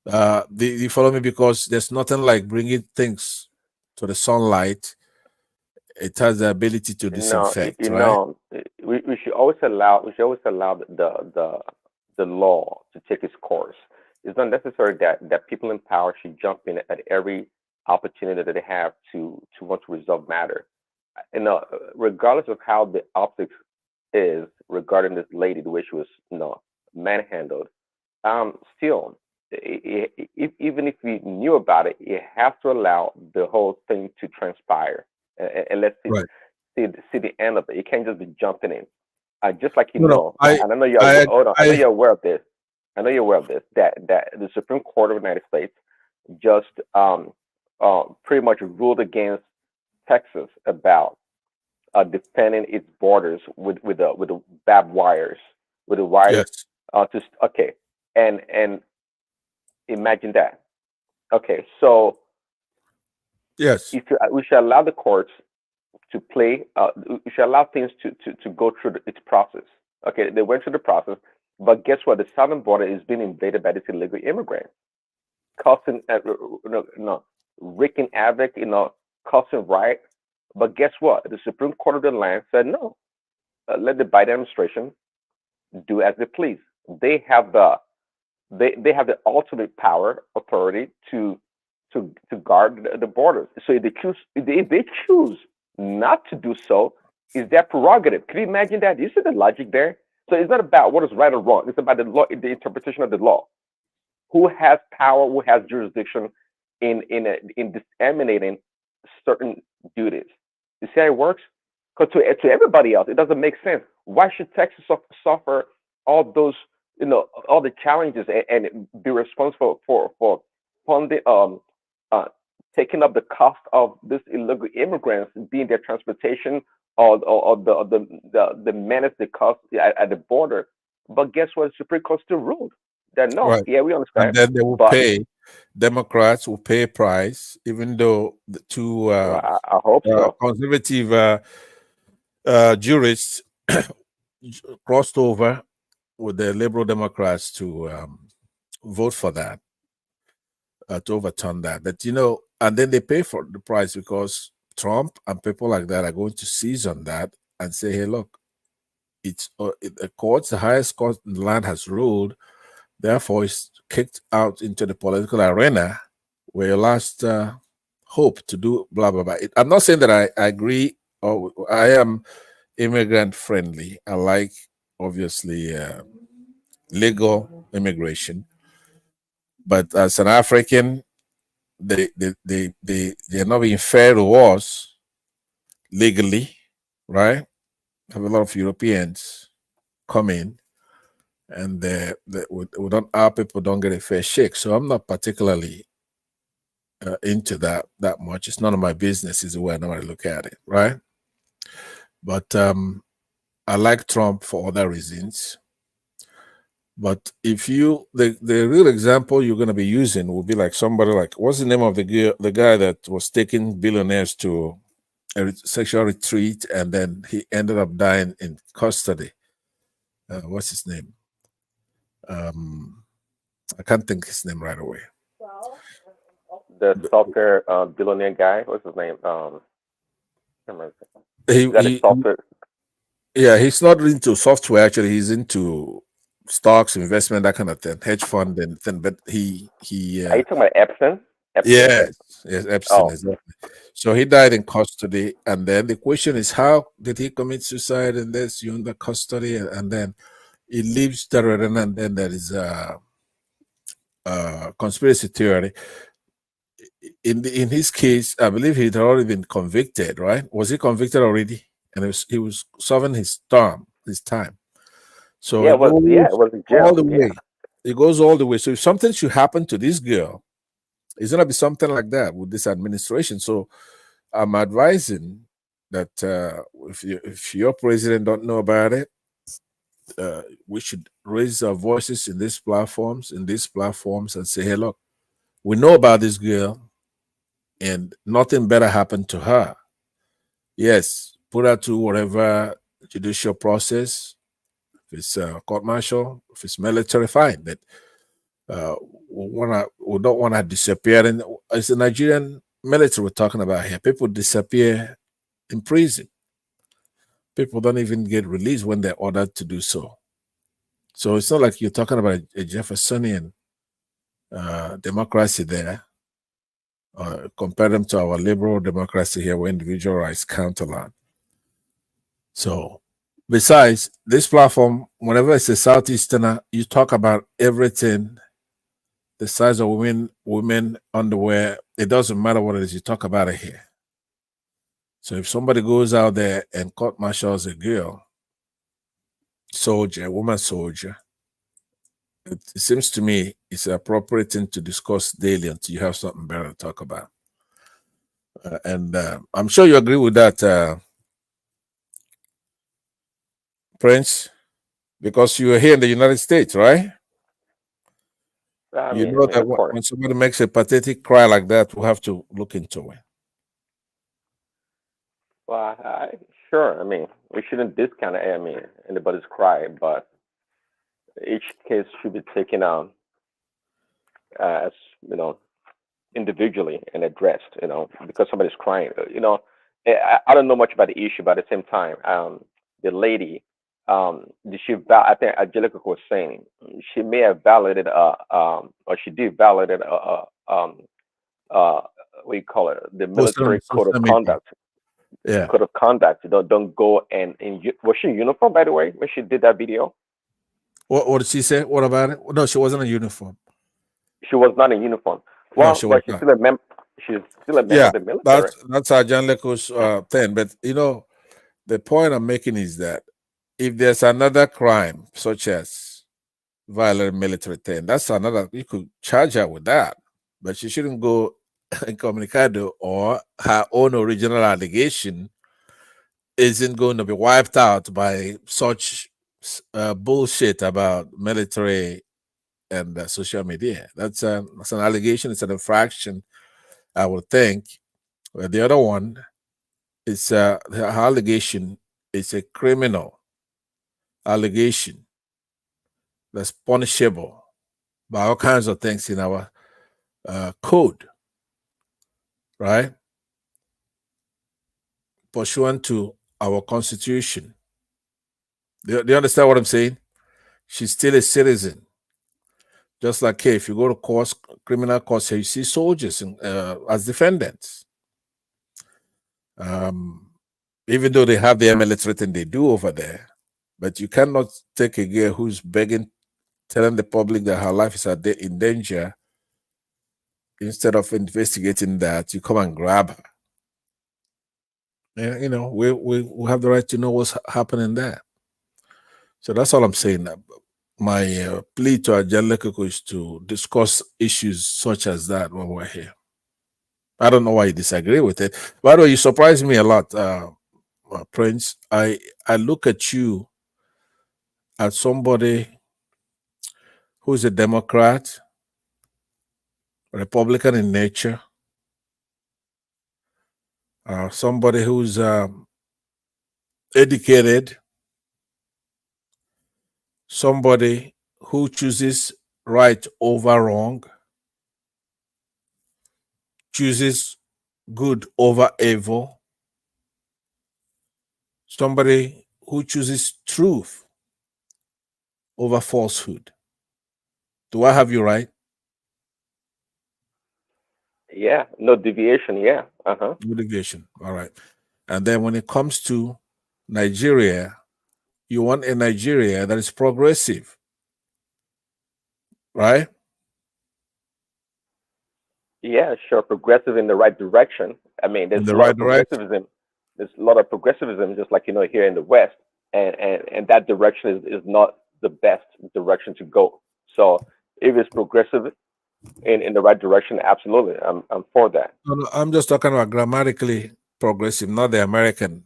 Do you follow me? Because there's nothing like bringing things to the sunlight. It has the ability to disinfect, we should always allow the law to take its course. It's not necessary that people in power should jump in at every opportunity that they have to want to resolve matter. Regardless of how the optics is regarding this lady, the way she was, manhandled, still, even if we knew about it, you have to allow the whole thing to transpire, and let's see, Right. see the end of it. You can't just be jumping in. Just like No, and I know you're hold on, I know you're aware of this. I know you're aware of this. That the Supreme Court of the United States just pretty much ruled against Texas about defending its borders with the barbed wires, with the wires. Yes. Okay, and imagine that. Okay, so Yes. if we should allow the courts to play, we should allow things to go through its process. Okay, they went through the process, but guess what? The southern border is being invaded by these illegal immigrants, causing wreaking havoc, causing riot. But guess what? The Supreme Court of the land said no. Let the Biden administration do as they please. They have the ultimate power, authority to guard the borders. So if they choose not to do so, is their prerogative. Can you imagine that? You see the logic there? So it's not about what is right or wrong. It's about the law, the interpretation of the law. Who has power? Who has jurisdiction in disseminating certain duties? You see how it works? Because to everybody else, it doesn't make sense. Why should Texas suffer all those, all the challenges and be responsible for funding, taking up the cost of these illegal immigrants, being their transportation or the menace they cause at the border? But guess what? The Supreme Court still ruled that no, Right. yeah, we understand. And then they will pay. Democrats will pay a price, even though the two I hope so. conservative jurists crossed over with the liberal Democrats to vote for that, to overturn that. But and then they pay for the price because Trump and people like that are going to seize on that and say, "Hey, look, it's the courts, the highest court in the land has ruled. Therefore, it's kicked out into the political arena where your last hope to do blah blah blah." I'm not saying that I agree or I am immigrant friendly. I like obviously legal immigration, but as an African, they're not being fair to us legally, right? Have a lot of Europeans come in, and our people don't get a fair shake. So I'm not particularly into that much. It's none of my business, is the way I normally look at it, right? But I like Trump for other reasons. But if the real example you're going to be using will be like somebody like, what's the name of the guy that was taking billionaires to a sexual retreat and then he ended up dying in custody? What's his name? I can't think his name right away. The software billionaire guy. What's his name? Yeah, he's not into software. Actually, he's into stocks, investment, that kind of thing, hedge fund and thing. But he. Are you talking about Epstein? Yes, Epstein. Exactly. So he died in custody, and then the question is, how did he commit suicide? And there's you under custody, and then he leaves the and then there is a conspiracy theory. In his case, I believe he'd already been convicted, right? Was he convicted already? And he was serving his time. So yeah, it was all the way. It goes all the way. So if something should happen to this girl, it's gonna be something like that with this administration. So I'm advising that if your president don't know about it, we should raise our voices in these platforms, and say, hey, look, we know about this girl and nothing better happened to her. Yes, put her to whatever judicial process, if it's court martial, if it's military, fine. But we don't want to disappear. And it's the Nigerian military we're talking about here. People disappear in prison. People don't even get released when they're ordered to do so. So it's not like you're talking about a Jeffersonian democracy there. compare them to our liberal democracy here, where individual rights count a lot. So, besides this platform, whenever it's a Southeasterner, you talk about everything, the size of women underwear. It doesn't matter what it is, you talk about it here. So if somebody goes out there and court martials a girl, soldier, a woman soldier, it seems to me it's an appropriate thing to discuss daily until you have something better to talk about. And I'm sure you agree with that, Prince, because you are here in the United States, right? You know that of course. when somebody makes a pathetic cry like that, we'll have to look into it. Well, sure. I mean, we shouldn't discount anybody's cry, but each case should be taken on as individually and addressed. Because somebody's crying. I don't know much about the issue, but at the same time, the lady, I think Angelica was saying she may have violated or she did violate what do you call it, the military code of conduct. Yeah. Code of conduct. Don't go and was she in uniform, by the way, when she did that video? What did she say? What about it? No, she wasn't in uniform. She was not in uniform. Well, no, but she's still a member. She's still a member of the military. That's Angelica's thing. But the point I'm making is that if there's another crime such as violent military thing, that's another. You could charge her with that, but she shouldn't go incommunicado, or her own original allegation isn't going to be wiped out by such bullshit about military and social media. That's an allegation. It's an infraction, I would think. The other one is her allegation is a criminal allegation that's punishable by all kinds of things in our code, right? Pursuant to our constitution. Do you understand what I'm saying? She's still a citizen. Just like, hey, if you go to court, criminal courts, you see soldiers as defendants. Even though they have their military thing they do over there, but you cannot take a girl who's begging, telling the public that her life is in danger. Instead of investigating that, you come and grab her. And, we have the right to know what's happening there. So that's all I'm saying. My plea to Angelica is to discuss issues such as that when we're here. I don't know why you disagree with it. By the way, you surprised me a lot, Prince. I look at you as somebody who's a Democrat, Republican in nature, somebody who's educated, somebody who chooses right over wrong, chooses good over evil, somebody who chooses truth over falsehood. Do I have you right? Yeah, no deviation. Yeah. No deviation. All right. And then when it comes to Nigeria, you want a Nigeria that is progressive, right? Yeah, sure. Progressive in the right direction. I mean, there's In the a lot right of direction. progressivism. There's a lot of progressivism, just like here in the West, and that direction is not the best direction to go. So if it's progressive in the right direction, absolutely, I'm for that. No, I'm just talking about grammatically progressive, not the American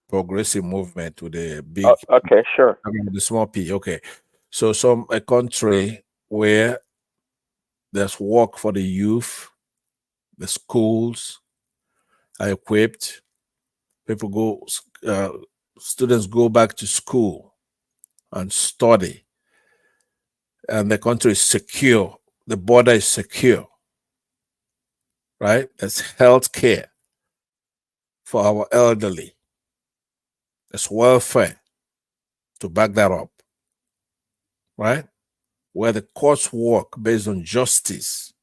progressive movement with the big. Okay, sure. I mean, the small p. Okay, so a country where there's work for the youth, the schools are equipped, people students go back to school and study, and the country is secure, the border is secure, right? There's health care for our elderly, there's welfare to back that up, right? Where the courts work based on justice,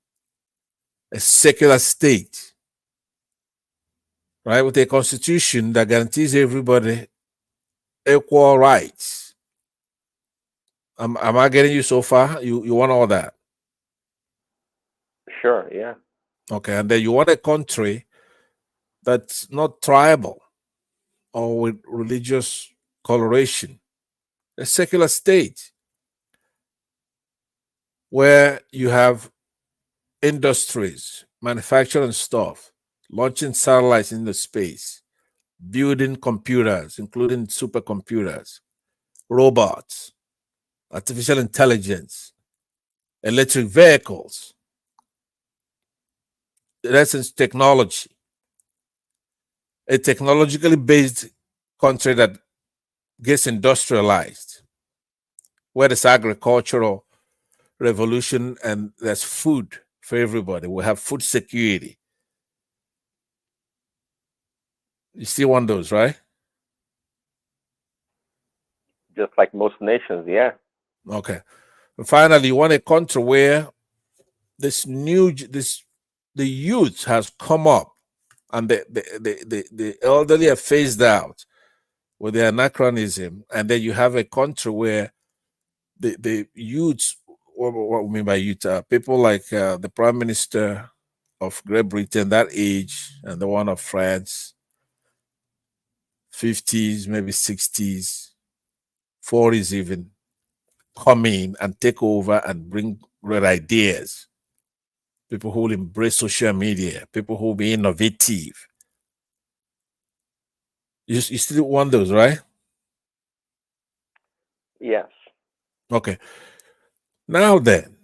a secular state, right, with a constitution that guarantees everybody equal rights. Am I getting you so far? You want all that? Sure, yeah. Okay, and then you want a country that's not tribal or with religious coloration, a secular state where you have industries, manufacturing stuff, launching satellites into space, building computers, including supercomputers, robots, artificial intelligence, electric vehicles, in essence, technology. A technologically based country that gets industrialized, where there's agricultural revolution and there's food for everybody. We have food security. You still want those, right? Just like most nations, yeah. Okay. And finally, you want a country where the youth has come up and the elderly are phased out with the anachronism, and then you have a country where the youth, what we mean by youth, people like the Prime Minister of Great Britain, that age, and the one of France, 50s, maybe 60s, 40s even, come in and take over and bring great ideas. People who will embrace social media, people who will be innovative. You still want those, right? Yes. Okay. Now then,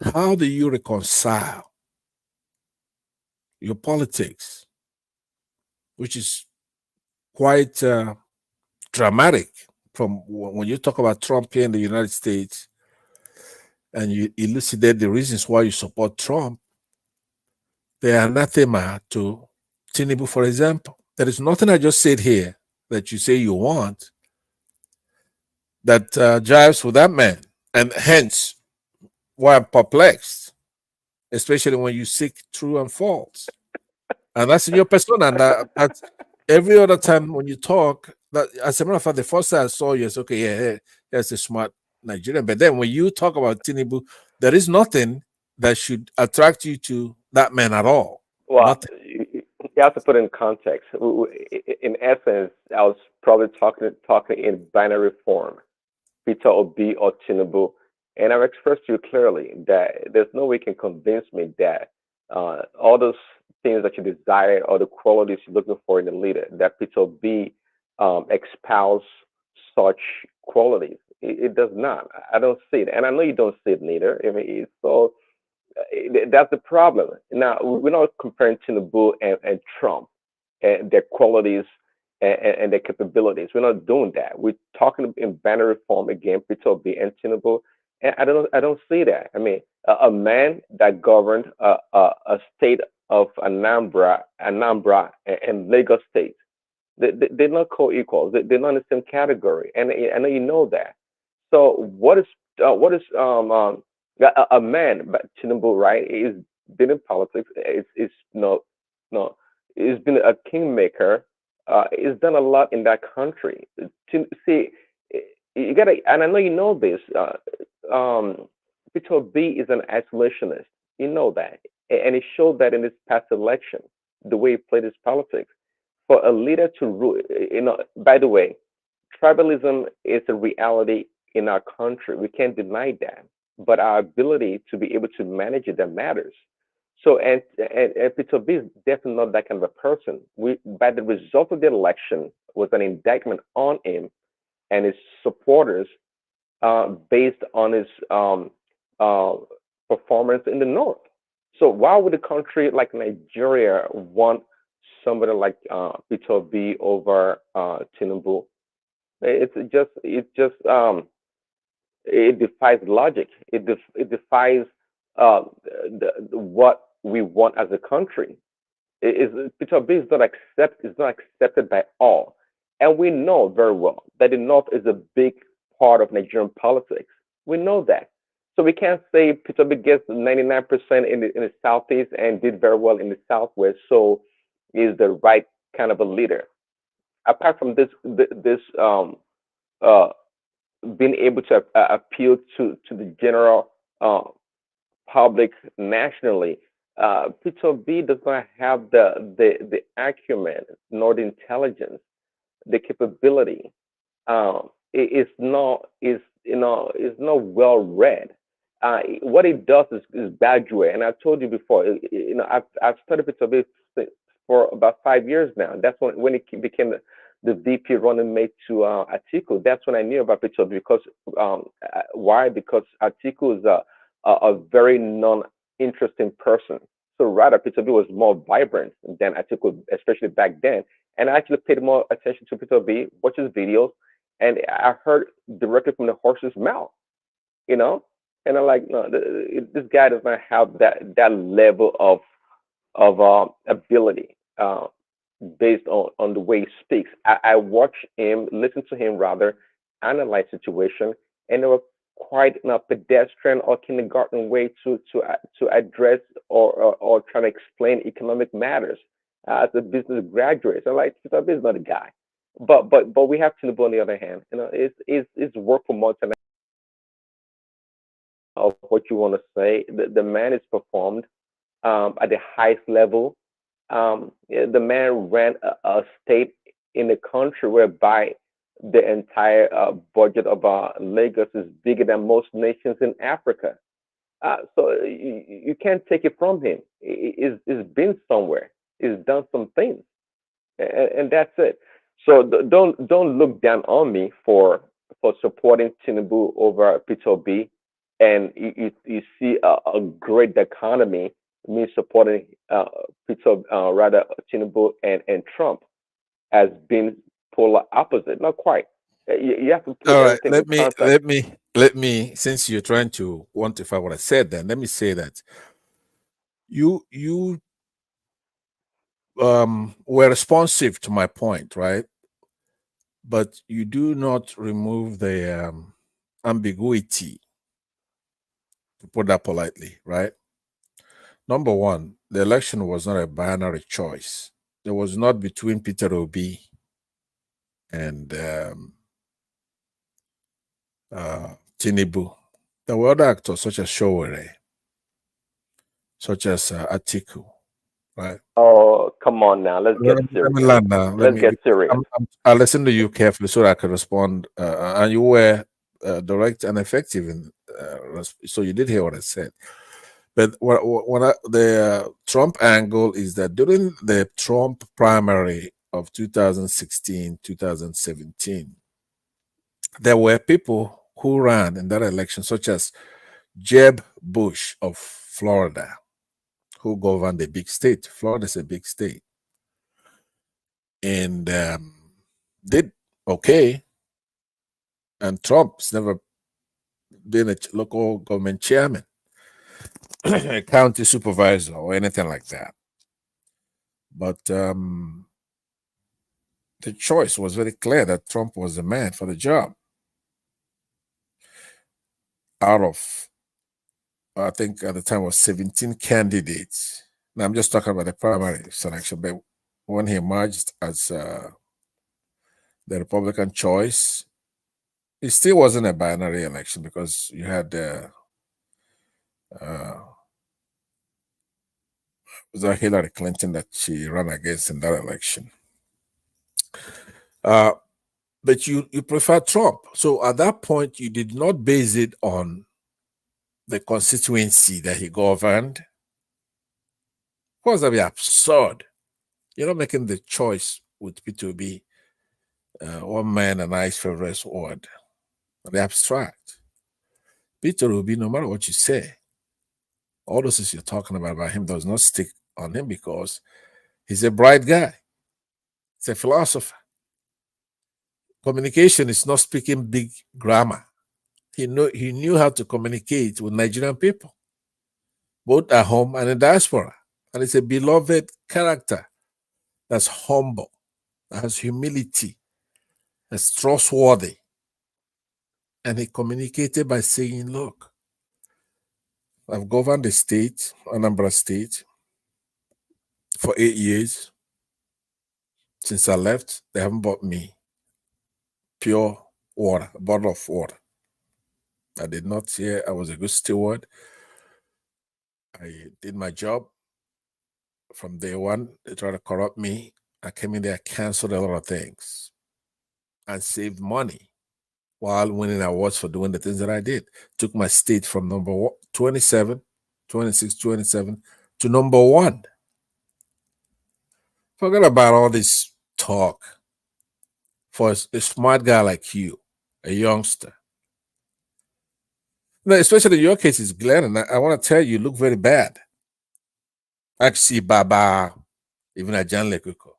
how do you reconcile your politics, which is quite dramatic from when you talk about Trump here in the United States and you elucidate the reasons why you support Trump? They are anathema to Tinubu, for example. There is nothing I just said here that you say you want that jives with that man. And hence, why I'm perplexed, especially when you seek true and false. And that's in your persona. And that's every other time when you talk, that, as a matter of fact, the first time I saw you, it's okay, yeah, that's a smart Nigerian. But then when you talk about Tinubu, there is nothing that should attract you to that man at all. Well, Nothing. you have to put in context. In essence, I was probably talking in binary form, Peter Obi or Tinubu, and I've expressed to you clearly that there's no way you can convince me that all those things that you desire or the qualities you're looking for in a leader, that Peter Obi espouse such qualities. It does not. I don't see it, and I know you don't see it neither. I mean, so that's the problem. Now we're not comparing Tinubu and Trump and their qualities and their capabilities. We're not doing that. We're talking in binary form again, Peter Obi and Tinubu, and I don't see that. I mean, a man that governed a state of Anambra and Lagos State, they're not co-equals. They're not in the same category, and I know you know that. So what is a man, but Tinubu, right? He's been in politics. It's no, he's been a kingmaker. He's done a lot in that country. To see, you gotta, and I know you know this. Peter B is an isolationist. You know that, and he showed that in his past election, the way he played his politics. For a leader to rule, by the way, tribalism is a reality in our country. We can't deny that. But our ability to be able to manage it that matters. So, and Peter B is definitely not that kind of a person. By the result of the election, was an indictment on him and his supporters based on his performance in the North. So, why would a country like Nigeria want somebody like Peter B over Tinubu? It defies logic. It defies what we want as a country. Peter B is not accepted by all, and we know very well that the North is a big part of Nigerian politics. We know that. So we can't say Peter B gets 99% in the southeast and did very well in the southwest. So is the right kind of a leader. Apart from this uh, being able to appeal to the general public nationally, Peter B does not have the acumen nor the intelligence, the capability. It's not is not well read. What it does is graduate, and I told you before. I've studied Peter B for about 5 years now. That's when it became the VP running mate to Atiku. That's when I knew about Peter B because why? Because Atiku is a very non-interesting person. So rather, Peter B was more vibrant than Atiku, especially back then. And I actually paid more attention to Peter B, watched his videos, and I heard directly from the horse's mouth, you know. And I'm like, no, this guy does not have that level of ability based on the way he speaks. I watch him, listen to him rather, analyze situation, and they were quite in a pedestrian or kindergarten way to address or try to explain economic matters as a business graduate. So like, Peter B is not a guy. But we have Tinubu on the other hand. It's work for months and of what you want to say. The man is performed at the highest level. The man ran a state in a country whereby the entire budget of Lagos is bigger than most nations in Africa. So you can't take it from him. It's been somewhere. It's done some things, and that's it. So don't look down on me for supporting Tinubu over Peter B, and you see a great economy, me supporting Peter rather Tinubu and Trump as being polar opposite. Not quite. You have to put All right, everything in context. let me, since you're trying to quantify what I said, then let me say that you were responsive to my point, right? But you do not remove the ambiguity, to put that politely, right? Number one, the election was not a binary choice. It was not between Peter Obi and Tinubu. There were other actors such as Showore, such as Atiku, right? Oh, come on now. Let's get Let me serious. land now. Let's get serious. I'll listen to you carefully so that I can respond. And you were direct and effective in, so you did hear what I said. But the Trump angle is that during the Trump primary of 2016, 2017, there were people who ran in that election, such as Jeb Bush of Florida, who governed a big state. Florida is a big state. And did okay. And Trump's never been a local government chairman, a county supervisor, or anything like that. But the choice was very clear that Trump was the man for the job. Out of, I think at the time was 17 candidates. Now I'm just talking about the primary selection, but when he emerged as the Republican choice, it still wasn't a binary election because you had was that Hillary Clinton that she ran against in that election. But you prefer Trump. So at that point, you did not base it on the constituency that he governed. Of course, that'd be absurd. You're not making the choice with P2B, one man and I's favorite word. The abstract. Peter Obi, no matter what you say, all those things you're talking about him does not stick on him because he's a bright guy. He's a philosopher. Communication is not speaking big grammar. He knew how to communicate with Nigerian people, both at home and in diaspora. And it's a beloved character that's humble, that has humility, that's trustworthy. And he communicated by saying, look, I've governed the state, Anambra State, for 8 years. Since I left, they haven't bought me pure water, a bottle of water. I did not hear. I was a good steward. I did my job from day one. They tried to corrupt me. I came in there, canceled a lot of things, and saved money while winning awards for doing the things that I did. Took my state from number 27, 26, 27 to number 1. Forget about all this talk. For a smart guy like you, a youngster. No, especially in your case, it's Glenn, and I want to tell you, you look very bad. I can see Baba, even a John Lekuko.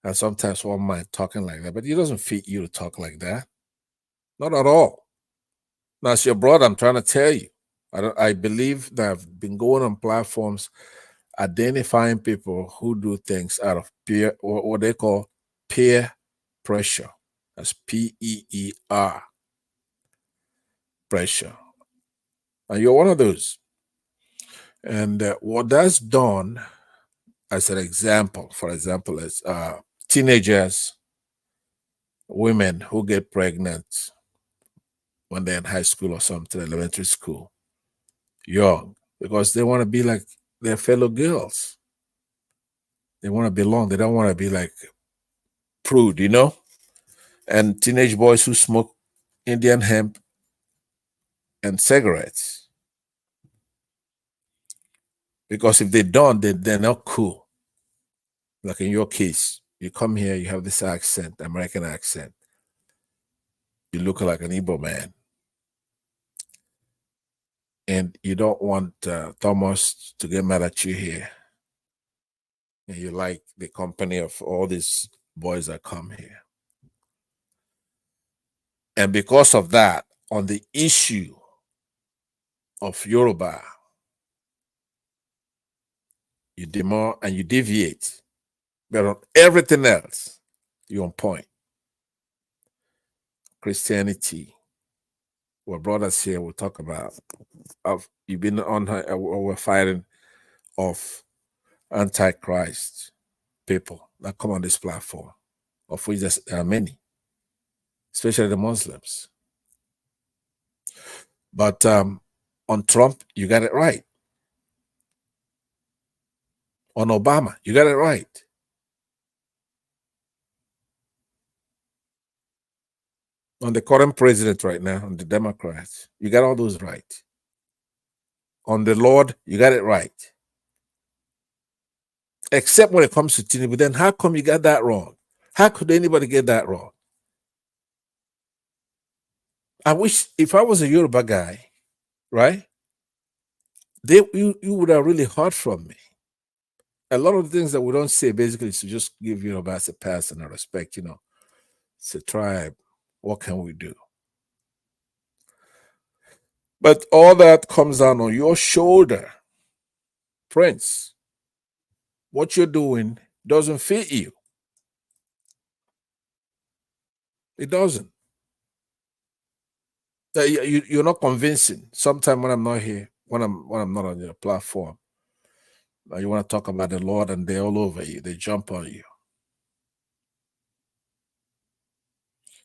And sometimes one mind talking like that, but it doesn't fit you to talk like that. Not at all. Now, as your brother, I'm trying to tell you, I believe that I've been going on platforms identifying people who do things out of peer, what they call peer pressure. That's PEER, pressure. And you're one of those. And what that's done, as an example, for example, is teenagers, women who get pregnant when they're in high school or something, elementary school, young, because they want to be like their fellow girls. They want to belong. They don't want to be like prude, you know? And teenage boys who smoke Indian hemp and cigarettes. Because if they don't, they're not cool. Like in your case, you come here, you have this accent, American accent. You look like an Igbo man. And you don't want Thomas to get mad at you here. And you like the company of all these boys that come here. And because of that, on the issue of Yoruba, you demur and you deviate. But on everything else, you're on point. Christianity, we're brothers here, we'll talk about. You've been on, we're fighting of Antichrist people that come on this platform, of which there are many, especially the Muslims. But on Trump, you got it right. On Obama, you got it right. On the current president right now, on the Democrats, you got all those right. On the Lord, you got it right. Except when it comes to Tinubu, then how come you got that wrong? How could anybody get that wrong? I wish if I was a Yoruba guy, right, you would have really heard from me. A lot of the things that we don't say basically is to just give Yoruba as a pass and a respect, you know. It's a tribe. What can we do? But all that comes down on your shoulder. Prince, what you're doing doesn't fit you. It doesn't. You're not convincing. Sometimes when I'm not here, when I'm not on your platform, you want to talk about the Lord and they're all over you. They jump on you.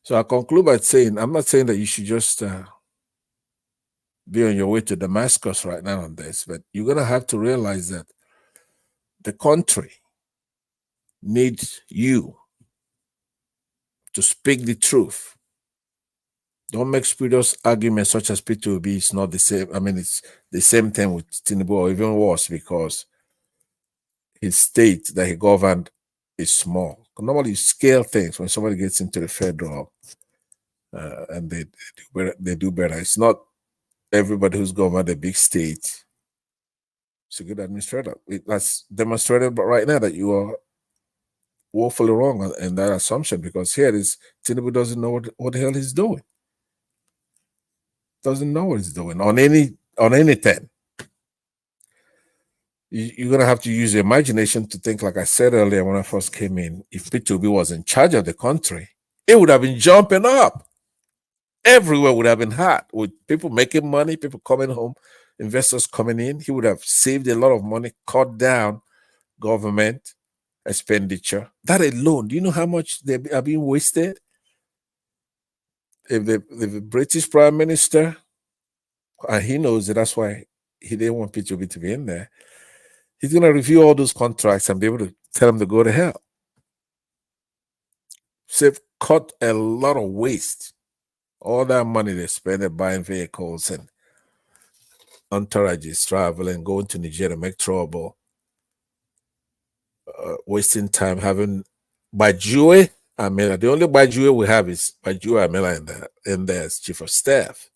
So I conclude by saying, I'm not saying that you should just be on your way to Damascus right now on this, but you're going to have to realize that the country needs you to speak the truth. Don't make spurious arguments such as P2B is not the same. I mean, it's the same thing with Tinubu, or even worse, because his state that he governed is small. Normally, you scale things when somebody gets into the federal and they do better. It's not everybody who's governed a big state is a good administrator. That's demonstrated right now that you are woefully wrong in that assumption, because here it is, Tinubu doesn't know what the hell he's doing. Doesn't know what he's doing on anything. You're going to have to use your imagination to think, like I said earlier when I first came in, if P2B was in charge of the country, it would have been jumping up. Everywhere would have been hot with people making money, people coming home, investors coming in. He would have saved a lot of money, cut down government expenditure. That alone, do you know how much they are being wasted? If the British Prime Minister, and he knows it, that's why he didn't want P2B to be in there, he's going to review all those contracts and be able to tell them to go to hell. So they've cut a lot of waste. All that money they spend buying vehicles and entourages, traveling, going to Nigeria, make trouble, wasting time having Bajue Amela. The only Bajue we have is Bajue Amela in there as Chief of Staff.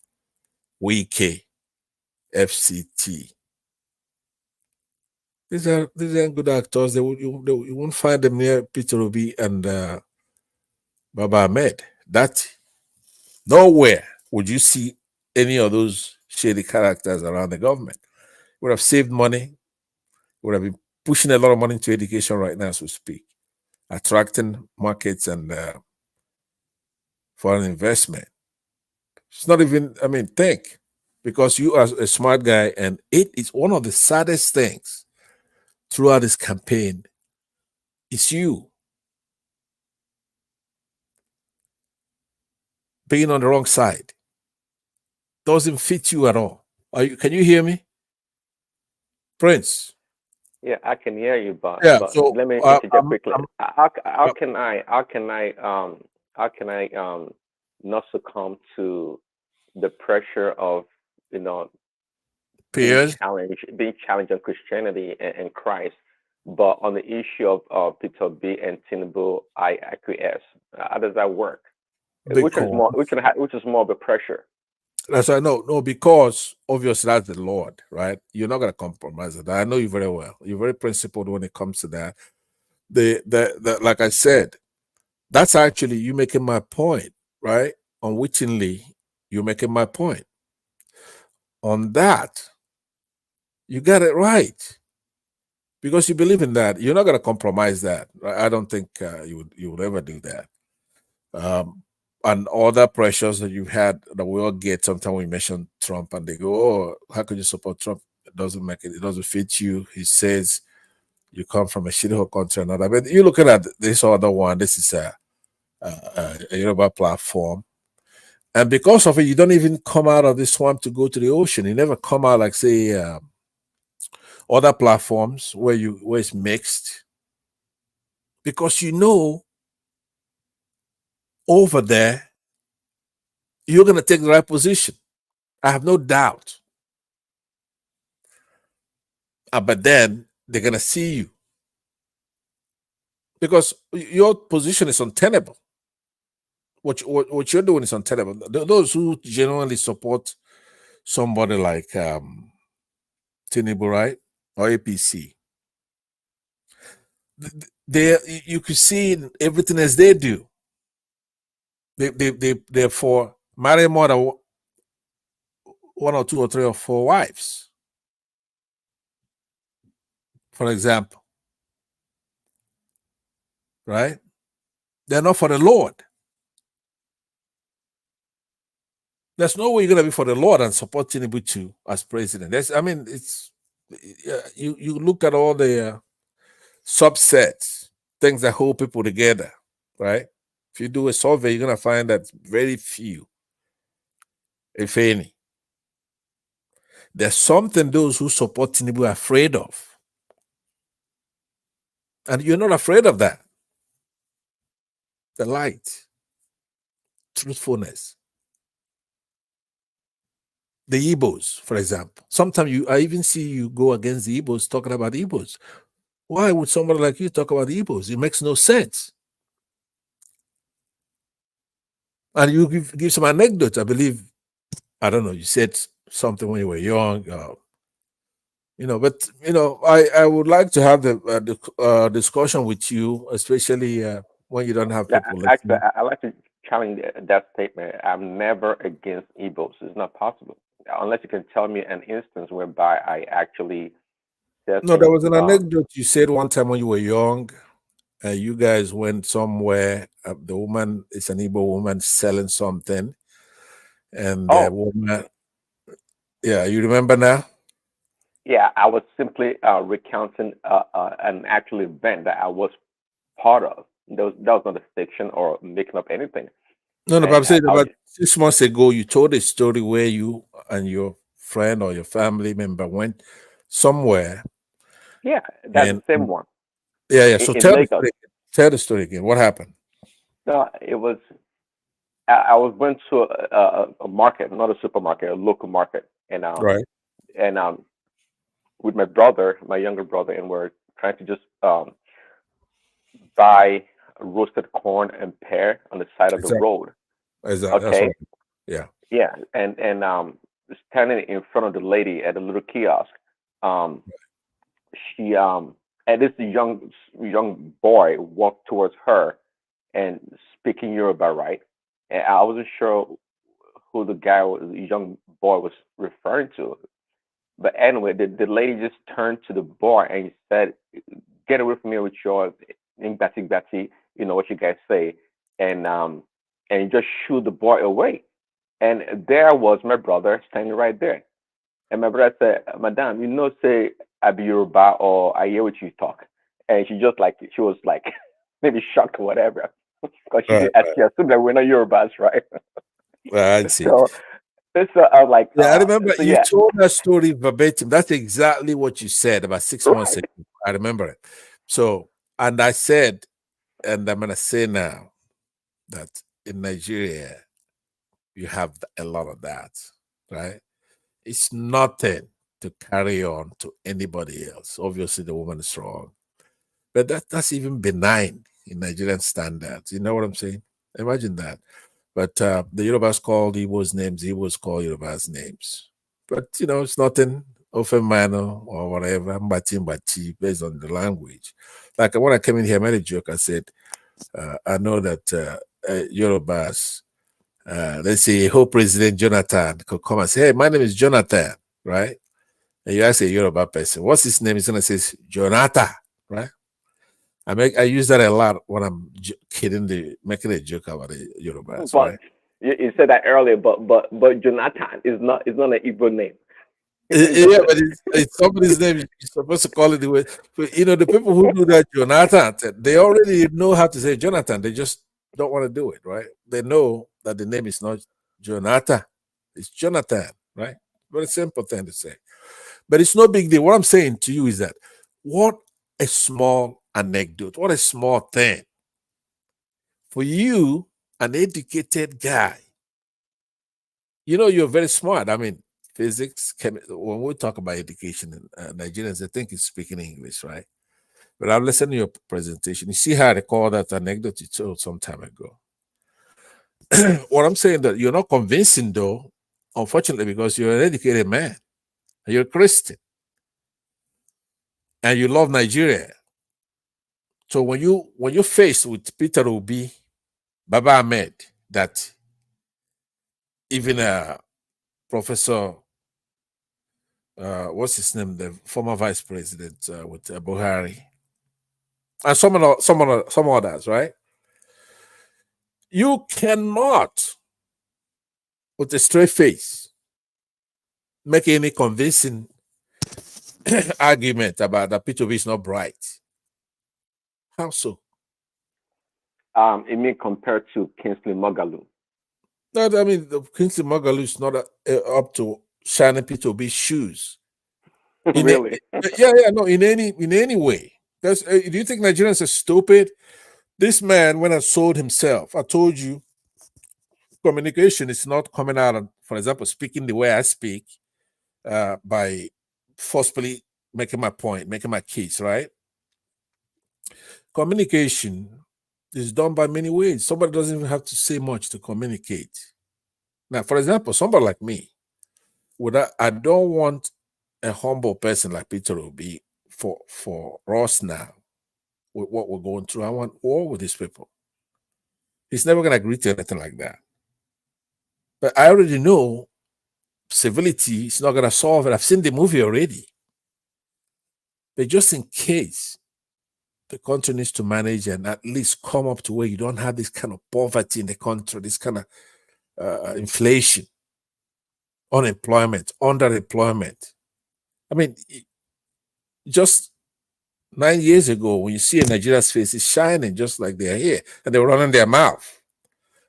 Wike, FCT. These are good actors. You won't find them near Peter Obi and Baba Ahmed. That nowhere would you see any of those shady characters around the government. Would have saved money. Would have been pushing a lot of money into education right now as we speak, attracting markets and foreign investment. It's not even, I mean, think, because you are a smart guy, and it is one of the saddest things throughout this campaign. It's you being on the wrong side. Doesn't fit you at all. Can you hear me, Prince? Yeah, I can hear you, but So let me interject quickly. How can I not succumb to the pressure of being peers challenged on Christianity and Christ, but on the issue of Peter B and Tinubu, I acquiesce. How does that work? Which is more of a pressure? That's right. No, because obviously that's the Lord, right? You're not going to compromise with that. I know you very well. You're very principled when it comes to that. The like I said, that's actually you making my point, right? Unwittingly, you're making my point. On that, you got it right. Because you believe in that. You're not going to compromise that. I don't think you would ever do that. And other pressures that you've had that we all get. Sometimes we mention Trump and they go, "Oh, how could you support Trump? It doesn't fit you." He says you come from a shithole country and another. But you're looking at this other one. This is a Yoruba platform. And because of it, you don't even come out of the swamp to go to the ocean. You never come out like, say, other platforms where it's mixed. Because over there, you're going to take the right position. I have no doubt. But then they're going to see you. Because your position is untenable. What you're doing is untenable. Those who genuinely support somebody like Tinubu, right? Or APC, you could see everything as they do. They're for marry more than one or two or three or four wives, for example. Right? They're not for the Lord. There's no way you're going to be for the Lord and support Tinubu too as president. You look at all the subsets, things that hold people together, right? If you do a survey, you're going to find that very few, if any. There's something those who support Tinubu are afraid of. And you're not afraid of that. The light, truthfulness. The Igbos, for example. Sometimes I even see you go against the Igbos talking about Igbos. Why would somebody like you talk about Igbos? It makes no sense. And you give some anecdotes. I believe, I don't know, you said something when you were young. I would like to have the discussion with you, especially when you don't have people. Actually, I like to challenge that statement. I'm never against Igbos. It's not possible. Unless you can tell me an instance whereby I actually said No, there was an anecdote you said one time when you were young. You guys went somewhere. The woman is an Igbo woman selling something, and the woman. Yeah, you remember now? Yeah, I was simply recounting an actual event that I was part of. That was not a fiction or making up anything. No, but I'm And saying I was, about 6 months ago, you told a story where you and your friend or your family member went somewhere. yeah, that's the And same one yeah. So in tell the Lagos. story. Tell the story again. What happened? No, it was. I was went to a market, not a supermarket, a local market, Right. and with my brother, my younger brother, and we're trying to just buy roasted corn and pear on the side of the Exactly. road. Exactly. That's Okay, what. Yeah. yeah, and standing in front of the lady at a little kiosk, um, she and this young boy walked towards her and speaking Yoruba, right? And I wasn't sure who the young boy was referring to. But anyway, the lady just turned to the boy and said, "Get away from me with your batty batty, you know what you guys say," and um and just shoo the boy away. And there was my brother standing right there. And my brother said, "Madam, you know, say I be Yoruba or I hear what you talk." And she was like maybe shocked or whatever, because Right. she assumed that we're not Yorubas, right? Right. I see. So so I was like, Yeah, I remember so you yeah, told that story verbatim. That's exactly what you said about 6 months right. ago. I remember it. So, and I said, and I'm gonna say now that in Nigeria you have a lot of that, right? It's nothing to carry on to anybody else. Obviously, the woman is wrong, but that's even benign in Nigerian standards. You know what I'm saying? Imagine that. But the Yorubas called Igbos names, Igbos call Yorubas names. But it's nothing of a manner or whatever, mbati, based on the language. Like when I came in here, I made a joke. I said, I know that Yorubas, let's say, Hope President Jonathan could come and say, "Hey, my name is Jonathan," right? And you ask a Yoruba person, "What's his name?" He's gonna say Jonathan, right? I use that a lot when I'm making a joke about the Yorubas, But right? you said that earlier, but Jonathan is not an Igbo name. Yeah, but it's somebody's name. You're supposed to call it the way. But, the people who do that, Jonathan, they already know how to say Jonathan. They just don't want to do it, right? They know that the name is not Jonathan. It's Jonathan, right? Very simple thing to say. But it's no big deal. What I'm saying to you is that what a small anecdote, what a small thing for you, an educated guy. You're very smart. I mean, physics, when we talk about education, Nigerians, they think it's speaking English, right? But I've listened to your presentation. You see how I recall that anecdote you told some time ago. What I'm saying that you're not convincing, though, unfortunately, because you're an educated man. You're a Christian. And you love Nigeria. So when you're faced with Peter Obi, Baba Ahmed, that even Professor what's his name, the former vice president with Buhari, and some others, right? You cannot, with a straight face, make any convincing argument about that P2B is not bright. How so? It mean compared to Kingsley Moghalu. No, I mean, the Kingsley Moghalu is not up to shining P2B's shoes. Really? No, in any way. Do you think Nigerians are stupid? This man went and sold himself. I told you, communication is not coming out and, for example, speaking the way I speak by forcefully making my point, making my case, right? Communication is done by many ways. Somebody doesn't even have to say much to communicate. Now, for example, somebody like me, I don't want a humble person like Peter Obi for us now with what we're going through. I want all with these people. He's never going to agree to anything like that. But I already know civility is not going to solve it. I've seen the movie already. But just in case the country needs to manage and at least come up to where you don't have this kind of poverty in the country, this kind of inflation. unemployment, underemployment. I mean, just 9 years ago, when you see Nigeria's face is shining just like they're here, and they're running their mouth.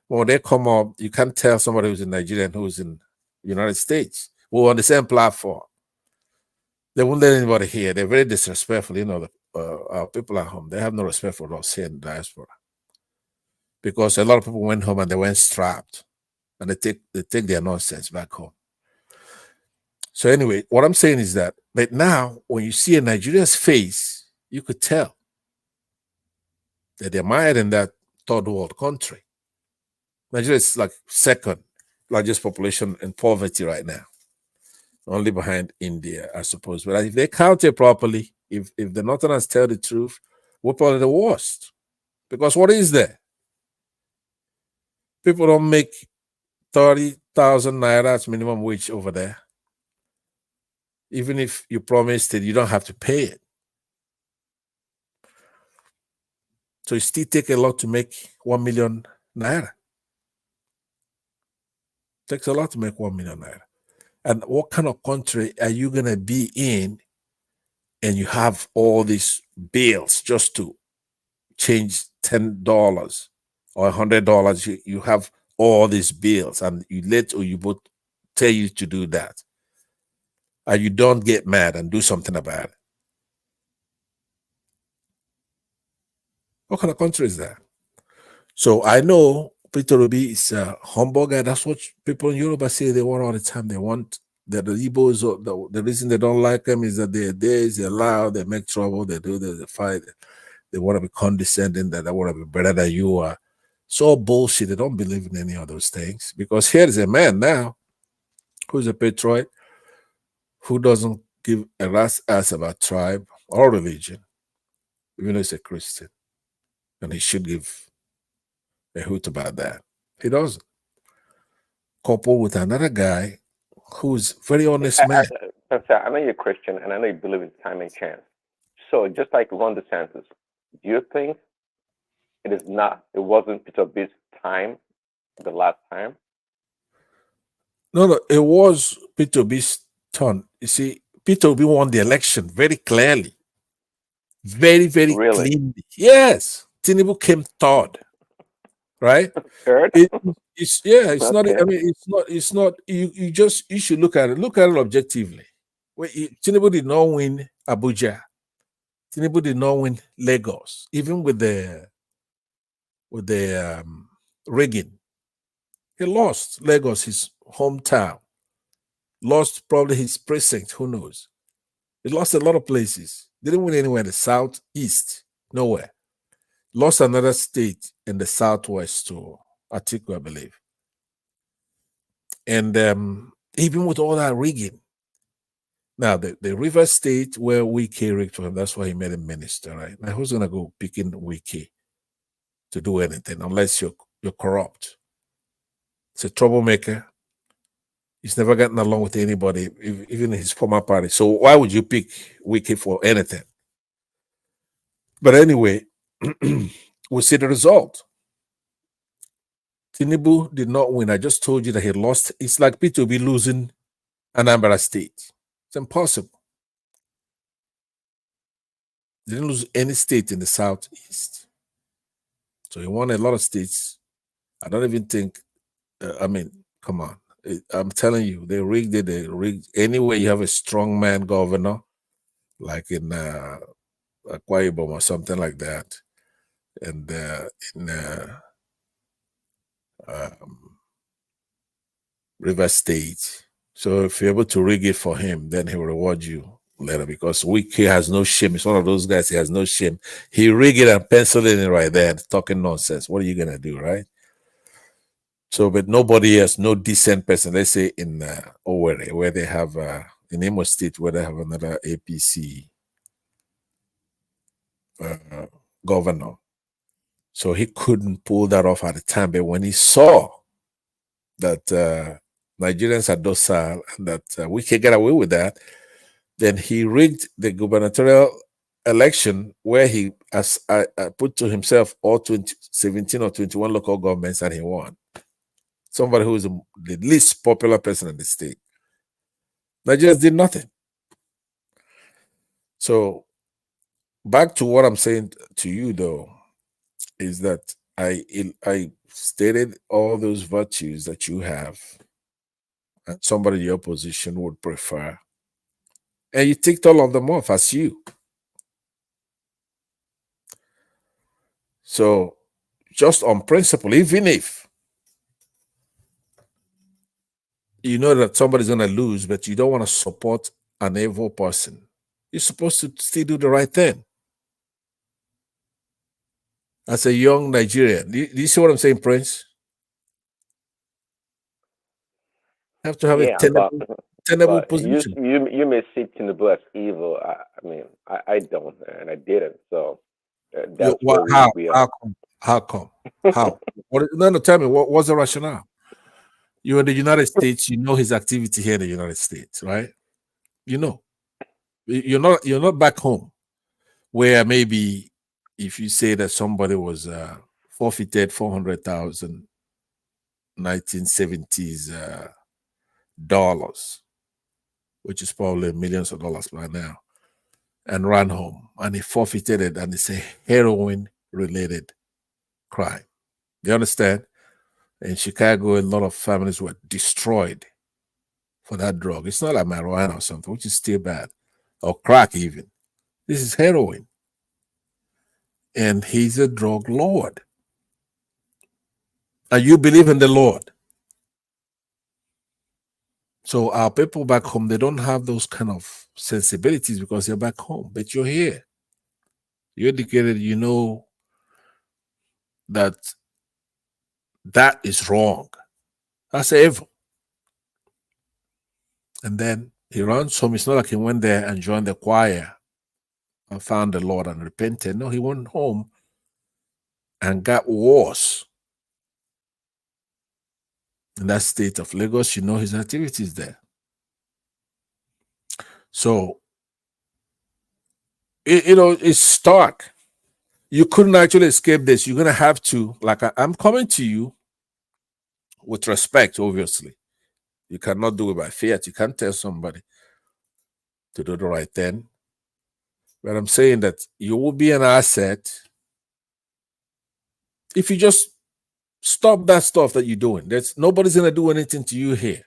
When they come up, you can't tell somebody who's in Nigeria and who's in the United States. We're on the same platform. They won't let anybody here. They're very disrespectful. You know, our people at home, they have no respect for us here in the diaspora. Because a lot of people went home and they went strapped, and they take their nonsense back home. So anyway, what I'm saying is that, but now when you see a Nigeria's face, you could tell that they're mired in that third world country. Nigeria is like second largest population in poverty right now, only behind India, I suppose. But if they count it properly, if the Northerners tell the truth, we're probably the worst. Because what is there? People don't make 30,000 naira as minimum wage over there. Even if you promised it, you don't have to pay it. So it still take a lot to make 1 million naira. Takes a lot to make 1 million naira. And what kind of country are you going to be in and you have all these bills just to change $10 or $100? You have all these bills and you let or you both tell you to do that. And you don't get mad and do something about it. What kind of country is that? So I know Peter Obi is a humble guy. That's what people in Yoruba say they want all the time. They want that the Igbos, the reason they don't like them is that they're there, they're loud, they make trouble, they do this, they fight. They want to be condescending, that they want to be better than you are. It's all bullshit. They don't believe in any of those things. Because here is a man now who's a patriot, who doesn't give a rat's ass about tribe or religion, even though he's a Christian. And he should give a hoot about that. He doesn't. Coupled with another guy who's very honest man. I know you're Christian, and I know you believe in time and chance. So just like Ron DeSantis, do you think it wasn't Peter Obi's time the last time? No, it was Peter Obi's turn. You see, Peter Obi won the election very clearly. Very, very cleanly. Yes. Tinubu came third. Right? Third? It's not, I mean, it's not, you should look at it objectively. Tinubu did not win Abuja. Tinubu did not win Lagos, even with the rigging. He lost Lagos, his hometown. Lost probably his precinct, who knows? He lost a lot of places. Didn't win anywhere in the southeast, nowhere. Lost another state in the southwest to Atiku, I believe. And even with all that rigging, now the River State where Wike rigged for him, that's why he made him minister, right? Now who's gonna go picking Wike to do anything unless you're corrupt? It's a troublemaker. He's never gotten along with anybody, even in his former party. So why would you pick Wike for anything? But anyway, we see the result. Tinubu did not win. I just told you that he lost. It's like Peter Obi losing Anambra State. It's impossible. They didn't lose any state in the southeast. So he won a lot of states. I don't even think, I mean, come on. I'm telling you, they rigged it. They rigged. Anyway, you have a strong man governor, like in Akwa Ibom or something like that. And in River State. So if you're able to rig it for him, then he will reward you later, because Wike has no shame. It's one of those guys, he has no shame. He rig it and pencil it in right there, talking nonsense. What are you going to do, right? So, but nobody else, no decent person, let's say in Owerri, where they have, in Imo State, where they have another APC governor. So he couldn't pull that off at the time. But when he saw that Nigerians are docile and that we can get away with that, then he rigged the gubernatorial election where he put to himself all 17 or 21 local governments and he won. Somebody who is the least popular person in the state. Nigerians did nothing. So back to what I'm saying to you, though, is that I stated all those virtues that you have, and somebody in your position would prefer, and you ticked all of them off as you. So, just on principle, even if you know that somebody's going to lose, but you don't want to support an evil person, you're supposed to still do the right thing. As a young Nigerian, do you see what I'm saying, Prince? You have to have a Yeah, tenable but you position. you you may see Tinubu as evil. I mean, I don't, and I didn't. So that's where we are. How come? How come? How? No, tell me, what's the rationale? You're in the United States, you know his activity here in the United States, right? You know. You're not back home where maybe if you say that somebody was forfeited 400,000 1970s dollars, which is probably millions of dollars by now, and ran home and he forfeited it, and it's a heroin related crime. You understand? In Chicago, a lot of families were destroyed for that drug. It's not like marijuana or something, which is still bad, or crack even. This is heroin. And he's a drug lord. And you believe in the Lord. So our people back home, they don't have those kind of sensibilities because they're back home. But you're here. You're educated, you know that that is wrong. That's evil. And then he runs home. It's not like he went there and joined the choir and found the Lord and repented. No, he went home and got worse. In that state of Lagos, you know his activities there. So, it's stark. You couldn't actually escape this. You're going to have to, like, I'm coming to you with respect, obviously. You cannot do it by fiat. You can't tell somebody to do the right thing. But I'm saying that you will be an asset if you just stop that stuff that you're doing. Nobody's going to do anything to you here.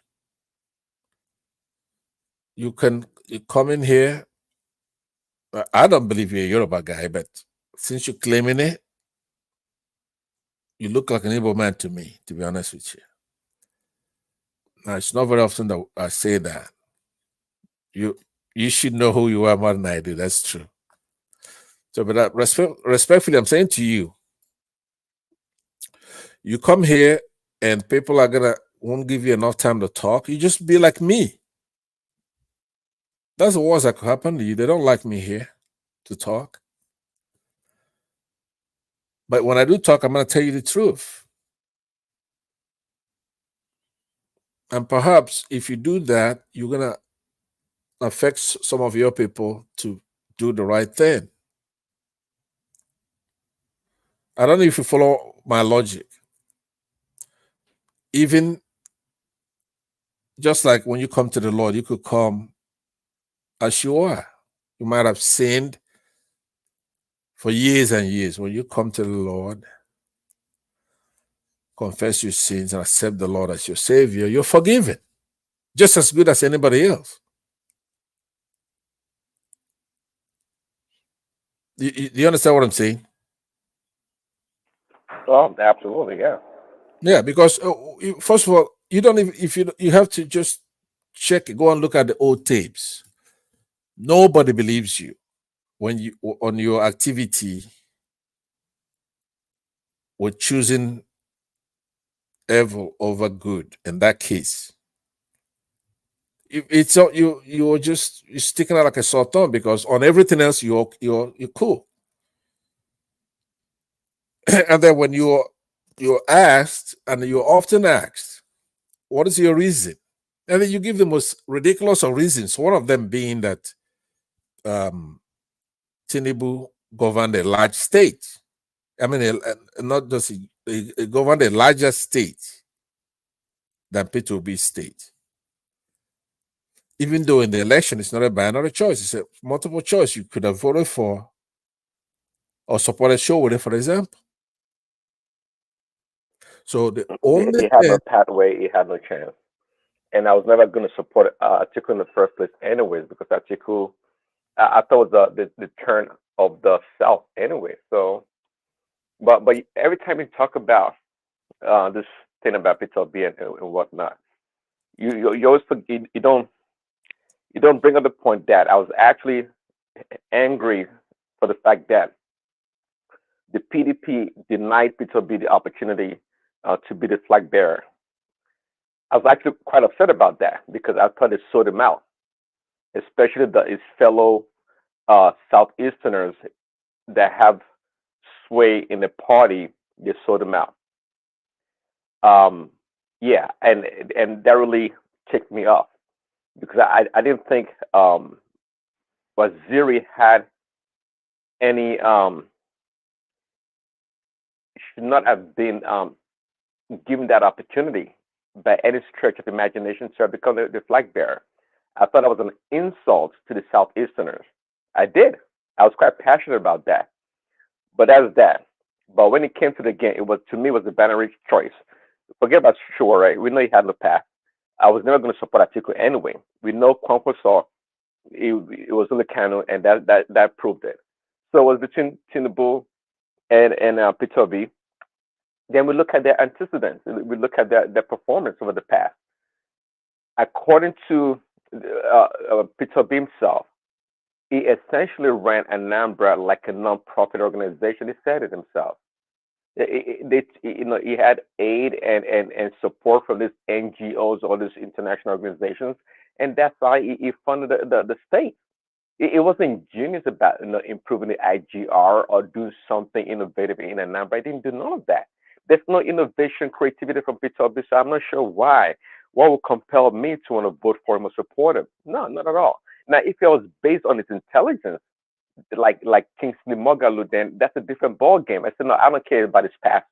You come in here. I don't believe you're a Yoruba guy, but since you're claiming it, you look like an Igbo man to me, to be honest with you. Now, it's not very often that I say that. You should know who you are more than I do. That's true. So, but respectfully, I'm saying to you, you come here and people won't give you enough time to talk. You just be like me. That's the worst that could happen to you. They don't like me here to talk. But when I do talk, I'm going to tell you the truth. And perhaps if you do that, you're going to affect some of your people to do the right thing. I don't know if you follow my logic. Even just like when you come to the Lord, you could come as you are. You might have sinned for years and years. When you come to the Lord, confess your sins and accept the Lord as your Savior, you're forgiven. Just as good as anybody else. You understand what I'm saying? Oh, absolutely, yeah. Yeah, because first of all, you don't even if you have to just go and look at the old tapes. Nobody believes you when you on your activity with choosing evil over good. In that case, it's you're sticking out like a sore thumb because on everything else you're cool. And then when you're asked, and you're often asked, what is your reason? And then you give the most ridiculous of reasons. One of them being that Tinubu governed a large state. I mean, not just he governed a larger state than P2B state. even though in the election it's not a binary choice, it's a multiple choice. You could have voted for or supported Showore, for example. So the only He had no thing, pathway. He had no chance. And I was never going to support Atiku in the first place, anyways, because Atiku, I thought was the turn of the South, anyway. So, but every time you talk about this thing about Peter B and whatnot, you always forget, you don't bring up the point that I was actually angry for the fact that the PDP denied Peter B the opportunity to be the flag bearer. I was actually quite upset about that because I thought it sold him out, especially his fellow Southeasterners that have sway in the party. They sold him out. Yeah, and that really ticked me off because I didn't think Waziri had any should not have been given that opportunity by any stretch of imagination to become the flag bearer. I thought that was an insult to the Southeasterners. I did. I was quite passionate about that. But that's that. But when it came to the game, it was, to me, was a binary choice. Forget about Showore, right? We know he had no path. I was never going to support Atiku anyway. We know Kwankwaso, it was Kanu, and that proved it. So it was between Tinubu and Peter Obi. Then we look at their antecedents. We look at their performance over the past. According to Peter Obi himself, he essentially ran Anambra like a non-profit organization. He said it himself. He had aid and support from these NGOs, all these international organizations, and that's why he funded the state. It wasn't genius about improving the IGR or do something innovative in Anambra. He didn't do none of that. There's no innovation, creativity from Peter Obi, so I'm not sure why. What would compel me to want to vote for him or support him? No, not at all. Now, if it was based on his intelligence, like Kingsley Moghalu, then that's a different ball game. I said, no, I don't care about his past,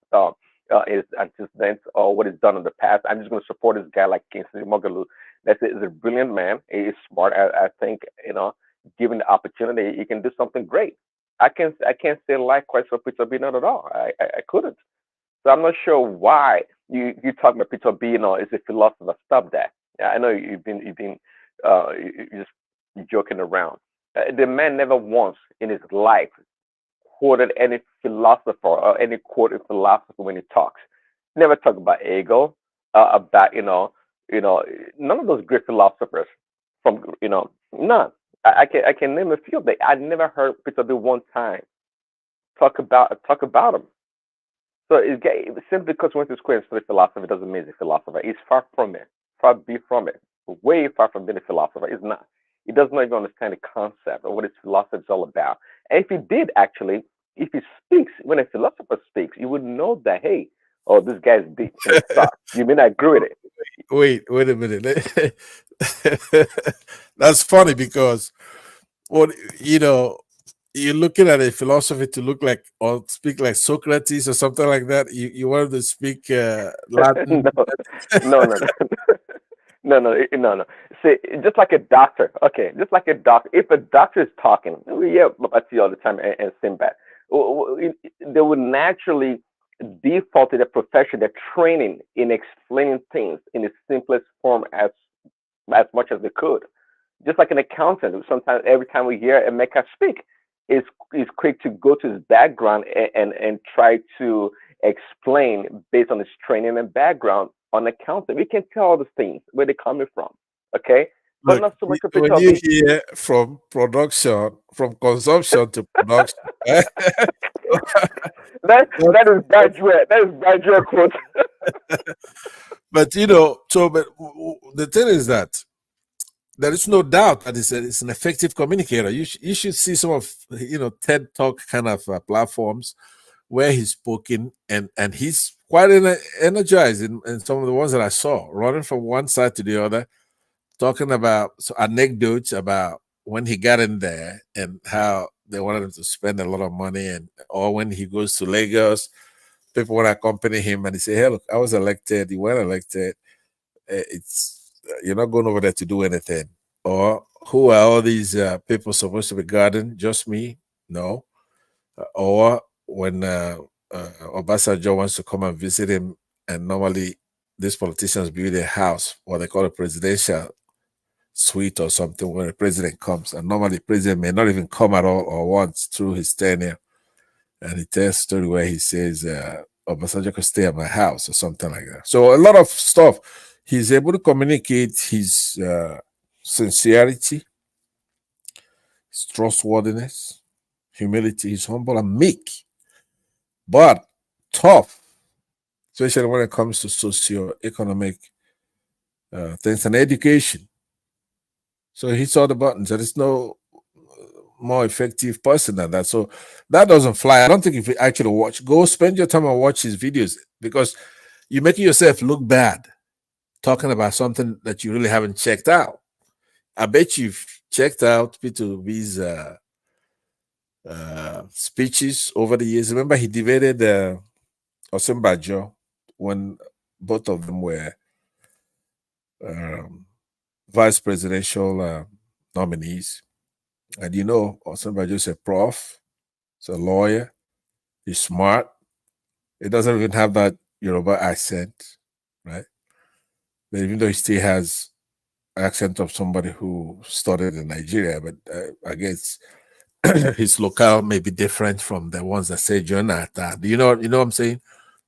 his antecedents or what he's done in the past. I'm just going to support this guy like Kingsley Moghalu. He's a brilliant man. He's smart. I think, given the opportunity, he can do something great. I can't say likewise for Peter B. Not at all. I couldn't. So I'm not sure why you talk about Peter B. Is a philosopher. Stop that. Yeah, I know you've been you're just joking around. The man never once in his life quoted any philosopher or any quoted philosopher when he talks. Never talk about ego, about none of those great philosophers from none. I can name a few. But I never heard Peter B one time talk about him. So simply because he went to school and studied philosophy doesn't mean he's a philosopher. He's far from it. Far be from it. Way far from being a philosopher. He's not. He doesn't even understand the concept of what his philosophy is all about. And if he did actually, if he speaks, when a philosopher speaks, you would know that, hey, oh, this guy's deep in his thought. You may not agree with it. Wait a minute. That's funny because you're looking at a philosophy to look like or speak like Socrates or something like that. You want to speak Latin? No. See, just like a doctor. Okay, just like a doctor. If a doctor is talking, we hear Babati all the time and Sinbad. They would naturally default to their profession, their training in explaining things in the simplest form as much as they could. Just like an accountant, sometimes every time we hear Emeka speak, is quick to go to his background and try to explain based on his training and background on accounting. We can tell all these things where they're coming from. Okay. But Look, not so much when you hear from production, from consumption to production, that is graduate. That is graduate quote. But the thing is that there is no doubt that it's an effective communicator. You should see some of TED Talk kind of platforms where he's spoken, and he's quite energized in some of the ones that I saw, running from one side to the other, talking about anecdotes about when he got in there and how they wanted him to spend a lot of money, or when he goes to Lagos, people want to accompany him, and he say, "Hey, look, I was elected. You weren't elected. You're not going over there to do anything." Or who are all these people supposed to be guarding? Just me? No. Or when Obasanjo wants to come and visit him, and normally these politicians build a house, what they call a presidential suite or something, where the president comes, and normally the president may not even come at all or once through his tenure. And he tells a story where he says, Obasanjo could stay at my house or something like that. So a lot of stuff. He's able to communicate his sincerity, his trustworthiness, humility. He's humble and meek, but tough, especially when it comes to socio-economic things and education. So he saw the buttons. There is no more effective person than that. So that doesn't fly. I don't think if you actually watch, go spend your time and watch his videos, because you're making yourself look bad talking about something that you really haven't checked out. I bet you've checked out P2B's speeches over the years. Remember, he debated Osinbajo when both of them were vice presidential nominees. And you know, Osinbajo is a prof, he's a lawyer, he's smart. He doesn't even have that Yoruba accent, right? But even though he still has accent of somebody who studied in Nigeria, but I guess his locale may be different from the ones that say Jonathan. You know what I'm saying?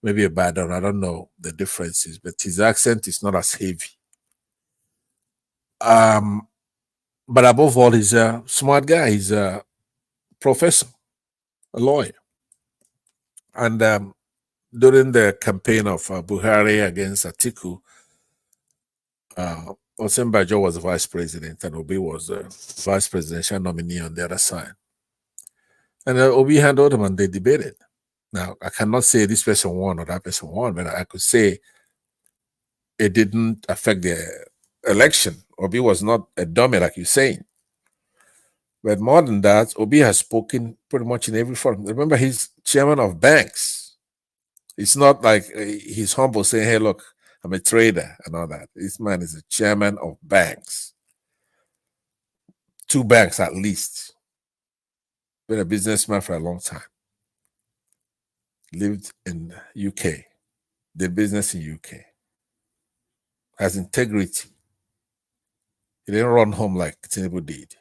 Maybe a bad one. I don't know the differences, but his accent is not as heavy. But above all, he's a smart guy. He's a professor, a lawyer. And during the campaign of Buhari against Atiku, Osinbajo was the vice president and Obi was the vice presidential nominee on the other side. And Obi handled him and they debated. Now, I cannot say this person won or that person won, but I could say it didn't affect the election. Obi was not a dummy, like you're saying. But more than that, Obi has spoken pretty much in every forum. Remember, he's chairman of banks. It's not like he's humble saying, hey, look, I'm a trader and all that. This man is a chairman of banks. 2 banks at least. Been a businessman for a long time. Lived in UK. Did business in UK. Has integrity. He didn't run home like Tinubu did.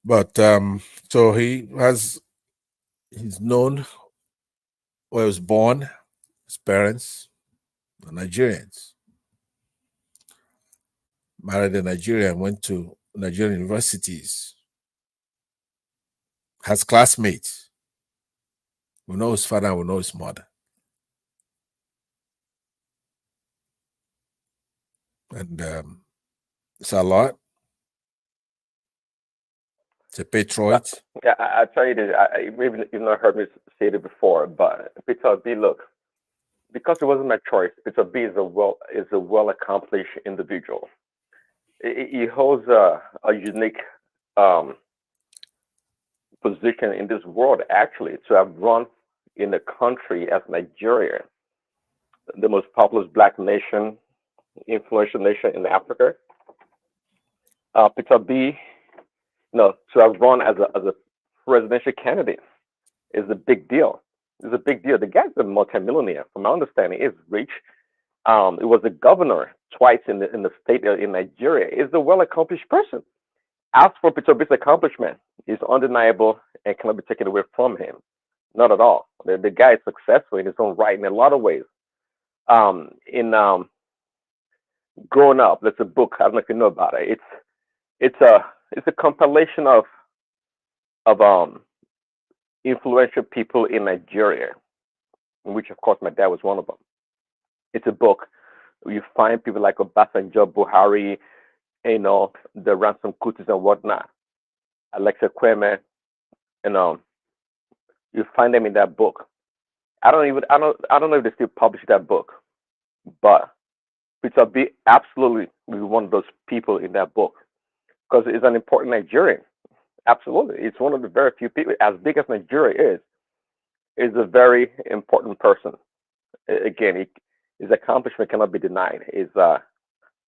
But so he's known where he was born. His parents are Nigerians. Married in Nigeria and went to Nigerian universities. Has classmates. We know his father and we know his mother. And it's a lot. It's a patriot. Yeah, I tell you this. Maybe you've not heard me say it before, but Peter B. Look, because it wasn't my choice, Peter B. is a well accomplished individual. He holds a unique position in this world, actually, to have run in a country as Nigeria, the most populous black nation, influential nation in Africa. Peter B. To have run as a presidential candidate is a big deal. It's a big deal. The guy's a multimillionaire, from my understanding. He's rich. He was a governor twice in the state in Nigeria. He's a well-accomplished person. As for Peter B's accomplishment, it's undeniable and cannot be taken away from him. Not at all. The guy is successful in his own right in a lot of ways. Growing Up, that's a book. I don't know if you know about it. It's a compilation of influential people in Nigeria, in which, of course, my dad was one of them. It's a book. You find people like Obasanjo, Buhari, the Ransom Kutis and whatnot, Alexa Kweme, you find them in that book. I don't know if they still publish that book, but Peter B. absolutely will be one of those people in that book because it's an important Nigerian. Absolutely, it's one of the very few people, as big as Nigeria is a very important person. Again, his accomplishment cannot be denied. He's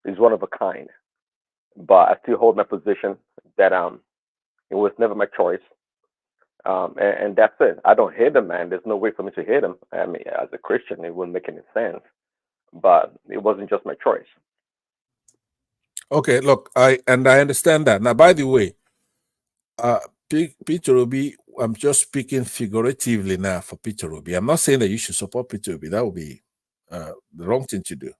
He's one of a kind. But I still hold my position that it was never my choice. And that's it. I don't hate the man. There's no way for me to hate him. I mean, as a Christian, it wouldn't make any sense. But it wasn't just my choice. Okay, look, I understand that. Now, by the way, Peter Obi, I'm just speaking figuratively now for Peter Obi. I'm not saying that you should support Peter Obi. That would be the wrong thing to do.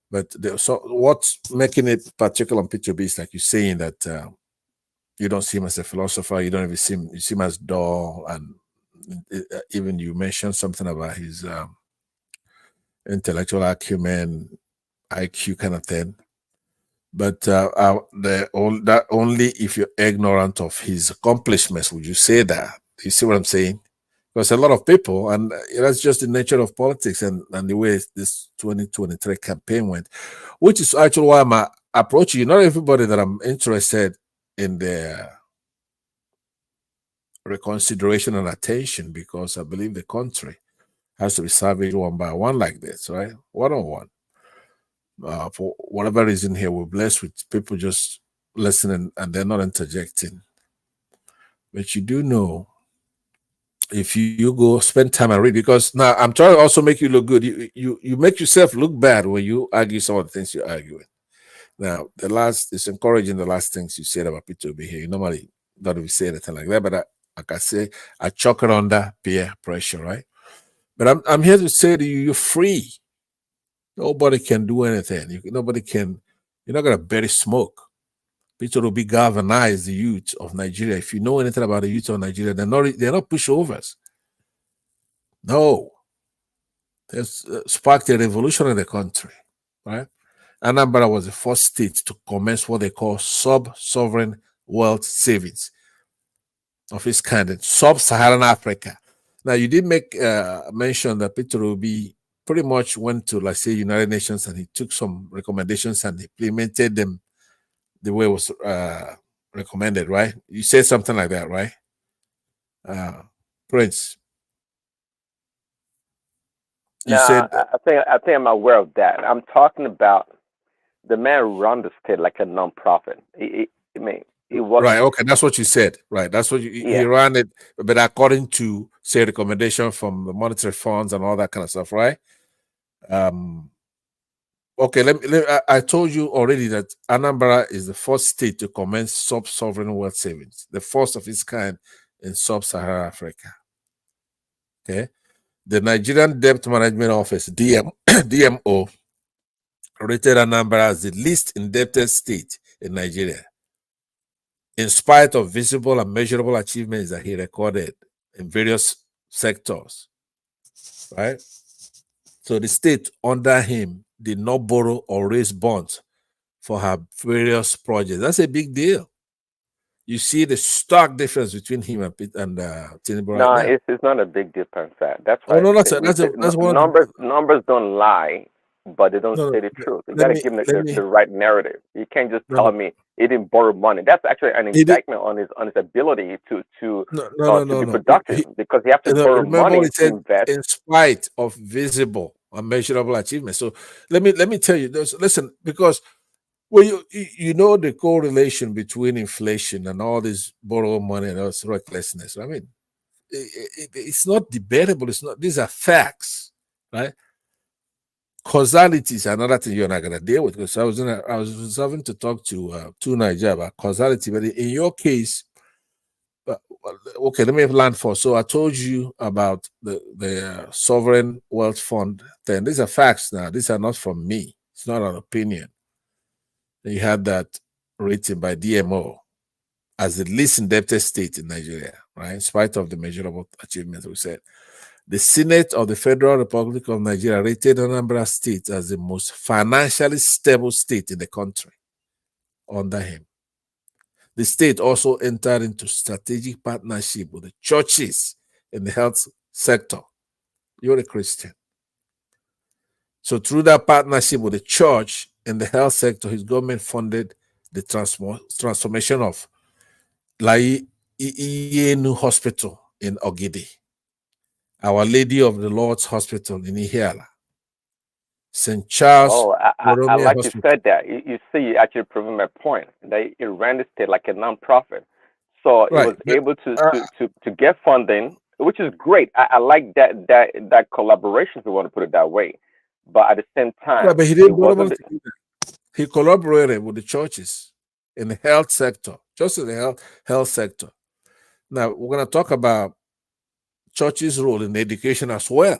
But so what's making it particular on Peter Obi is like you're saying that you don't see him as a philosopher. You don't even see him. You see him as dull, and even you mentioned something about his intellectual acumen, IQ kind of thing. But that only if you're ignorant of his accomplishments would you say that. You see what I'm saying? Because a lot of people, and that's just the nature of politics and the way this 2023 campaign went, which is actually why I'm approaching you. Not everybody that I'm interested in their reconsideration and attention, because I believe the country has to be savaged one by one like this, right? One on one. For whatever reason here, we're blessed with people just listening and they're not interjecting. But you do know, if you go spend time and read, because now I'm trying to also make you look good. You make yourself look bad when you argue some of the things you're arguing. Now, it's encouraging the last things you said about Peter Obi here. You normally don't even say anything like that, but like I say, I chuck it under peer pressure, right? But I'm here to say to you, you're free. Nobody can do anything. You're not going to bury smoke. Peter Obi galvanize the youth of Nigeria. If you know anything about the youth of Nigeria, they're not pushovers. No. They've sparked a revolution in the country, right? Anambra was the first state to commence what they call sub-sovereign wealth savings of its kind in sub-Saharan Africa. Now, you did make mention that Peter Obi pretty much went to, like, say, United Nations, and he took some recommendations and implemented them the way it was recommended, right? You said something like that, right? Prince. You said I think I'm aware of that. I'm talking about the man run the state like a non-profit. It was right. Okay, that's what you said. Right, that's what he ran it, but according to, say, recommendation from the monetary funds and all that kind of stuff, right? Okay, I told you already that Anambra is the first state to commence sub-sovereign wealth savings, the first of its kind in sub-Saharan Africa. Okay, the Nigerian Debt Management Office (DMO) rated Anambra as the least indebted state in Nigeria, in spite of visible and measurable achievements that he recorded in various sectors, right? So the state under him did not borrow or raise bonds for her various projects. That's a big deal. You see the stark difference between him and Tinubu right no, now. it's not a big difference. That's why that's one numbers don't lie, but they don't say the truth. You got to give them the right narrative. You can't just tell me he didn't borrow money. That's actually an indictment on his ability to be productive, because he has to borrow money to invest. In spite of visible and measurable achievements. So let me tell you this. Listen, because you know the correlation between inflation and all this borrow money and all this recklessness. I mean, it's not debatable. It's not. These are facts, right? Causality is another thing you're not going to deal with, because I was having to talk to Nigeria about causality, but in your case, okay, let me land first. So I told you about the sovereign wealth fund thing. These are facts now. These are not from me. It's not an opinion. You had that rated by DMO as the least indebted state in Nigeria, right? In spite of the measurable achievements we said. The Senate of the Federal Republic of Nigeria rated Anambra State as the most financially stable state in the country under him. The state also entered into strategic partnership with the churches in the health sector. You're a Christian. So through that partnership with the church in the health sector, his government funded the transformation of Lai Ienu Hospital in Ogidi, Our Lady of the Lord's Hospital in Ihiala, St. Charles Oh, I Borromeo like you Hospital. said that. You see, you actually proving my point. They it ran the state like a nonprofit, so it Right. was able to get funding, which is great. I like that collaboration, if you want to put it that way. But at the same Yeah, time, but he it didn't borrow wasn't. money to do that. He collaborated with the churches in the health sector, just in the health sector. Now we're going to talk about churches' role in education as well.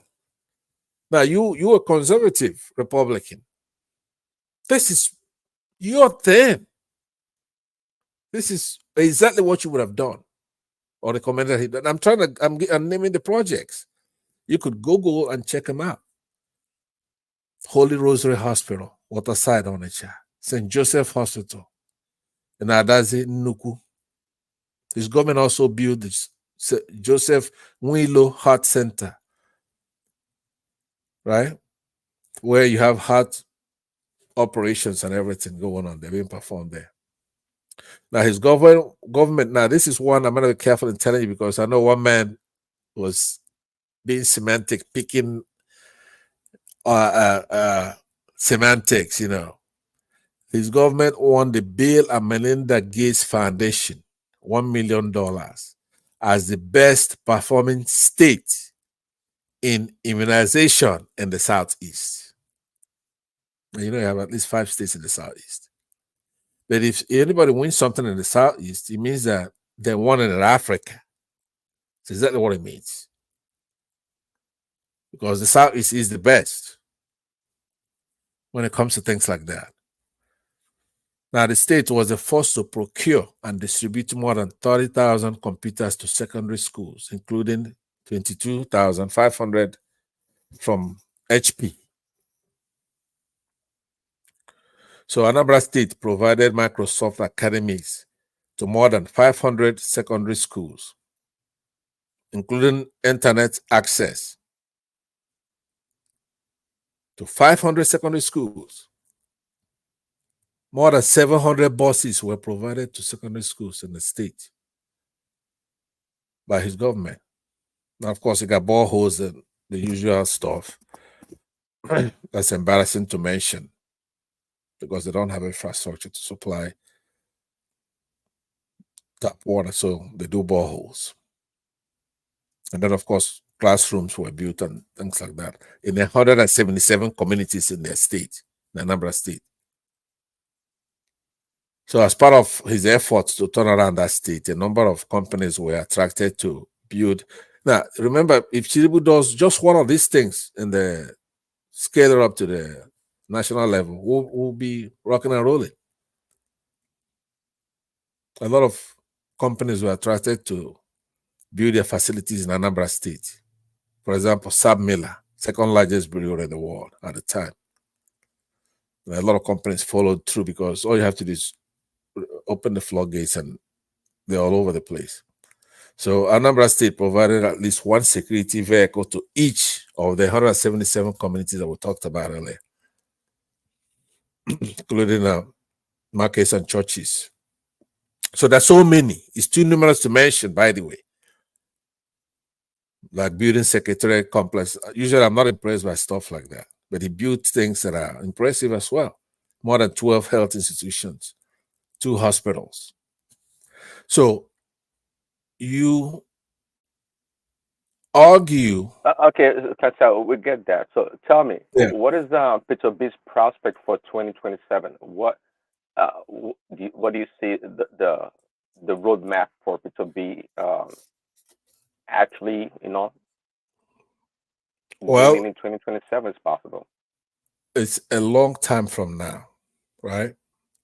Now you a conservative Republican. This is your thing. This is exactly what you would have done or recommended. I'm naming the projects. You could Google and check them out. Holy Rosary Hospital, Waterside, Onitsha, St. Joseph Hospital, in Adazi, Nuku. His government also built the Joseph Nwilo Heart Center, right? Where you have heart operations and everything going on. They're being performed there. Now his government. Now this is one I'm going to be careful in telling you because I know one man was being semantic, picking semantics. His government won the Bill and Melinda Gates Foundation, $1 million, as the best performing state in immunization in the Southeast. And you have at least 5 states in the Southeast. But if anybody wins something in the Southeast, it means that they won it in Africa. That's exactly what it means. Because the Southeast is the best when it comes to things like that. Now, the state was the first to procure and distribute more than 30,000 computers to secondary schools, including 22,500 from HP. So Anambra State provided Microsoft Academies to more than 500 secondary schools, including internet access to 500 secondary schools. More than 700 buses were provided to secondary schools in the state by his government. Now, of course, he got boreholes and the usual stuff. That's embarrassing to mention because they don't have infrastructure to supply tap water, so they do boreholes. And then, of course, classrooms were built and things like that in 177 communities in their state, the Anambra State. So as part of his efforts to turn around that state, a number of companies were attracted to build. Now, remember, if Chiribu does just one of these things in the scale up to the national level, we'll be rocking and rolling. A lot of companies were attracted to build their facilities in Anambra State. For example, Sab Miller, second largest brewery in the world at the time. And a lot of companies followed through because all you have to do is open the floodgates and they're all over the place. So Anambra State provided at least one security vehicle to each of the 177 communities that we talked about earlier, including markets and churches. So there's so many. It's too numerous to mention, by the way. Like building secretariat complex. Usually I'm not impressed by stuff like that, but he built things that are impressive as well. More than 12 health institutions, 2 hospitals. So you argue. Okay, so we get that. So tell me, Yeah. what is Peter B's prospect for 2027? What do you see the roadmap for Peter B actually, Well, doing in 2027 is possible? It's a long time from now, right?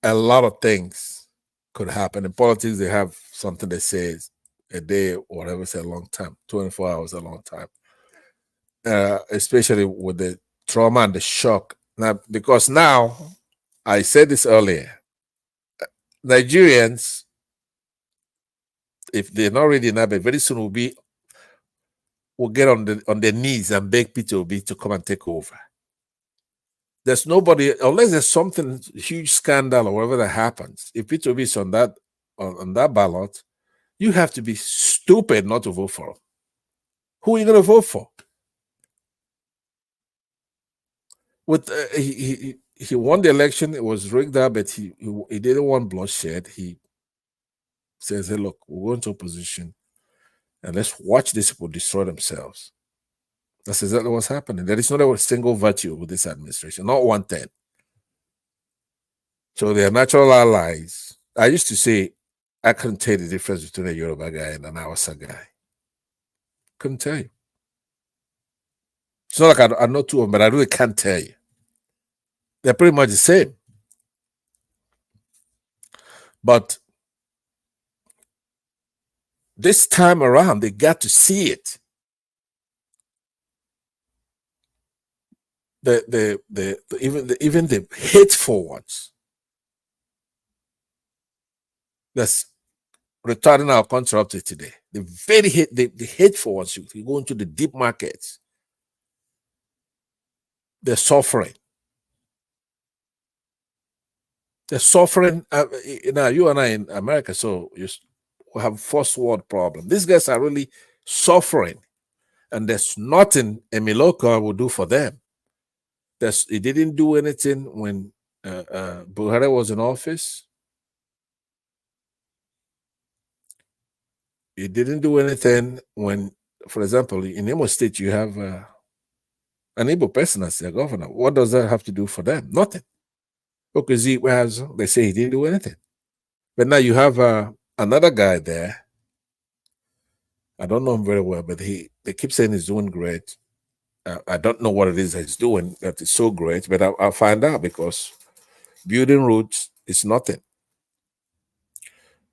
A lot of things could happen. In politics, they have something that says a day or whatever is a long time. 24 hours is a long time. Especially with the trauma and the shock. Now, because now, I said this earlier, Nigerians, if they're not ready now, but very soon will get on their knees and beg Peter Obi to come and take over. There's nobody, unless there's something huge scandal or whatever that happens. If Peter Obi is on that ballot, you have to be stupid not to vote for him. Who are you going to vote for? with he won the election. It was rigged up, but he didn't want bloodshed. He says, "Hey, look, we're going to opposition, and let's watch these people destroy themselves." That's exactly what's happening. There is not a single virtue with this administration, not 110. So they are natural allies. I used to say I couldn't tell the difference between a Yoruba guy and an Hausa guy. Couldn't tell you. It's not like I know two of them, but I really can't tell you. They're pretty much the same. But this time around, they got to see it. Even the hateful ones that's retarding our country up to today. The hateful ones. You go into the deep markets. They're suffering. They're suffering. Now you and I in America, so we have first world problem. These guys are really suffering, and there's nothing Emiloka will do for them. He didn't do anything when Buhari was in office. He didn't do anything when, for example, in Imo State, you have an Igbo person as their governor. What does that have to do for them? Nothing. Because they say he didn't do anything. But now you have another guy there. I don't know him very well, but they keep saying he's doing great. I don't know what it is that he's doing that is so great, but I'll find out, because building roads is nothing.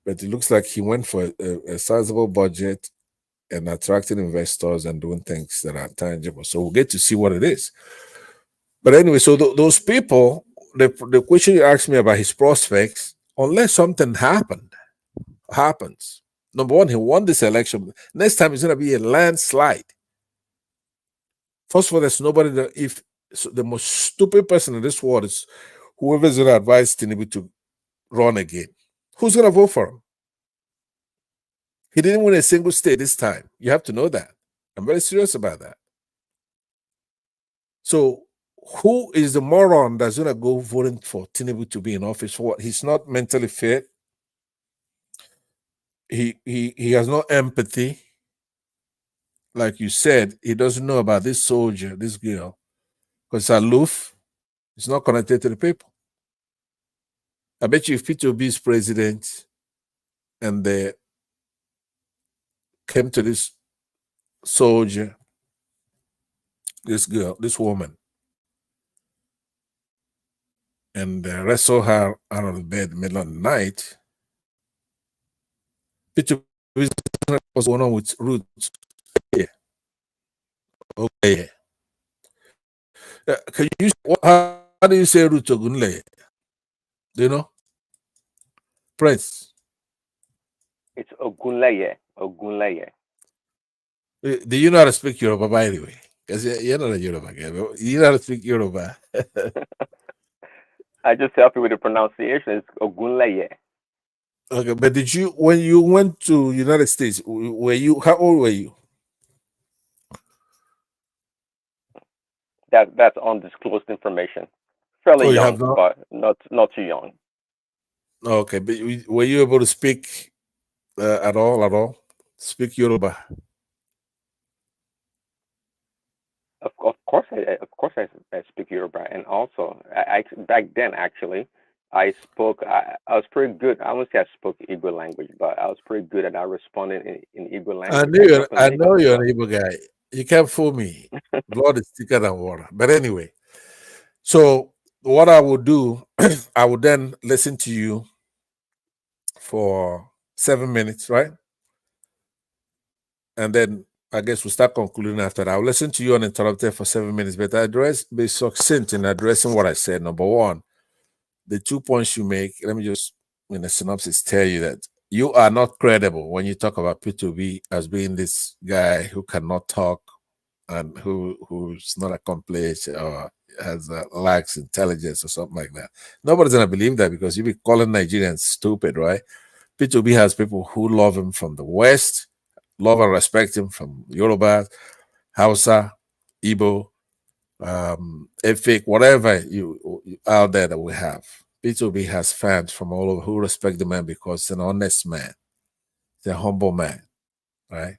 But it looks like he went for a sizable budget and attracting investors and doing things that are tangible. So we'll get to see what it is. But anyway, so those people, the question you asked me about his prospects, unless something happens. Number one, he won this election. Next time it's going to be a landslide. First of all, there's nobody that, if so the most stupid person in this world is whoever's going to advise Tinubu to run again. Who's going to vote for him? He didn't win a single state this time. You have to know that. I'm very serious about that. So who is the moron that's going to go voting for Tinubu to be in office for what? He's not mentally fit. He has no empathy. Like you said, he doesn't know about this soldier, this girl, because aloof. It's not connected to the people. I bet you if Peter Obi is president and they came to this soldier, this girl, this woman, and wrestle her out of the bed in the middle of the night, Peter Obi was going on with Roots. Yeah. Okay. Can you? How do you say Ruth Ogunleye? Do you know? Prince. It's Ogunleye. Ogunleye. Do you know how to speak Yoruba, by the way? Because you're not a Yoruba guy. You know how to speak Yoruba. I just help you with the pronunciation. It's Ogunleye. Okay, but did you, when you went to United States, how old were you? That's undisclosed information. Fairly young, but not too young. Okay, but were you able to speak at all? Speak Yoruba? Of course I speak Yoruba, and also I back then actually I was pretty good. I wouldn't say I spoke Igbo language, but I was pretty good at responding in Igbo language. I know you're an Igbo guy. You can't fool me. Blood is thicker than water. But anyway, so what I would do, I would then listen to you for 7 minutes, right? And then I guess we'll start concluding after that. I'll listen to you uninterrupted for 7 minutes, but be succinct in addressing what I said. Number one, the 2 points you make, let me just, in a synopsis, tell you that you are not credible when you talk about P2B as being this guy who cannot talk and who's not accomplished or lacks intelligence or something like that. Nobody's going to believe that because you be calling Nigerians stupid, right? P2B has people who love him from the West, love and respect him from Yoruba, Hausa, Igbo, EFIC, whatever you out there that we have. P2B has fans from all over who respect the man because he's an honest man. He's a humble man, right?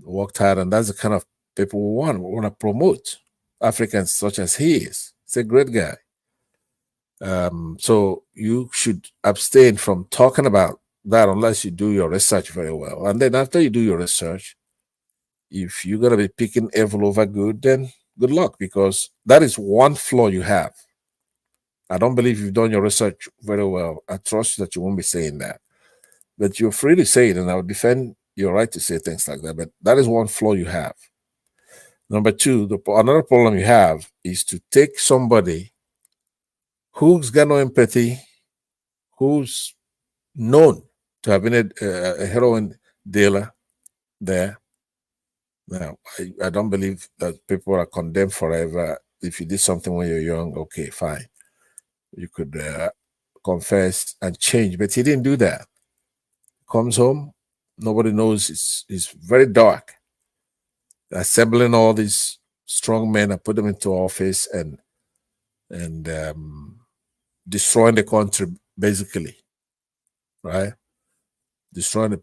Worked hard, and that's the kind of people we want to promote. Africans such as he is. He's a great guy. So you should abstain from talking about that unless you do your research very well. And then after you do your research, if you're gonna be picking evil over good, then good luck, because that is one flaw you have. I don't believe you've done your research very well. I trust that you won't be saying that. But you're free to say it, and I'll defend your right to say things like that. But that is one flaw you have. Number two, another problem you have is to take somebody who's got no empathy, who's known to have been a heroin dealer there. Now, I don't believe that people are condemned forever. If you did something when you're young, okay, fine. You could confess and change, but he didn't do that. Comes home, nobody knows. It's very dark. Assembling all these strong men and put them into office and destroying the country, basically, right? Destroying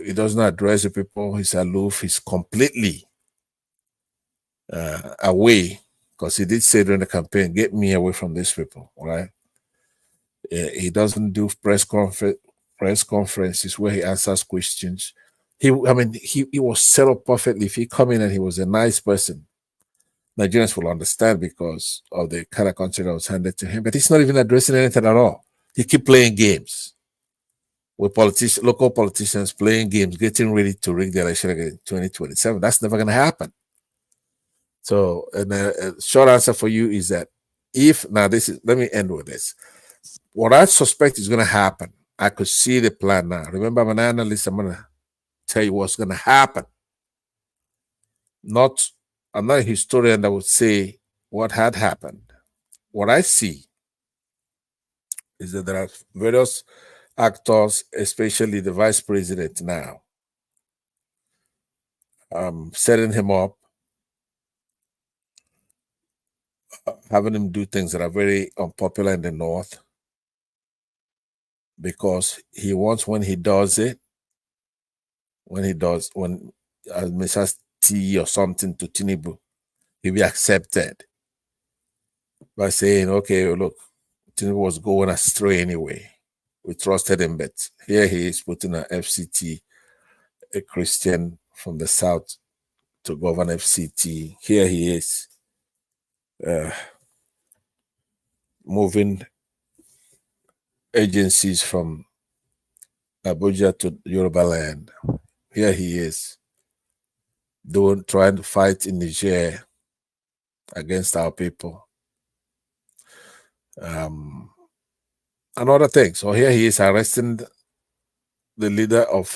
he doesn't address the people. He's aloof. He's completely away, because he did say during the campaign, "Get me away from these people," right? He doesn't do press conferences where he answers questions. He was set up perfectly. If he come in and he was a nice person, Nigerians will understand because of the kind of country that was handed to him. But he's not even addressing anything at all. He keep playing games with local politicians, playing games, getting ready to rig the election again in 2027. That's never going to happen. So, a short answer for you is that let me end with this. What I suspect is going to happen, I could see the plan now. Remember, I'm an analyst. I'm going to tell you what's going to happen. I'm not a historian that would say what had happened. What I see is that there are various actors, especially the vice president now, setting him up, having him do things that are very unpopular in the North, because he wants, when Mrs. T or something to Tinubu, he'll be accepted by saying, okay, look, Tinubu was going astray anyway. We trusted him, but here he is putting an FCT, a Christian from the South, to govern FCT. Here he is moving agencies from Abuja to Yoruba land. Here he is trying to fight in Niger against our people. And other things. So here he is arresting the leader of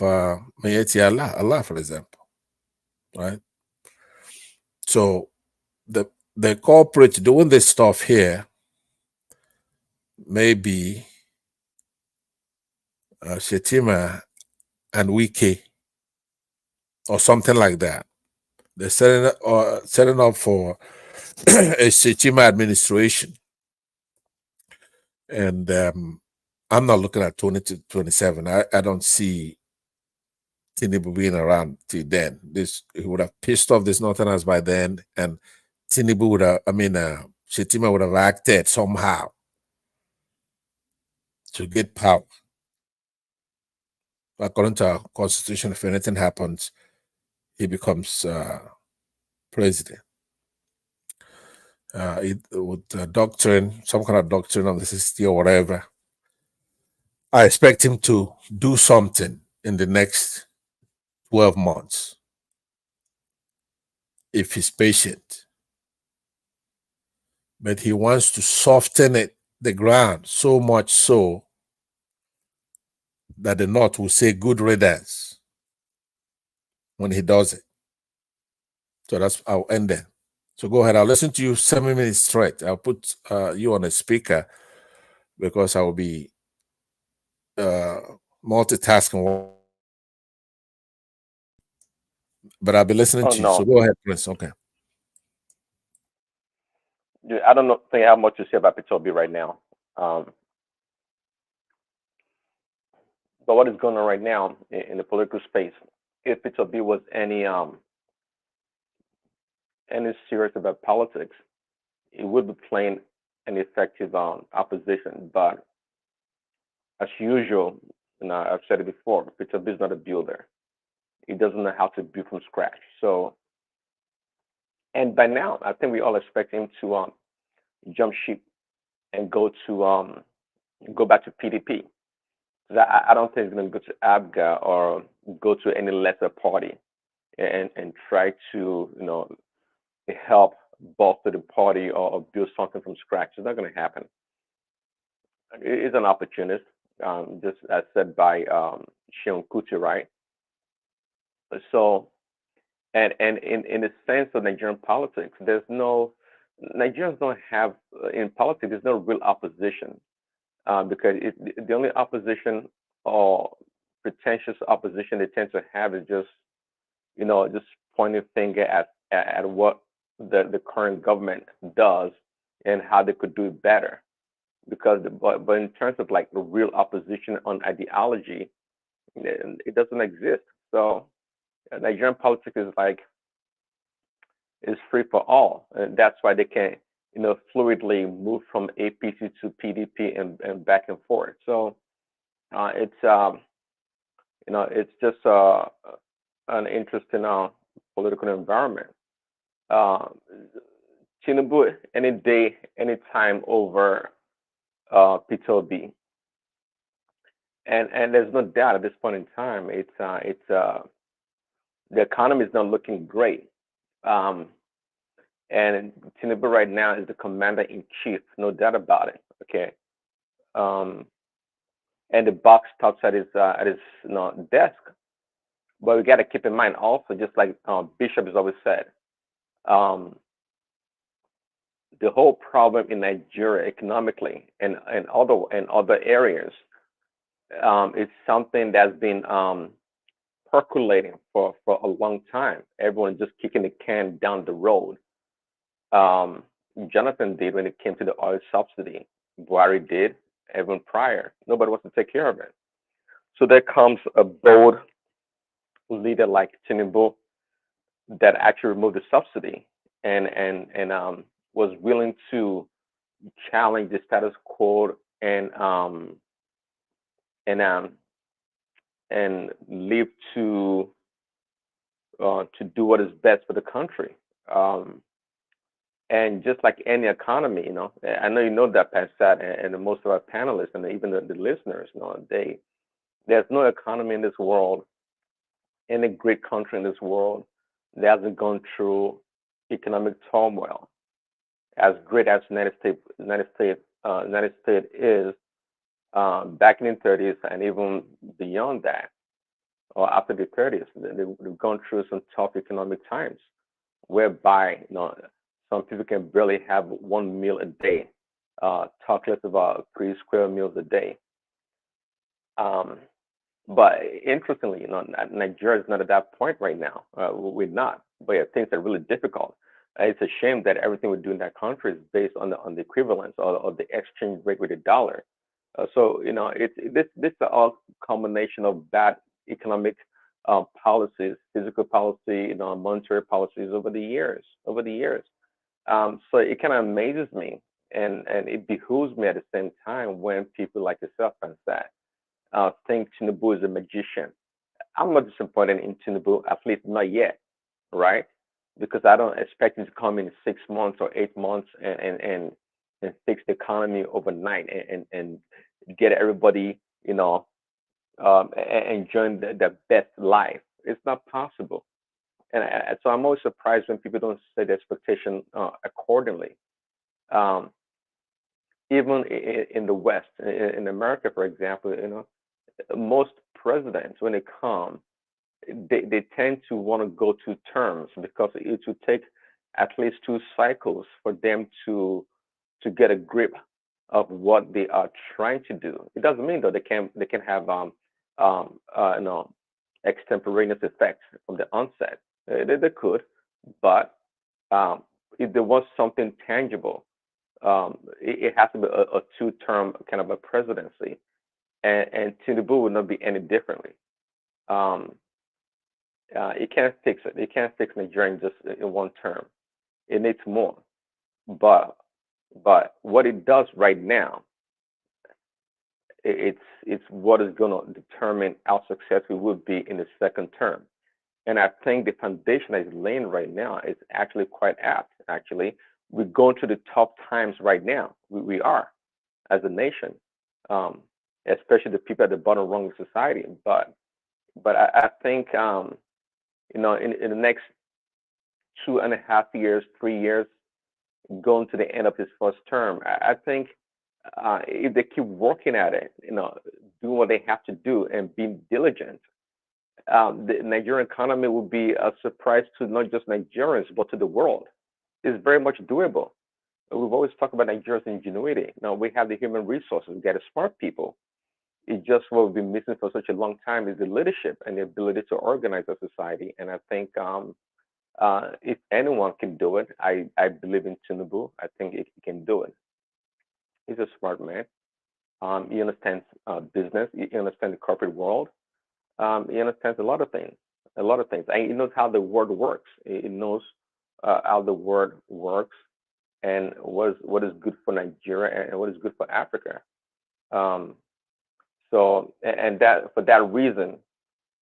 Mayeti Allah, for example, right? So the corporate doing this stuff here may be Shetima and Wike or something like that. They're setting up for a Shetima administration. And I'm not looking at 2027. I don't see Tinubu being around till then. He would have pissed off this Northerners by then, and Tinubu would have, Shetima would have acted somehow to get power. According to our constitution, if anything happens, he becomes president. With a doctrine, some kind of doctrine of the 60 or whatever, I expect him to do something in the next 12 months if he's patient. But he wants to soften the ground so much so that the North will say good riddance when he does it. So I'll end there. So go ahead. I'll listen to you 7 minutes straight. I'll put you on a speaker because I will be multitasking. But I'll be listening to you. No. So go ahead, Prince. Okay. I don't know, think I have much to say about Peter Obi right now. But what is going on right now in the political space? If Peter Obi was any serious about politics, it would be playing an effective opposition. But as usual, I've said it before, Peter Obi is not a builder. He doesn't know how to build from scratch. So, and by now, I think we all expect him to jump ship and go back to PDP. I don't think he's going to go to ABGA or go to any lesser party and try to help bolster the party or build something from scratch. It's not going to happen. He's an opportunist, just as said by Sheon Kuti, right? So, and in the sense of Nigerian politics, Nigerians don't have, in politics, there's no real opposition, because the only opposition or pretentious opposition they tend to have is just pointing finger at what the current government does and how they could do it better. But in terms of like the real opposition on ideology, it doesn't exist. So Nigerian politics is free for all, and that's why they can fluidly move from APC to PDP and back and forth. So it's just an interesting political environment. Tinubu any day, any time over Peter Obi, and there's no doubt at this point in time, the economy is not looking great. And Tinubu right now is the commander in chief, no doubt about it. Okay. And the buck stops at his desk. But we got to keep in mind also, just like Bishop has always said, the whole problem in Nigeria economically and other areas is something that's been percolating for a long time. Everyone just kicking the can down the road. Jonathan did when it came to the oil subsidy. Buhari did, even prior. Nobody wants to take care of it. So there comes a bold leader like Tinubu that actually removed the subsidy and was willing to challenge the status quo and live to do what is best for the country. And just like any economy, I know you know that, Pastor, and most of our panelists and even the listeners, there's no economy in this world, any great country in this world that hasn't gone through economic turmoil. As great as United States is, back in the 30s and even beyond that, or after the 30s, they've gone through some tough economic times, whereby some people can barely have one meal a day. Talk less about 3 square meals a day. But interestingly, Nigeria is not at that point right now. We're not. But yeah, things are really difficult. It's a shame that everything we do in that country is based on the equivalence or the exchange rate with the dollar. So this is all combination of bad economic policies, physical policy, monetary policies over the years. So it kind of amazes me, and it behooves me at the same time when people like yourself and that think Tinubu is a magician. I'm not disappointed in Tinubu, at least not yet, right? Because I don't expect him to come in 6 months or 8 months and fix the economy overnight and get everybody, enjoying the best life. It's not possible. And so I'm always surprised when people don't set the expectation accordingly. Even in the West, in America, for example, most presidents, when they come, they tend to want to go to terms because it will take at least 2 cycles for them to get a grip of what they are trying to do. It doesn't mean that they can have extemporaneous effects from the onset. They could, but if they want something tangible, it has to be a two-term kind of a presidency, and Tinubu would not be any differently. It can't fix it. It can't fix Nigeria in just in one term. It needs more. But what it does right now, it's what is going to determine how successful we will be in the second term. And I think the foundation that is laying right now is actually quite apt. Actually, we're going through the tough times right now. We are, as a nation, especially the people at the bottom rung of society. But I think in the next 2.5 years, 3 years, going to the end of his first term, I think if they keep working at it, doing what they have to do and being diligent, the Nigerian economy will be a surprise to not just Nigerians but to the world. It's very much doable. We've always talked about Nigeria's ingenuity. Now we have the human resources, we got the smart people. It's just what we've been missing for such a long time is the leadership and the ability to organize a society. And I think if anyone can do it, I believe in Tinubu. I think he can do it. He's a smart man. He understands business. He understands the corporate world. He understands a lot of things. And he knows how the world works. He knows how the world works and what is good for Nigeria and what is good for Africa. So that for that reason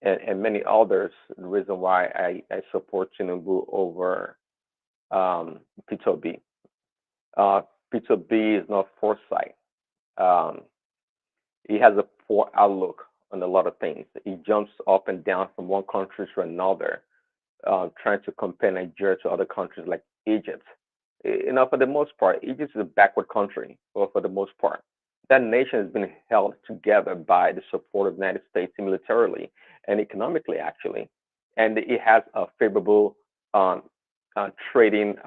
and many others, the reason why I support Tinubu over Peter Obi. Peter Obi is not foresight. He has a poor outlook on a lot of things. He jumps up and down from one country to another, trying to compare Nigeria to other countries like Egypt. For the most part, Egypt is a backward country, or for the most part. That nation has been held together by the support of the United States militarily and economically, actually. And it has a favorable trading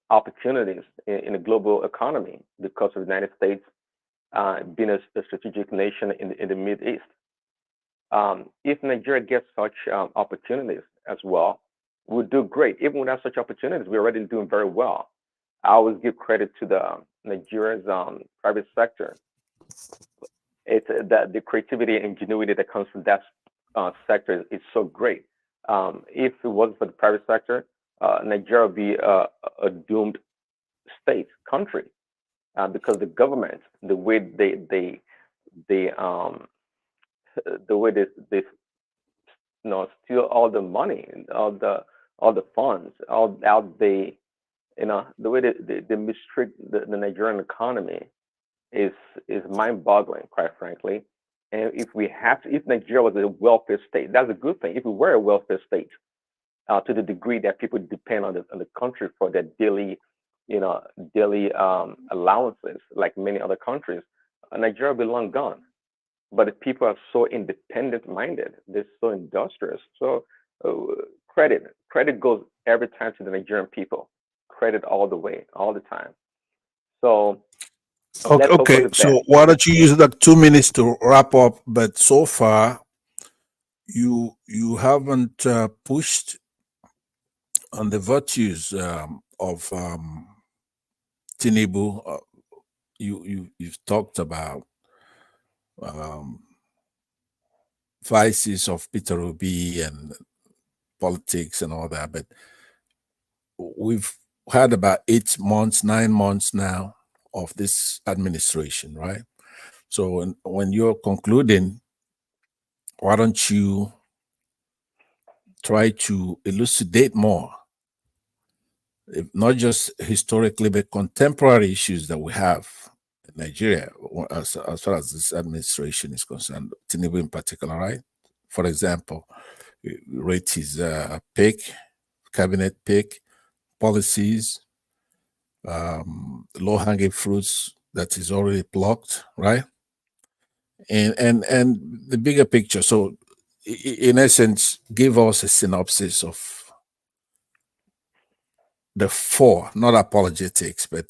opportunities in the global economy because of the United States being a strategic nation in the Mid East. If Nigeria gets such opportunities as well, we'll do great. Even without such opportunities, we're already doing very well. I always give credit to the Nigeria's private sector. It's the creativity and ingenuity that comes from that sector is so great. If it wasn't for the private sector, Nigeria would be a doomed country, because the government, the way they steal all the money, all the funds, the way they mistreat the Nigerian economy is mind-boggling, quite frankly. And if Nigeria was a welfare state, that's a good thing. If we were a welfare state, to the degree that people depend on the country for their daily allowances, like many other countries, Nigeria would be long gone. But the people are so independent-minded. They're so industrious. So credit goes every time to the Nigerian people. Credit all the way, all the time. So okay. So why don't you use that 2 minutes to wrap up? But so far, you haven't pushed on the virtues of Tinubu. You've talked about vices of Peter Obi and politics and all that, but we've had about 8 months, 9 months now of this administration, right? So when you're concluding, why don't you try to elucidate more, if not just historically, but contemporary issues that we have in Nigeria as far as this administration is concerned, Tinubu in particular, right? For example, rate his cabinet pick, policies, low-hanging fruits that is already plucked, right? And the bigger picture. So, in essence, give us a synopsis of the 4, not apologetics, but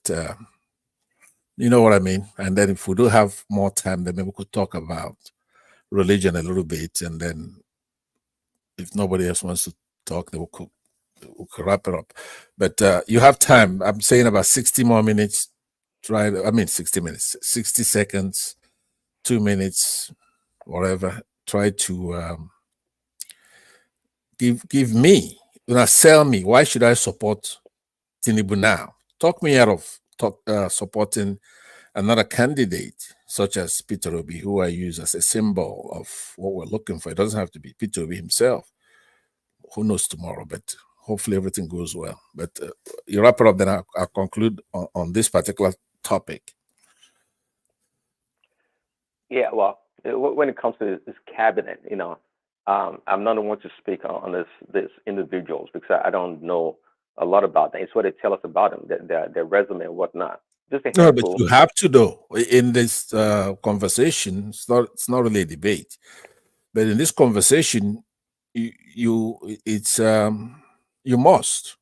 you know what I mean. And then if we do have more time, then maybe we could talk about religion a little bit, and then if nobody else wants to talk, then we could we could wrap it up. But you have time. I'm saying about 60 more minutes. 60 minutes, 60 seconds, 2 minutes, whatever. Try to give me, sell me. Why should I support Tinubu now? Talk me out of supporting another candidate such as Peter Obi, who I use as a symbol of what we're looking for. It doesn't have to be Peter Obi himself. Who knows tomorrow, but hopefully everything goes well. But you wrap it up, then I'll conclude on this particular topic. Yeah, well, when it comes to this cabinet, I'm not the one to speak on this individuals because I don't know a lot about them. It's what they tell us about them, their resume and whatnot. Just a No, but handful. you have to though. In this conversation, it's not really a debate, but in this conversation, you must.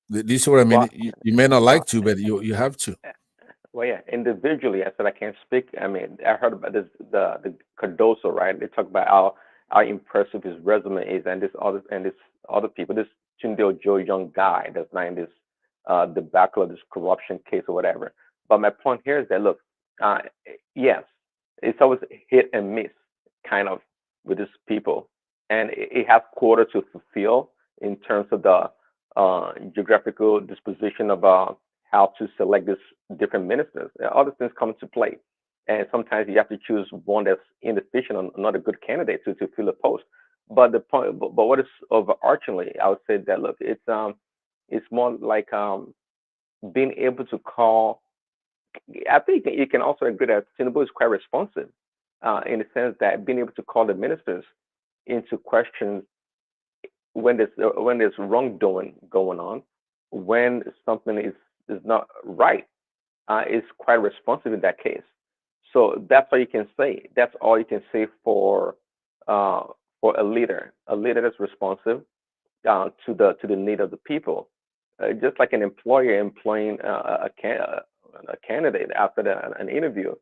This is what I mean. Well, You may not well, like to, but you have to. well, yeah. Individually, I said I can't speak. I mean, I heard about this the Cardoso, right? They talk about how impressive his resume is, and this other people, this Tunde Ojo young guy that's not in this debacle of this corruption case or whatever. But my point here is that look, uh, yes, it's always hit and miss kind of with these people, and it has quota to fulfill in terms of the geographical disposition of how to select these different ministers. All these things come into play. And sometimes you have to choose one that's inefficient or not a good candidate to fill a post. But the point, but what is overarchingly, I would say that look, it's more like being able to call. I think you can also agree that Tinubu is quite responsive in the sense that being able to call the ministers into questions when there's wrongdoing going on, when something is not right, is quite responsive in that case. So that's all you can say. That's all you can say for a leader that's responsive to the need of the people. Just like an employer employing a candidate after an interview.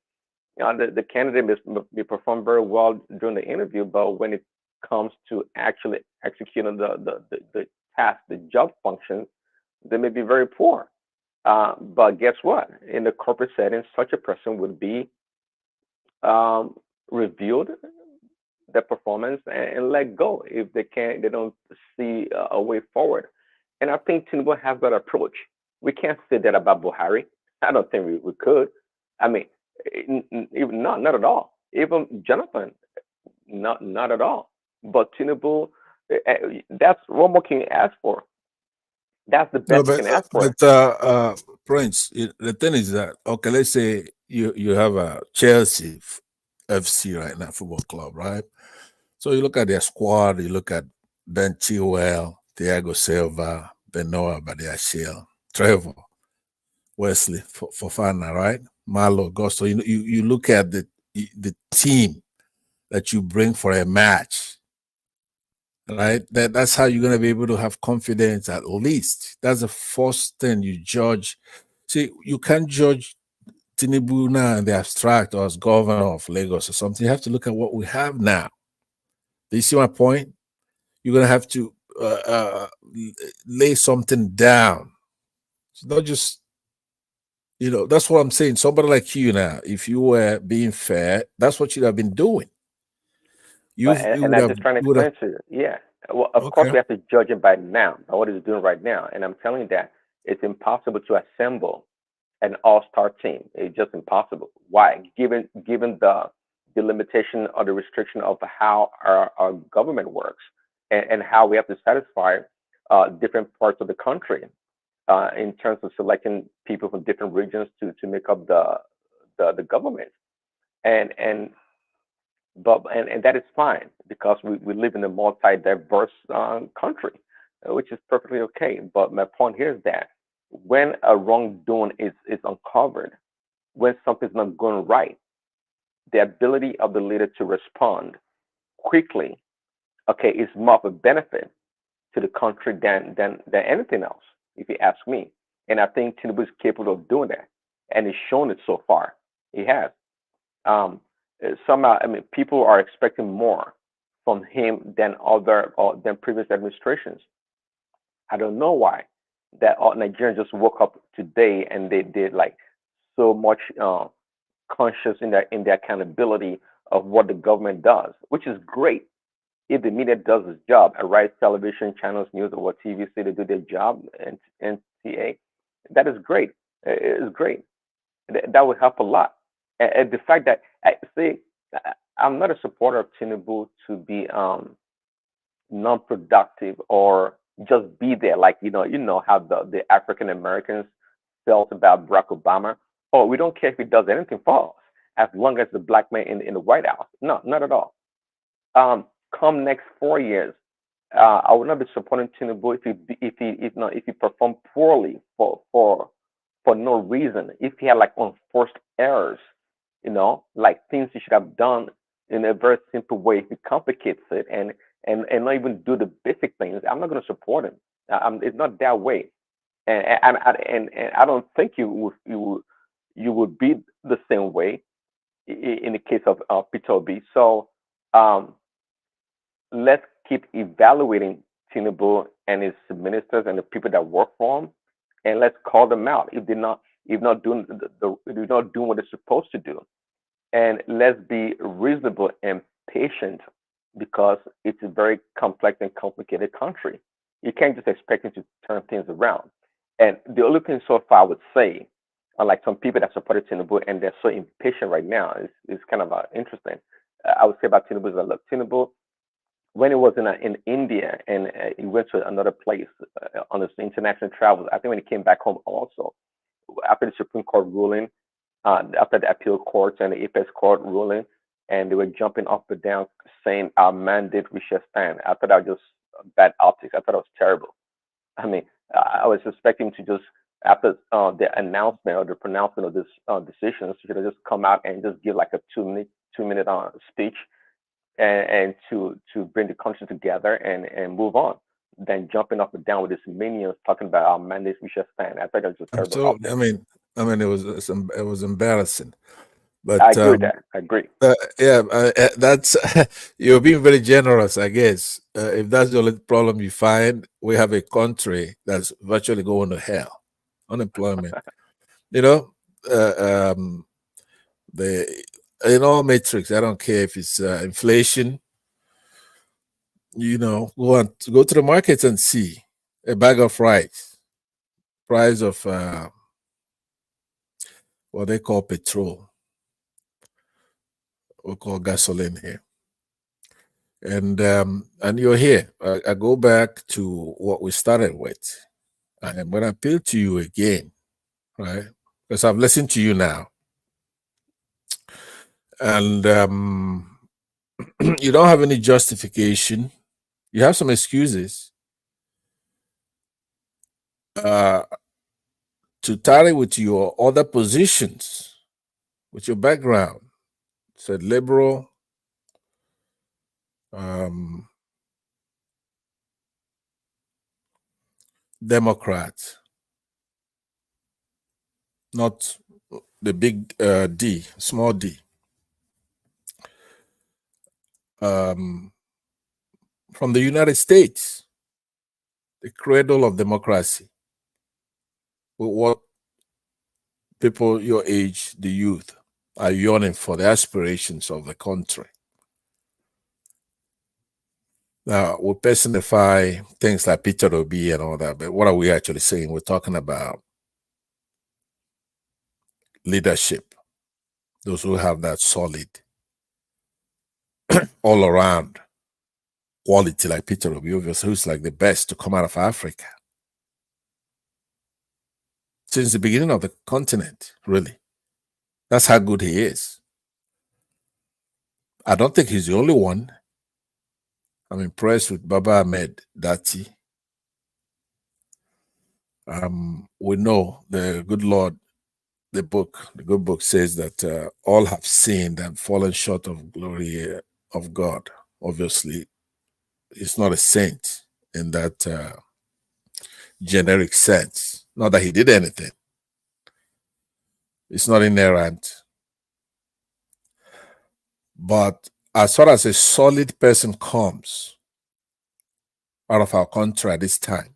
The candidate may perform very well during the interview, but when it comes to actually executing the task, the job function, they may be very poor. But guess what? In the corporate setting, such a person would be reviewed their performance and let go if they don't see a way forward. And I think Tinubu has that approach. We can't say that about Buhari. I don't think we could. I mean, even not at all. Even Jonathan, not at all. But Tinubu, that's what more can you ask for? That's the No, best you can ask for. Prince, the thing is that okay, let's say you have a Chelsea FC right now, football club, right? So you look at their squad, you look at Ben Chilwell, Thiago Silva, Benoit Badiashile, Trevor, Wesley, Fofana, right? Malo, Gusto. You look at the team that you bring for a match, right? That's how you're gonna be able to have confidence. At least that's the first thing you judge. See, you can't judge Tinubu now in the abstract or as governor of Lagos or something. You have to look at what we have now. Do you see my point? You're gonna have to lay something down. It's not just that's what I'm saying. Somebody like you now, if you were being fair, that's what you'd have been doing. And I'm just trying to explain to you. Yeah. Well, of course, we have to judge him by now, by what he's doing right now. And I'm telling you that it's impossible to assemble an all-star team. It's just impossible. Why? Given the limitation or the restriction of how our government works and how we have to satisfy different parts of the country in terms of selecting people from different regions to make up the government. And that is fine because we live in a multi-diverse country, which is perfectly okay. But my point here is that when a wrongdoing is uncovered, when something's not going right, the ability of the leader to respond quickly, okay, is more of a benefit to the country than anything else, if you ask me. And I think Tinubu is capable of doing that, and he's shown it so far. He has. Somehow, I mean, people are expecting more from him than previous administrations. I don't know why that all Nigerians just woke up today and they did like so much conscious in their accountability of what the government does, which is great. If the media does its job, and right television channels, news, or what TV say they do their job, and NTA, that is great. It is great. That would help a lot. And the fact that see, I'm not a supporter of Tinubu to be non-productive or just be there. Like you know how the African Americans felt about Barack Obama. Oh, we don't care if he does anything for us as long as the black man in the White House. No, not at all. Come next 4 years, I would not be supporting Tinubu if he performed poorly for no reason. If he had like unforced errors, like things he should have done in a very simple way. If he complicates it and not even do the basic things, I'm not going to support him. It's not that way, and I don't think you would be the same way in the case of Peter Obi. So let's keep evaluating Tinubu and his ministers and the people that work for him, and let's call them out if not doing if they're not doing what they're supposed to do, and let's be reasonable and patient because it's a very complex and complicated country. You can't just expect him to turn things around. And the only thing so far I would say, unlike some people that supported Tinubu and they're so impatient right now, is kind of interesting. I would say about Tinubu is that look, Tinubu, when he was in India and he went to another place on his international travels, I think when he came back home also, after the Supreme Court ruling, after the appeal courts and the apex court ruling, and they were jumping up and down saying our mandate we shall stand. I thought that was just bad optics. I thought it was terrible. I mean, I was expecting to just after the announcement or the pronouncement of this decision, should have just come out and just give like a two minute speech and to bring the country together and move on. Than jumping up and down with his minions talking about our mandate we shall stand. I thought that was just terrible. Absolutely. I mean, it was embarrassing. But I agree with that. I agree. That's you're being very generous, I guess. If that's the only problem you find, we have a country that's virtually going to hell, unemployment. The in all metrics, I don't care if it's inflation. Go to the markets and see a bag of rice, price of what they call petrol. We call gasoline here, and you're here. I go back to what we started with. I'm going to appeal to you again, right? Because I've listened to you now, and you don't have any justification. You have some excuses to tally with your other positions, with your background. Said liberal. Democrat, not the big D, small d. From the United States, the cradle of democracy, with what people your age, the youth, are yearning for, the aspirations of the country. Now, we personify things like Peter Obi and all that, but what are we actually saying? We're talking about leadership, those who have that solid, all around quality like Peter Obi, obviously, who's like the best to come out of Africa. Since the beginning of the continent, really. That's how good he is. I don't think he's the only one. I'm impressed with Baba Ahmed Dati. We know the good Lord, the good book says that all have sinned and fallen short of glory of God. Obviously, he's not a saint in that generic sense. Not that he did anything. It's not inerrant. But as far as a solid person comes out of our country at this time,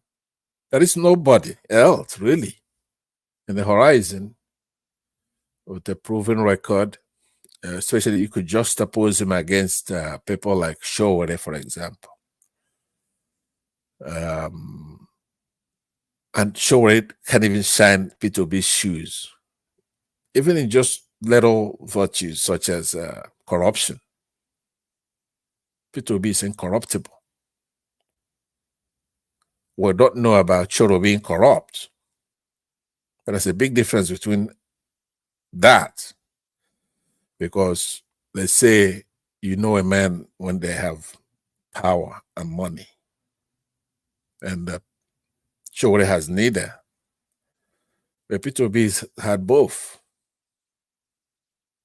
There is nobody else really in the horizon with a proven record. Especially, you could juxtapose him against people like Showore, for example. And Showore can even shine P2B's shoes, even in just little virtues such as corruption. P2B is incorruptible. We don't know about Choro being corrupt. But there's a big difference between that, because they say you know a man when they have power and money. And Choro has neither. But P2B's had both.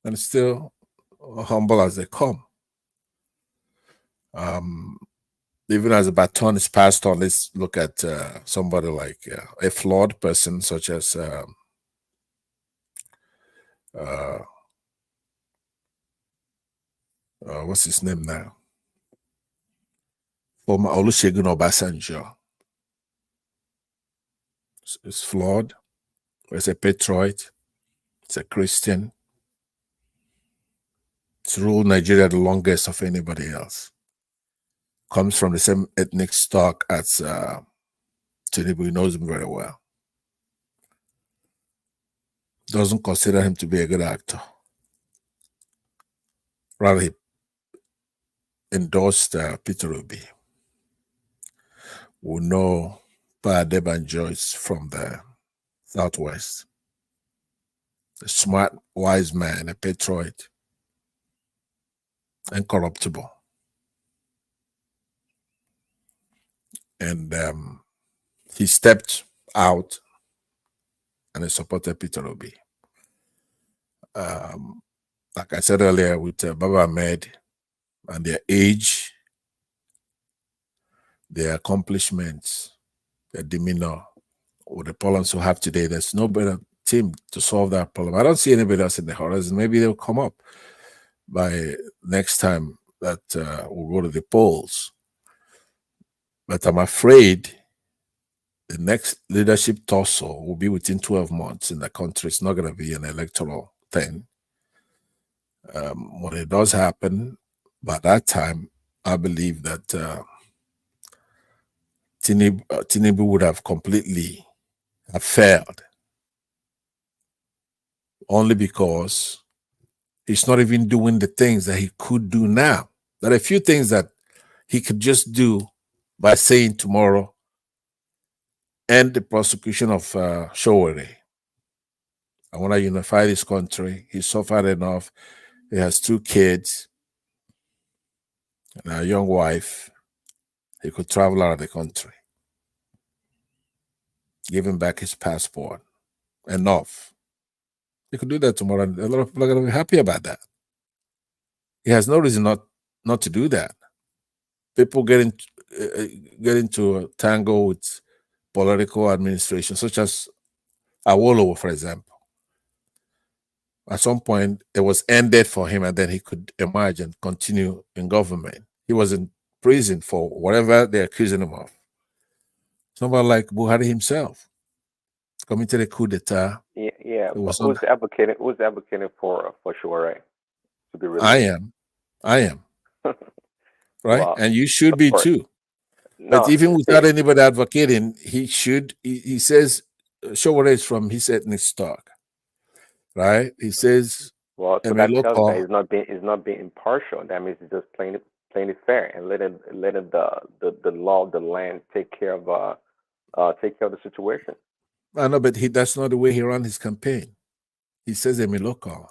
And still humble as they come. Even as the baton is passed on, let's look at somebody like a flawed person such as what's his name now? Former Olusegun Obasanjo. It's flawed. He's a patriot. He's a Christian. He's ruled Nigeria the longest of anybody else. Comes from the same ethnic stock as Tinubu. He knows him very well. Doesn't consider him to be a good actor. Rather, he endorsed Peter Obi. We know Debanjo is from the Southwest. A smart, wise man, a patriot, incorruptible. And he stepped out and he supported Peter Obi. Like I said earlier, with Baba Ahmed and their age, their accomplishments, their demeanor, with the problems we have today, there's no better team to solve that problem. I don't see anybody else in the horizon. Maybe they'll come up by next time that we'll go to the polls. But I'm afraid the next leadership tussle will be within 12 months in the country. It's not going to be an electoral thing. When it does happen, by that time, I believe that Tinubu would have completely failed, only because he's not even doing the things that he could do now. There are a few things that he could just do by saying tomorrow, end the prosecution of Showore. I want to unify this country. He suffered enough. He has 2 kids and a young wife. He could travel out of the country. Give him back his passport. Enough. He could do that tomorrow, and a lot of people are going to be happy about that. He has no reason not to do that. People get into a tangle with political administration, such as Awolowo, for example. At some point, it was ended for him, and then he could emerge and continue in government. He was in prison for whatever they're accusing him of. Somebody like Buhari himself committed a coup d'etat. Yeah. Who's advocating for Showore to be released? I am. Right? Well, and you should be too. No, but even without anybody advocating, he says Showore is from his ethnic stock. Right? He says, well, so that tells that he's not being impartial. That means he's just playing it fair and letting the law of the land take care of the situation. I know, but that's not the way he ran his campaign. He says Emiloka.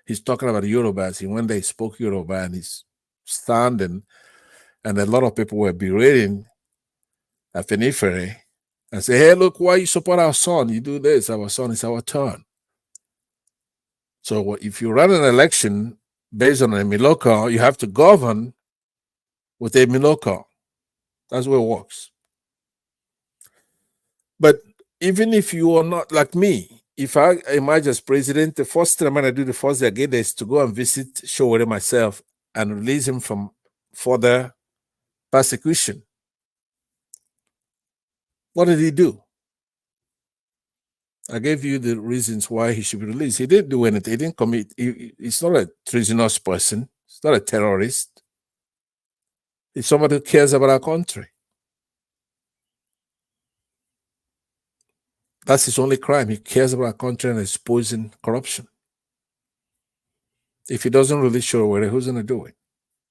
He's talking about Yorubas. He went there, he spoke Yoruba, and he's standing, and a lot of people were berating Afenifere and say, hey, look, why you support our son? You do this, our son, it's our turn. So if you run an election based on a Emiloka, you have to govern with a Emiloka. That's where it works. But even if you are not like me, if I emerge as president, the first thing I'm going to do the first day I get there is to go and visit Showore myself and release him from further persecution. What did he do? I gave you the reasons why he should be released. He didn't do anything. He didn't commit. He's not a treasonous person. He's not a terrorist. He's somebody who cares about our country. That's his only crime. He cares about our country and exposing corruption. If he doesn't release Shorewere, who's going to do it?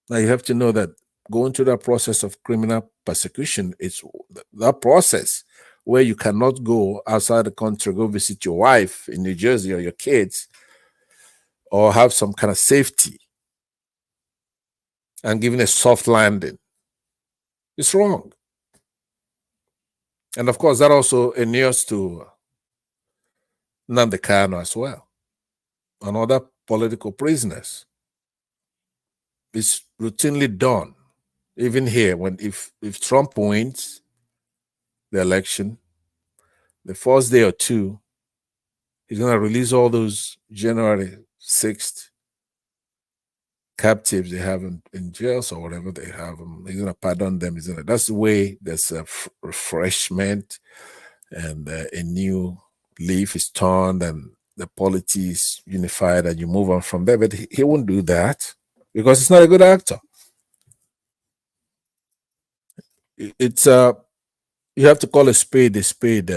Now you have to know that going through that process of criminal persecution is that process where you cannot go outside the country, go visit your wife in New Jersey or your kids, or have some kind of safety and giving a soft landing. It's wrong. And of course, that also inures to Nnamdi Kanu as well, and other political prisoners. It's routinely done. Even here, if Trump wins the election, the first day or two, he's going to release all those January 6th captives they have in jails or whatever they have. He's going to pardon them. That's the way there's a refreshment and a new leaf is turned and the polity is unified and you move on from there. But he won't do that because he's not a good actor. It's you have to call a spade a spade.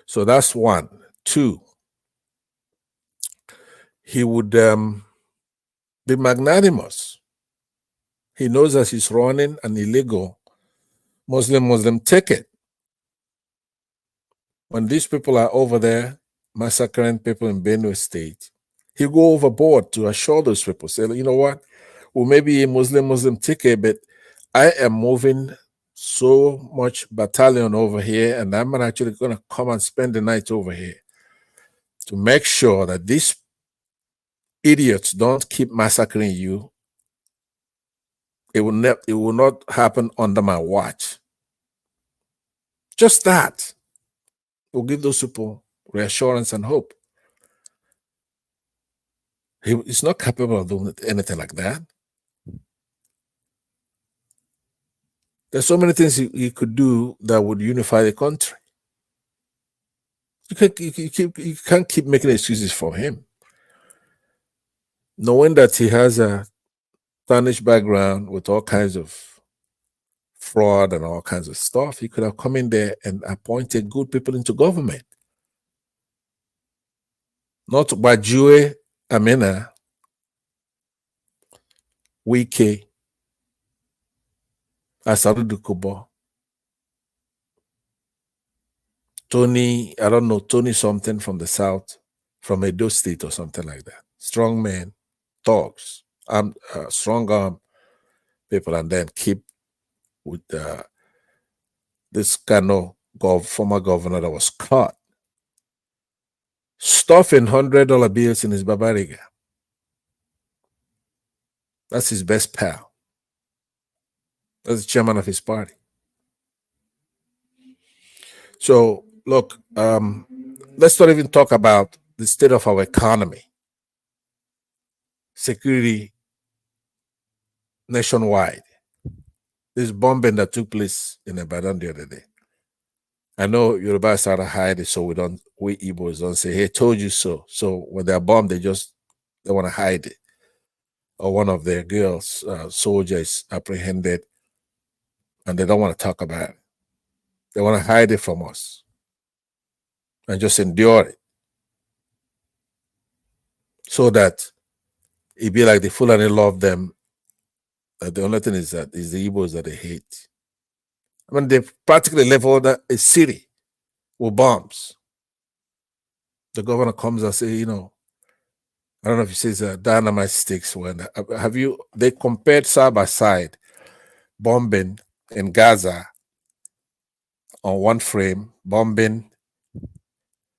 So that's one. Two, he would be magnanimous. He knows that he's running an illegal Muslim ticket. When these people are over there massacring people in Benue State, he'll go overboard to assure those people, say, you know what, well, maybe a Muslim ticket, but I am moving so much battalion over here, and I'm actually going to come and spend the night over here to make sure that these idiots don't keep massacring you. It will not happen under my watch. Just that will give those people reassurance and hope. He's not capable of doing anything like that. There's so many things he could do that would unify the country. You can't keep making excuses for him. Knowing that he has a tarnished background with all kinds of fraud and all kinds of stuff, he could have come in there and appointed good people into government. Not Bajue Amena, Wike, Asarudu Kubo, Tony, I don't know, Tony something from the South, from Edo State or something like that. Strong men, thugs, strong arm people, and then keep with this Kano former governor that was caught stuffing $100 bills in his babariga. That's his best pal. That's the chairman of his party. So look, let's not even talk about the state of our economy, security nationwide. This bombing that took place in Ibadan the other day. I know Yoruba started hiding, so we Igbos don't say, hey, told you so. So when they're bombed, they want to hide it. Or one of their girls, soldiers, apprehended, and they don't want to talk about it. They want to hide it from us and just endure it. So that it be like the Fulani love them. The only thing is the Igbos that they hate. I mean, they practically leveled a city with bombs. The governor comes and says, I don't know if he says dynamite sticks. They compared side by side bombing in Gaza on one frame, bombing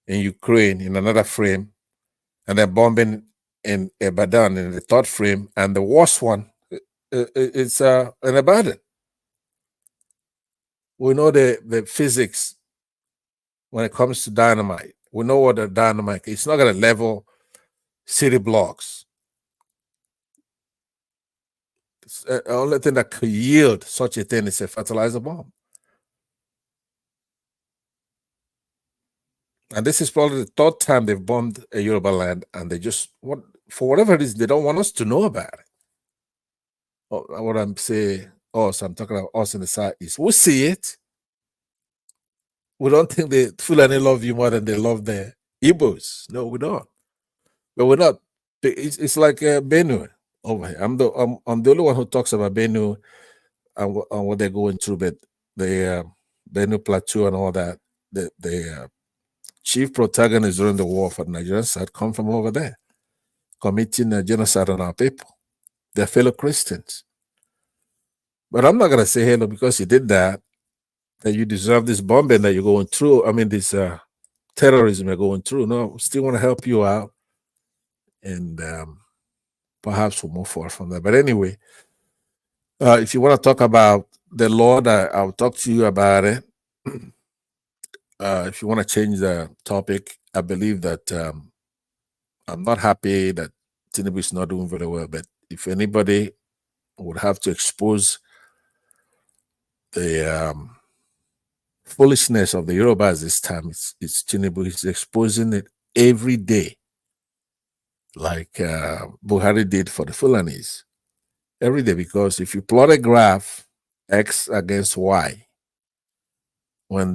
in Ukraine in another frame, and then bombing in Ibadan in the third frame, and the worst one is in Ibadan. We know the physics when it comes to dynamite. We know what the dynamite is. It's not going to level city blocks. The only thing that could yield such a thing is a fertilizer bomb. And this is probably the third time they've bombed a Yoruba land, and they just want, for whatever reason, they don't want us to know about it. What I'm saying, us, I'm talking about us in the Southeast. We see it. We don't think the Fulani love you more than they love the Igbos. No, we don't. But we're not. It's like Benue over here. I'm the only one who talks about Benue and what they're going through, but the Benue Plateau and all that. The chief protagonists during the war for the Nigerian side come from over there, committing a genocide on our people, their fellow Christians. But I'm not gonna say hello because you did that you deserve this bombing that you're going through. I mean, this terrorism you're going through. No, still want to help you out, and perhaps we'll move forward from there. But anyway, if you want to talk about the Lord, I'll talk to you about it. If you want to change the topic, I believe that I'm not happy that Tinubu is not doing very well. But if anybody would have to expose the foolishness of the Yorubas this time, it's Tinubu. He's exposing it every day, like Buhari did for the Fulanis. Every day, because if you plot a graph, X against Y, when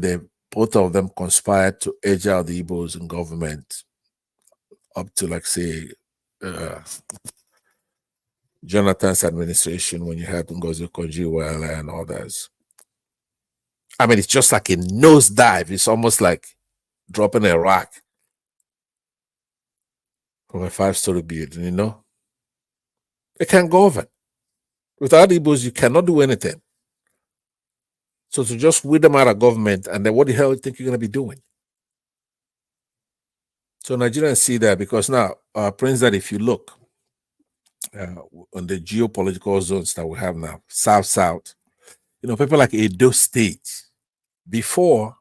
both of them conspired to edge out the Igbos in government up to, like, say, Jonathan's administration, when you had Ngozi Okonjo-Iweala and others. I mean, it's just like a nosedive. It's almost like dropping a rock from a 5-story building, you know? They can't govern. Without Igbos, you cannot do anything. So to just weed them out of government, and then what the hell do you think you're going to be doing? So Nigerians see that, because now, Prince, that if you look on the geopolitical zones that we have now, South, people like Edo State, before,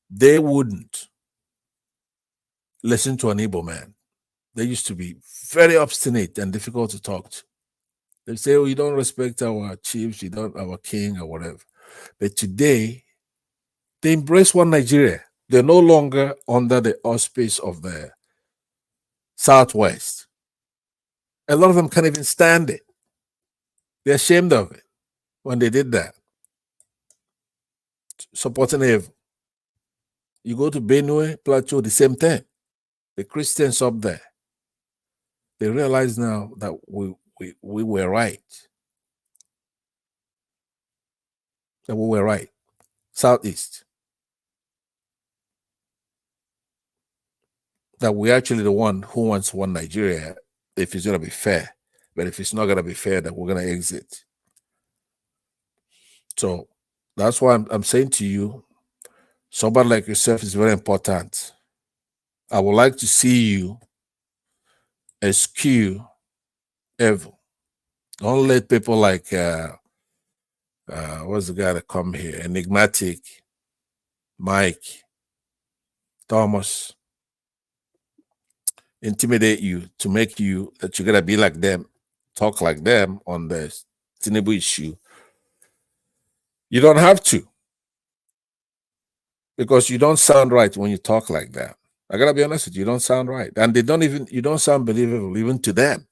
they wouldn't listen to an Igbo man. They used to be very obstinate and difficult to talk to. They say, oh, you don't respect our chiefs, you don't, our king or whatever. But today, they embrace one Nigeria. They're no longer under the auspice of the Southwest. A lot of them can't even stand it. They're ashamed of it when they did that. Supporting evil. You go to Benue, Plateau, the same thing. The Christians up there, they realize now that we were right. That we were right. Southeast. That we're actually the one who wants one Nigeria if it's going to be fair. But if it's not going to be fair, that we're going to exit. So that's why I'm saying to you, somebody like yourself is very important. I would like to see you eschew evil. Don't let people like what's the guy that come here? Enigmatic, Mike, Thomas, intimidate you to make you that you're gonna be like them, talk like them on the Tinubu issue. You don't have to, because you don't sound right when you talk like that. I gotta be honest with you, you don't sound right. And you don't sound believable even to them.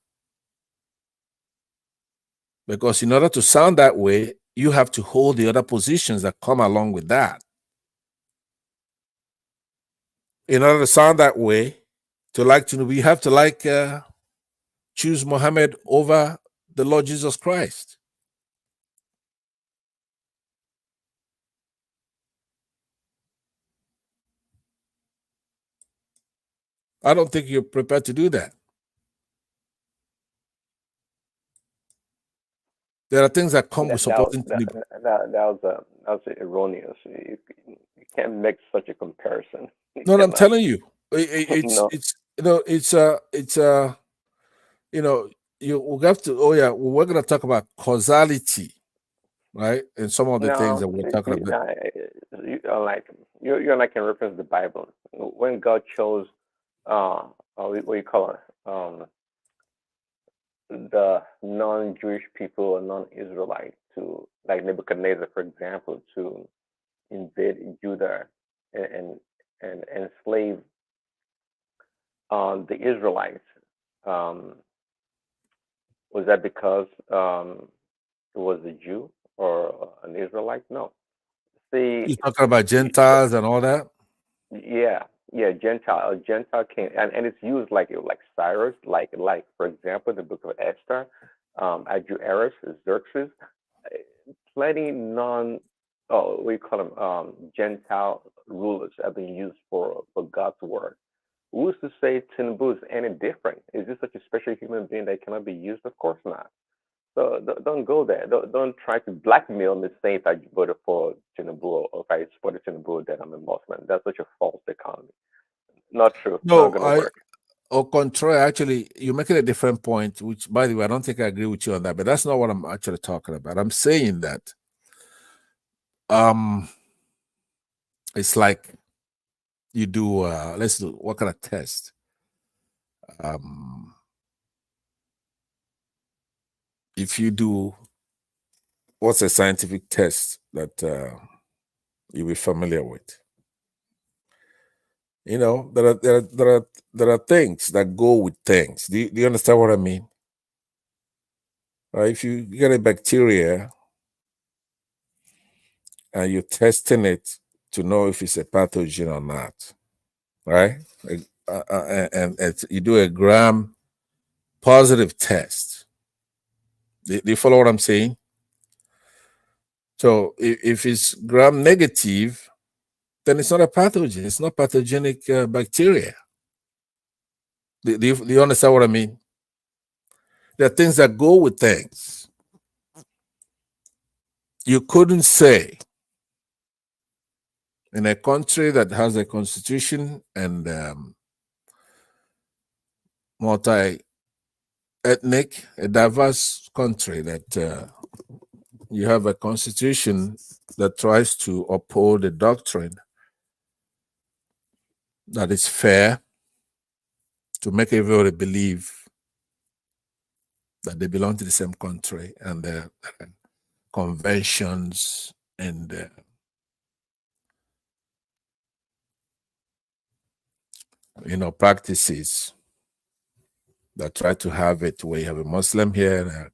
Because in order to sound that way, you have to hold the other positions that come along with that. In order to sound that way, to like Tinubu, you have to choose Muhammad over the Lord Jesus Christ. I don't think you're prepared to do that. There are things that come with supporting Tinubu. That was erroneous. You can't make such a comparison. No, I'm telling you, we have to. Oh yeah, we're going to talk about causality, right? And some of the things that we're talking about. You're like in reference to the Bible. When God chose, what you call it, the non-Jewish people or non-Israelite to, like Nebuchadnezzar, for example, to invade Judah. and enslave the Israelites. Um, was that because it was a Jew or an Israelite? No. See, You're talking about Gentiles and all that? yeah, yeah, Gentile, a Gentile king, and it's used like Cyrus, like for example, the book of Esther, Ahasuerus, Xerxes, plenty we call them Gentile rulers have been used for God's word. Who's to say Tinubu is any different? Is this such a special human being that cannot be used? Of course not. So don't go there. Don't try to blackmail me saying if I voted for Tinubu or if I supported Tinubu that I'm a Muslim. That's such a false economy. Not true. Not No, going to work. au contraire, actually, you're making a different point, which, by the way, I don't think I agree with you on that, but that's not what I'm actually talking about. I'm saying that it's like you do, let's do, what kind of test? If you do, what's a scientific test that you'll be familiar with? You know, there are things that go with things. Do you understand what I mean? If you get a bacteria and you're testing it to know if it's a pathogen or not, right? And you do a gram positive test. Do you follow what I'm saying? So if it's gram negative, then it's not a pathogen. It's not pathogenic bacteria. Do you understand what I mean? There are things that go with things. You couldn't say in a country that has a constitution and multi-ethnic, a diverse country, that you have a constitution that tries to uphold a doctrine that is fair, to make everybody believe that they belong to the same country, and the conventions and practices that try to have it where you have a Muslim here and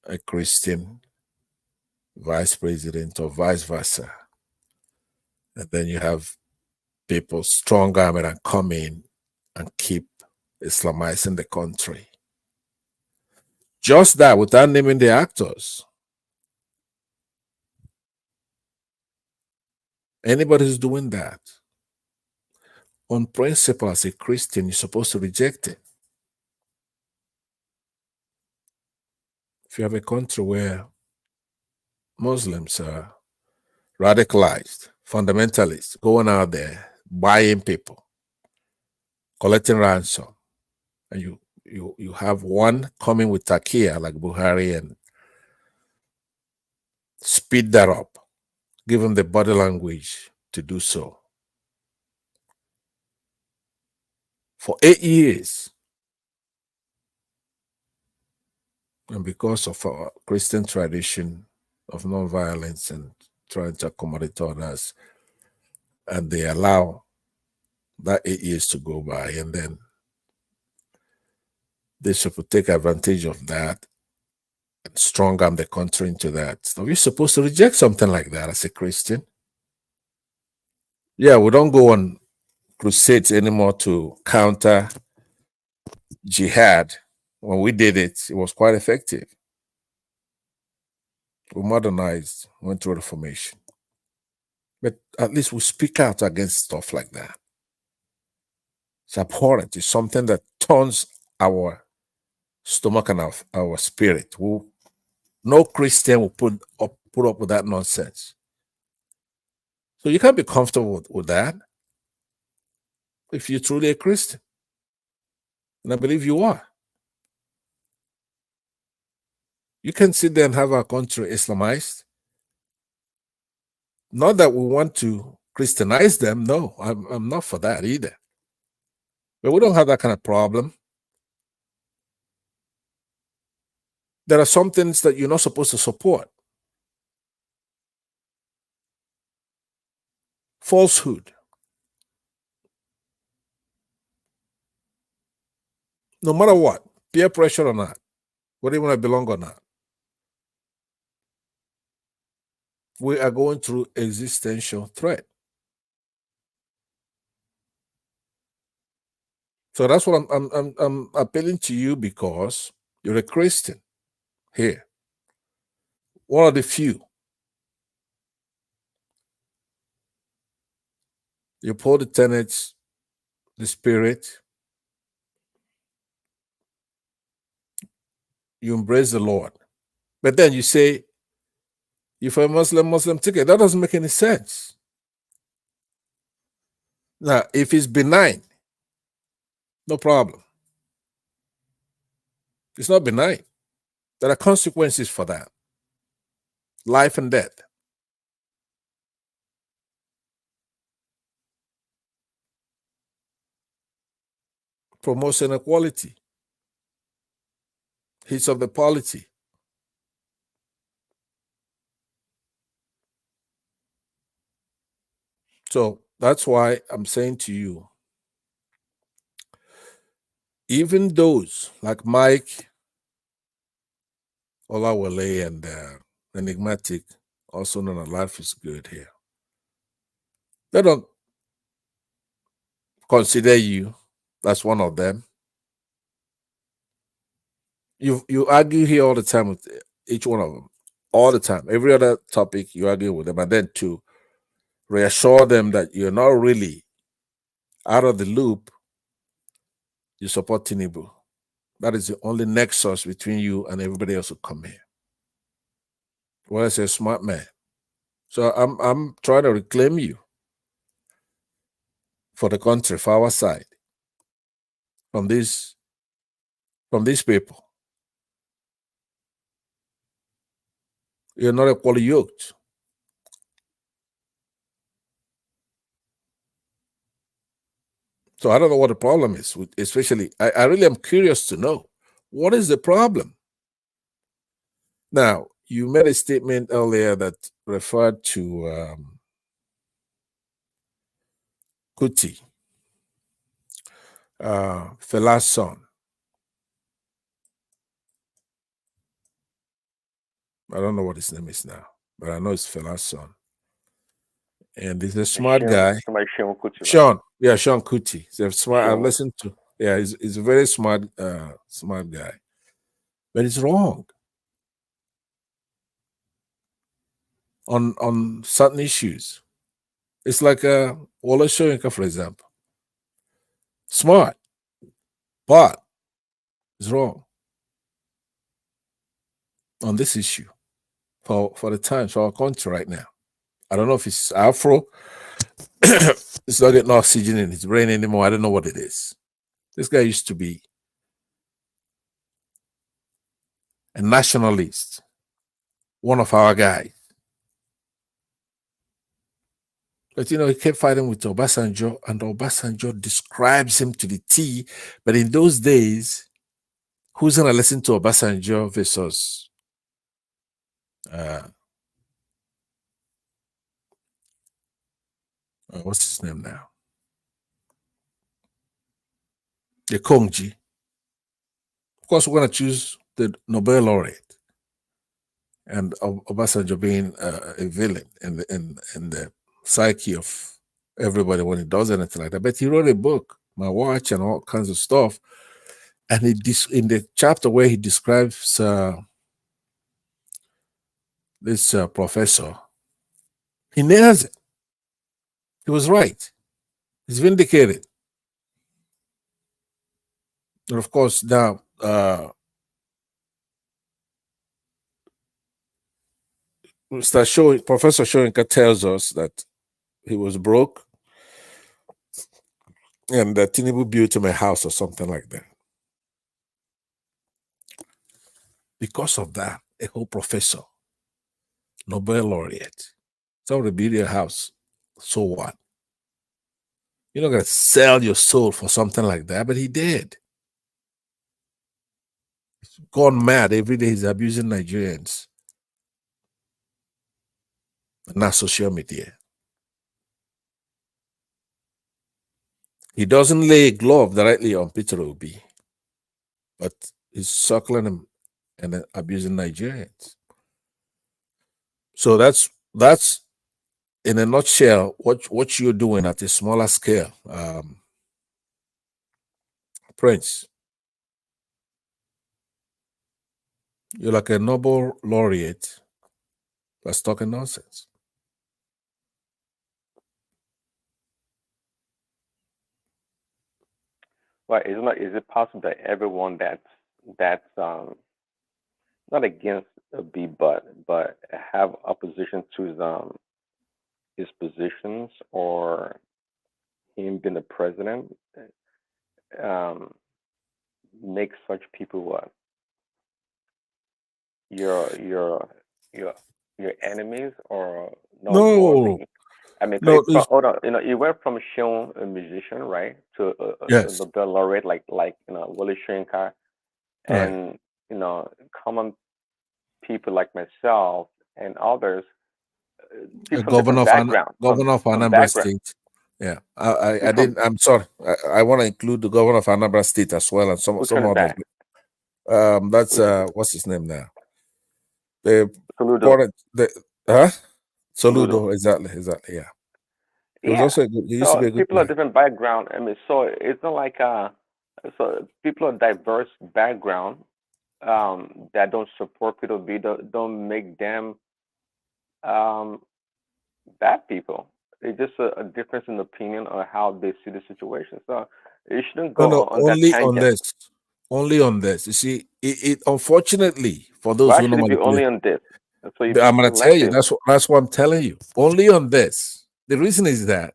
a Christian vice president or vice versa. And then you have people strong armed and come in and keep Islamizing the country. Just that, without naming the actors. Anybody who's doing that, on principle, as a Christian, you're supposed to reject it. If you have a country where Muslims are radicalized, fundamentalists, going out there, buying people, collecting ransom, and you have one coming with takia like Buhari and speed that up, give them the body language to do so. For 8 years, and because of our Christian tradition of nonviolence and trying to accommodate others, and they allow that 8 years to go by, and then they should take advantage of that and strong arm the country into that. So we're supposed to reject something like that as a Christian. Yeah, we don't go on crusades anymore to counter jihad. When we did it, it was quite effective. We modernized, went through reformation. But at least we speak out against stuff like that. It's abhorrent. It's something that turns our stomach and our spirit. No Christian will put up with that nonsense. So you can't be comfortable with that if you're truly a Christian. And I believe you are. You can sit there and have our country Islamized. Not that we want to Christianize them. No, I'm not for that either. But we don't have that kind of problem. There are some things that you're not supposed to support. falsehood. No matter what, peer pressure or not, whether you want to belong or not, we are going through existential threat. So that's what I'm appealing to you, because you're a Christian here, one of the few. You uphold the tenets, the spirit, you embrace the Lord, but then you say, if a Muslim ticket, that doesn't make any sense. Now, if it's benign, no problem. It's not benign. There are consequences for that. Life and death. Promotes inequality. Hits of the polity. So that's why I'm saying to you, even those like Mike, Olawale, and Enigmatic, also known as Life is Good here, they don't consider you as one of them. You argue here all the time with each one of them, all the time. Every other topic you argue with them, and then to reassure them that you're not really out of the loop, you support Tinubu. That is the only nexus between you and everybody else who come here. Well, I say smart man. So I'm trying to reclaim you for the country, for our side, from these people. You're not equally yoked. So I don't know what the problem is, especially, I really am curious to know, what is the problem? Now, you made a statement earlier that referred to Kuti, Fela's son. I don't know what his name is now, but I know it's Fela's son. And he's a smart guy. Sean, yeah, Sean Kuti. He's a smart. I listened to. Yeah, he's a very smart, smart guy. But it's wrong on certain issues. It's like Wole Soyinka, for example. Smart, but it's wrong on this issue for the times, for our country right now. I don't know if it's Afro. It's not getting oxygen in his brain anymore. I don't know what it is. This guy used to be a nationalist, one of our guys. But he kept fighting with Obasanjo, and Obasanjo describes him to the T. But in those days, who's gonna listen to Obasanjo versus what's his name now? The Kongji. Of course, we're gonna choose the Nobel laureate, and Obasanjo being a villain in the psyche of everybody when he does anything like that. But he wrote a book, My Watch, and all kinds of stuff. And in the chapter where he describes this professor, he nails it. He was right. He's vindicated. And of course, now Professor Shoyinka tells us that he was broke, and that Tinubu built him a house or something like that. Because of that, a whole professor, Nobel laureate, somebody build your house. So what? You're not gonna sell your soul for something like that, but he did. He's gone mad every day. He's abusing Nigerians. Not social media. He doesn't lay a glove directly on Peter Obi, but he's circling him and then abusing Nigerians. So that's in a nutshell what you're doing at a smaller scale, Prince. You're like a Nobel laureate that's talking nonsense. Well, is it possible that everyone that's not against B, but have opposition to his positions or him being the president, make such people what your enemies or not No, worthy? I mean, no, hold on. You went from showing a musician, right, to a yes, Nobel laureate like Wole Soyinka, right. and common people like myself and others, A people from different backgrounds, governor of from Anambra background, State. Yeah, I from didn't. I'm sorry. I want to include the governor of Anambra State as well, and which some one is others. that? That's Which what's his name now? The Soludo, current the huh? Soludo. Soludo, exactly. Yeah, he was Yeah. also a good. He used to So be a good people are guy. different background. I mean, so it's not like so people are diverse background that don't support people. Don't make them um bad people. It's just a difference in opinion on how they see the situation. So you shouldn't No, go no, on that only on tangent. this. Only on this. You see, it unfortunately for those Why who should it be normally play, only on this? So you but be I'm gonna tell you selective. that's what I'm telling you. Only on this. The reason is that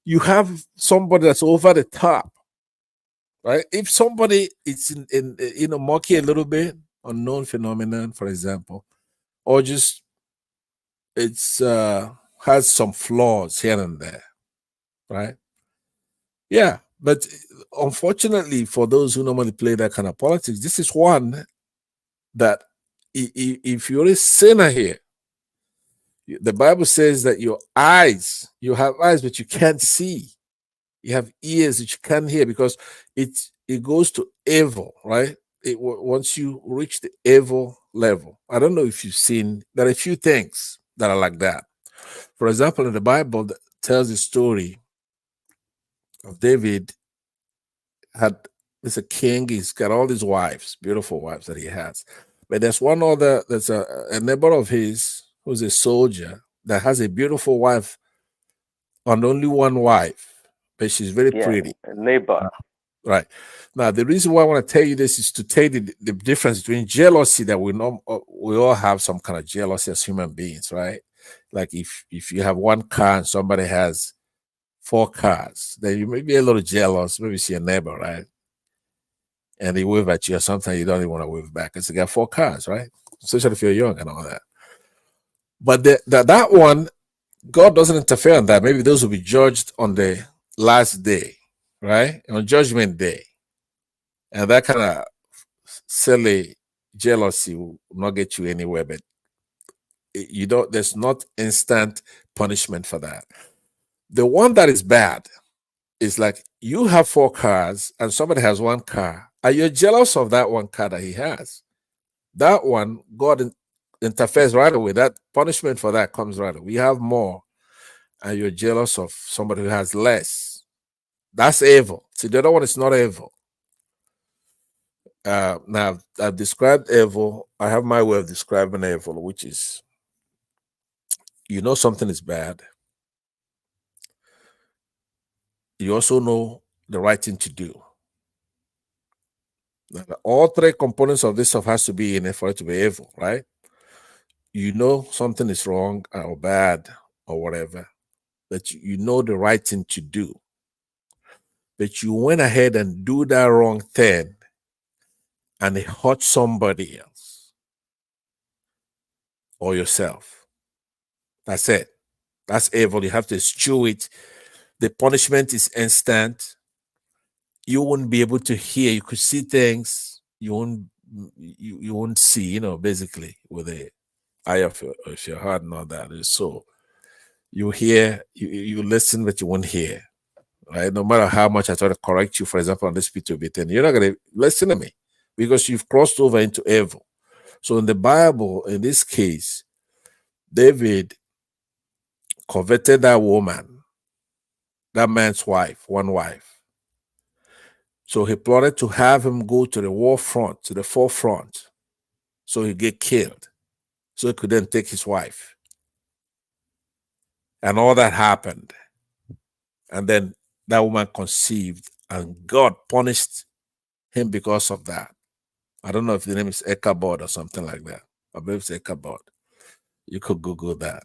you have somebody that's over the top, right? If somebody is in murky a little bit, unknown phenomenon, for example, or just it's has some flaws here and there, right? Yeah, but unfortunately for those who normally play that kind of politics, this is one that if you're a sinner here, the Bible says that you have eyes, but you can't see. You have ears that you can't hear because it goes to evil, right? Once you reach the evil level, I don't know if you've seen. There are a few things that are like that. For example, in the Bible, that tells the story of David had is a king. He's got all these wives, beautiful wives that he has. But there's one other, there's a neighbor of his who's a soldier that has a beautiful wife and only one wife, but she's very Yeah, pretty. neighbor. Right. Now, the reason why I want to tell you this is to tell you the difference between jealousy that we all have some kind of jealousy as human beings, right? Like if you have one car and somebody has 4 cars, then you may be a little jealous. Maybe see a neighbor, right? And they wave at you, or sometimes you don't even want to wave back because they got 4 cars, right? Especially if you're young and all that. But that one, God doesn't interfere on that. Maybe those will be judged on the last day, right? On Judgment Day. And that kind of silly jealousy will not get you anywhere. But you don't. There's not instant punishment for that. The one that is bad is like you have 4 cars and somebody has 1 car, and you're jealous of that 1 car that he has. That one, God interferes right away. That punishment for that comes right away. We have more, and you're jealous of somebody who has less. That's evil. See, the other one is not evil. Now, I've described evil. I have my way of describing evil, which is you know something is bad. You also know the right thing to do. Now, all 3 components of this stuff has to be in it for it to be evil, right? You know something is wrong or bad or whatever, that you know the right thing to do. But you went ahead and do that wrong thing and it hurt somebody else or yourself. That's it. That's evil. You have to eschew it. The punishment is instant. You won't be able to hear. You could see things you won't see, basically with the eye of your heart and all that. So you hear, you listen, but you won't hear. right? No matter how much I try to correct you, for example, on this P2B thing, you're not going to listen to me because you've crossed over into evil. So in the Bible, in this case, David coveted that woman, that man's wife, one wife. So he plotted to have him go to the war front, to the forefront, so he get killed, so he could then take his wife. And all that happened. And then that woman conceived, and God punished him because of that. I don't know if the name is Ichabod or something like that. I believe it's Ichabod. You could Google that.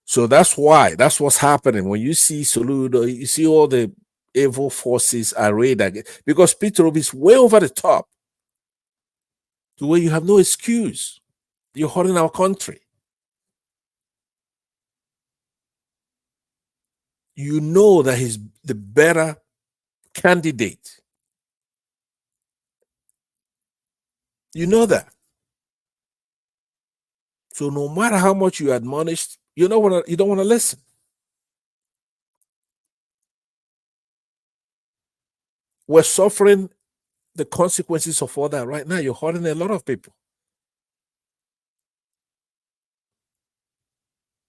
So that's why, that's what's happening. When you see Soludo, you see all the evil forces arrayed against, because Peter Obi is way over the top to where you have no excuse. You're hurting our country. You know that he's the better candidate. You know that. So no matter how much you admonish, you don't want to listen. We're suffering the consequences of all that right now. You're hurting a lot of people.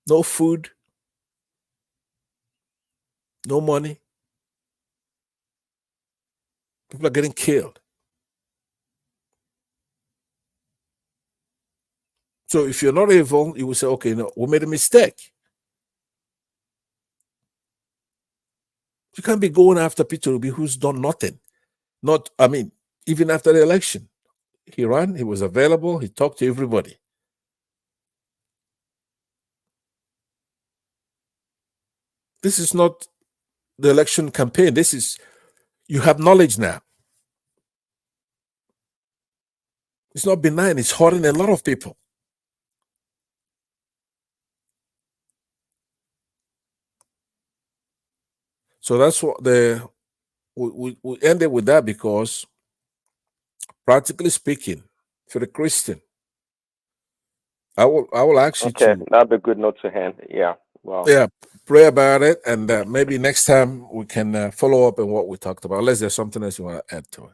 No food, no money. People are getting killed. So if you're not evil, you will say, okay, no, we made a mistake. You can't be going after Peter Obi who's done nothing. Even after the election, he ran, he was available, he talked to everybody. This is not the election campaign. This is, you have knowledge now. It's not benign, it's hurting a lot of people. So that's what we ended with that, because practically speaking, for the Christian, I will ask you to. That'd be a good note to hand. Yeah. Well. Yeah, pray about it, and maybe next time we can follow up on what we talked about. Unless there's something else you want to add to it.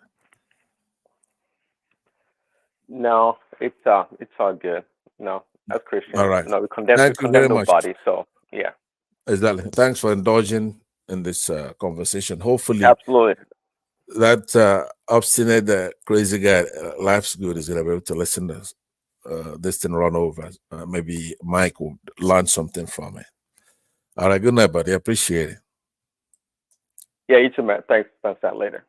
No, it's all good. No, as Christians, all right. No, we condemn nobody. So yeah. Exactly. Thanks for indulging in this conversation. Hopefully, absolutely, that obstinate, crazy guy, life's good, is going to be able to listen to this thing run over. Maybe Mike will learn something from it. All right. Good night, buddy. Appreciate it. Yeah, you too, man. Thanks. Later.